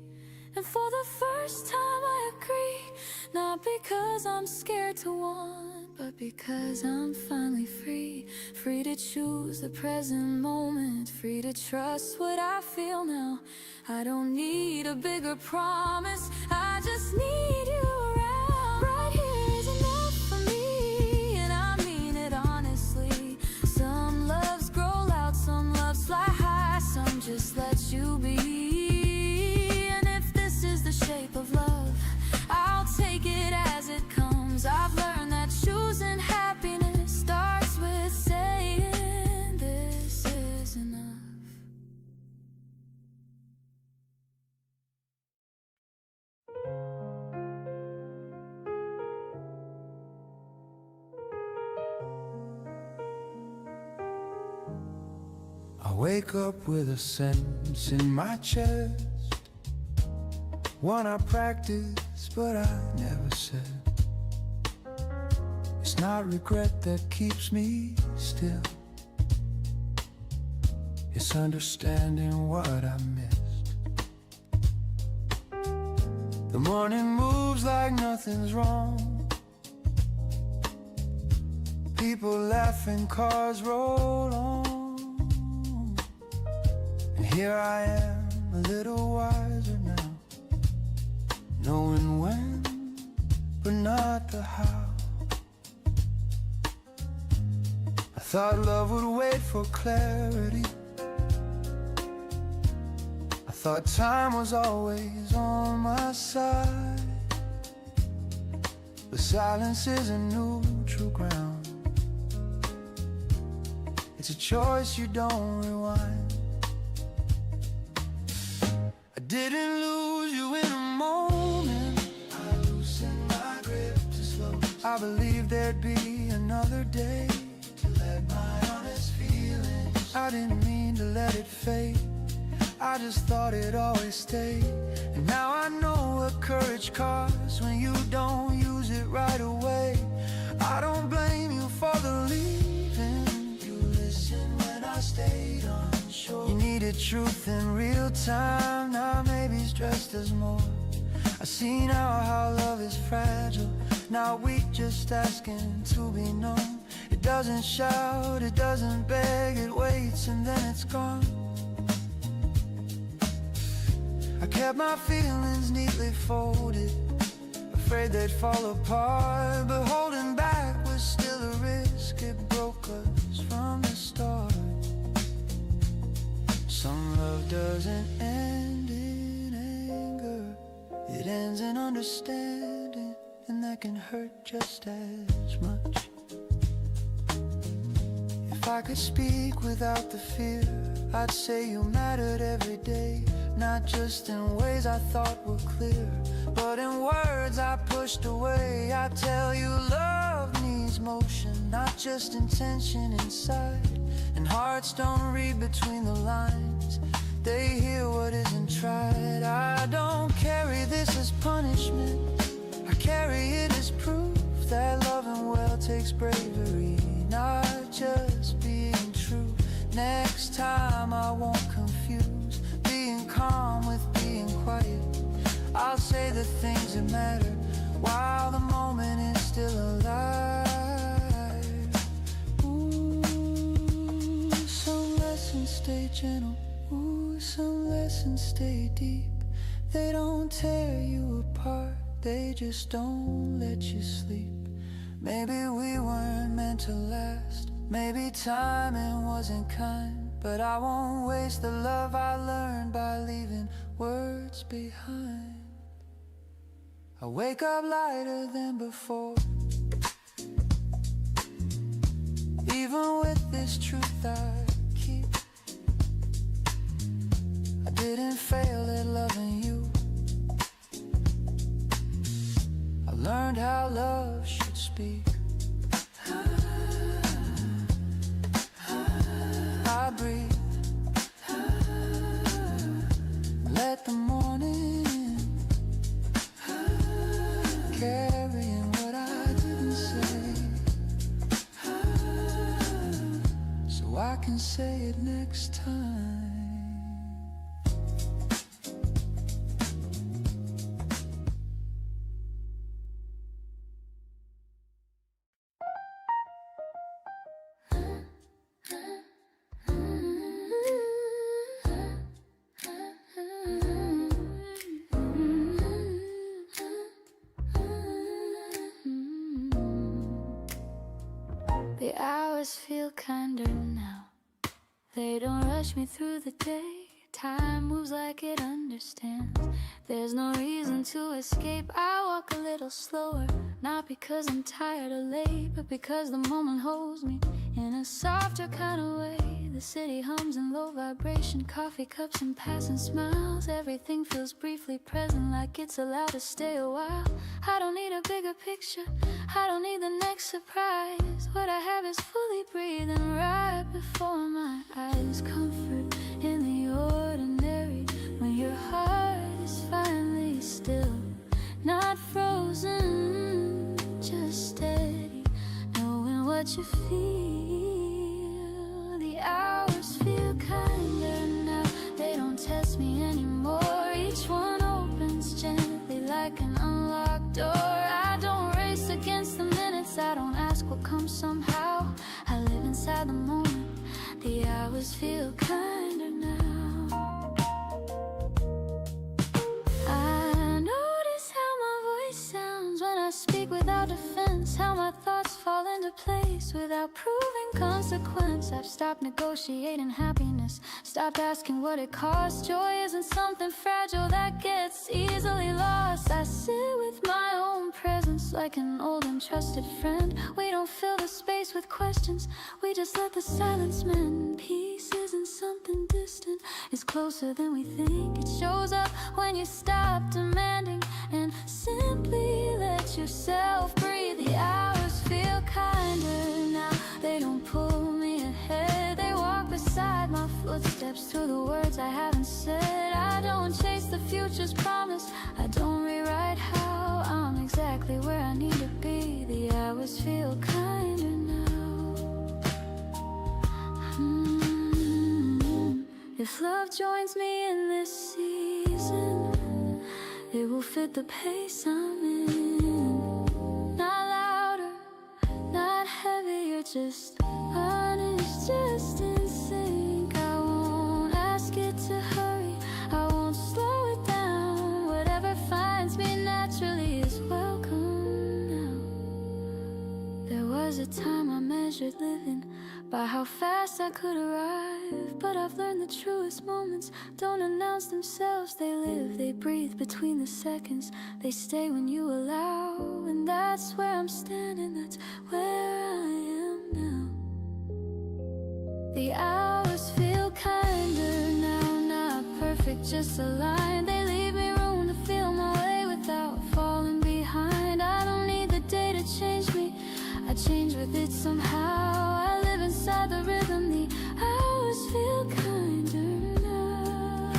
And for the first time I agree, not because I'm scared to want, but because I'm finally free. Free to choose the present moment, free to trust what I feel now. I don't need a bigger promise, I just need you around. Right here is enough for me, and I mean it honestly. Some loves grow loud, some loves fly high, some just let you be. And if this is the shape of love, I'll take it as it comes. I've learned that choosing happiness starts with saying this is enough. I wake up with a sense in my chest, one I practice but I never said. It's not regret that keeps me still, it's understanding what I missed. The morning moves like nothing's wrong, people laughing, cars roll on. And here I am, a little wiser now, knowing when, but not the how. I thought love would wait for clarity, I thought time was always on my side, but silence is a neutral ground. It's a choice you don't rewind. I didn't lose you in a moment, I loosened my grip to slow. I believed there'd be another day to let my honest feelings. I didn't mean to let it fade, I just thought it'd always stay. And now I know what courage costs when you don't use it right away. I don't blame you for the leaving, you listened when I stayed unsure. You needed truth in real time, now maybe stress does more. I see now how love is fragile, not weak, just asking to be known. It doesn't shout, it doesn't beg, it waits and then it's gone. I kept my feelings neatly folded, afraid they'd fall apart, but holding back was still a risk, it broke us from the start. Some love doesn't end in anger, it ends in understanding, and that can hurt just as much. If I could speak without the fear, I'd say you mattered every day, not just in ways I thought were clear, but in words I pushed away. I tell you love needs motion, not just intention inside. And hearts don't read between the lines, they hear what isn't tried. I don't carry this as punishment, I carry it as proof that loving well takes bravery, not just being true. Next time I won't confuse being calm with being quiet. I'll say the things that matter while the moment is still alive. gentle. Ooh, some lessons stay deep. They don't tear you apart, they just don't let you sleep. Maybe we weren't meant to last, maybe timing wasn't kind, but I won't waste the love I learned by leaving words behind. I wake up lighter than before, even with this truth I keep. I didn't fail at loving you. I learned how love should speak. I breathe, let the morning carrying what I didn't say, so I can say it next time. The hours feel kinder now. They don't rush me through the day. Time moves like it understands. There's no reason to escape. I walk a little slower, not because I'm tired or late, but because the moment holds me in a softer kind of way. The city hums in low vibration, coffee cups and passing smiles. Everything feels briefly present, like it's allowed to stay a while. I don't need a bigger picture, I don't need the next surprise. What I have is fully breathing right before my eyes. Comfort in the ordinary, when your heart is finally still, not frozen, just steady, knowing what you feel. The hours feel kinder now, they don't test me anymore. Each one opens gently like an unlocked door. I don't race against the minutes, I don't ask what comes somehow. I live inside the moment, the hours feel kinder now. I notice how my voice sounds when I speak without defense, how my thoughts fall into place without proving consequence. I've stopped negotiating happiness, stopped asking what it costs. Joy isn't something fragile that gets easily lost. I sit with my own presence like an old and trusted friend. We don't fill the space with questions, we just let the silence mend. Peace isn't something distant, it's closer than we think. It shows up when you stop demanding and simply let yourself breathe. The hours feel kinder now, they don't pull me ahead, they walk beside my footsteps through the words I haven't said. I don't chase the future's promise, I don't rewrite how I'm exactly where I need to be. The hours feel kinder now. If love joins me in this season, it will fit the pace I'm in. Not louder, not heavier, just honest, just in sync. I won't ask it to hurry, I won't slow it down. Whatever finds me naturally is welcome now. There was a time I measured living by how fast I could arrive, but I've learned the truest moments don't announce themselves. They live, they breathe between the seconds, they stay when you allow. And that's where I'm standing, that's where I am now. The hours feel kinder now, not perfect, just aligned. They leave me room to feel my way without falling behind. I don't need the day to change me, I change with it somehow. I live inside the rhythm, the hours feel kinder now.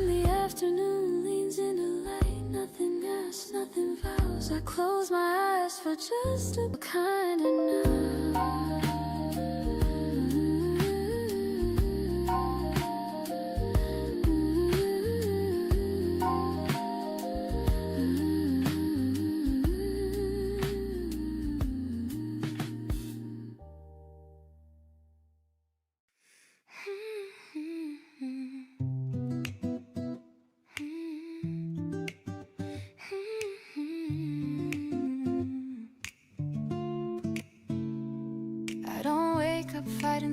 The afternoon leans into light, nothing asks, nothing vows. I close my eyes for just a kinder now.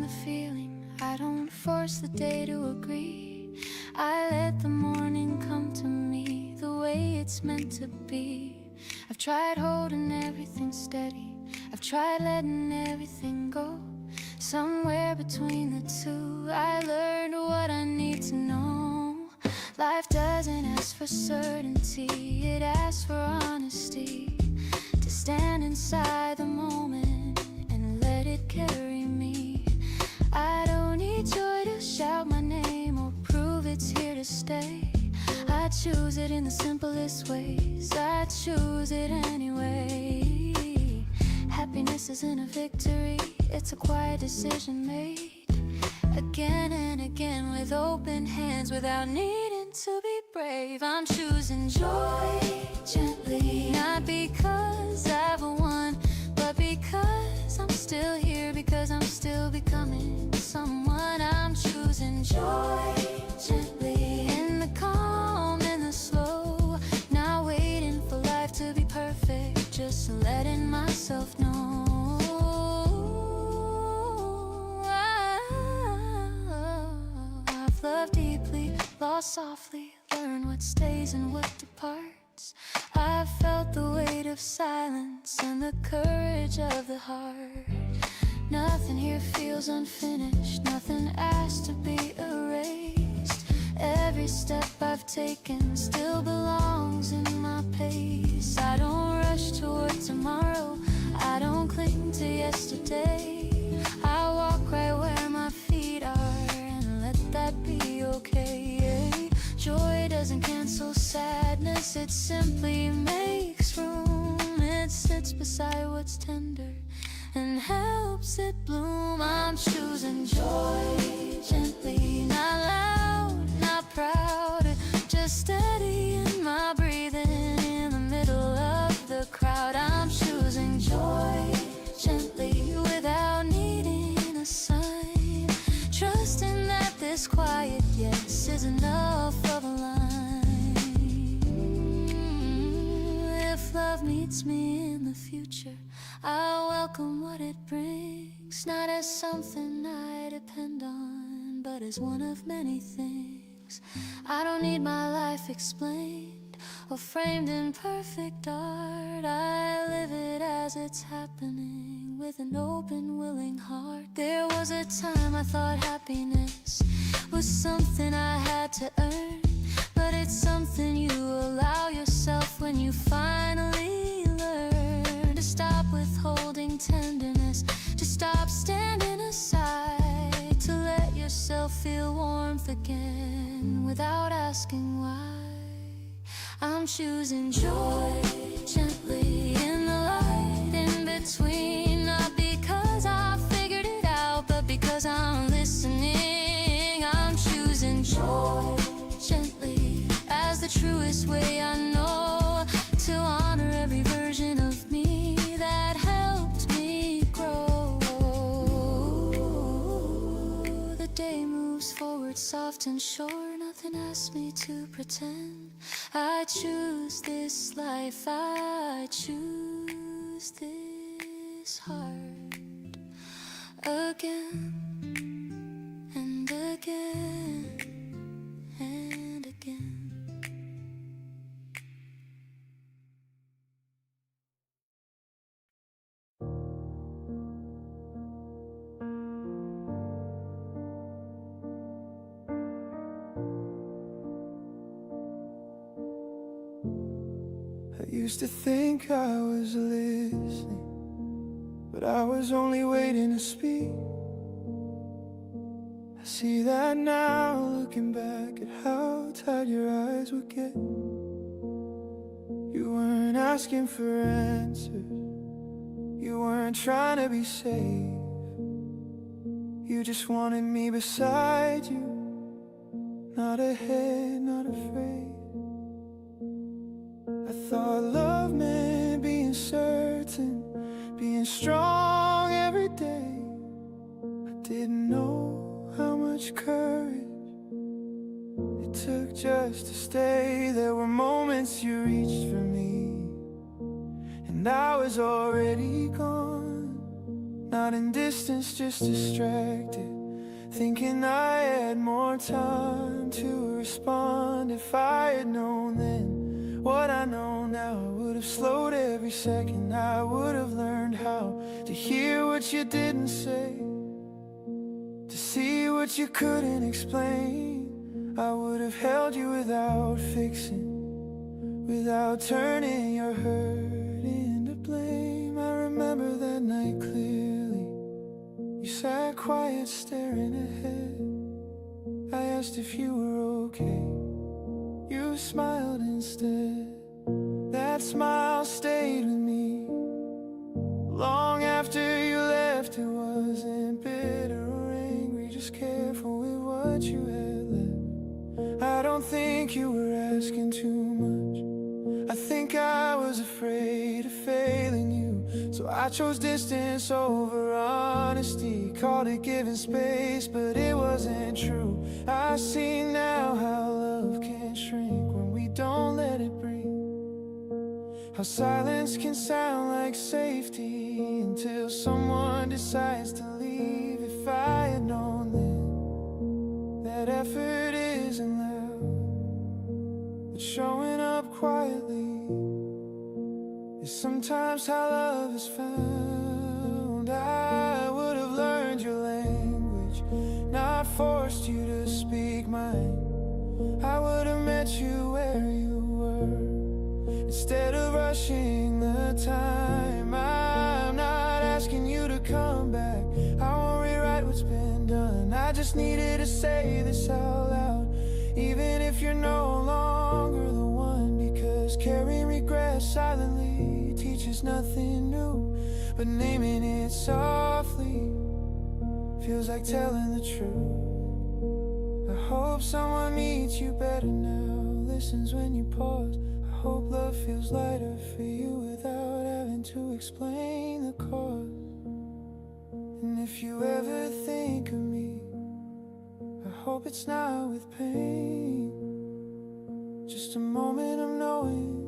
the feeling. I don't force the day to agree. I let the morning come to me the way it's meant to be. I've tried holding everything steady. I've tried letting everything go. Somewhere between the two, I learned what I need to know. Life doesn't ask for certainty, it asks for honesty. To stand inside the moment and let it carry me. I don't need joy to shout my name or prove it's here to stay. I choose it in the simplest ways, I choose it anyway. Happiness isn't a victory, it's a quiet decision made again and again with open hands without needing to be brave. I'm choosing joy gently, not because I've won, but because I'm still here, because I'm still becoming someone. I'm choosing joy gently, in the calm and the slow, not waiting for life to be perfect, just letting myself know. I've loved deeply, lost softly, learn what stays and what departs. I've felt the weight of silence and the courage of the heart. Nothing here feels unfinished, nothing asked to be erased. Every step I've taken still belongs in my pace. I don't rush toward tomorrow, I don't cling to yesterday. I walk right where my feet are and let that be okay. Joy doesn't cancel sadness, it simply makes room. It sits beside what's tender and helps it bloom. I'm choosing joy gently, not loud, not proud, just steady in my breathing in the middle of the crowd. I'm choosing joy gently without needing a sign, trusting that this quiet yes is enough of a line. If love meets me in the future, I'll welcome what it brings, not as something I depend on, but as one of many things. I don't need my life explained or framed in perfect art. I live it as it's happening with an open, willing heart. There was a time I thought happiness was something I had to earn, but it's something you allow yourself when you finally learn to stop withholding tenderness, to stop standing aside, to let yourself feel warmth again without asking why. I'm choosing joy gently in the light in between, not because I figured it out, but because I'm listening. I'm choosing joy gently as the truest way I know to honor every version of me that helped me grow. The day moves forward soft and sure, nothing asks me to pretend. I choose this life, I choose this heart again and again and again. I used to think I was listening, but I was only waiting to speak. I see that now, looking back at how tired your eyes would get. You weren't asking for answers, you weren't trying to be safe. You just wanted me beside you, not ahead, not afraid. I thought love meant being certain, being strong every day. I didn't know how much courage it took just to stay. There were moments you reached for me, and I was already gone. not in distance, just distracted, thinking I had more time to respond. If I had known then what I know now, I would have slowed every second. I would have learned how to hear what you didn't say, to see what you couldn't explain. I would have held you without fixing, without turning your hurt into blame. I remember that night clearly. You sat quiet staring ahead. I asked if you were okay. You smiled instead. That smile stayed with me long after you left. It wasn't bitter or angry, just careful with what you had left. I don't think you were asking too much. I think I was afraid of failing you, so I chose distance over honesty. Called it giving space, but it wasn't true. I see now how love can shrink when we don't let it breathe, how silence can sound like safety until someone decides to leave. If I had known then that effort isn't loud, but showing up quietly is sometimes how love is found. I would have learned your language, not forced you to speak mine. I would have met you where you were, instead of rushing the time. I'm not asking you to come back, I won't rewrite what's been done. I just needed to say this out loud, even if you're no longer the one, because carrying regret silently teaches nothing new, but naming it softly feels like telling the truth. I hope someone meets you better now, listens when you pause. I hope love feels lighter for you without having to explain the cause. And if you ever think of me, I hope it's not with pain, just a moment of knowing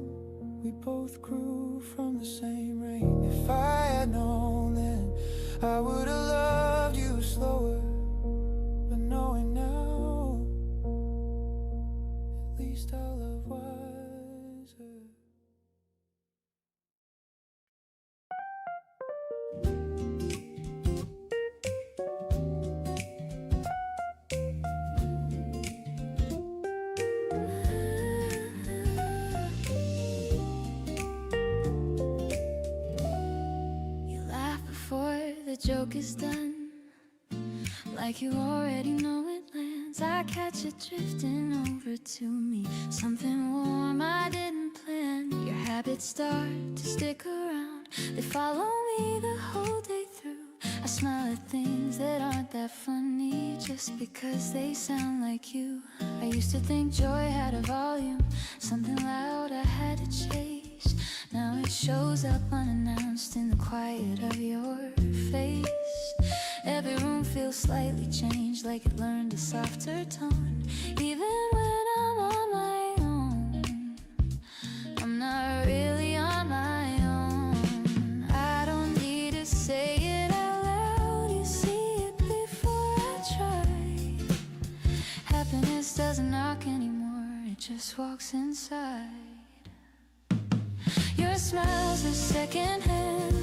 we both grew from the same rain. If I had known then, I would have loved you slower, but knowing now, at least I'll love wiser. The joke is done, like you already know it lands. I catch it drifting over to me, something warm I didn't plan. Your habits start to stick around, they follow me the whole day through. I smile at things that aren't that funny, just because they sound like you. I used to think joy had a volume, something loud I had to chase. Now it shows up unannounced in the quiet of your face. Every room feels slightly changed, like it learned a softer tone. Even when I'm on my own, I'm not really on my own. I don't need to say it out loud, you see it before I try. Happiness doesn't knock anymore, it just walks inside. Your smiles are secondhand,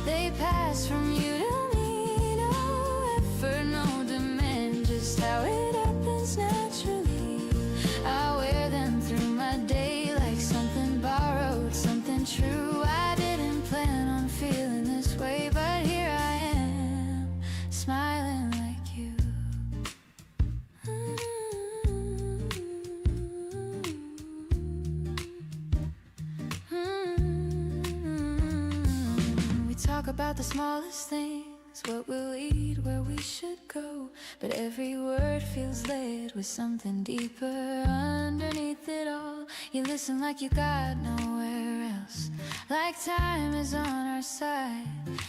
they pass from you to me. No effort, no demand, just how it happens naturally. I wear them through my day like something borrowed, something true. I didn't plan on feeling this way, but here I am, smiling like you. Talk about the smallest things, what we'll eat, where we should go, but every word feels laid with something deeper underneath it all. You listen like you got nowhere else, like time is on our side.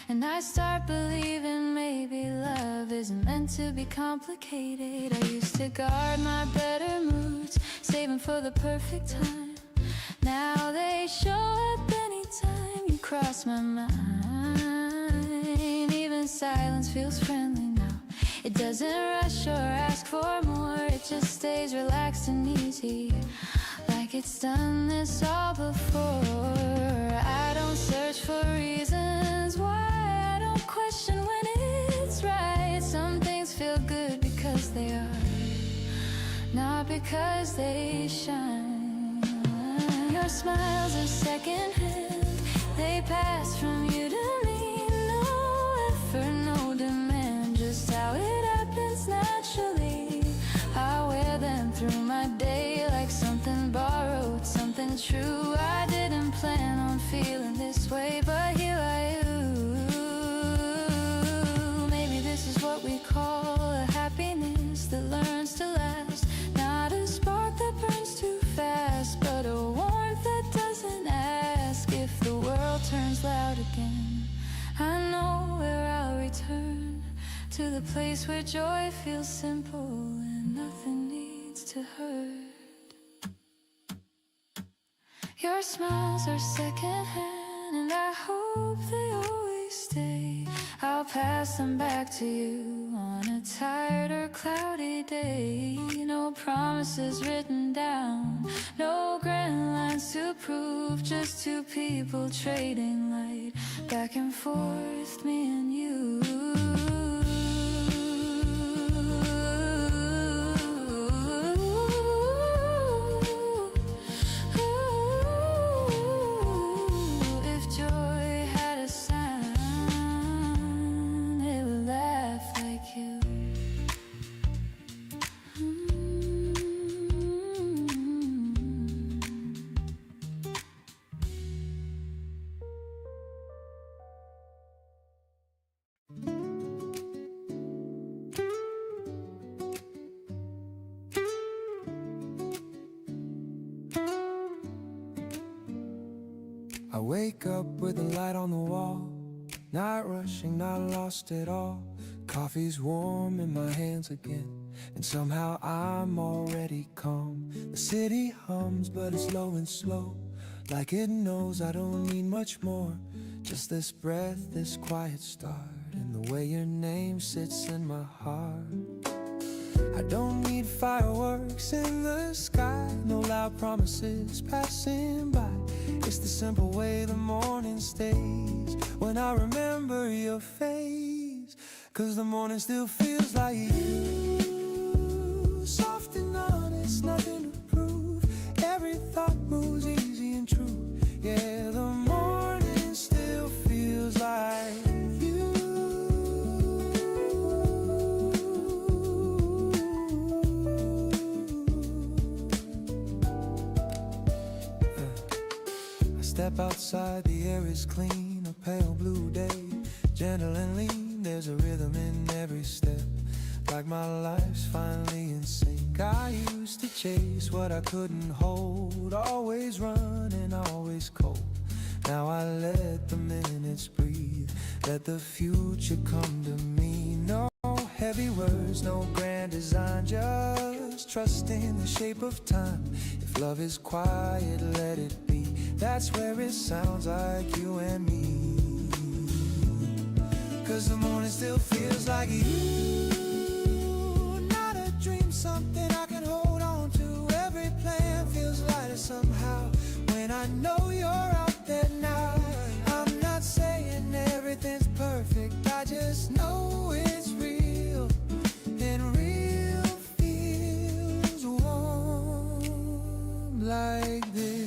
And I start believing maybe love isn't meant to be complicated. I used to guard my better moods, saving for the perfect time. Now they show up anytime you cross my mind. Even silence feels friendly now. It doesn't rush or ask for more. It just stays relaxed and easy, like it's done this all before. I don't search for reasons why. I don't question when it's right. Some things feel good because they are, not because they shine. Your smiles are secondhand. They pass from you to me. No effort, no demand, just how it happens naturally. I wear them through my day like something borrowed, something true. I didn't plan on feeling this way, but here I am. Maybe this is what we call a happiness that learns to last. Not a spark that burns too fast, but a warmth that doesn't ask if the world turns loud again. I know where I'll return, to the place where joy feels simple and nothing needs to hurt. Your smiles are secondhand, and I hope they always stay. I'll pass them back to you on a tired or cloudy day. No promises written down, no grand lines to prove, just two people trading light back and forth, me and you. If joy had a sound, it would laugh like you. I wake up with the light on the wall, not rushing, not lost at all. Coffee's warm in my hands again, and somehow I'm already calm. The city hums, but it's low and slow, like it knows I don't need much more. Just this breath, this quiet start, and the way your name sits in my heart. I don't need fireworks in the sky, no loud promises passing by. It's the simple way the morning stays when I remember your face. 'Cause the morning still feels like you, soft and honest, nothing to prove. Every thought moves easy and true. Yeah, the morning still feels like you. I step outside, the air is clean, a pale blue day, gentle and lean. There's a rhythm in every step, like my life's finally in sync. I used to chase what I couldn't hold, always running, always cold. Now I let the minutes breathe, let the future come to me. No heavy words, no grand design, just trust in the shape of time. If love is quiet, let it be. That's where it sounds like you and me. 'Cause the morning still feels like you, not a dream, something I can hold on to. Every plan feels lighter somehow when I know you're out there now. I'm not saying everything's perfect, I just know it's real, and real feels warm like this.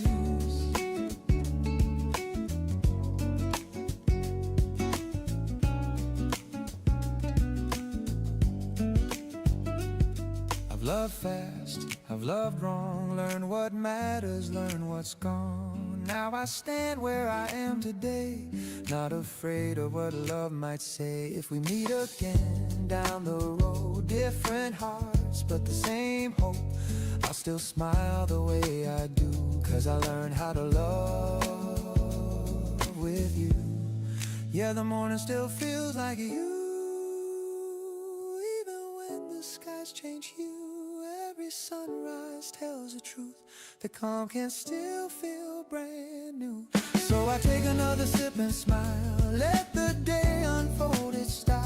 I've loved fast, I've loved wrong, learned what matters, learn what's gone. Now I stand where I am today, not afraid of what love might say. If we meet again down the road, different hearts but the same hope, I'll still smile the way I do. 'Cause I learned how to love with you. Yeah, the morning still feels like you, even when the skies change hue. Every sunrise tells the truth, the calm can still feel brand new. So I take another sip and smile, let the day unfold its style.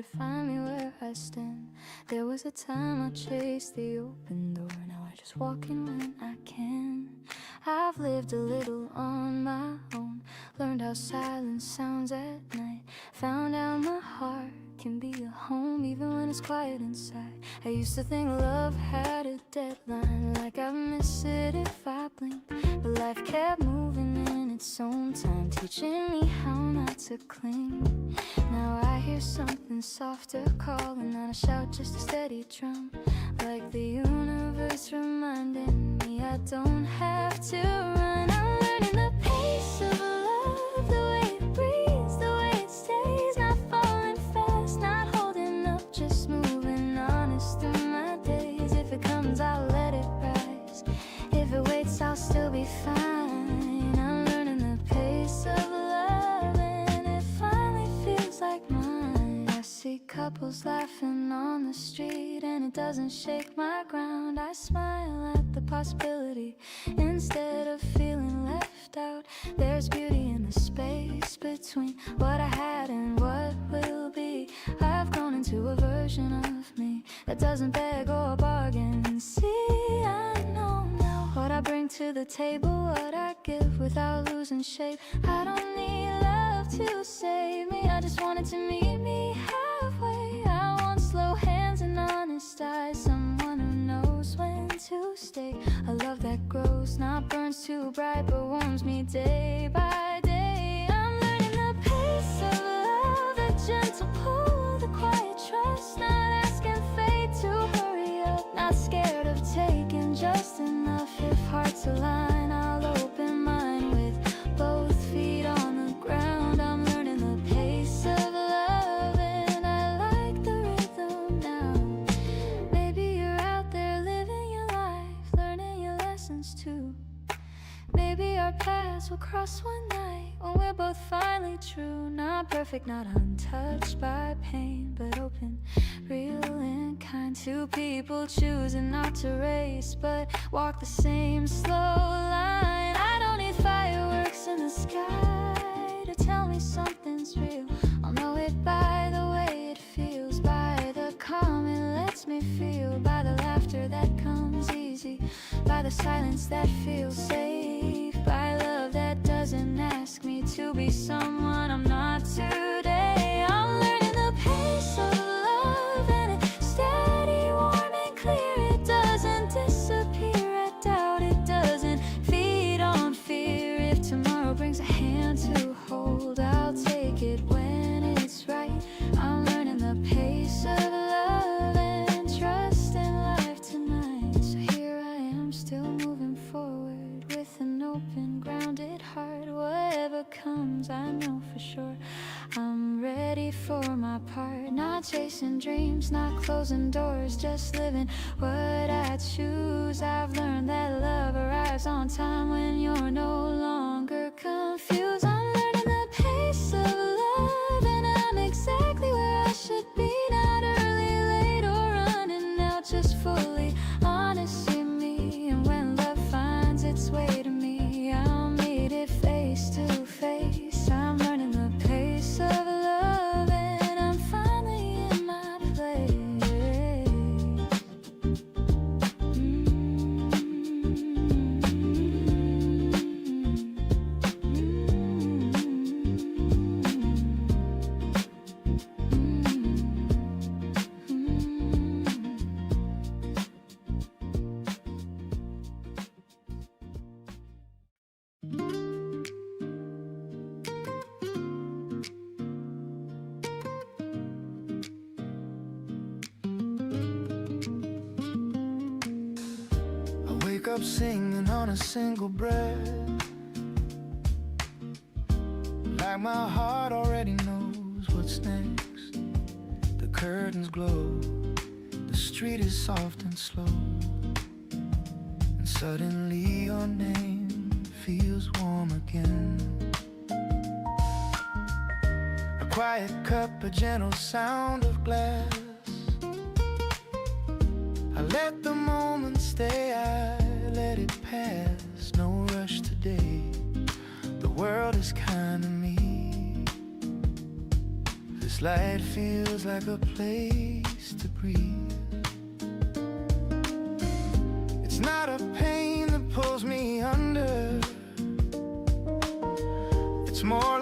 to find me where I stand. There was a time I chased the open door. Now I just walk in when I can. I've lived a little on my own, learned how silence sounds at night, found out my heart can be a home even when it's quiet inside. I used to think love had a deadline, like I'd miss it if I blinked, but life kept moving in its own time, teaching me how not to cling. Now I hear something softer calling, and I shout just a steady drum, like the universe reminding me I don't have to run. I'm learning the pace of love, the way it breathes, the way it stays, not falling fast, not holding up, just moving honest through my days. If it comes, I'll let it rise. If it waits, I'll still be fine. I'm learning the pace of love, and it finally feels like mine. I see couples laughing on the street, and it doesn't shake my ground. I smile at the possibility instead of feeling left out. There's beauty in the space between what I had and what will be. I've grown into a version of me that doesn't beg or bargain. See, I know now what I bring to the table, what I give without losing shape. I don't need love to save me, I just want it to meet me halfway. I want slow hands and honest eyes, someone who knows when to stay. A love that grows, not burns too bright, but warms me day by day. I'm learning the pace of love, the gentle pull, the quiet trust, not asking fate to hurry up, not scared of taking just enough. If hearts align, I'll open mine with both feet on the ground. I'm learning the pace of love, and I like the rhythm now. Maybe you're out there living your life, learning your lessons too. Maybe our paths will cross one night when we're both finally true. Not perfect, not untouched by pain, but open, real and kind. Two people choosing not to race, but walk the same slow line. I don't need fireworks in the sky to tell me something's real. I'll know it by the way it feels, by the calm it lets me feel, by the laughter that comes easy, by the silence that feels safe, by love that doesn't ask me to be someone I'm not today. I'm learning the pace of love, and it's steady, warm and clear. It doesn't disappear at doubt, it doesn't feed on fear. If tomorrow brings a hand to hold, I'll take it when it's right. I'm learning the pace of love and trust in life tonight. So here I am, still moving forward with an open, grounded heart. Whatever comes, I know for sure I'm ready for my part. Not chasing dreams, not closing doors, just living what I choose. I've learned that love arrives on time when you're no longer confused. I'm learning the pace of love, and I'm exactly where I should be. Not early, late, or running out, just fully honest in me. And when love finds its way to me, I'll meet it face to face. I'm learning the pace of love, and I'm finally in my place. I wake up singing on a single breath, like my heart already knows what's next. The curtains glow, the street is soft and slow, and suddenly your name feels warm again. A quiet cup, a gentle sound of glass. I let the moment stay, I let it pass. No rush today, the world is kind to me. This Flight feels like a place to breathe. It's not a pain that pulls me under. It's more